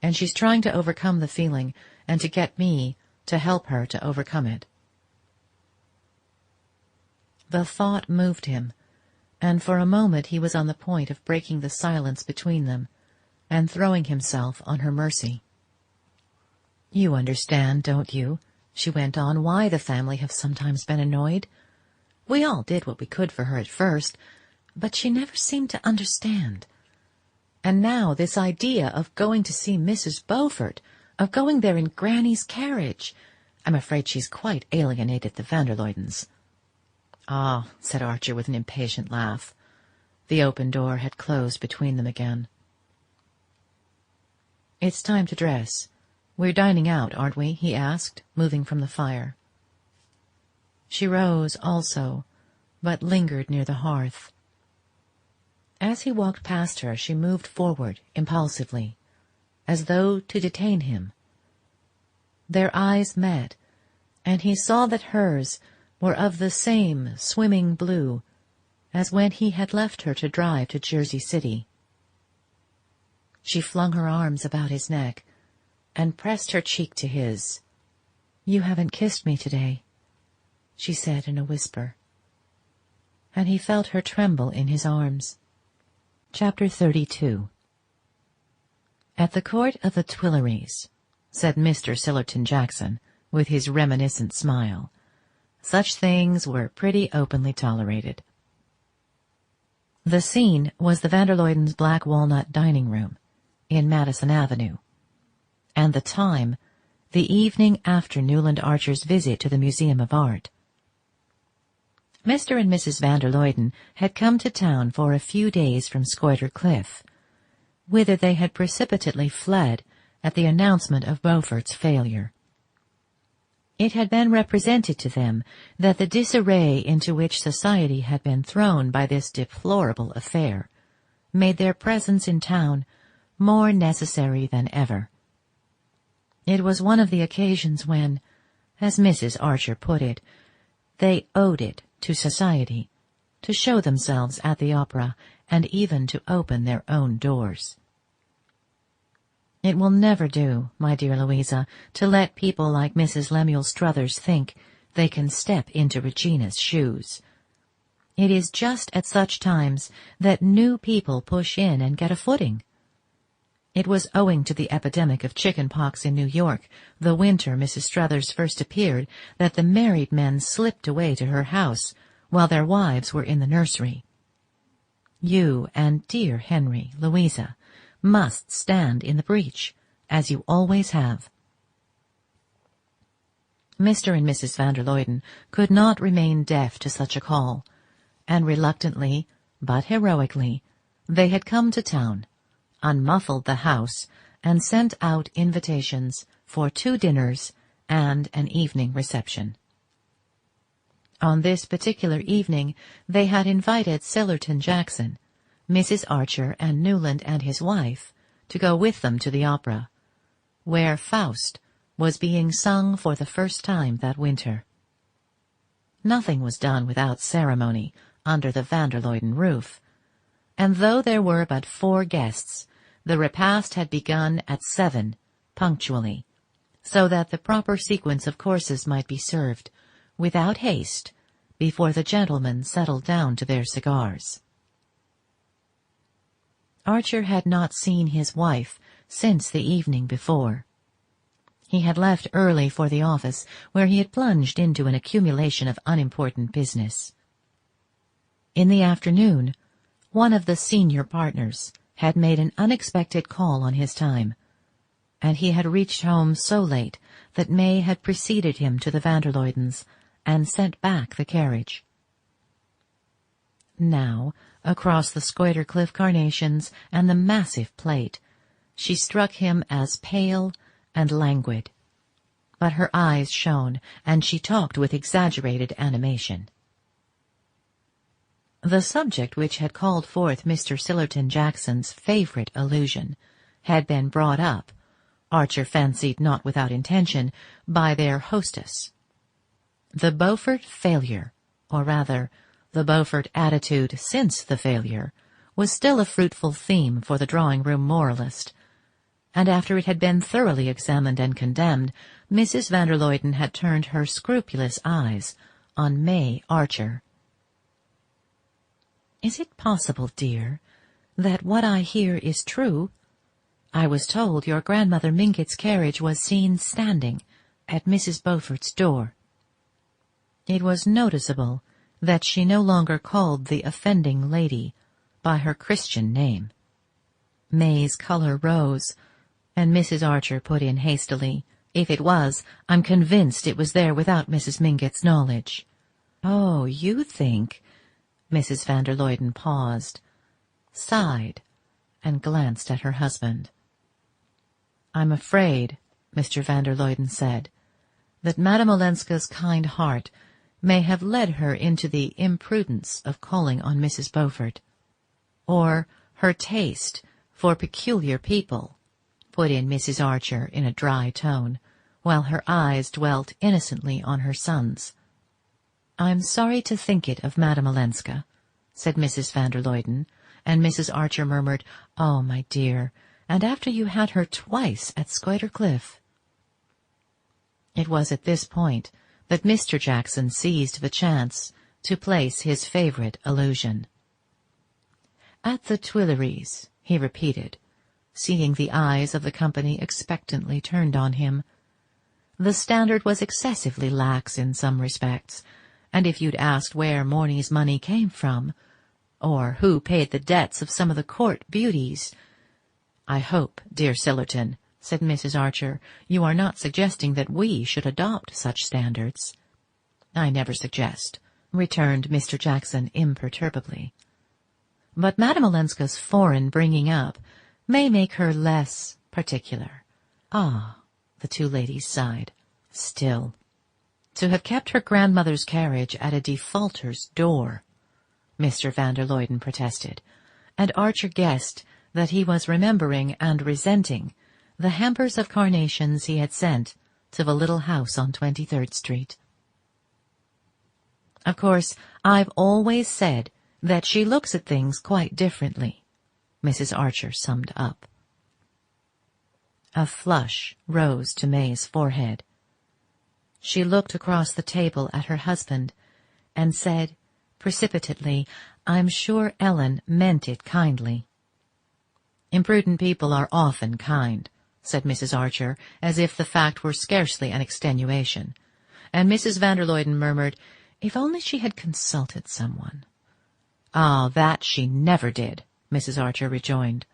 "and she's trying to overcome the feeling and to get me to help her to overcome it." The thought moved him, and for a moment he was on the point of breaking the silence between them and throwing himself on her mercy. "You understand, don't you," she went on, "why the family have sometimes been annoyed? We all did what we could for her at first, but she never seemed to understand. And now this idea of going to see Mrs. Beaufort, of going there in Granny's carriage, I'm afraid she's quite alienated the Vanderleudens." "Ah," said Archer with an impatient laugh. The open door had closed between them again. "It's time to dress. We're dining out, aren't we?" he asked, moving from the fire. She rose also, but lingered near the hearth. As he walked past her, she moved forward impulsively, as though to detain him. Their eyes met, and he saw that hers were of the same swimming blue as when he had left her to drive to Jersey City. She flung her arms about his neck, and pressed her cheek to his. "You haven't kissed me today," she said in a whisper. And he felt her tremble in his arms. Chapter 32. At the court of the Tuileries, said Mr. Sillerton Jackson, with his reminiscent smile, such things were pretty openly tolerated. The scene was the van der Luydens' black walnut dining room in Madison Avenue, and the time the evening after Newland Archer's visit to the Museum of Art. Mr. and Mrs. van der Luyden had come to town for a few days from Scoider Cliff, whither they had precipitately fled at the announcement of Beaufort's failure. It had been represented to them that the disarray into which society had been thrown by this deplorable affair made their presence in town more necessary than ever. It was one of the occasions when, as Mrs. Archer put it, they owed it to society to show themselves at the opera and even to open their own doors. It will never do, my dear Louisa, to let people like Mrs. Lemuel Struthers think they can step into Regina's shoes. It is just at such times that new people push in and get a footing. It was owing to the epidemic of chicken pox in New York, the winter Mrs. Struthers first appeared, that the married men slipped away to her house while their wives were in the nursery. You and dear Henry, Louisa, must stand in the breach, as you always have. Mr. and Mrs. van der Luyden could not remain deaf to such a call, and reluctantly, but heroically, they had come to town, unmuffled the house, and sent out invitations for 2 dinners and an evening reception. On this particular evening they had invited Sillerton Jackson, Mrs. Archer, and Newland and his wife to go with them to the opera, where Faust was being sung for the first time that winter. Nothing was done without ceremony under the van der Luyden roof, and though there were but 4 guests, the repast had begun at 7 punctually, so that the proper sequence of courses might be served without haste before the gentlemen settled down to their cigars. Archer had not seen his wife since the evening before. He had left early for the office, where he had plunged into an accumulation of unimportant business. In the afternoon, one of the senior partners had made an unexpected call on his time, and he had reached home so late that May had preceded him to the van der Luydens and sent back the carriage. Now, across the Scoider Cliff carnations and the massive plate, she struck him as pale and languid, but her eyes shone, and she talked with exaggerated animation. The subject which had called forth Mr. Sillerton Jackson's favorite allusion had been brought up, Archer fancied not without intention, by their hostess. The Beaufort failure, or rather, the Beaufort attitude since the failure, was still a fruitful theme for the drawing-room moralist, and after it had been thoroughly examined and condemned, Mrs. van der Luyden had turned her scrupulous eyes on May Archer. "Is it possible, dear, that what I hear is true? I was told your grandmother Mingott's carriage was seen standing at Mrs. Beaufort's door." It was noticeable that she no longer called the offending lady by her Christian name. May's color rose, and Mrs. Archer put in hastily, "If it was, I'm convinced it was there without Mrs. Mingott's knowledge." "Oh, you think—" Mrs. van der Luyden paused, sighed, and glanced at her husband. "I'm afraid," Mr. van der Luyden said, "that Madame Olenska's kind heart may have led her into the imprudence of calling on Mrs. Beaufort, or her taste for peculiar people," put in Mrs. Archer in a dry tone, while her eyes dwelt innocently on her son's. "I'm sorry to think it of Madame Olenska," said Mrs. van der Luyden, and Mrs. Archer murmured, "Oh, my dear," and after you had her twice at Scoider Cliff." It was at this point that Mr. Jackson seized the chance to place his favourite allusion. "At the Tuileries," he repeated, seeing the eyes of the company expectantly turned on him. "The standard was excessively lax in some respects, and if you'd asked where Morny's money came from, or who paid the debts of some of the court beauties—" "I hope, dear Sillerton," said Mrs. Archer, "you are not suggesting that we should adopt such standards." "I never suggest," returned Mr. Jackson imperturbably. "But Madame Olenska's foreign bringing up may make her less particular." "Ah," the two ladies sighed. "Still, to have kept her grandmother's carriage at a defaulter's door," Mr. van der Luyden protested, and Archer guessed that he was remembering and resenting the hampers of carnations he had sent to the little house on 23rd Street. "Of course, I've always said that she looks at things quite differently," Mrs. Archer summed up. A flush rose to May's forehead. She looked across the table at her husband and said precipitately, "I'm sure Ellen meant it kindly." "Imprudent people are often kind," said Mrs. Archer, as if the fact were scarcely an extenuation, and Mrs. van der Luyden murmured, "If only she had consulted someone." "Ah, that she never did," Mrs. Archer rejoined.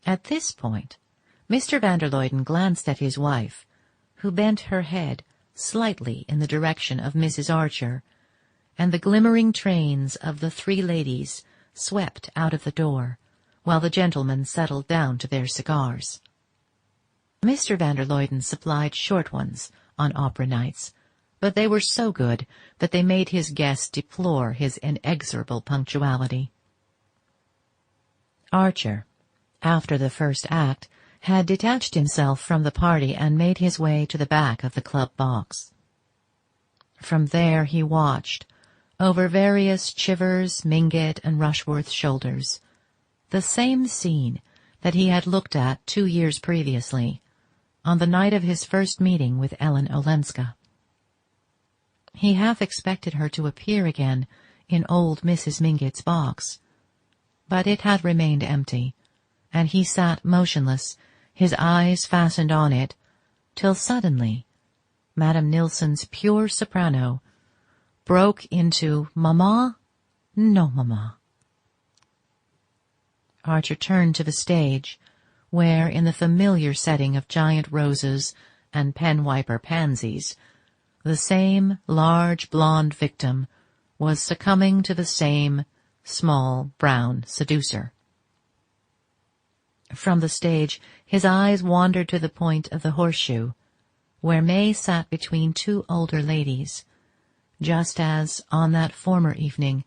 At this point, Mr. van der Luyden glanced at his wife, who bent her head slightly in the direction of Mrs. Archer, and the glimmering trains of the three ladies swept out of the door, while the gentlemen settled down to their cigars. Mr. van der Luyden supplied short ones on opera nights, but they were so good that they made his guest deplore his inexorable punctuality. Archer, after the first act, had detached himself from the party and made his way to the back of the club box. From there he watched, over various Chivers, Mingott, and Rushworth shoulders, the same scene that he had looked at 2 years previously, on the night of his first meeting with Ellen Olenska. He half expected her to appear again in old Mrs. Mingott's box, but it had remained empty, and he sat motionless, his eyes fastened on it, till suddenly Madame Nilsson's pure soprano broke into "Mamma, no mamma." Archer turned to the stage, where, in the familiar setting of giant roses and pen-wiper pansies, the same large blonde victim was succumbing to the same small brown seducer. From the stage his eyes wandered to the point of the horseshoe, where May sat between two older ladies, just as, on that former evening,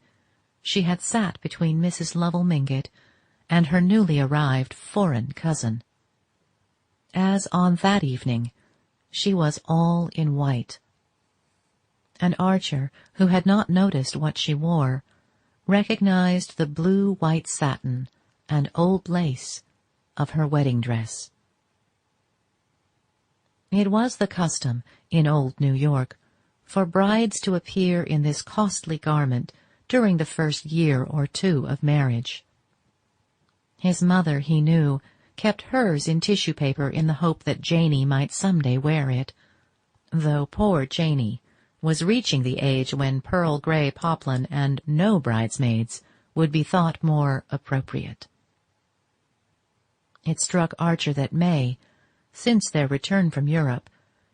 she had sat between Mrs. Lovell Mingott and her newly arrived foreign cousin. As on that evening, she was all in white, and Archer, who had not noticed what she wore, recognized the blue-white satin and old lace of her wedding dress. It was the custom in old New York for brides to appear in this costly garment during the first year or two of marriage. His mother, he knew, kept hers in tissue paper in the hope that Janey might someday wear it, though poor Janey was reaching the age when pearl-grey poplin and no bridesmaids would be thought more appropriate. It struck Archer that May, since their return from Europe,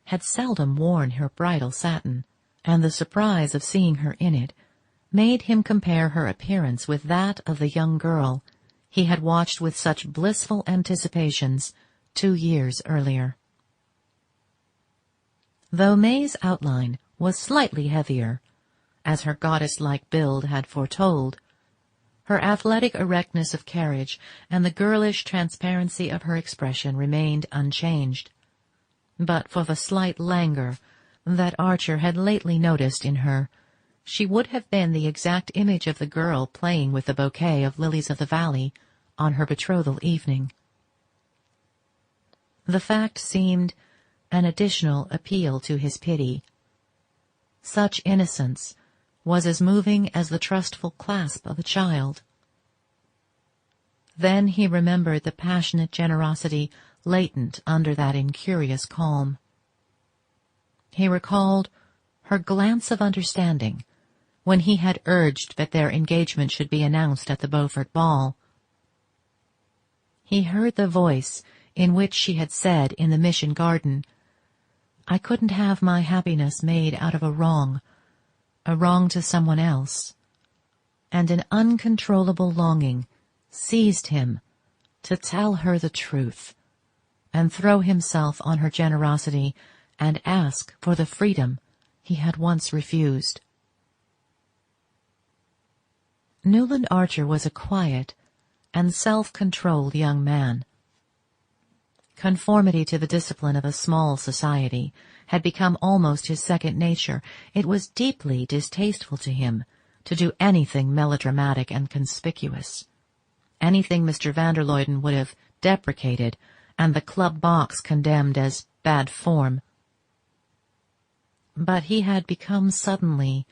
had seldom worn her bridal satin, and the surprise of seeing her in it made him compare her appearance with that of the young girl he had watched with such blissful anticipations 2 years earlier. Though May's outline was slightly heavier, as her goddess-like build had foretold, her athletic erectness of carriage and the girlish transparency of her expression remained unchanged. But for the slight languor that Archer had lately noticed in her, she would have been the exact image of the girl playing with the bouquet of lilies of the valley on her betrothal evening. The fact seemed an additional appeal to his pity. Such innocence was as moving as the trustful clasp of a child. Then he remembered the passionate generosity latent under that incurious calm. He recalled her glance of understanding when he had urged that their engagement should be announced at the Beaufort ball. He heard the voice in which she had said in the Mission garden, "I couldn't have my happiness made out of a wrong to someone else," and an uncontrollable longing seized him to tell her the truth and throw himself on her generosity and ask for the freedom he had once refused. Newland Archer was a quiet and self-controlled young man. Conformity to the discipline of a small society had become almost his second nature. It was deeply distasteful to him to do anything melodramatic and conspicuous, anything Mr. van der Luyden would have deprecated and the club box condemned as bad form. But he had become suddenly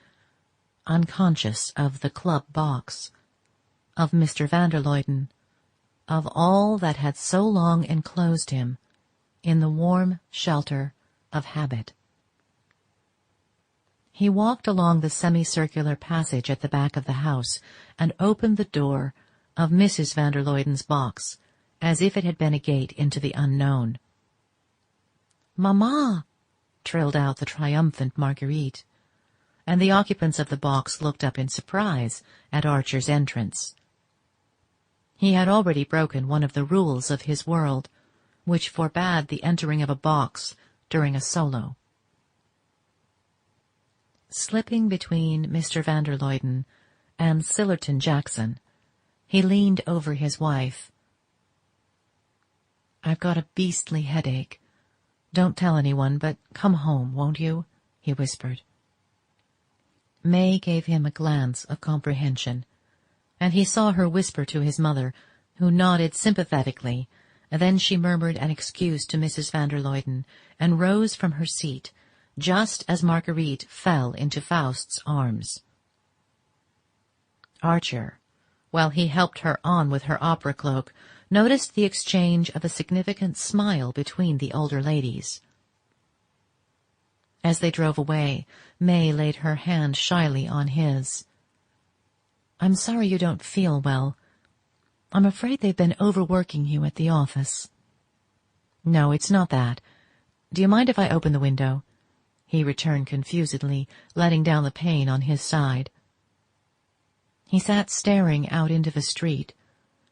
unconscious of the club box, of Mr. van der Luyden, of all that had so long enclosed him in the warm shelter of habit. He walked along the semicircular passage at the back of the house and opened the door of Mrs. van der Luyden's box as if it had been a gate into the unknown. "Mamma!" trilled out the triumphant Marguerite, and the occupants of the box looked up in surprise at Archer's entrance. He had already broken one of the rules of his world, which forbade the entering of a box during a solo. Slipping between Mr. van der Luyden and Sillerton Jackson, he leaned over his wife. "I've got a beastly headache. Don't tell anyone, but come home, won't you?" he whispered. May gave him a glance of comprehension, and he saw her whisper to his mother, who nodded sympathetically. Then she murmured an excuse to Mrs. van der Luyden and rose from her seat just as Marguerite fell into Faust's arms. Archer, while he helped her on with her opera cloak, noticed the exchange of a significant smile between the older ladies. As they drove away, May laid her hand shyly on his. "I'm sorry you don't feel well. I'm afraid they've been overworking you at the office." "No, it's not that. Do you mind if I open the window?" he returned confusedly, letting down the pane on his side. He sat staring out into the street,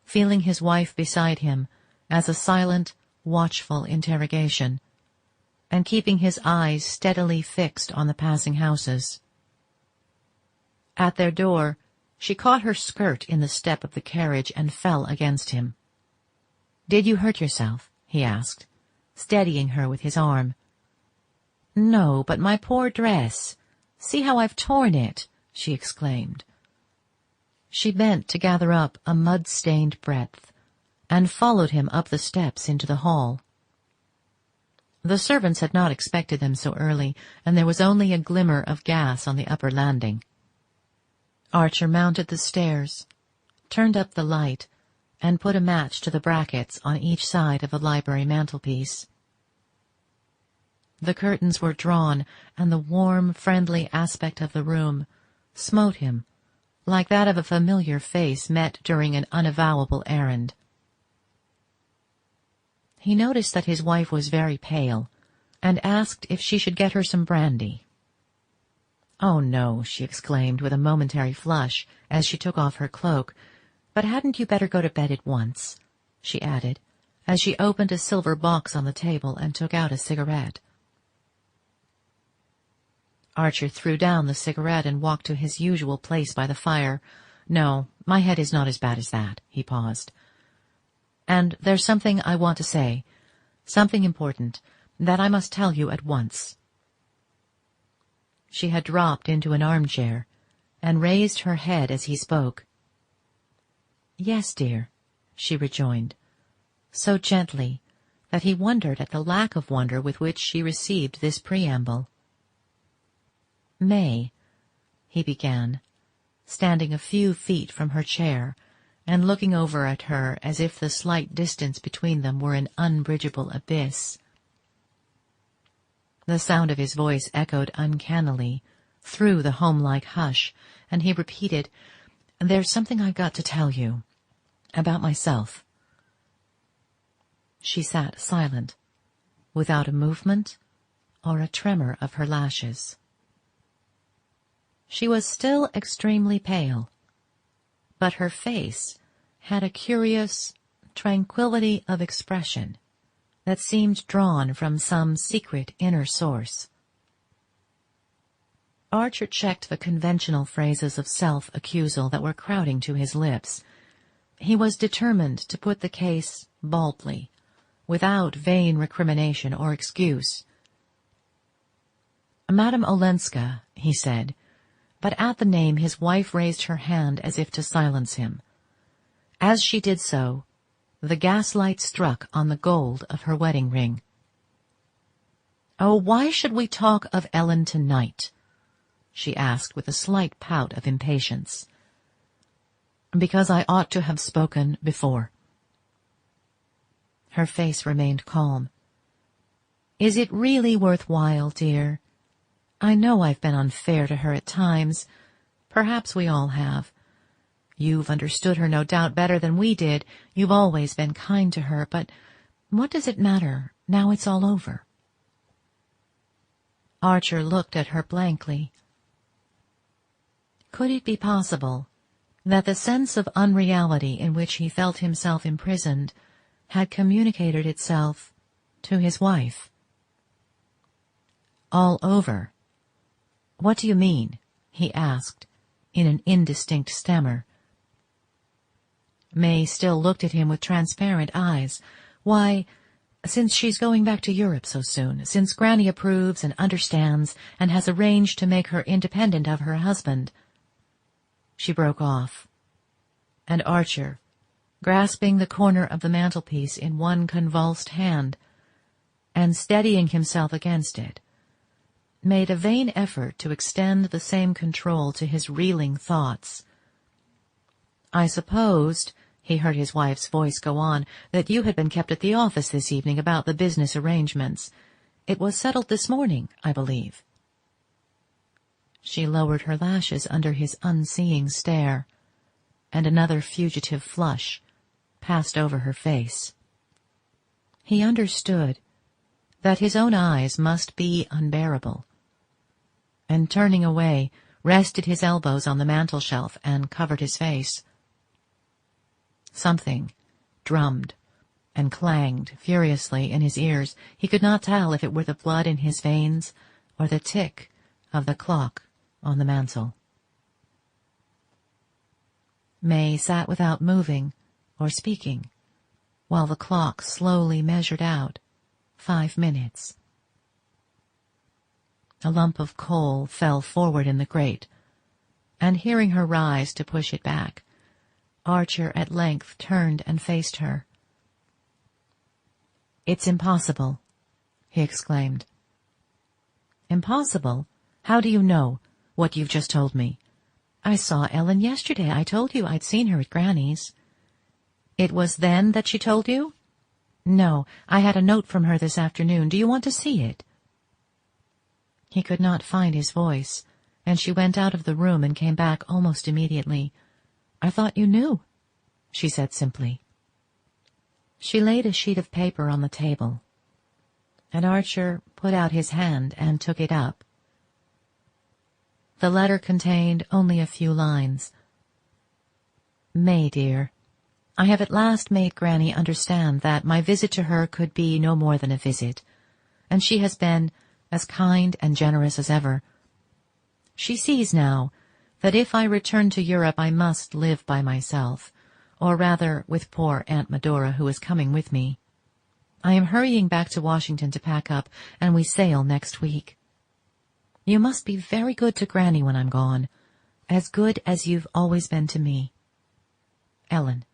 feeling his wife beside him as a silent, watchful interrogation, and keeping his eyes steadily fixed on the passing houses. At their door, she caught her skirt in the step of the carriage and fell against him. "Did you hurt yourself?" he asked, steadying her with his arm. "No, but my poor dress. See how I've torn it," she exclaimed. She bent to gather up a mud-stained breadth and followed him up the steps into the hall. The servants had not expected them so early, and there was only a glimmer of gas on the upper landing. Archer mounted the stairs, turned up the light, and put a match to the brackets on each side of the library mantelpiece. The curtains were drawn, and the warm, friendly aspect of the room smote him like that of a familiar face met during an unavowable errand. He noticed that his wife was very pale, and asked if she should get her some brandy. "Oh, no," she exclaimed with a momentary flush as she took off her cloak. "But hadn't you better go to bed at once?" she added, as she opened a silver box on the table and took out a cigarette. Archer threw down the cigarette and walked to his usual place by the fire. "No, my head is not as bad as that," he paused. "And there's something I want to say, something important, that I must tell you at once." She had dropped into an armchair and raised her head as he spoke. "Yes, dear," she rejoined, so gently that he wondered at the lack of wonder with which she received this preamble. "May," he began, standing a few feet from her chair, and looking over at her as if the slight distance between them were an unbridgeable abyss. The sound of his voice echoed uncannily through the home-like hush, and he repeated, "There's something I've got to tell you. About myself." She sat silent, without a movement or a tremor of her lashes. She was still extremely pale, but her face had a curious tranquillity of expression that seemed drawn from some secret inner source. Archer checked the conventional phrases of self-accusal that were crowding to his lips. He was determined to put the case baldly, without vain recrimination or excuse. "Madame Olenska," he said, but at the name his wife raised her hand as if to silence him. As she did so, the gaslight struck on the gold of her wedding ring. "Oh, why should we talk of Ellen tonight?" she asked with a slight pout of impatience. "Because I ought to have spoken before." Her face remained calm. "Is it really worthwhile, dear? I know I've been unfair to her at times. Perhaps we all have. You've understood her, no doubt, better than we did. You've always been kind to her, but what does it matter now it's all over?" Archer looked at her blankly. Could it be possible that the sense of unreality in which he felt himself imprisoned had communicated itself to his wife? "All over? What do you mean?" he asked, in an indistinct stammer. May still looked at him with transparent eyes. "Why, since she's going back to Europe so soon, since Granny approves and understands and has arranged to make her independent of her husband—" She broke off, and Archer, grasping the corner of the mantelpiece in one convulsed hand, and steadying himself against it, made a vain effort to extend the same control to his reeling thoughts. "I supposed," he heard his wife's voice go on, "that you had been kept at the office this evening about the business arrangements. It was settled this morning, I believe." She lowered her lashes under his unseeing stare, and another fugitive flush passed over her face. He understood that his own eyes must be unbearable, and turning away, rested his elbows on the mantel-shelf and covered his face. Something drummed and clanged furiously in his ears. He could not tell if it were the blood in his veins or the tick of the clock on the mantel. May sat without moving or speaking, while the clock slowly measured out 5 minutes. A lump of coal fell forward in the grate, and hearing her rise to push it back, Archer at length turned and faced her. "It's impossible," he exclaimed. "Impossible? How do you know what you've just told me?" "I saw Ellen yesterday. I told you I'd seen her at Granny's." "It was then that she told you?" "No, I had a note from her this afternoon. Do you want to see it?" He could not find his voice, and she went out of the room and came back almost immediately. "I thought you knew," she said simply. She laid a sheet of paper on the table, and Archer put out his hand and took it up. The letter contained only a few lines. "May, dear, I have at last made Granny understand that my visit to her could be no more than a visit, and she has been as kind and generous as ever. She sees now that if I return to Europe I must live by myself, or rather with poor Aunt Medora, who is coming with me. I am hurrying back to Washington to pack up, and we sail next week. You must be very good to Granny when I'm gone, as good as you've always been to me. Ellen,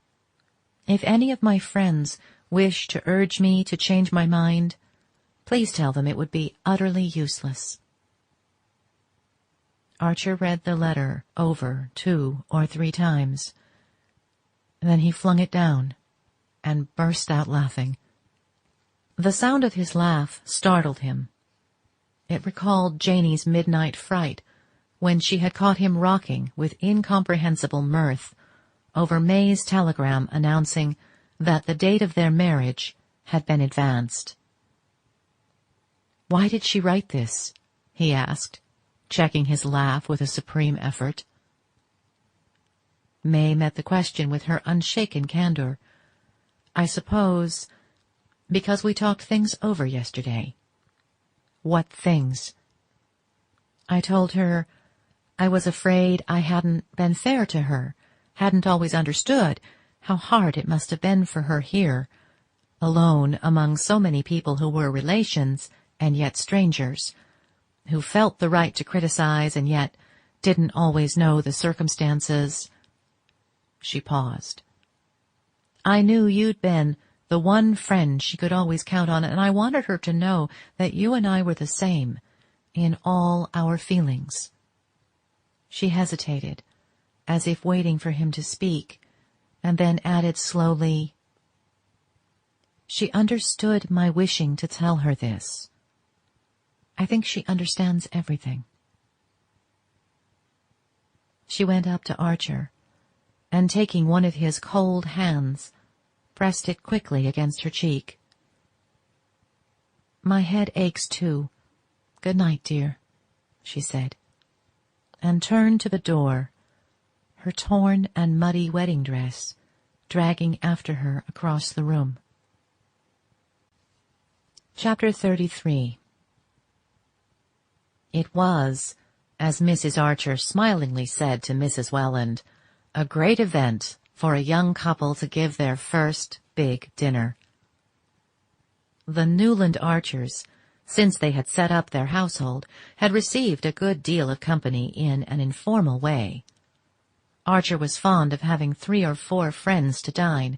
if any of my friends wish to urge me to change my mind, please tell them it would be utterly useless." Archer read the letter over 2 or 3 times. Then he flung it down and burst out laughing. The sound of his laugh startled him. It recalled Janie's midnight fright when she had caught him rocking with incomprehensible mirth over May's telegram announcing that the date of their marriage had been advanced. "Why did she write this?" he asked, checking his laugh with a supreme effort. May met the question with her unshaken candor. "I suppose because we talked things over yesterday." "What things?" "I told her I was afraid I hadn't been fair to her, hadn't always understood how hard it must have been for her here, alone among so many people who were relations and yet strangers, who felt the right to criticize and yet didn't always know the circumstances." She paused. "I knew you'd been the one friend she could always count on, and I wanted her to know that you and I were the same in all our feelings." She hesitated, as if waiting for him to speak, and then added slowly, "She understood my wishing to tell her this. I think she understands everything." She went up to Archer, and taking one of his cold hands, pressed it quickly against her cheek. "My head aches too. Good night, dear," she said, and turned to the door, her torn and muddy wedding dress dragging after her across the room. Chapter 33. It was, as Mrs. Archer smilingly said to Mrs. Welland, a great event for a young couple to give their first big dinner. The Newland Archers, since they had set up their household, had received a good deal of company in an informal way. Archer was fond of having 3 or 4 friends to dine,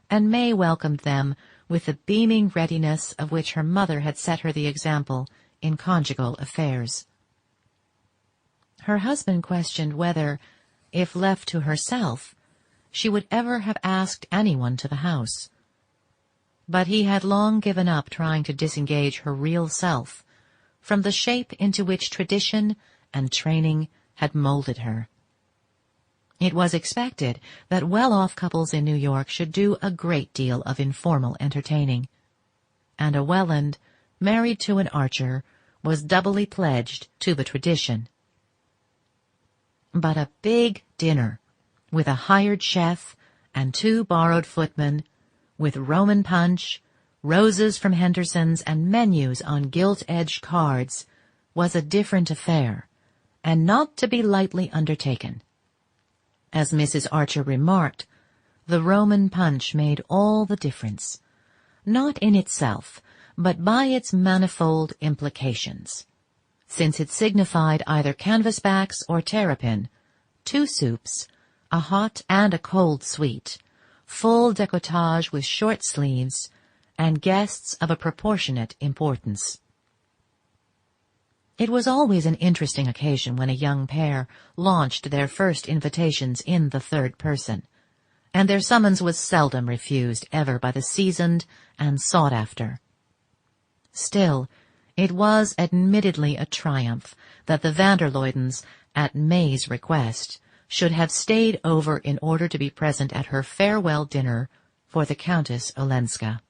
and May welcomed them with the beaming readiness of which her mother had set her the example in conjugal affairs. Her husband questioned whether, if left to herself, she would ever have asked anyone to the house. But he had long given up trying to disengage her real self from the shape into which tradition and training had molded her. It was expected that well-off couples in New York should do a great deal of informal entertaining, and a Welland, married to an Archer, was doubly pledged to the tradition. But a big dinner, with a hired chef and 2 borrowed footmen, with Roman punch, roses from Henderson's, and menus on gilt-edged cards, was a different affair, and not to be lightly undertaken. As Mrs. Archer remarked, the Roman punch made all the difference, not in itself, but by its manifold implications, since it signified either canvasbacks or terrapin, 2 soups, a hot and a cold sweet, full decollage with short sleeves, and guests of a proportionate importance. It was always an interesting occasion when a young pair launched their first invitations in the third person, and their summons was seldom refused ever by the seasoned and sought after. Still, it was admittedly a triumph that the Vanderloydens, at May's request, should have stayed over in order to be present at her farewell dinner for the Countess Olenska.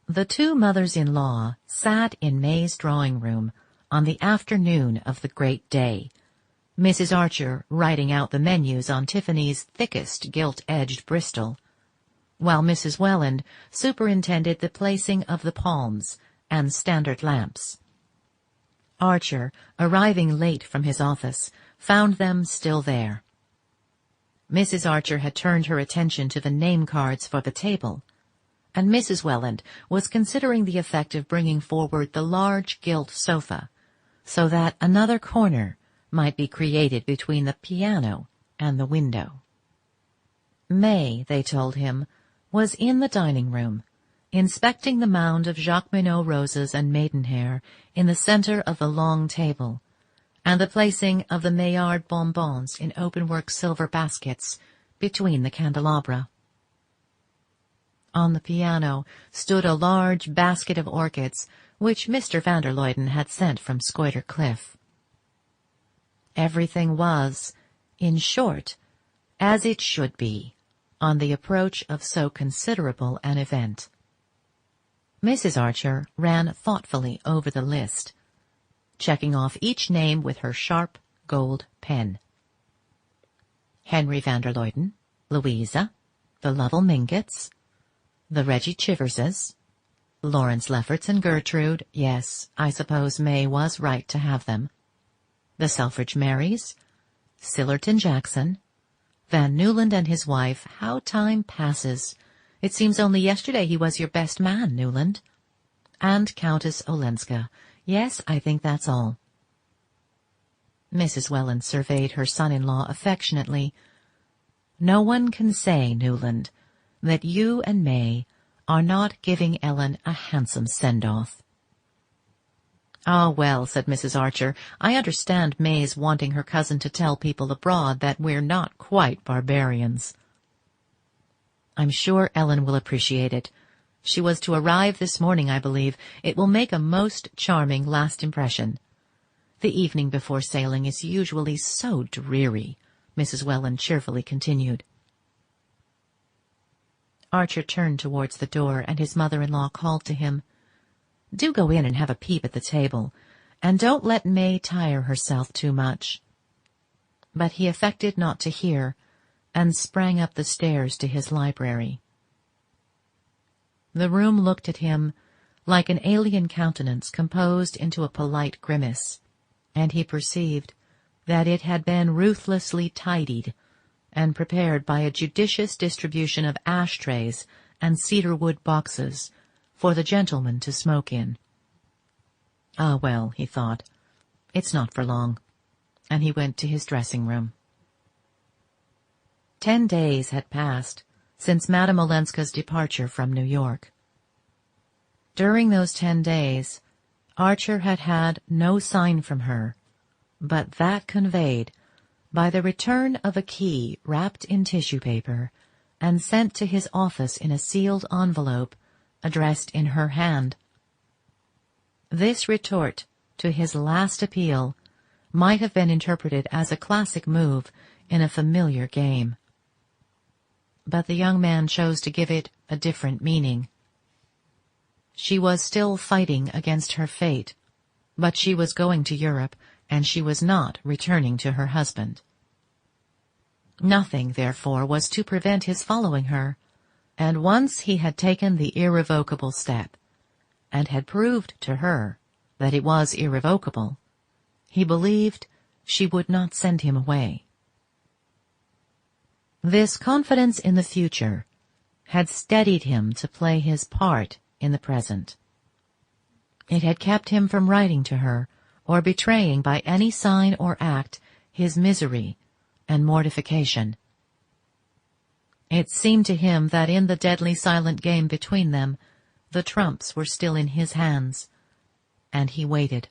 The 2 mothers-in-law sat in May's drawing-room on the afternoon of the great day, Mrs. Archer writing out the menus on Tiffany's thickest gilt-edged Bristol, while Mrs. Welland superintended the placing of the palms and standard lamps. Archer, arriving late from his office, found them still there. Mrs. Archer had turned her attention to the name cards for the table, and Mrs. Welland was considering the effect of bringing forward the large gilt sofa, so that another corner might be created between the piano and the window. May, they told him, was in the dining-room, inspecting the mound of Jacqueminot roses and maidenhair in the centre of the long table, and the placing of the Maillard bonbons in open-work silver baskets between the candelabra. On the piano stood a large basket of orchids which Mr. van der Luyden had sent from Scoider Cliff. Everything was, in short, as it should be, on the approach of so considerable an event. Mrs. Archer ran thoughtfully over the list, checking off each name with her sharp gold pen. Henry van der Luyden, Louisa, the Lovell Mingotts, the Reggie Chiverses, Lawrence Lefferts and Gertrude, yes, I suppose May was right to have them, the Selfridge Marys, Sillerton Jackson, Van Newland and his wife. How time passes! It seems only yesterday he was your best man, Newland. And Countess Olenska. Yes, I think that's all. Mrs. Welland surveyed her son-in-law affectionately. No one can say, Newland, that you and May are not giving Ellen a handsome send-off. Ah, well, said Mrs. Archer, I understand May's wanting her cousin to tell people abroad that we're not quite barbarians. I'm sure Ellen will appreciate it. She was to arrive this morning, I believe. It will make a most charming last impression. The evening before sailing is usually so dreary, Mrs. Welland cheerfully continued. Archer turned towards the door, and his mother-in-law called to him, Do go in and have a peep at the table, and don't let May tire herself too much. But he affected not to hear, and sprang up the stairs to his library. The room looked at him like an alien countenance composed into a polite grimace, and he perceived that it had been ruthlessly tidied and prepared by a judicious distribution of ashtrays and cedarwood boxes for the gentleman to smoke in. Ah, well, he thought, it's not for long, and he went to his dressing-room. 10 days had passed since Madame Olenska's departure from New York. During those 10 days, Archer had had no sign from her, but that conveyed by the return of a key wrapped in tissue paper and sent to his office in a sealed envelope addressed in her hand. This retort to his last appeal might have been interpreted as a classic move in a familiar game. But the young man chose to give it a different meaning. She was still fighting against her fate, but she was going to Europe, and she was not returning to her husband. Nothing, therefore, was to prevent his following her, and once he had taken the irrevocable step, and had proved to her that it was irrevocable, he believed she would not send him away. This confidence in the future had steadied him to play his part in the present. It had kept him from writing to her or betraying by any sign or act his misery and mortification. It seemed to him that in the deadly silent game between them, the trumps were still in his hands, and he waited.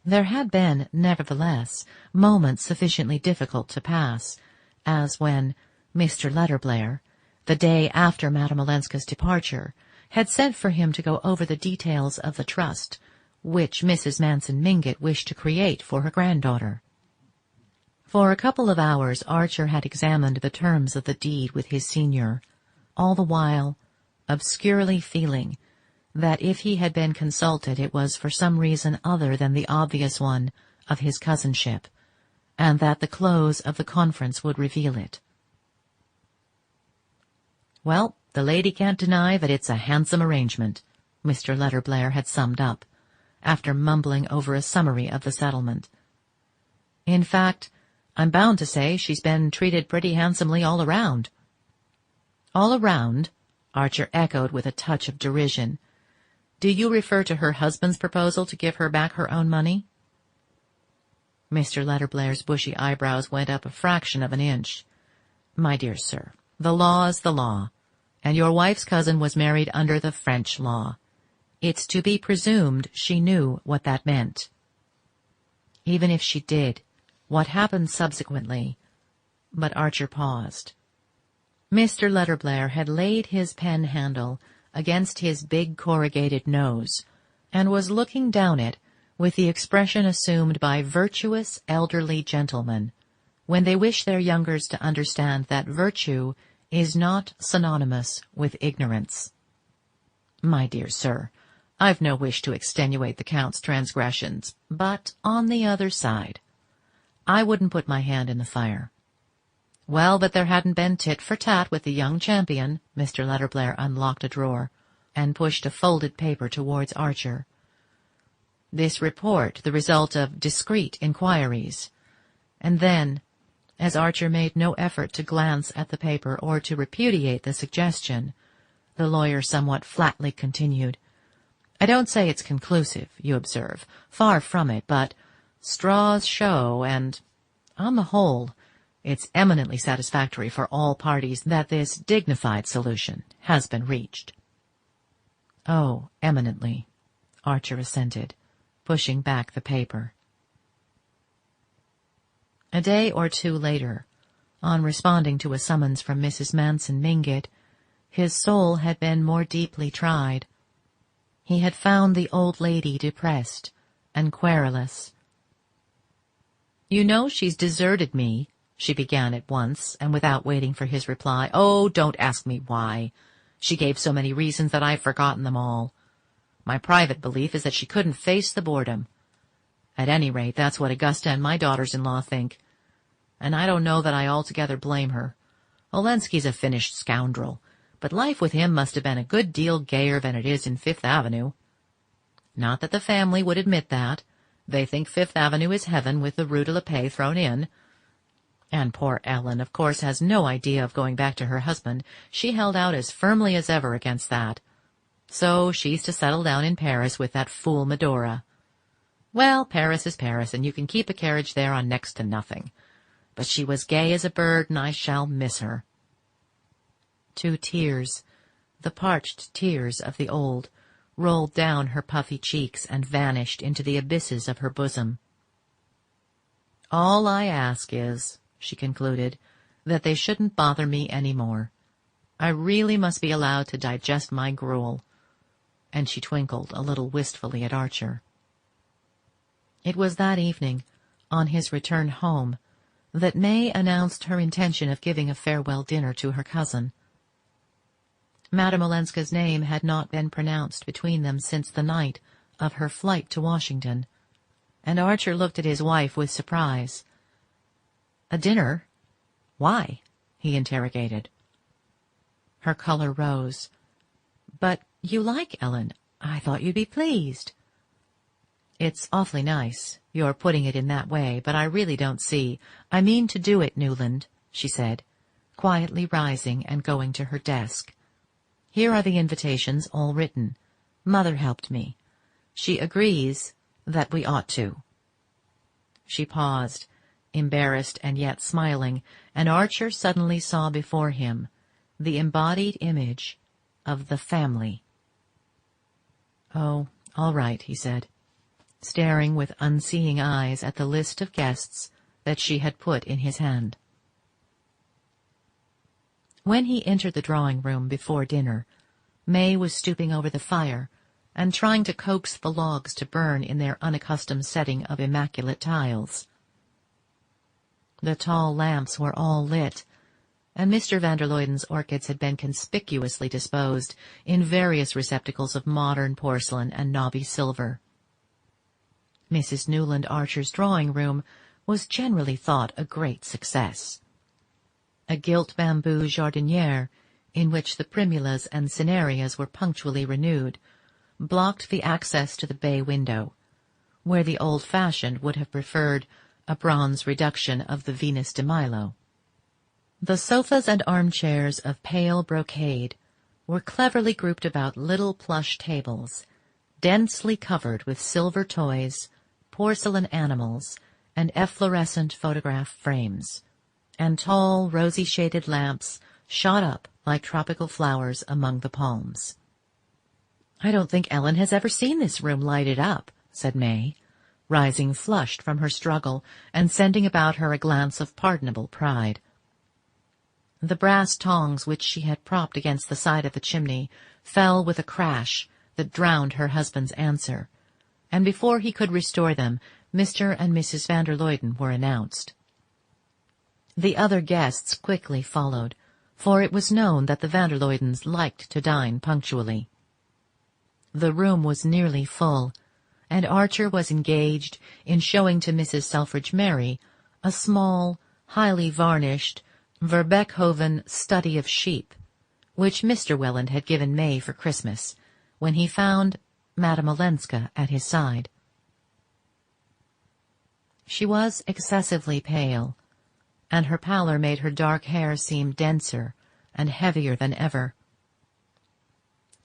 There had been, nevertheless, moments sufficiently difficult to pass, as when Mr. Letterblair, the day after Madame Olenska's departure, had sent for him to go over the details of the trust which Mrs. Manson Mingott wished to create for her granddaughter. For a couple of hours Archer had examined the terms of the deed with his senior, all the while obscurely feeling that if he had been consulted it was for some reason other than the obvious one of his cousinship, and that the close of the conference would reveal it. Well, the lady can't deny that it's a handsome arrangement, Mr. Letterblair had summed up, after mumbling over a summary of the settlement. In fact, I'm bound to say she's been treated pretty handsomely all around. All around? Archer echoed with a touch of derision. Do you refer to her husband's proposal to give her back her own money? Mr. Letterblair's bushy eyebrows went up a fraction of an inch. My dear sir, The law's the law, and your wife's cousin was married under the French law. It's to be presumed she knew what that meant. Even if she did, what happened subsequently? But Archer paused. Mr. Letterblair had laid his pen handle against his big corrugated nose, and was looking down it with the expression assumed by virtuous elderly gentlemen when they wish their youngers to understand that virtue is not synonymous with ignorance. My dear sir, I've no wish to extenuate the Count's transgressions, but on the other side, I wouldn't put my hand in the fire. Well, but there hadn't been tit for tat with the young champion. Mr. Letterblair unlocked a drawer and pushed a folded paper towards Archer. This report, the result of discreet inquiries. And then, as Archer made no effort to glance at the paper or to repudiate the suggestion, the lawyer somewhat flatly continued, I don't say it's conclusive, you observe, far from it, but straws show, and, on the whole, it's eminently satisfactory for all parties that this dignified solution has been reached. Oh, eminently, Archer assented, pushing back the paper. A day or two later, on responding to a summons from Mrs. Manson Mingott, his soul had been more deeply tried. He had found the old lady depressed and querulous. You know she's deserted me, she began at once, and without waiting for his reply. Oh, don't ask me why. She gave so many reasons that I've forgotten them all. My private belief is that she couldn't face the boredom. At any rate, that's what Augusta and my daughters-in-law think. And I don't know that I altogether blame her. Olenski's a finished scoundrel, but life with him must have been a good deal gayer than it is in Fifth Avenue. Not that the family would admit that. They think Fifth Avenue is heaven with the Rue de la Paix thrown in. And poor Ellen, of course, has no idea of going back to her husband. She held out as firmly as ever against that. So she's to settle down in Paris with that fool Medora. Well, Paris is Paris, and you can keep a carriage there on next to nothing. But she was gay as a bird, and I shall miss her. 2 tears, the parched tears of the old, rolled down her puffy cheeks and vanished into the abysses of her bosom. All I ask is, she concluded, that they shouldn't bother me any more. I really must be allowed to digest my gruel. And she twinkled a little wistfully at Archer. It was that evening, on his return home, that May announced her intention of giving a farewell dinner to her cousin. Madame Olenska's name had not been pronounced between them since the night of her flight to Washington, and Archer looked at his wife with surprise. A dinner? Why? He interrogated. Her color rose. But you like Ellen. I thought you'd be pleased. It's awfully nice, your putting it in that way, but I really don't see. I mean to do it, Newland, she said, quietly rising and going to her desk. Here are the invitations, all written. Mother helped me. She agrees that we ought to. She paused, embarrassed and yet smiling, and Archer suddenly saw before him the embodied image of the family. Oh, all right, he said, staring with unseeing eyes at the list of guests that she had put in his hand. When he entered the drawing-room before dinner, May was stooping over the fire and trying to coax the logs to burn in their unaccustomed setting of immaculate tiles. The tall lamps were all lit, and Mr. van der Luyden's orchids had been conspicuously disposed in various receptacles of modern porcelain and knobby silver. Mrs. Newland Archer's drawing-room was generally thought a great success. A gilt bamboo jardiniere, in which the primulas and cinerias were punctually renewed, blocked the access to the bay window, where the old-fashioned would have preferred a bronze reduction of the Venus de Milo. The sofas and armchairs of pale brocade were cleverly grouped about little plush tables, densely covered with silver toys, porcelain animals, and efflorescent photograph frames, and tall, rosy-shaded lamps shot up like tropical flowers among the palms. "I don't think Ellen has ever seen this room lighted up," said May, rising flushed from her struggle and sending about her a glance of pardonable pride. The brass tongs which she had propped against the side of the chimney fell with a crash that drowned her husband's answer, and before he could restore them, Mr. and Mrs. van der Luyden were announced. The other guests quickly followed, for it was known that the van der Luydens liked to dine punctually. The room was nearly full, and Archer was engaged in showing to Mrs. Selfridge Mary a small, highly varnished Verbeckhoven study of sheep, which Mr. Welland had given May for Christmas, when he found Madame Olenska at his side. She was excessively pale, and her pallor made her dark hair seem denser and heavier than ever.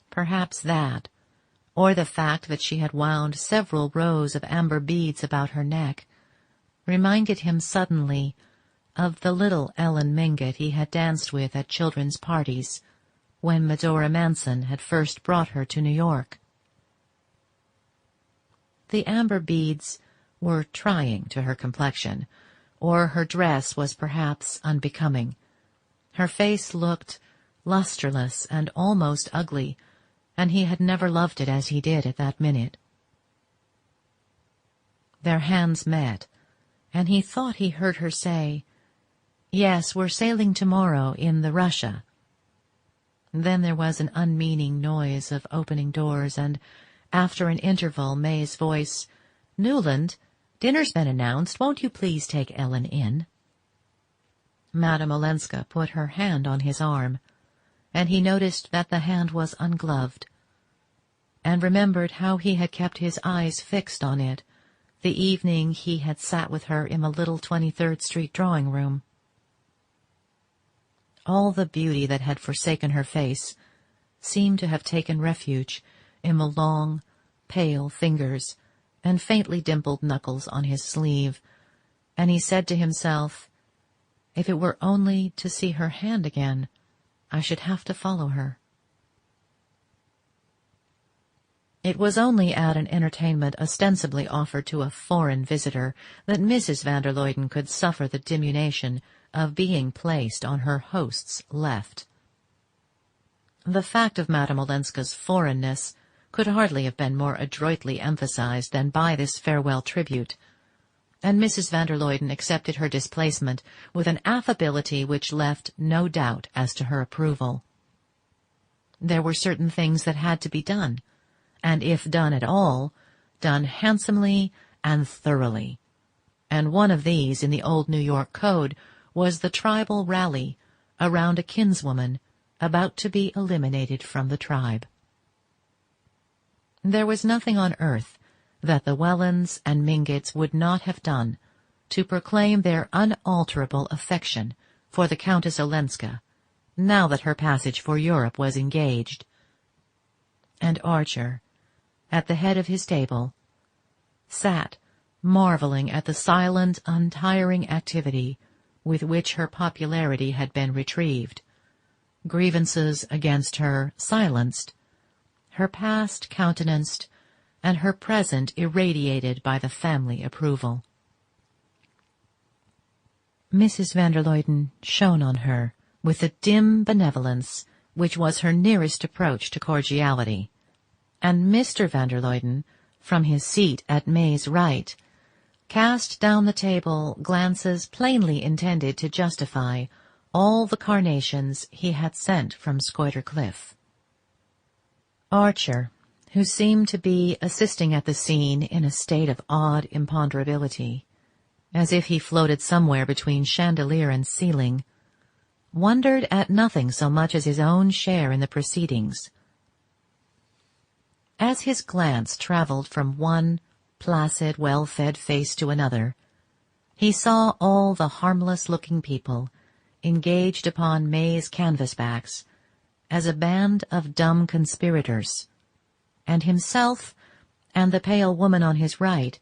Perhaps that, or the fact that she had wound several rows of amber beads about her neck, reminded him suddenly of the little Ellen Mingott he had danced with at children's parties when Medora Manson had first brought her to New York. The amber beads were trying to her complexion, or her dress was perhaps unbecoming. Her face looked lustreless and almost ugly, and he had never loved it as he did at that minute. Their hands met, and he thought he heard her say, "Yes, we're sailing tomorrow in the Russia." Then there was an unmeaning noise of opening doors, and after an interval May's voice, "Newland, dinner's been announced. Won't you please take Ellen in?" Madame Olenska put her hand on his arm, and he noticed that the hand was ungloved, and remembered how he had kept his eyes fixed on it the evening he had sat with her in the little 23rd Street drawing-room. All the beauty that had forsaken her face seemed to have taken refuge in the long, pale fingers and faintly dimpled knuckles on his sleeve, and he said to himself, "If it were only to see her hand again, I should have to follow her." It was only at an entertainment ostensibly offered to a foreign visitor that Mrs. van der Luyden could suffer the diminution of being placed on her host's left. The fact of Madame Olenska's foreignness could hardly have been more adroitly emphasized than by this farewell tribute, and Mrs. van der Luyden accepted her displacement with an affability which left no doubt as to her approval. There were certain things that had to be done, and if done at all, done handsomely and thoroughly, and one of these in the old New York Code was the tribal rally around a kinswoman about to be eliminated from the tribe. There was nothing on earth that the Wellands and Mingotts would not have done to proclaim their unalterable affection for the Countess Olenska, now that her passage for Europe was engaged. And Archer, at the head of his table, sat marveling at the silent, untiring activity with which her popularity had been retrieved, grievances against her silenced, her past countenanced, and her present irradiated by the family approval. Mrs. van der Luyden shone on her with a dim benevolence which was her nearest approach to cordiality, and Mr. van der Luyden, from his seat at May's right, cast down the table glances plainly intended to justify all the carnations he had sent from Scoider Cliff. Archer, who seemed to be assisting at the scene in a state of odd imponderability, as if he floated somewhere between chandelier and ceiling, wondered at nothing so much as his own share in the proceedings. As his glance traveled from one placid, well-fed face to another, he saw all the harmless-looking people engaged upon May's canvas-backs as a band of dumb conspirators, and himself and the pale woman on his right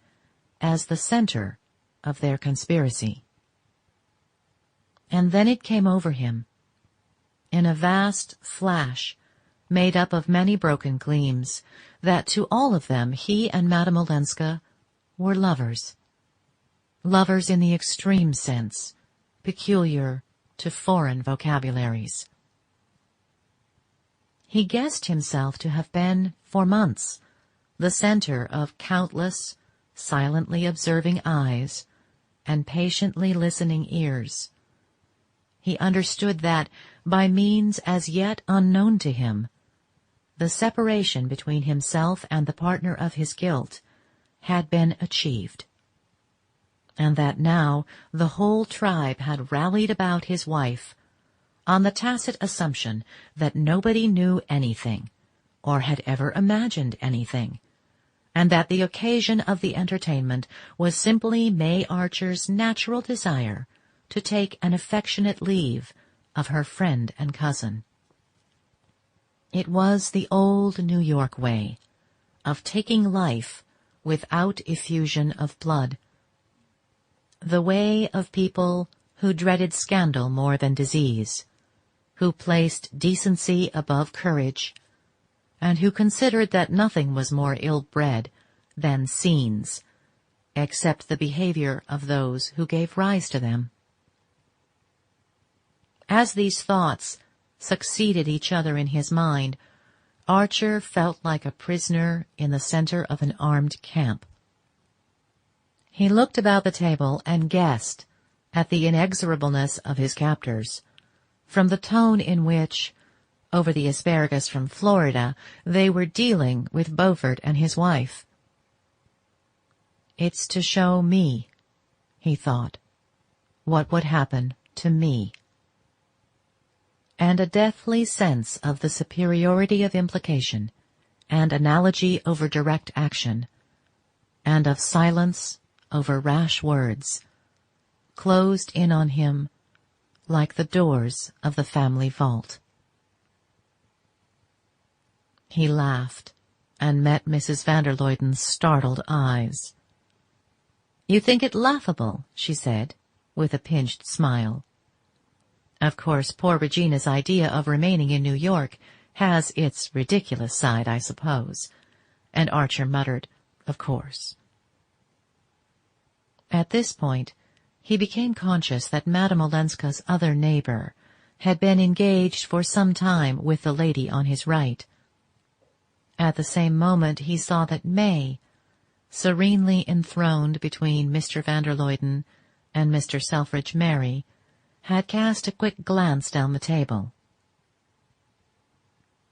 as the center of their conspiracy. And then it came over him. in a vast flash made up of many broken gleams, that to all of them he and Madame Olenska were lovers. Lovers in the extreme sense, peculiar to foreign vocabularies. He guessed himself to have been, for months, the center of countless, silently observing eyes and patiently listening ears. He understood that, by means as yet unknown to him, the separation between himself and the partner of his guilt had been achieved, and that now the whole tribe had rallied about his wife on the tacit assumption that nobody knew anything, or had ever imagined anything, and that the occasion of the entertainment was simply May Archer's natural desire to take an affectionate leave of her friend and cousin. It was the old New York way of taking life without effusion of blood, the way of people who dreaded scandal more than disease, who placed decency above courage, and who considered that nothing was more ill-bred than scenes, except the behavior of those who gave rise to them. As these thoughts succeeded each other in his mind, Archer felt like a prisoner in the center of an armed camp. He looked about the table and guessed at the inexorableness of his captors, from the tone in which, over the asparagus from Florida, they were dealing with Beaufort and his wife. "It's to show me," he thought, "what would happen to me." And a deathly sense of the superiority of implication, and analogy over direct action, and of silence over rash words, closed in on him like the doors of the family vault. He laughed, and met Mrs. van der Luyden's startled eyes. "You think it laughable," she said, with a pinched smile. "Of course, poor Regina's idea of remaining in New York has its ridiculous side, I suppose." And Archer muttered, "Of course." At this point, he became conscious that Madame Olenska's other neighbor had been engaged for some time with the lady on his right. At the same moment he saw that May, serenely enthroned between Mr. van der Luyden and Mr. Selfridge Merry, had cast a quick glance down the table.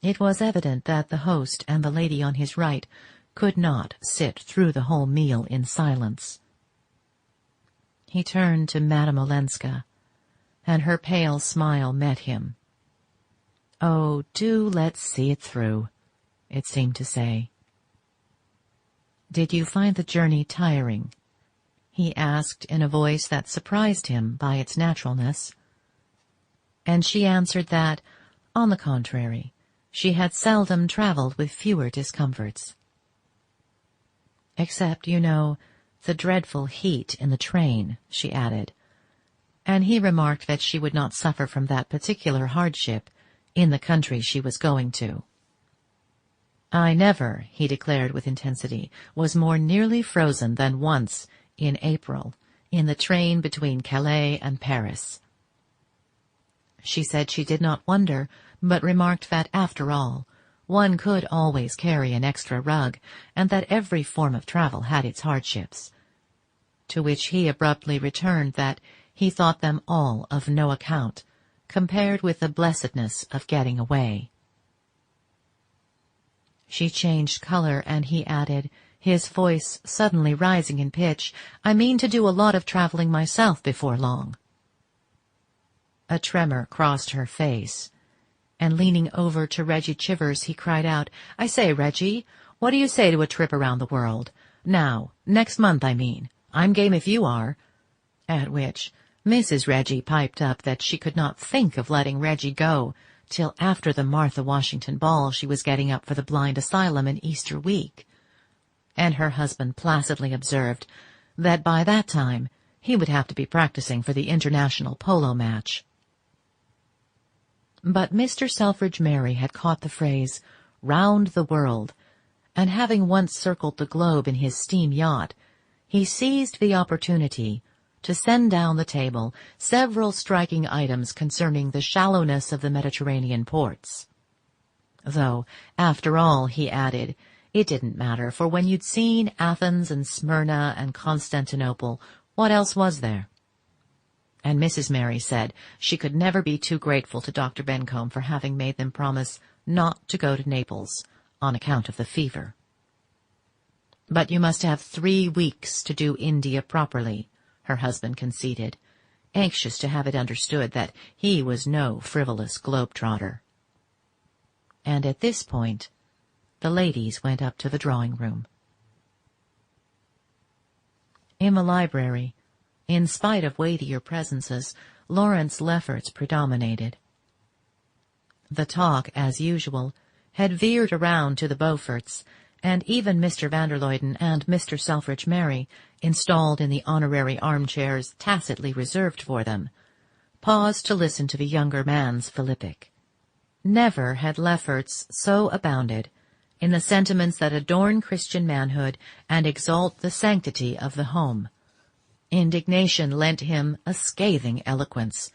It was evident that the host and the lady on his right could not sit through the whole meal in silence. He turned to Madame Olenska, and her pale smile met him. "Oh, do let's see it through," it seemed to say. "Did you find the journey tiring?" he asked in a voice that surprised him by its naturalness. And she answered that, on the contrary, she had seldom traveled with fewer discomforts. "Except, you know, the dreadful heat in the train," she added, and he remarked that she would not suffer from that particular hardship in the country she was going to. "I never," he declared with intensity, "was more nearly frozen than once in April in the train between Calais and Paris." She said she did not wonder, but remarked that, after all, one could always carry an extra rug, and that every form of travel had its hardships. To which he abruptly returned that he thought them all of no account, compared with the blessedness of getting away. She changed color, and he added, his voice suddenly rising in pitch, "I mean to do a lot of traveling myself before long." A tremor crossed her face, and leaning over to Reggie Chivers, he cried out, "I say, Reggie, what do you say to a trip around the world? Now, next month, I mean. I'm game if you are." At which Mrs. Reggie piped up that she could not think of letting Reggie go till after the Martha Washington ball she was getting up for the blind asylum in Easter week, and her husband placidly observed that by that time he would have to be practicing for the international polo match. But Mr. Selfridge Merry had caught the phrase, "round the world," and having once circled the globe in his steam yacht, he seized the opportunity to send down the table several striking items concerning the shallowness of the Mediterranean ports. Though, after all, he added, it didn't matter, for when you'd seen Athens and Smyrna and Constantinople, what else was there? And Mrs. Merry said she could never be too grateful to Dr. Bencomb for having made them promise not to go to Naples on account of the fever. "But you must have 3 weeks to do India properly," her husband conceded, anxious to have it understood that he was no frivolous globe-trotter. And at this point, the ladies went up to the drawing-room. In the library, in spite of weightier presences, Lawrence Lefferts predominated. The talk, as usual, had veered around to the Beauforts, and even Mr. van der Luyden and Mr. Selfridge Merry, installed in the honorary armchairs tacitly reserved for them, paused to listen to the younger man's philippic. Never had Lefferts so abounded in the sentiments that adorn Christian manhood and exalt the sanctity of the home. Indignation lent him a scathing eloquence,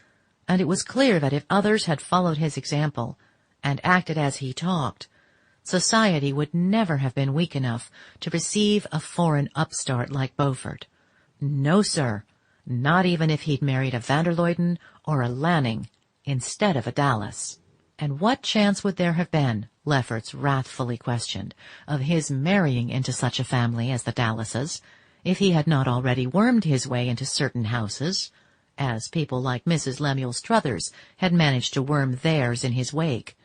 and it was clear that if others had followed his example and acted as he talked, society would never have been weak enough to receive a foreign upstart like Beaufort. No, sir, not even if he'd married a van der Luyden or a Lanning instead of a Dallas. And what chance would there have been, Lefferts wrathfully questioned, of his marrying into such a family as the Dallases, if he had not already wormed his way into certain houses, as people like Mrs. Lemuel Struthers had managed to worm theirs in his wake?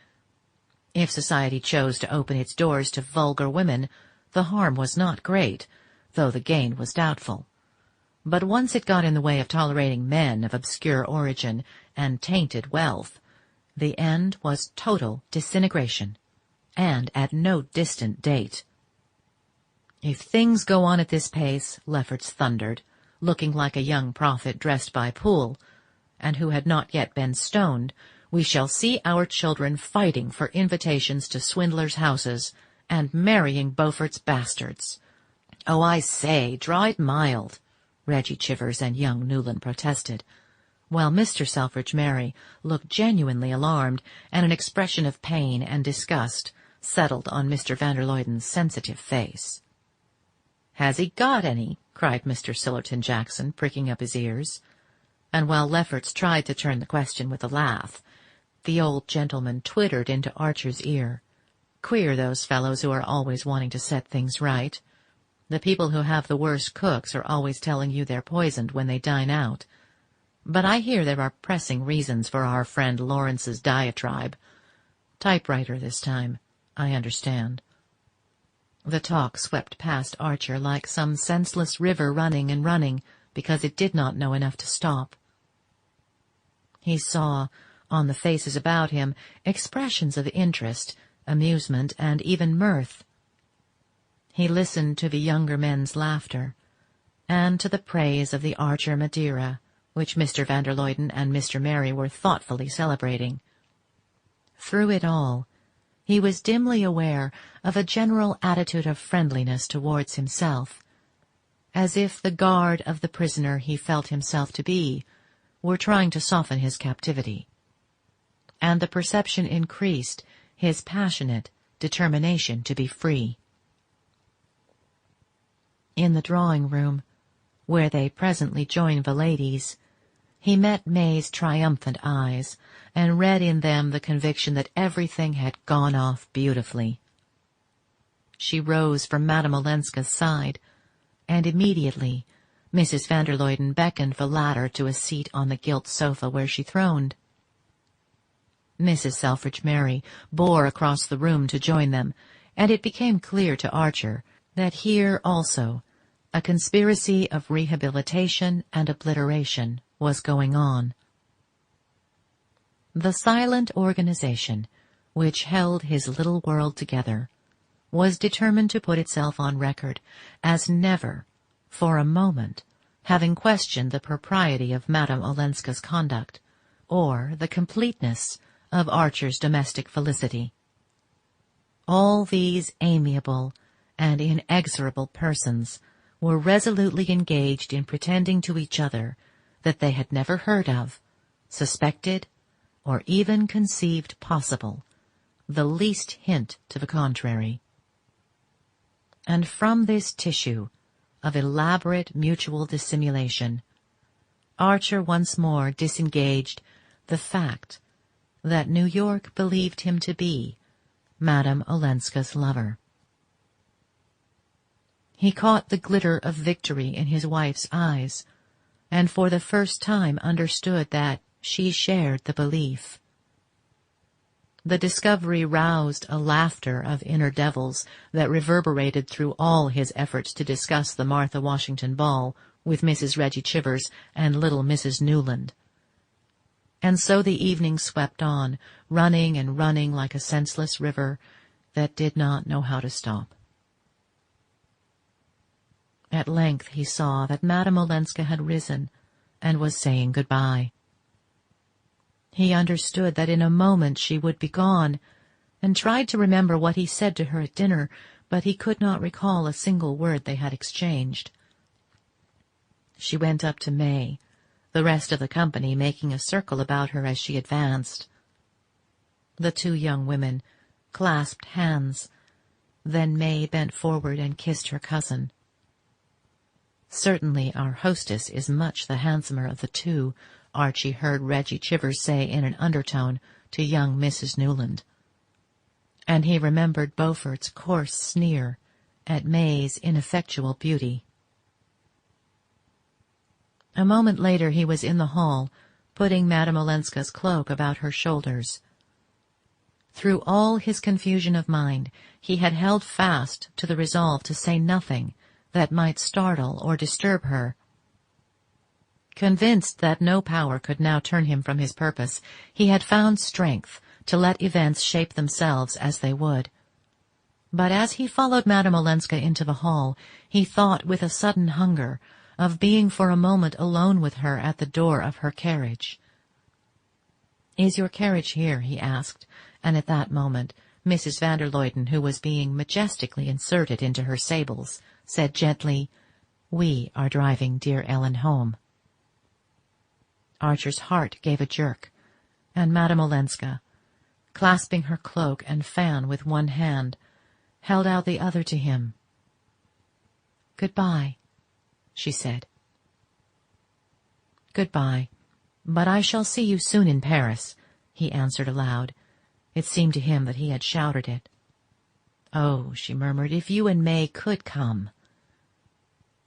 If society chose to open its doors to vulgar women, the harm was not great, though the gain was doubtful. But once it got in the way of tolerating men of obscure origin and tainted wealth, the end was total disintegration, and at no distant date. "If things go on at this pace," Lefferts thundered, looking like a young prophet dressed by Poole, and who had not yet been stoned, "we shall see our children fighting for invitations to swindlers' houses and marrying Beaufort's bastards." "Oh, I say, draw it mild," Reggie Chivers and young Newland protested, while Mr. Selfridge Merry looked genuinely alarmed, and an expression of pain and disgust settled on Mr. van der Luyden's sensitive face. "Has he got any?" cried Mr. Sillerton Jackson, pricking up his ears. And while Lefferts tried to turn the question with a laugh, the old gentleman twittered into Archer's ear. "Queer, those fellows who are always wanting to set things right. The people who have the worst cooks are always telling you they're poisoned when they dine out. But I hear there are pressing reasons for our friend Lawrence's diatribe. Typewriter this time, I understand." The talk swept past Archer like some senseless river running and running because it did not know enough to stop. He saw, on the faces about him, expressions of interest, amusement, and even mirth. He listened to the younger men's laughter, and to the praise of the Archer Madeira, which Mr. van der Luyden and Mr. Merry were thoughtfully celebrating. Through it all, he was dimly aware of a general attitude of friendliness towards himself, as if the guard of the prisoner he felt himself to be were trying to soften his captivity. And the perception increased his passionate determination to be free. In the drawing-room, where they presently joined the ladies, he met May's triumphant eyes, and read in them the conviction that everything had gone off beautifully. She rose from Madame Olenska's side, and immediately Mrs. van der Luyden beckoned the latter to a seat on the gilt sofa where she throned. Mrs. Selfridge Merry bore across the room to join them, and it became clear to Archer that here also a conspiracy of rehabilitation and obliteration was going on. The silent organization which held his little world together was determined to put itself on record as never, for a moment, having questioned the propriety of Madame Olenska's conduct, or the completeness of Archer's domestic felicity. All these amiable and inexorable persons were resolutely engaged in pretending to each other that they had never heard of, suspected, or even conceived possible the least hint to the contrary. And from this tissue of elaborate mutual dissimulation, Archer once more disengaged the fact that New York believed him to be Madame Olenska's lover. He caught the glitter of victory in his wife's eyes, and for the first time understood that she shared the belief. The discovery roused a laughter of inner devils that reverberated through all his efforts to discuss the Martha Washington ball with Mrs. Reggie Chivers and little Mrs. Newland. And so the evening swept on, running and running like a senseless river that did not know how to stop. At length he saw that Madame Olenska had risen and was saying good-bye. He understood that in a moment she would be gone, and tried to remember what he said to her at dinner, but he could not recall a single word they had exchanged. She went up to May, the rest of the company making a circle about her as she advanced. The two young women clasped hands. Then May bent forward and kissed her cousin. "Certainly our hostess is much the handsomer of the two," Archie heard Reggie Chivers say in an undertone to young Mrs. Newland. And he remembered Beaufort's coarse sneer at May's ineffectual beauty. A moment later he was in the hall, putting Madame Olenska's cloak about her shoulders. Through all his confusion of mind he had held fast to the resolve to say nothing that might startle or disturb her. Convinced that no power could now turn him from his purpose, he had found strength to let events shape themselves as they would. But as he followed Madame Olenska into the hall, he thought with a sudden hunger of being for a moment alone with her at the door of her carriage. "Is your carriage here?" he asked, and at that moment Mrs. van der Luyden, who was being majestically inserted into her sables, said gently, "We are driving dear Ellen home." Archer's heart gave a jerk, and Madame Olenska, clasping her cloak and fan with one hand, held out the other to him. "Good-bye," she said. "Good-bye, but I shall see you soon in Paris," he answered aloud. It seemed to him that he had shouted it. "Oh," she murmured, "if you and May could come."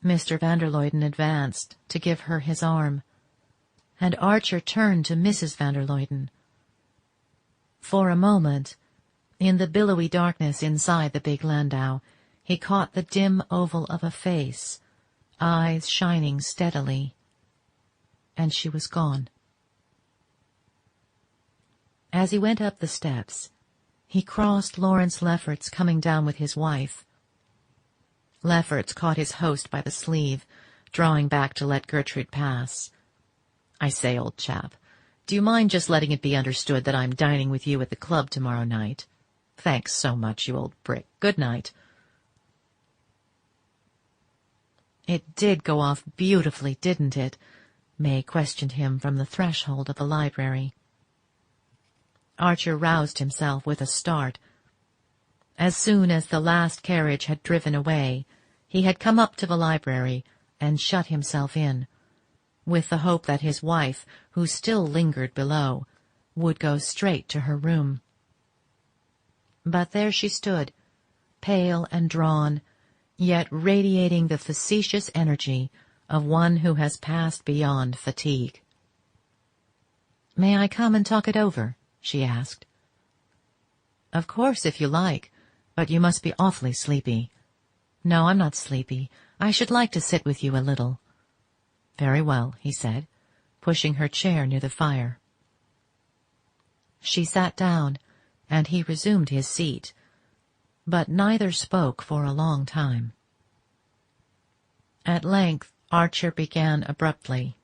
Mr. van der Luyden advanced to give her his arm, and Archer turned to Mrs. van der Luyden. For a moment, in the billowy darkness inside the big landau, he caught the dim oval of a face, eyes shining steadily, and she was gone. As he went up the steps, he crossed Lawrence Lefferts coming down with his wife. Lefferts caught his host by the sleeve, drawing back to let Gertrude pass. "I say, old chap, do you mind just letting it be understood that I'm dining with you at the club tomorrow night? Thanks so much, you old brick. Good night." "It did go off beautifully, didn't it?" May questioned him from the threshold of the library. Archer roused himself with a start. As soon as the last carriage had driven away, he had come up to the library and shut himself in, with the hope that his wife, who still lingered below, would go straight to her room. But there she stood, pale and drawn, yet radiating the facetious energy of one who has passed beyond fatigue. "May I come and talk it over?" she asked. "Of course, if you like, but you must be awfully sleepy." "No, I'm not sleepy. I should like to sit with you a little." "Very well," he said, pushing her chair near the fire. She sat down, and he resumed his seat, but neither spoke for a long time. At length Archer began abruptly.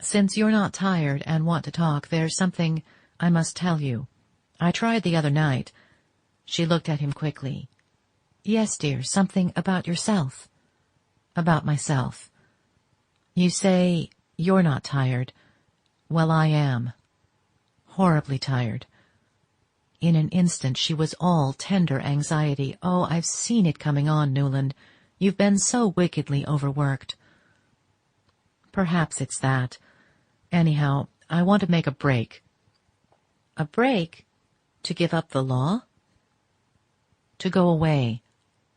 "Since you're not tired and want to talk, there's something I must tell you. I tried the other night." She looked at him quickly. "Yes, dear, something about yourself." "About myself. You say you're not tired. Well, I am. Horribly tired." In an instant she was all tender anxiety. "Oh, I've seen it coming on, Newland. You've been so wickedly overworked." "Perhaps it's that. Anyhow, I want to make a break." "A break? To give up the law?" "To go away,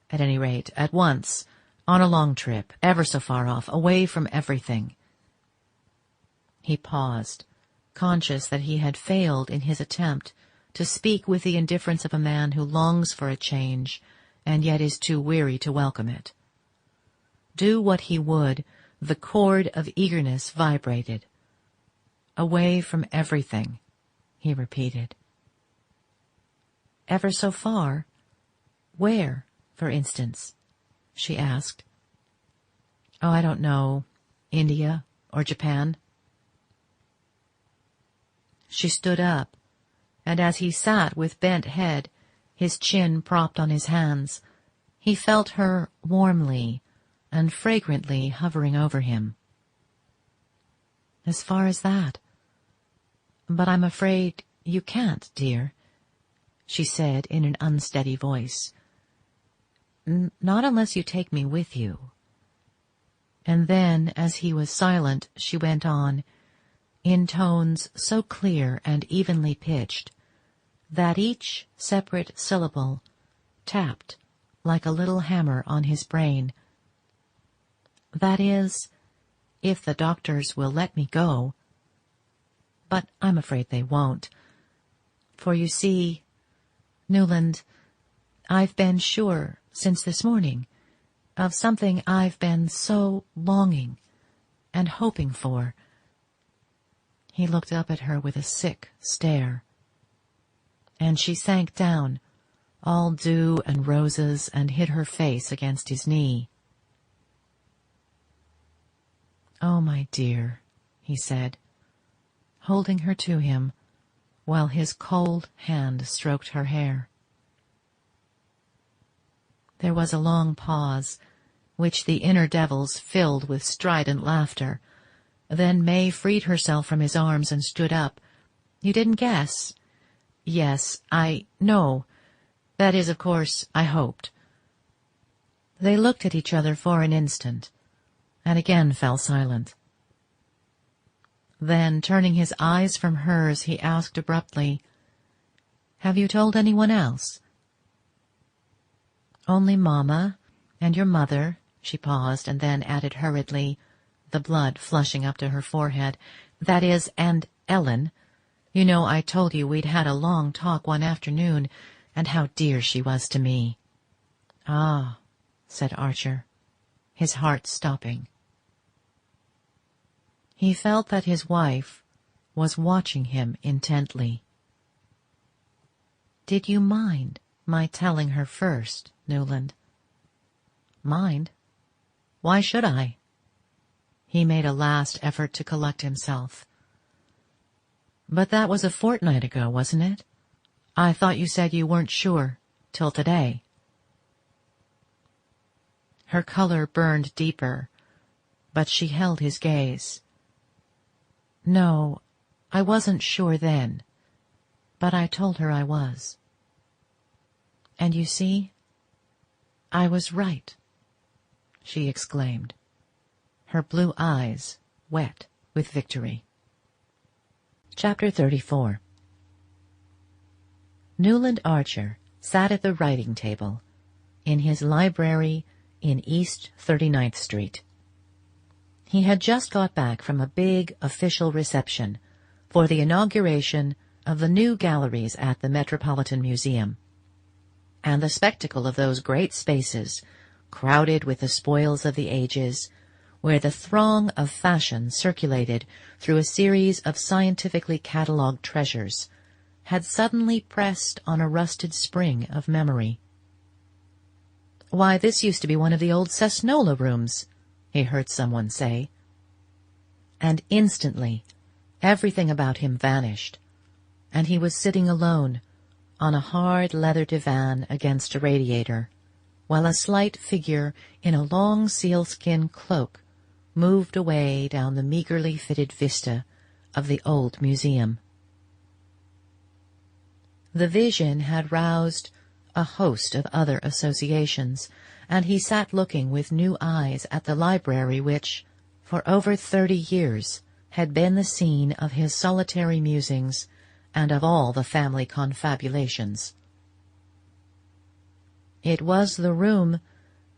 at any rate, at once, on a long trip, ever so far off, away from everything." He paused, conscious that he had failed in his attempt to speak with the indifference of a man who longs for a change and yet is too weary to welcome it. Do what he would, the chord of eagerness vibrated. "Away from everything," he repeated. "Ever so far? Where, for instance?" she asked. "Oh, I don't know. India or Japan." She stood up, and as he sat with bent head, his chin propped on his hands, he felt her warmly and fragrantly hovering over him. "As far as that? But I'm afraid you can't, dear," she said in an unsteady voice. "Not unless you take me with you." And then, as he was silent, she went on, in tones so clear and evenly pitched that each separate syllable tapped like a little hammer on his brain. "That is, if the doctors will let me go. But I'm afraid they won't. For you see, Newland, I've been sure since this morning of something I've been so longing and hoping for." He looked up at her with a sick stare, and she sank down, all dew and roses, and hid her face against his knee. "Oh, my dear," he said, holding her to him, while his cold hand stroked her hair. There was a long pause, which the inner devils filled with strident laughter. Then May freed herself from his arms and stood up. "You didn't guess?" "Yes, no. That is, of course, I hoped." They looked at each other for an instant, and again fell silent. Then, turning his eyes from hers, he asked abruptly, "Have you told anyone else?" "Only Mamma and your mother." She paused, and then added hurriedly, the blood flushing up to her forehead, "that is, and Ellen. You know I told you we'd had a long talk one afternoon, and how dear she was to me." "Ah," said Archer, his heart stopping. He felt that his wife was watching him intently. "Did you mind my telling her first, Newland?" "Mind? Why should I?" He made a last effort to collect himself. "But that was a fortnight ago, wasn't it? I thought you said you weren't sure till today." Her color burned deeper, but she held his gaze. "No, I wasn't sure then, but I told her I was. And you see, I was right," she exclaimed, her blue eyes wet with victory. Chapter 34. Newland Archer sat at the writing table in his library in East 39th Street. He had just got back from a big official reception for the inauguration of the new galleries at the Metropolitan Museum, and the spectacle of those great spaces, crowded with the spoils of the ages, where the throng of fashion circulated through a series of scientifically catalogued treasures, had suddenly pressed on a rusted spring of memory. "Why, this used to be one of the old Cessnola rooms," he heard someone say. And instantly everything about him vanished. and he was sitting alone on a hard leather divan against a radiator, while a slight figure in a long sealskin cloak moved away down the meagerly fitted vista of the old museum. The vision had roused a host of other associations, and he sat looking with new eyes at the library which, for over 30 years, had been the scene of his solitary musings and of all the family confabulations. It was the room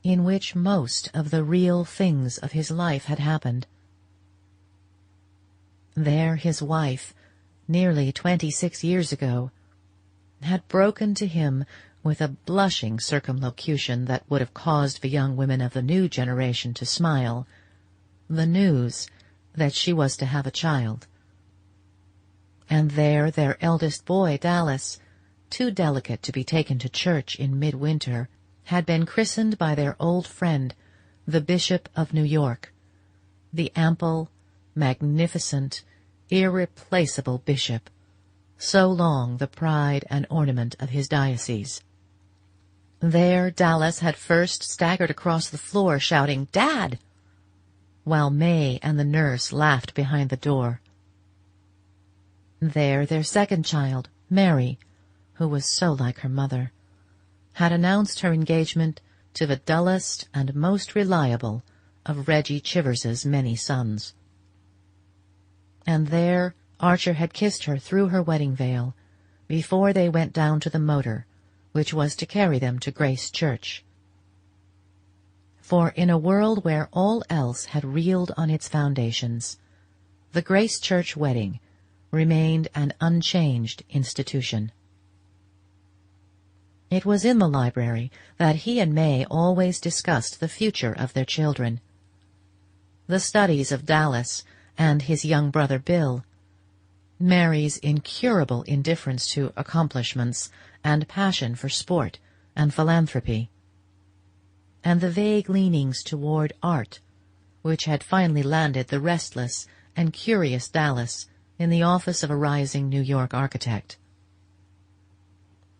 in which most of the real things of his life had happened. There his wife, nearly 26 years ago, had broken to him with a blushing circumlocution that would have caused the young women of the new generation to smile, the news that she was to have a child. And there their eldest boy, Dallas, too delicate to be taken to church in midwinter, had been christened by their old friend, the Bishop of New York, the ample, magnificent, irreplaceable bishop, so long the pride and ornament of his diocese. There Dallas had first staggered across the floor shouting, "Dad!" while May and the nurse laughed behind the door. There their second child, Mary, who was so like her mother, had announced her engagement to the dullest and most reliable of Reggie Chivers's many sons. And there Archer had kissed her through her wedding veil before they went down to the motor which was to carry them to Grace Church. For in a world where all else had reeled on its foundations, the Grace Church wedding remained an unchanged institution. It was in the library that he and May always discussed the future of their children. The studies of Dallas and his young brother Bill, Mary's incurable indifference to accomplishments and passion for sport and philanthropy, and the vague leanings toward art which had finally landed the restless and curious Dallas in the office of a rising New York architect.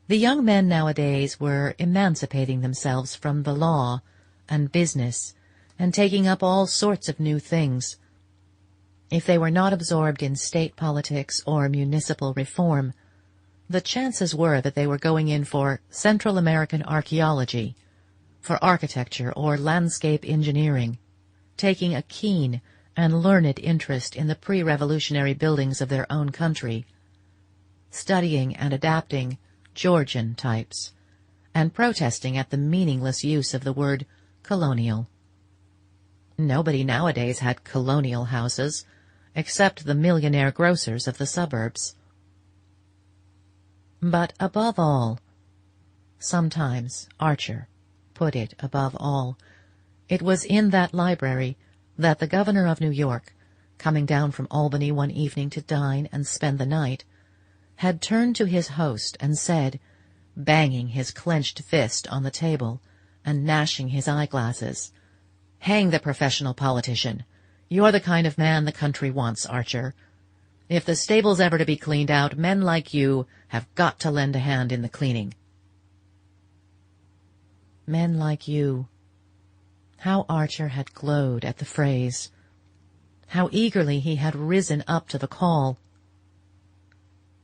The young men nowadays were emancipating themselves from the law and business and taking up all sorts of new things. If they were not absorbed in state politics or municipal reform, the chances were that they were going in for Central American archaeology, for architecture or landscape engineering, taking a keen and learned interest in the pre-revolutionary buildings of their own country, studying and adapting Georgian types, and protesting at the meaningless use of the word colonial. Nobody nowadays had colonial houses, except the millionaire grocers of the suburbs. But above all, sometimes Archer put it above all, it was in that library that the governor of New York, coming down from Albany one evening to dine and spend the night, had turned to his host and said, banging his clenched fist on the table and gnashing his eyeglasses, "Hang the professional politician. You're the kind of man the country wants, Archer. If the stable's ever to be cleaned out, men like you have got to lend a hand in the cleaning." Men like you. How Archer had glowed at the phrase. How eagerly he had risen up to the call.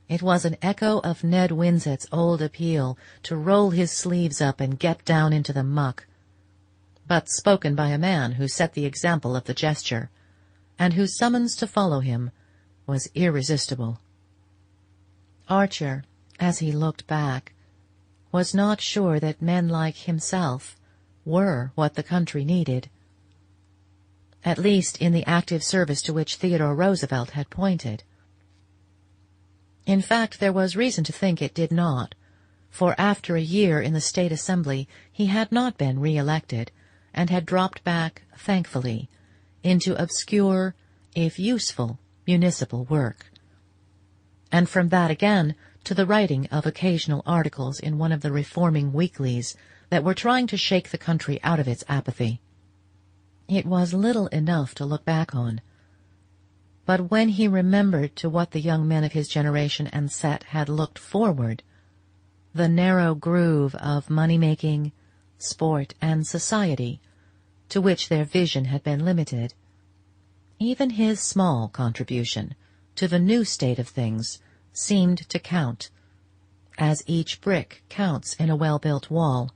It was an echo of Ned Winsett's old appeal to roll his sleeves up and get down into the muck, but spoken by a man who set the example of the gesture, and whose summons to follow him was irresistible. Archer, as he looked back, was not sure that men like himself were what the country needed, at least in the active service to which Theodore Roosevelt had pointed. In fact, there was reason to think it did not, for after a year in the State Assembly he had not been re-elected, and had dropped back, thankfully, into obscure, if useful, municipal work, and from that again to the writing of occasional articles in one of the reforming weeklies that were trying to shake the country out of its apathy. It was little enough to look back on, But when he remembered to what the young men of his generation and set had looked forward, the narrow groove of money-making, sport, and society, to which their vision had been limited, even his small contribution to the new state of things seemed to count, as each brick counts in a well-built wall.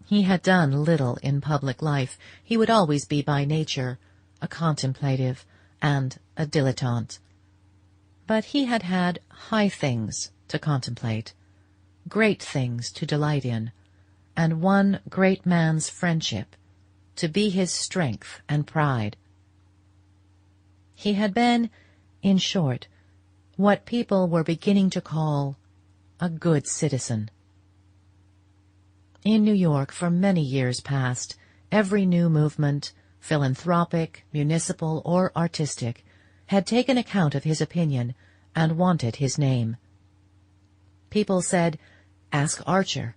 He had done little in public life. He would always be by nature a contemplative and a dilettante. But he had had high things to contemplate, great things to delight in, and one great man's friendship to be his strength and pride. He had been, in short, what people were beginning to call a good citizen. In New York, for many years past, every new movement, philanthropic, municipal, or artistic, had taken account of his opinion and wanted his name. People said, "Ask Archer,"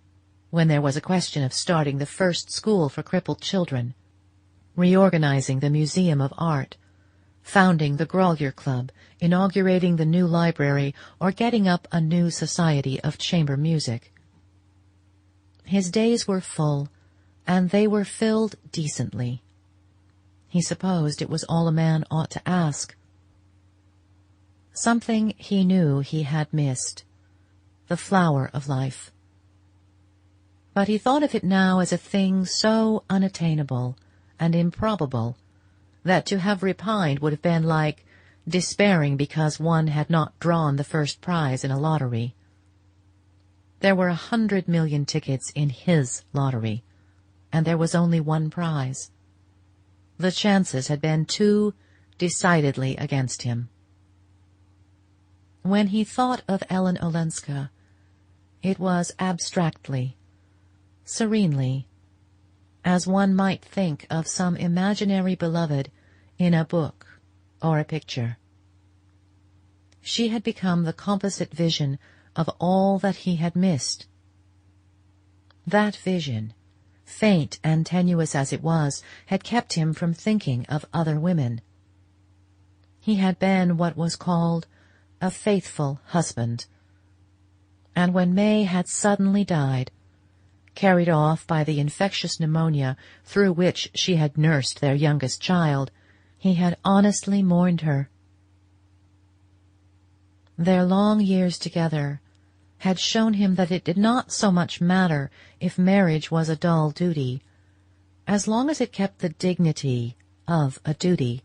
when there was a question of starting the first school for crippled children, reorganizing the Museum of Art, founding the Grolier Club, inaugurating the new library, or getting up a new society of chamber music. His days were full, and they were filled decently. He supposed it was all a man ought to ask. Something he knew he had missed, the flower of life. But he thought of it now as a thing so unattainable and improbable that to have repined would have been like despairing because one had not drawn the first prize in a lottery. There were 100 million tickets in his lottery, and there was only one prize. The chances had been too decidedly against him. When he thought of Ellen Olenska, it was abstractly, serenely, as one might think of some imaginary beloved in a book or a picture. She had become the composite vision of all that he had missed. That vision, faint and tenuous as it was, had kept him from thinking of other women. He had been what was called a faithful husband, and when May had suddenly died, carried off by the infectious pneumonia through which she had nursed their youngest child, he had honestly mourned her. Their long years together had shown him that it did not so much matter if marriage was a dull duty, as long as it kept the dignity of a duty.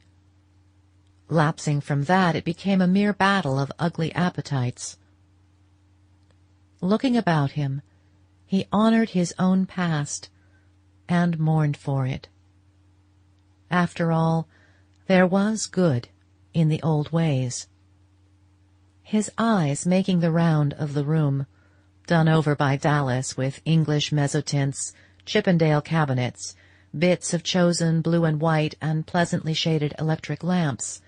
Lapsing from that, it became a mere battle of ugly appetites. Looking about him, he honored his own past and mourned for it. After all, there was good in the old ways. His eyes making the round of the room, done over by Dallas with English mezzotints, Chippendale cabinets, bits of chosen blue and white and pleasantly shaded electric lamps,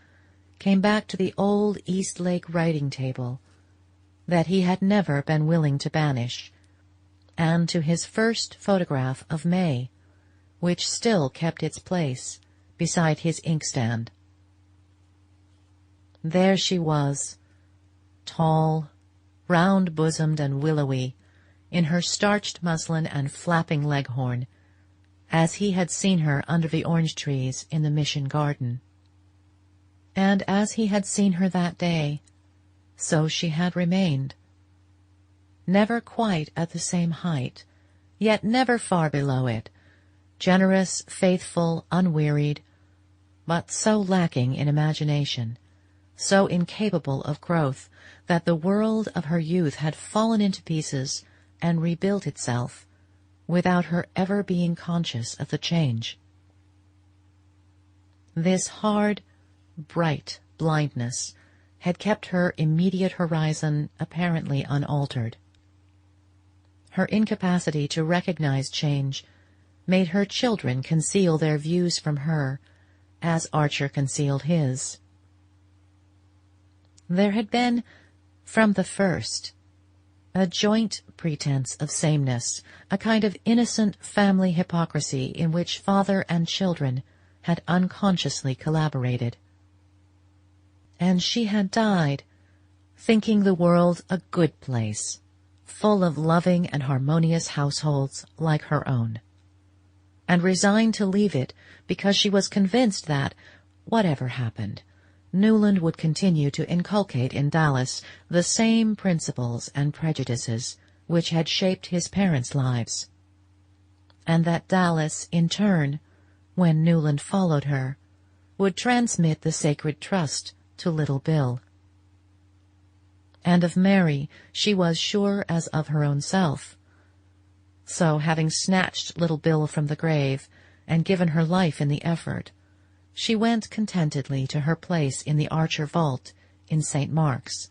came back to the old Eastlake writing table that he had never been willing to banish, and to his first photograph of May, which still kept its place beside his inkstand. There she was, tall, round-bosomed and willowy, in her starched muslin and flapping leghorn, as he had seen her under the orange trees in the Mission garden. And as he had seen her that day, so she had remained. Never quite at the same height, yet never far below it, generous, faithful, unwearied, but so lacking in imagination, so incapable of growth, that the world of her youth had fallen into pieces and rebuilt itself without her ever being conscious of the change. This hard, bright blindness had kept her immediate horizon apparently unaltered. Her incapacity to recognize change made her children conceal their views from her, as Archer concealed his. There had been, from the first, a joint pretense of sameness, a kind of innocent family hypocrisy in which father and children had unconsciously collaborated. and she had died, thinking the world a good place, full of loving and harmonious households like her own, and resigned to leave it because she was convinced that, whatever happened, Newland would continue to inculcate in Dallas the same principles and prejudices which had shaped his parents' lives, and that Dallas, in turn, when Newland followed her, would transmit the sacred trust to little Bill. And of Mary she was sure as of her own self. So, having snatched little Bill from the grave and given her life in the effort, she went contentedly to her place in the Archer vault in St. Mark's,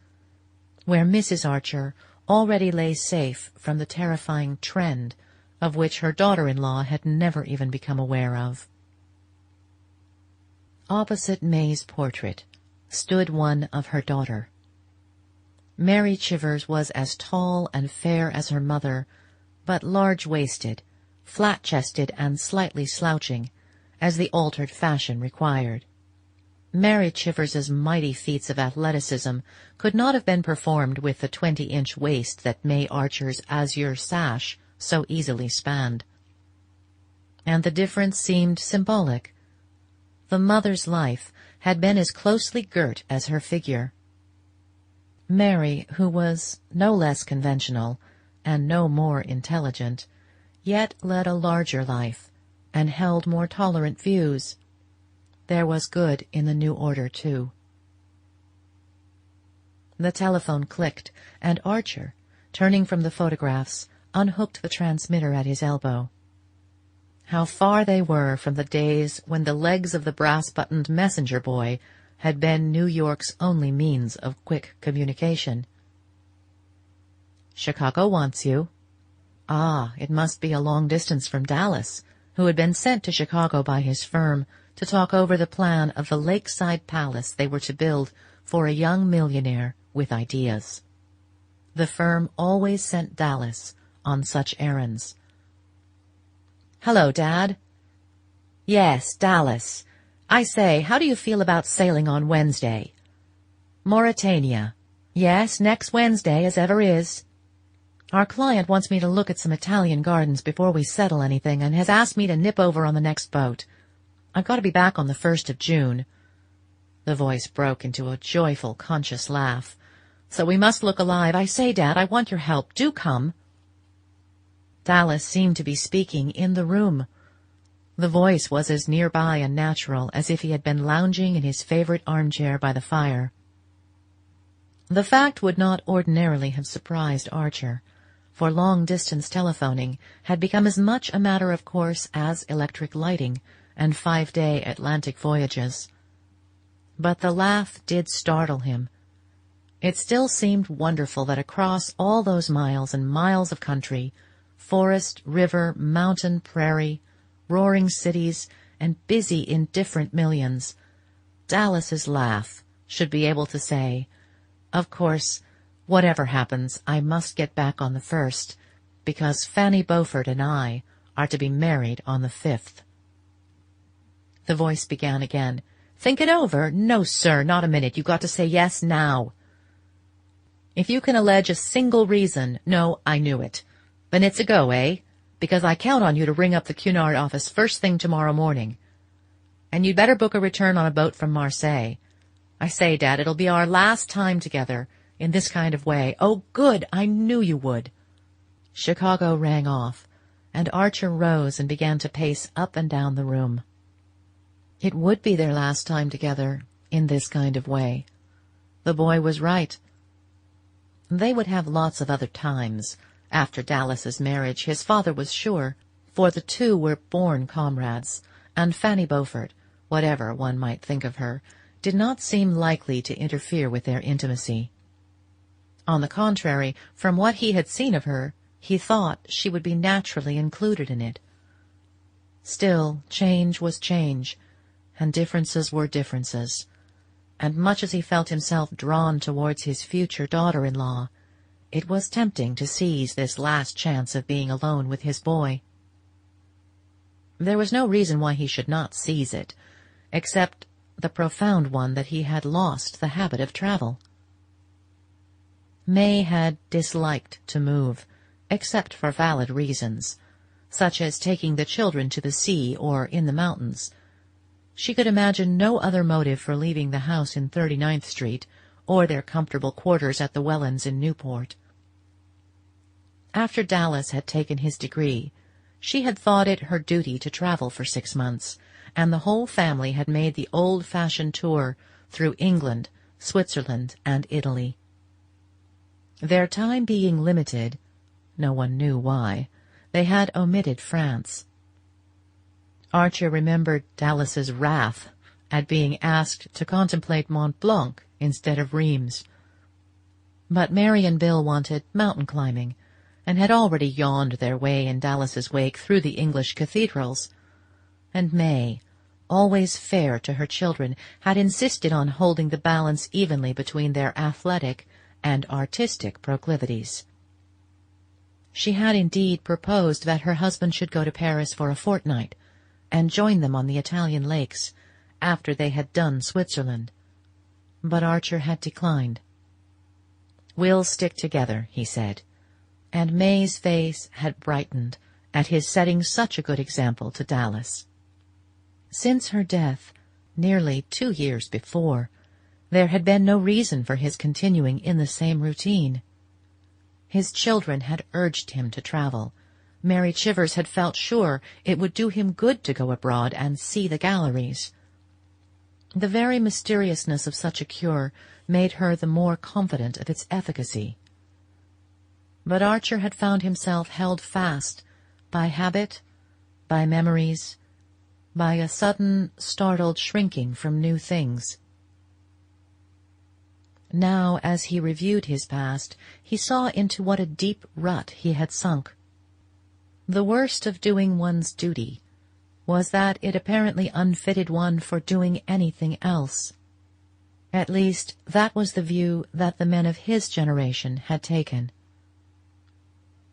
where Mrs. Archer already lay safe from the terrifying trend of which her daughter-in-law had never even become aware of. Opposite May's portrait stood one of her daughter. Mary Chivers was as tall and fair as her mother, but large-waisted, flat-chested, and slightly slouching, as the altered fashion required. Mary Chivers's mighty feats of athleticism could not have been performed with the 20-inch waist that May Archer's azure sash so easily spanned. And the difference seemed symbolic. The mother's life had been as closely girt as her figure. Mary, who was no less conventional and no more intelligent, yet led a larger life and held more tolerant views. There was good in the new order, too. The telephone clicked, and Archer, turning from the photographs, unhooked the transmitter at his elbow. How far they were from the days when the legs of the brass-buttoned messenger boy had been New York's only means of quick communication. "Chicago wants you." Ah, it must be a long distance from Dallas, who had been sent to Chicago by his firm to talk over the plan of the lakeside palace they were to build for a young millionaire with ideas. The firm always sent Dallas on such errands. "Hello, Dad." "Yes, Dallas. I say, how do you feel about sailing on Wednesday?" "Mauritania." "Yes, next Wednesday, as ever is. Our client wants me to look at some Italian gardens before we settle anything, and has asked me to nip over on the next boat. I've got to be back on the 1st of June. The voice broke into a joyful, conscious laugh. "So we must look alive. I say, Dad, I want your help. Do come." Dallas seemed to be speaking in the room. The voice was as nearby and natural as if he had been lounging in his favorite armchair by the fire. The fact would not ordinarily have surprised Archer, for long-distance telephoning had become as much a matter of course as electric lighting and 5-day Atlantic voyages. But the laugh did startle him. It still seemed wonderful that across all those miles and miles of country, forest, river, mountain, prairie, roaring cities, and busy, indifferent millions, Dallas's laugh should be able to say, "Of course, whatever happens, I must get back on the 1st, because Fanny Beaufort and I are to be married on the 5th. The voice began again. "Think it over? No, sir, not a minute. You've got to say yes now. If you can allege a single reason—" "No, I knew it. Then it's a go, eh? Because I count on you to ring up the Cunard office first thing tomorrow morning. And you'd better book a return on a boat from Marseille. I say, Dad, it'll be our last time together, in this kind of way. Oh, good! I knew you would." Chicago rang off, and Archer rose and began to pace up and down the room. It would be their last time together, in this kind of way. The boy was right. They would have lots of other times, after Dallas's marriage, his father was sure, for the two were born comrades, and Fanny Beaufort, whatever one might think of her, did not seem likely to interfere with their intimacy. On the contrary, from what he had seen of her, he thought she would be naturally included in it. Still, change was change, and differences were differences, and much as he felt himself drawn towards his future daughter-in-law, it was tempting to seize this last chance of being alone with his boy. There was no reason why he should not seize it, except the profound one that he had lost the habit of travel. May had disliked to move, except for valid reasons, such as taking the children to the sea or in the mountains. She could imagine no other motive for leaving the house in 39th Street or their comfortable quarters at the Wellands in Newport. After Dallas had taken his degree, she had thought it her duty to travel for 6 months, and the whole family had made the old-fashioned tour through England, Switzerland, and Italy. Their time being limited, no one knew why, they had omitted France. Archer remembered Dallas's wrath at being asked to contemplate Mont Blanc instead of Rheims. But Mary and Bill wanted mountain climbing, and had already yawned their way in Dallas's wake through the English cathedrals. And May, always fair to her children, had insisted on holding the balance evenly between their athletic and artistic proclivities. She had indeed proposed that her husband should go to Paris for a fortnight, and join them on the Italian lakes, after they had done Switzerland. But Archer had declined. "We'll stick together," he said, and May's face had brightened at his setting such a good example to Dallas. Since her death, nearly 2 years before, there had been no reason for his continuing in the same routine. His children had urged him to travel. Mary Chivers had felt sure it would do him good to go abroad and see the galleries. The very mysteriousness of such a cure made her the more confident of its efficacy. But Archer had found himself held fast by habit, by memories, by a sudden, startled shrinking from new things. Now, as he reviewed his past, he saw into what a deep rut he had sunk. The worst of doing one's duty was that it apparently unfitted one for doing anything else. At least, that was the view that the men of his generation had taken.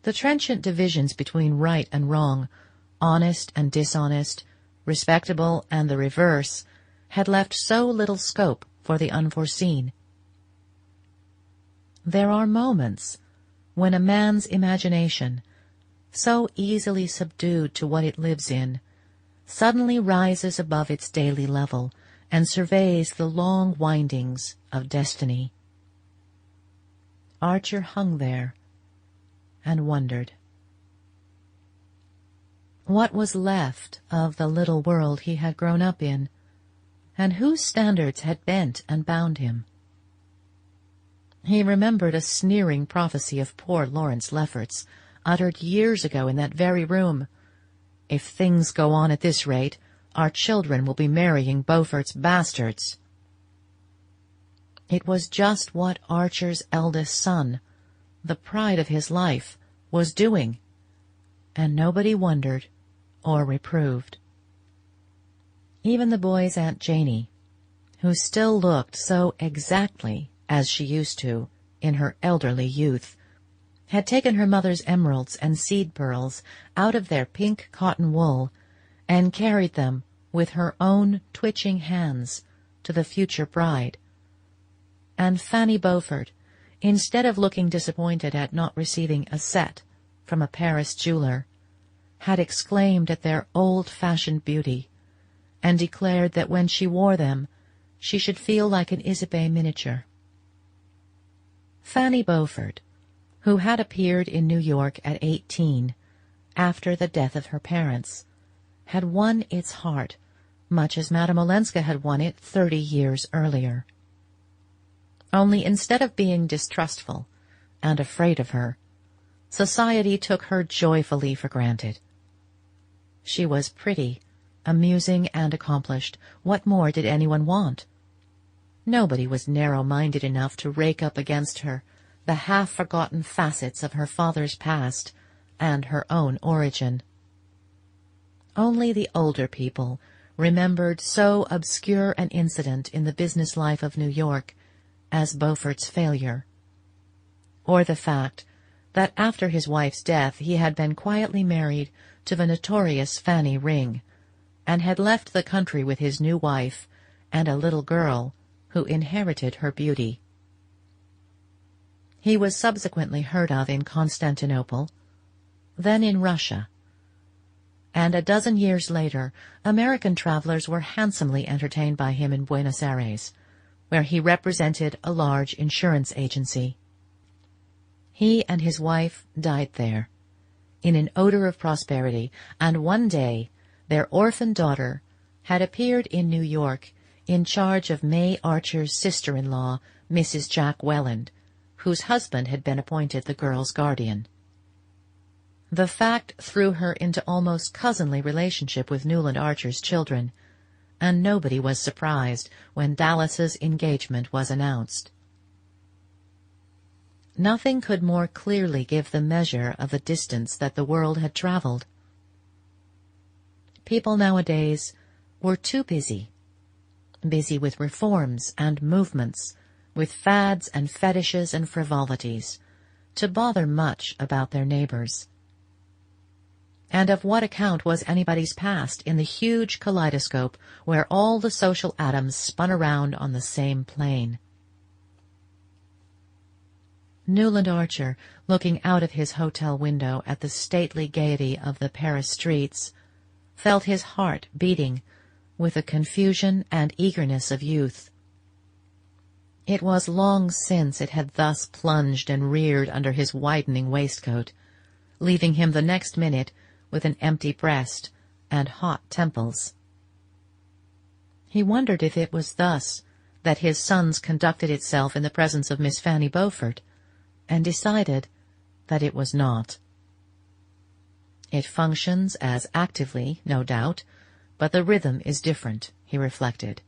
The trenchant divisions between right and wrong, honest and dishonest, respectable and the reverse, had left so little scope for the unforeseen. There are moments when a man's imagination, so easily subdued to what it lives in, suddenly rises above its daily level and surveys the long windings of destiny. Archer hung there and wondered. What was left of the little world he had grown up in, and whose standards had bent and bound him? He remembered a sneering prophecy of poor Lawrence Lefferts, uttered years ago in that very room. "If things go on at this rate, our children will be marrying Beaufort's bastards." It was just what Archer's eldest son, the pride of his life, was doing, and nobody wondered or reproved. Even the boy's Aunt Janey, who still looked so exactly as she used to in her elderly youth, had taken her mother's emeralds and seed pearls out of their pink cotton wool and carried them with her own twitching hands to the future bride. And Fanny Beaufort, instead of looking disappointed at not receiving a set from a Paris jeweler, had exclaimed at their old-fashioned beauty, and declared that when she wore them she should feel like an Isabey miniature. Fanny Beaufort, who had appeared in New York at 18, after the death of her parents, had won its heart, much as Madame Olenska had won it 30 years earlier. Only instead of being distrustful and afraid of her, society took her joyfully for granted. She was pretty, amusing, and accomplished. What more did anyone want? Nobody was narrow-minded enough to rake up against her the half-forgotten facets of her father's past and her own origin. Only the older people remembered so obscure an incident in the business life of New York as Beaufort's failure, or the fact that after his wife's death he had been quietly married to the notorious Fanny Ring, and had left the country with his new wife and a little girl who inherited her beauty. He was subsequently heard of in Constantinople, then in Russia, and a dozen years later American travelers were handsomely entertained by him in Buenos Aires, where he represented a large insurance agency. He and his wife died there, in an odor of prosperity, and one day their orphan daughter had appeared in New York in charge of May Archer's sister-in-law, Mrs. Jack Welland, whose husband had been appointed the girl's guardian. The fact threw her into almost cousinly relationship with Newland Archer's children, and nobody was surprised when Dallas's engagement was announced. Nothing could more clearly give the measure of the distance that the world had traveled. People nowadays were too busy with reforms and movements, with fads and fetishes and frivolities, to bother much about their neighbors. And of what account was anybody's past in the huge kaleidoscope where all the social atoms spun around on the same plane? Newland Archer, looking out of his hotel window at the stately gaiety of the Paris streets, felt his heart beating with the confusion and eagerness of youth. It was long since it had thus plunged and reared under his widening waistcoat, leaving him the next minute with an empty breast and hot temples. He wondered if it was thus that his sons conducted itself in the presence of Miss Fanny Beaufort, and decided that it was not. It functions as actively, no doubt, but the rhythm is different, he reflected,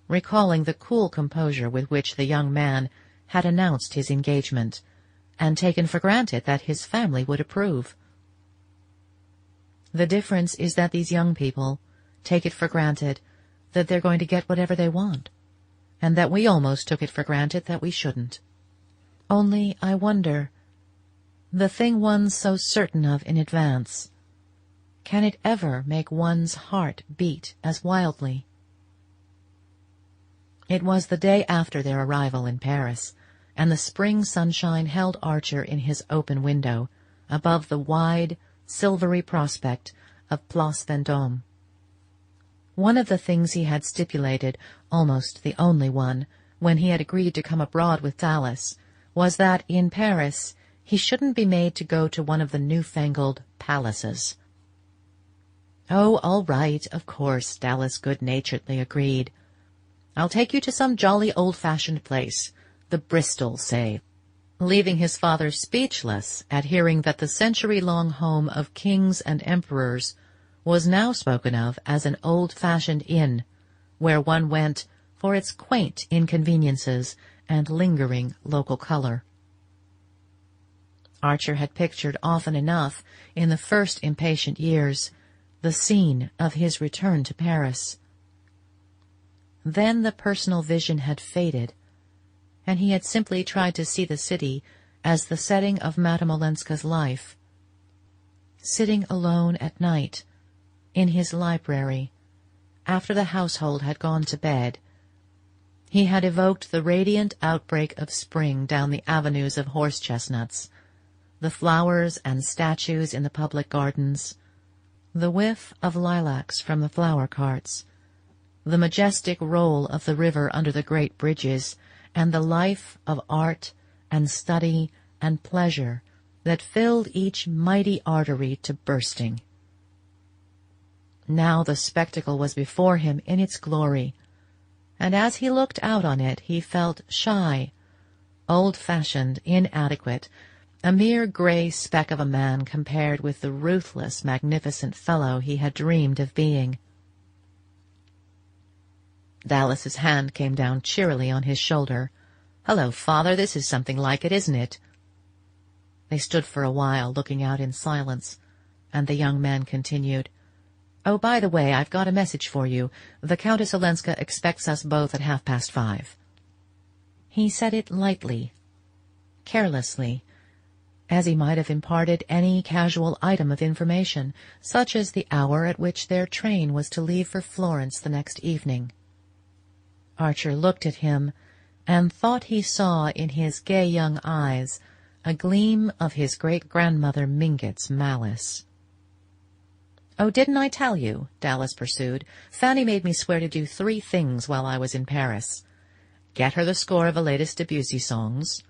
recalling the cool composure with which the young man had announced his engagement, and taken for granted that his family would approve. The difference is that these young people take it for granted that they're going to get whatever they want, and that we almost took it for granted that we shouldn't. Only, I wonder, the thing one's so certain of in advance, can it ever make one's heart beat as wildly? It was the day after their arrival in Paris, and the spring sunshine held Archer in his open window, above the wide, silvery prospect of Place Vendôme. One of the things he had stipulated, almost the only one, when he had agreed to come abroad with Dallas, was that in Paris he shouldn't be made to go to one of the newfangled palaces. "Oh, all right, of course," Dallas good-naturedly agreed. "I'll take you to some jolly old-fashioned place, the Bristol, say," leaving his father speechless at hearing that the century-long home of kings and emperors was now spoken of as an old-fashioned inn, where one went for its quaint inconveniences and lingering local color. Archer had pictured often enough, in the first impatient years, the scene of his return to Paris. Then the personal vision had faded, and he had simply tried to see the city as the setting of Madame Olenska's life. Sitting alone at night, in his library, after the household had gone to bed, he had evoked the radiant outbreak of spring down the avenues of horse-chestnuts, the flowers and statues in the public gardens, the whiff of lilacs from the flower carts, the majestic roll of the river under the great bridges, and the life of art and study and pleasure that filled each mighty artery to bursting. Now the spectacle was before him in its glory, and as he looked out on it he felt shy, old-fashioned, inadequate, a mere grey speck of a man compared with the ruthless, magnificent fellow he had dreamed of being. Dallas's hand came down cheerily on his shoulder. "Hello, Father, this is something like it, isn't it?" They stood for a while, looking out in silence, and the young man continued, "Oh, by the way, I've got a message for you. The Countess Olenska expects us both at 5:30. He said it lightly, carelessly, as he might have imparted any casual item of information, such as the hour at which their train was to leave for Florence the next evening. Archer looked at him and thought he saw in his gay young eyes a gleam of his great-grandmother Mingott's malice. "Oh, didn't I tell you?" Dallas pursued. "Fanny made me swear to do 3 things while I was in Paris. Get her the score of the latest Debussy songs,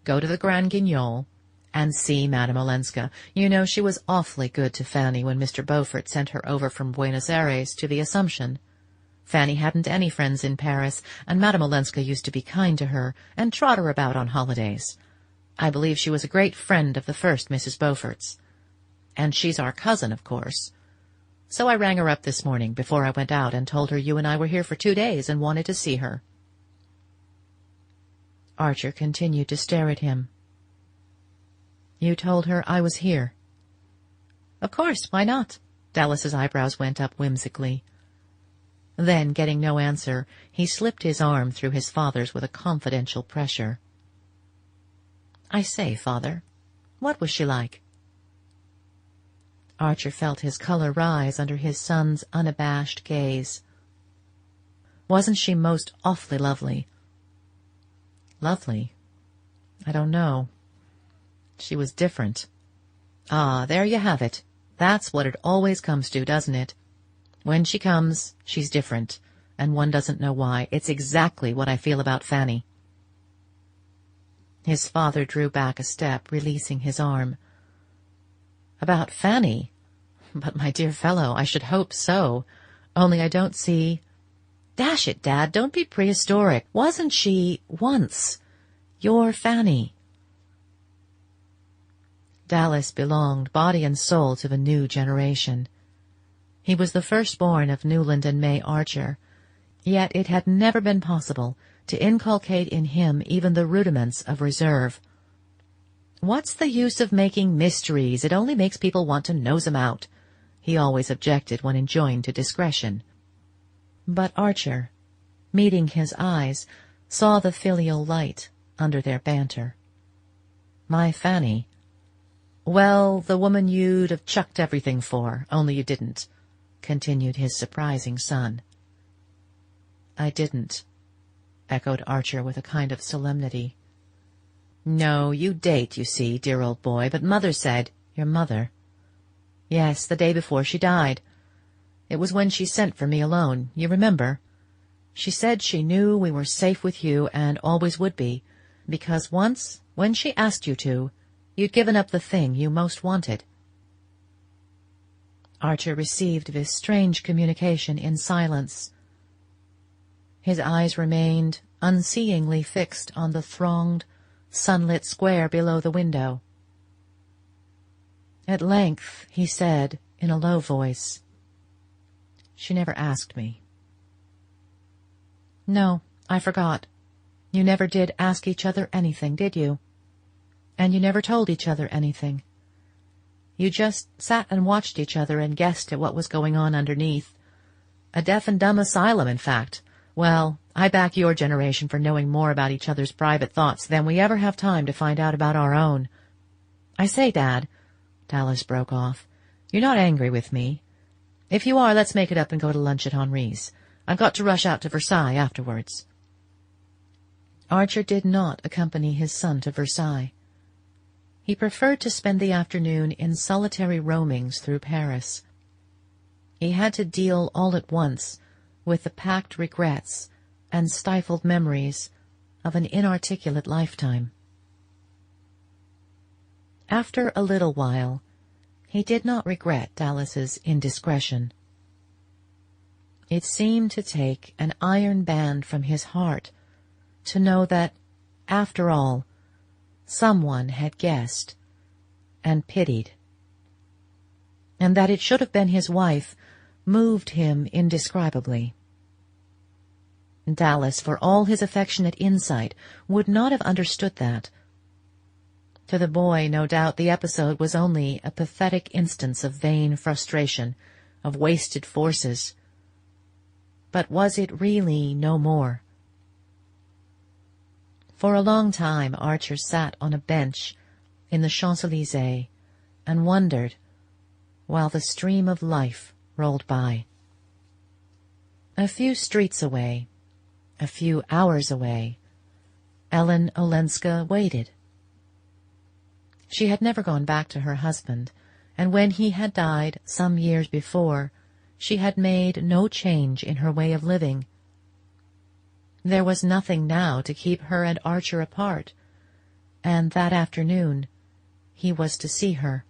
go to the Grand Guignol, and see Madame Olenska. You know, she was awfully good to Fanny when Mr. Beaufort sent her over from Buenos Aires to the Assumption. Fanny hadn't any friends in Paris, and Madame Olenska used to be kind to her and trot her about on holidays. I believe she was a great friend of the first Mrs. Beaufort's. And she's our cousin, of course. So I rang her up this morning before I went out and told her you and I were here for 2 days and wanted to see her." Archer continued to stare at him. "You told her I was here?" "Of course, why not?" Dallas's eyebrows went up whimsically. Then, getting no answer, he slipped his arm through his father's with a confidential pressure. "I say, Father, what was she like?" Archer felt his color rise under his son's unabashed gaze. "Wasn't she most awfully lovely?" "Lovely? I don't know. She was different." "Ah, there you have it. That's what it always comes to, doesn't it? When she comes, she's different, and one doesn't know why. It's exactly what I feel about Fanny." His father drew back a step, releasing his arm. "About Fanny? But, my dear fellow, I should hope so. Only I don't see—" "Dash it, Dad, don't be prehistoric. Wasn't she, once, your Fanny?" Dallas belonged, body and soul, to the new generation. He was the firstborn of Newland and May Archer, yet it had never been possible to inculcate in him even the rudiments of reserve. "What's the use of making mysteries? It only makes people want to nose 'em out," he always objected when enjoined to discretion. But Archer, meeting his eyes, saw the filial light under their banter. "My Fanny? Well, the woman you'd have chucked everything for, only you didn't," continued his surprising son. "I didn't," echoed Archer with a kind of solemnity. "No, you date, you see, dear old boy, but Mother said—" "Your mother?" "Yes, the day before she died. It was when she sent for me alone, you remember. She said she knew we were safe with you and always would be, because once, when she asked you to, you'd given up the thing you most wanted." Archer received this strange communication in silence. His eyes remained unseeingly fixed on the thronged, sunlit square below the window. At length he said, in a low voice, "She never asked me." "No, I forgot. You never did ask each other anything, did you? And you never told each other anything. You just sat and watched each other and guessed at what was going on underneath. A deaf and dumb asylum, in fact. Well, I back your generation for knowing more about each other's private thoughts than we ever have time to find out about our own. I say, Dad," Dallas broke off, "you're not angry with me? If you are, let's make it up and go to lunch at Henri's. I've got to rush out to Versailles afterwards." Archer did not accompany his son to Versailles. He preferred to spend the afternoon in solitary roamings through Paris. He had to deal all at once with the packed regrets and stifled memories of an inarticulate lifetime. After a little while, he did not regret Dallas's indiscretion. It seemed to take an iron band from his heart to know that, after all, someone had guessed and pitied, and that it should have been his wife moved him indescribably. Dallas, for all his affectionate insight, would not have understood that. To the boy, no doubt, the episode was only a pathetic instance of vain frustration, of wasted forces. But was it really no more? For a long time Archer sat on a bench in the Champs-Élysées and wondered, while the stream of life rolled by. A few streets away, A few hours away, Ellen Olenska waited. She had never gone back to her husband, and when he had died some years before, she had made no change in her way of living. There was nothing now to keep her and Archer apart, and that afternoon he was to see her.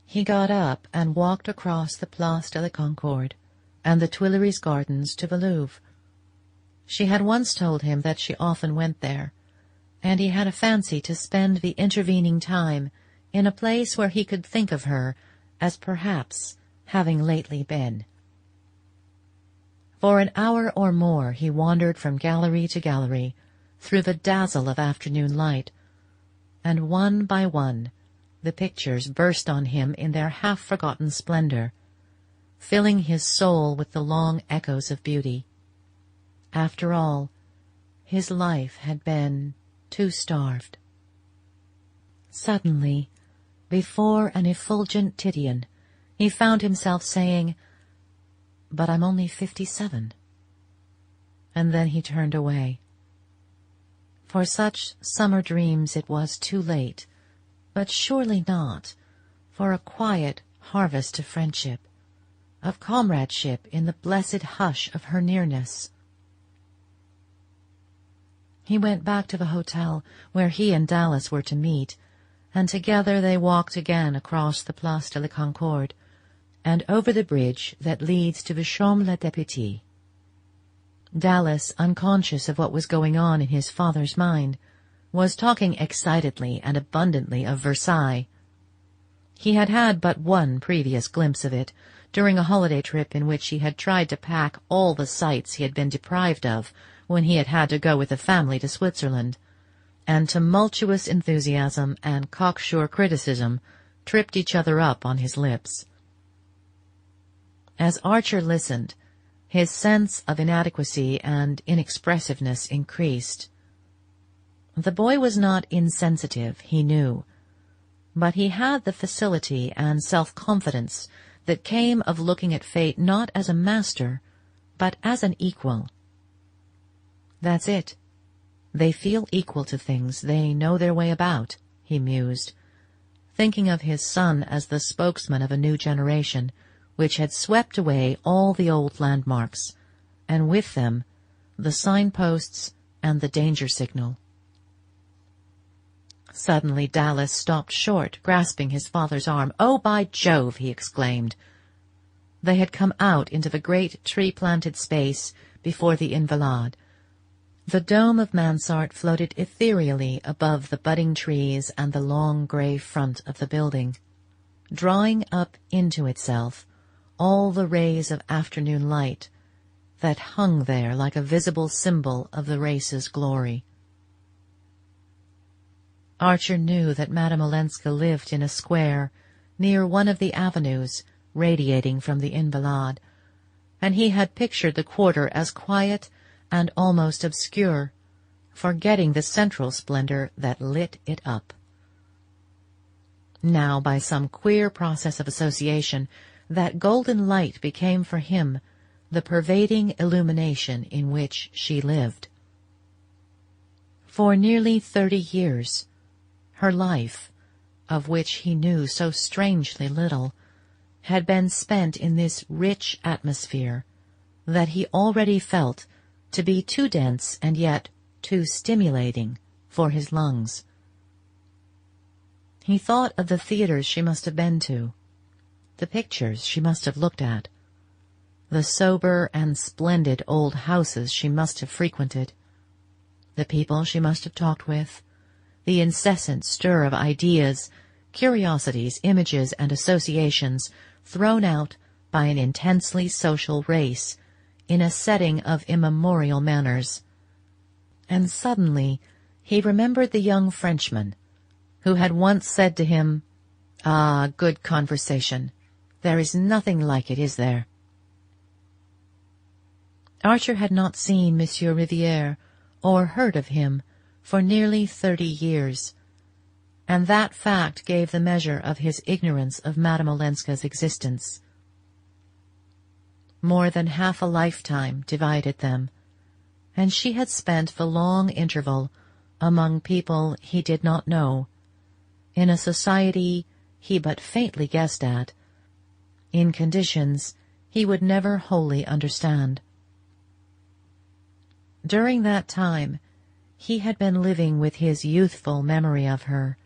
He got up and walked across the Place de la Concorde and the Tuileries Gardens to the Louvre. She had once told him that she often went there, and he had a fancy to spend the intervening time in a place where he could think of her as perhaps having lately been. For an hour or more he wandered from gallery to gallery through the dazzle of afternoon light, and one by one the pictures burst on him in their half-forgotten splendor, filling his soul with the long echoes of beauty. After all, his life had been too starved. Suddenly, before an effulgent Titian, he found himself saying, "But I'm only 57. And then he turned away. For such summer dreams it was too late, but surely not for a quiet harvest of friendship, of comradeship in the blessed hush of her nearness. He went back to the hotel where he and Dallas were to meet, and together they walked again across the Place de la Concorde and over the bridge that leads to the Chambre des Députés. Dallas, unconscious of what was going on in his father's mind, was talking excitedly and abundantly of Versailles. He had had but one previous glimpse of it, during a holiday trip in which he had tried to pack all the sights he had been deprived of when he had to go with the family to Switzerland, and tumultuous enthusiasm and cocksure criticism tripped each other up on his lips. As Archer listened, his sense of inadequacy and inexpressiveness increased. The boy was not insensitive, he knew, but he had the facility and self-confidence that came of looking at fate not as a master, but as an equal. That's it. They feel equal to things, they know their way about, he mused, thinking of his son as the spokesman of a new generation, which had swept away all the old landmarks, and with them the signposts and the danger signal. Suddenly Dallas stopped short, grasping his father's arm. "Oh, by Jove!" he exclaimed. They had come out into the great tree-planted space before the Invalides. The dome of mansard floated ethereally above the budding trees and the long grey front of the building, drawing up into itself all the rays of afternoon light that hung there like a visible symbol of the race's glory. Archer knew that Madame Olenska lived in a square near one of the avenues radiating from the Invalides, and he had pictured the quarter as quiet and almost obscure, forgetting the central splendor that lit it up. Now, by some queer process of association, that golden light became for him the pervading illumination in which she lived. For nearly 30 years, her life, of which he knew so strangely little, had been spent in this rich atmosphere that he already felt to be too dense and yet too stimulating for his lungs. He thought of the theaters she must have been to, the pictures she must have looked at, the sober and splendid old houses she must have frequented, the people she must have talked with, the incessant stir of ideas, curiosities, images, and associations thrown out by an intensely social race in a setting of immemorial manners. And suddenly he remembered the young Frenchman who had once said to him, "Ah, good conversation. There is nothing like it, is there?" Archer had not seen Monsieur Riviere or heard of him for nearly 30 years, and that fact gave the measure of his ignorance of Madame Olenska's existence. More than half a lifetime divided them, and she had spent the long interval among people he did not know, in a society he but faintly guessed at, in conditions he would never wholly understand. During that time he had been living with his youthful memory of her,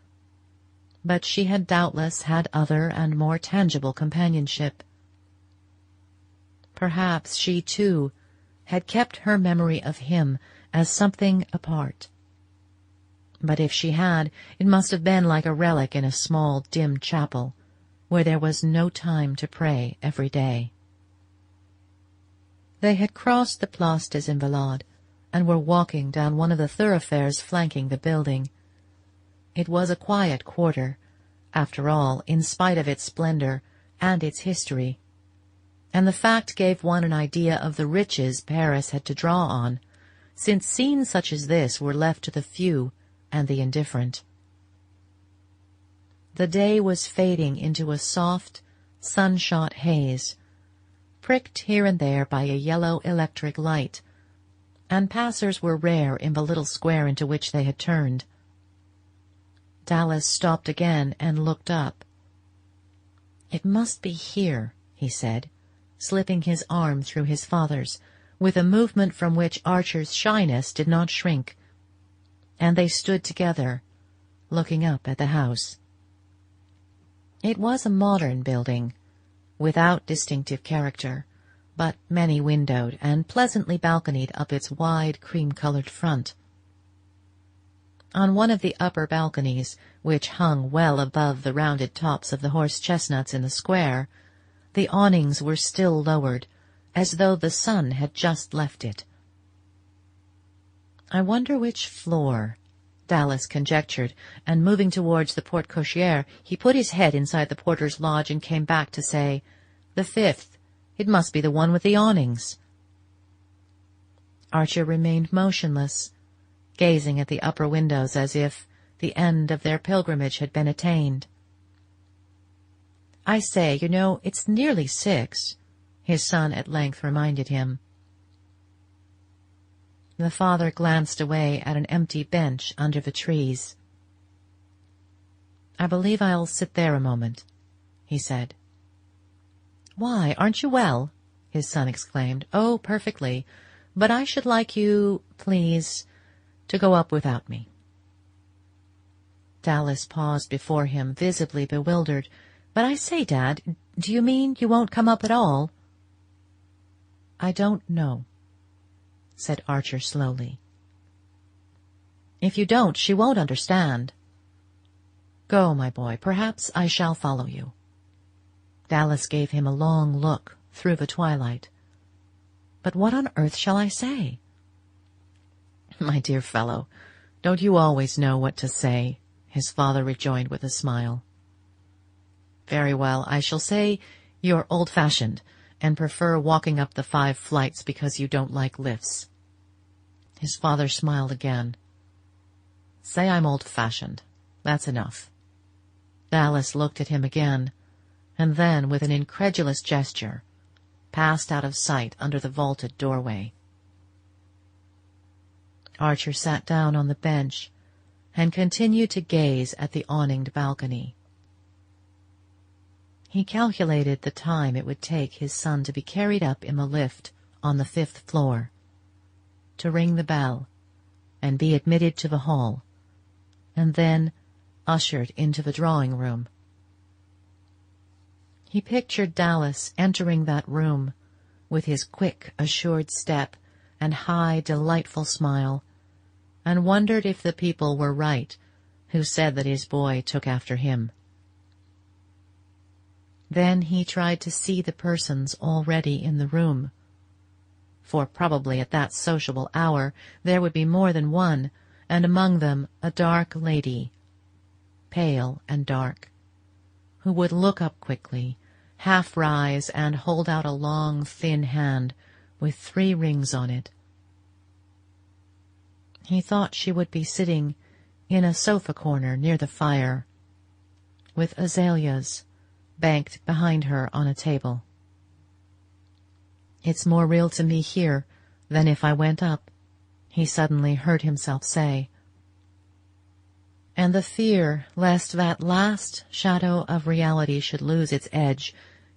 but she had doubtless had other and more tangible companionship. Perhaps she, too, had kept her memory of him as something apart. But if she had, it must have been like a relic in a small, dim chapel, where there was no time to pray every day. They had crossed the Place des Invalides, and were walking down one of the thoroughfares flanking the building. It was a quiet quarter, after all, in spite of its splendor and its history, and the fact gave one an idea of the riches Paris had to draw on, since scenes such as this were left to the few and the indifferent. The day was fading into a soft, sun-shot haze, pricked here and there by a yellow electric light, and passers were rare in the little square into which they had turned. Dallas stopped again and looked up. "It must be here," he said, slipping his arm through his father's, with a movement from which Archer's shyness did not shrink, and they stood together, looking up at the house. It was a modern building, without distinctive character, but many-windowed and pleasantly balconied up its wide cream-colored front. On one of the upper balconies, which hung well above the rounded tops of the horse-chestnuts in the square, the awnings were still lowered, as though the sun had just left it. "I wonder which floor," Dallas conjectured, and moving towards the porte-cochere, he put his head inside the porter's lodge and came back to say, "The 5th. It must be the one with the awnings." Archer remained motionless, gazing at the upper windows as if the end of their pilgrimage had been attained. "I say, you know, it's nearly 6, his son at length reminded him. The father glanced away at an empty bench under the trees. "I believe I'll sit there a moment," he said. "Why, aren't you well?" his son exclaimed. "Oh, perfectly. But I should like you, please, to go up without me." Dallas paused before him, visibly bewildered. "But I say, Dad, do you mean you won't come up at all?" "I don't know," said Archer slowly. "If you don't, she won't understand." "Go, my boy. Perhaps I shall follow you." Dallas gave him a long look through the twilight. "But what on earth shall I say?" "My dear fellow, don't you always know what to say?" his father rejoined with a smile. "Very well, I shall say you're old-fashioned and prefer walking up the 5 flights because you don't like lifts." His father smiled again. "Say I'm old-fashioned. That's enough." Dallas looked at him again, and then, with an incredulous gesture, passed out of sight under the vaulted doorway. Archer sat down on the bench and continued to gaze at the awninged balcony. He calculated the time it would take his son to be carried up in the lift on the 5th floor, to ring the bell, and be admitted to the hall, and then ushered into the drawing-room. He pictured Dallas entering that room with his quick, assured step and high, delightful smile, and wondered if the people were right who said that his boy took after him. Then he tried to see the persons already in the room, for probably at that sociable hour there would be more than one, and among them a dark lady, pale and dark, who would look up quickly, half rise, and hold out a long, thin hand with 3 rings on it. He thought she would be sitting in a sofa corner near the fire, with azaleas banked behind her on a table. "It's more real to me here than if I went up," he suddenly heard himself say, and the fear lest that last shadow of reality should lose its edge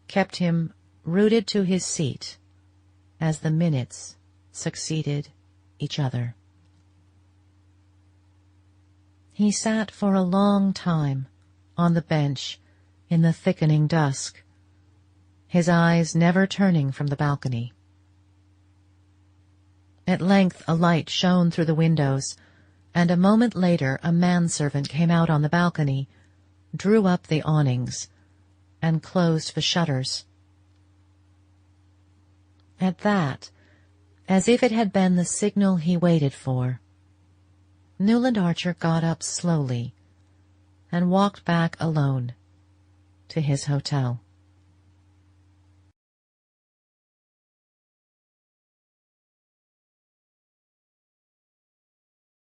kept him rooted to his seat as the minutes succeeded each other. He sat for a long time on the bench in the thickening dusk, his eyes never turning from the balcony. At length a light shone through the windows, and a moment later a manservant came out on the balcony, drew up the awnings, and closed the shutters. At that, as if it had been the signal he waited for, Newland Archer got up slowly and walked back alone to his hotel.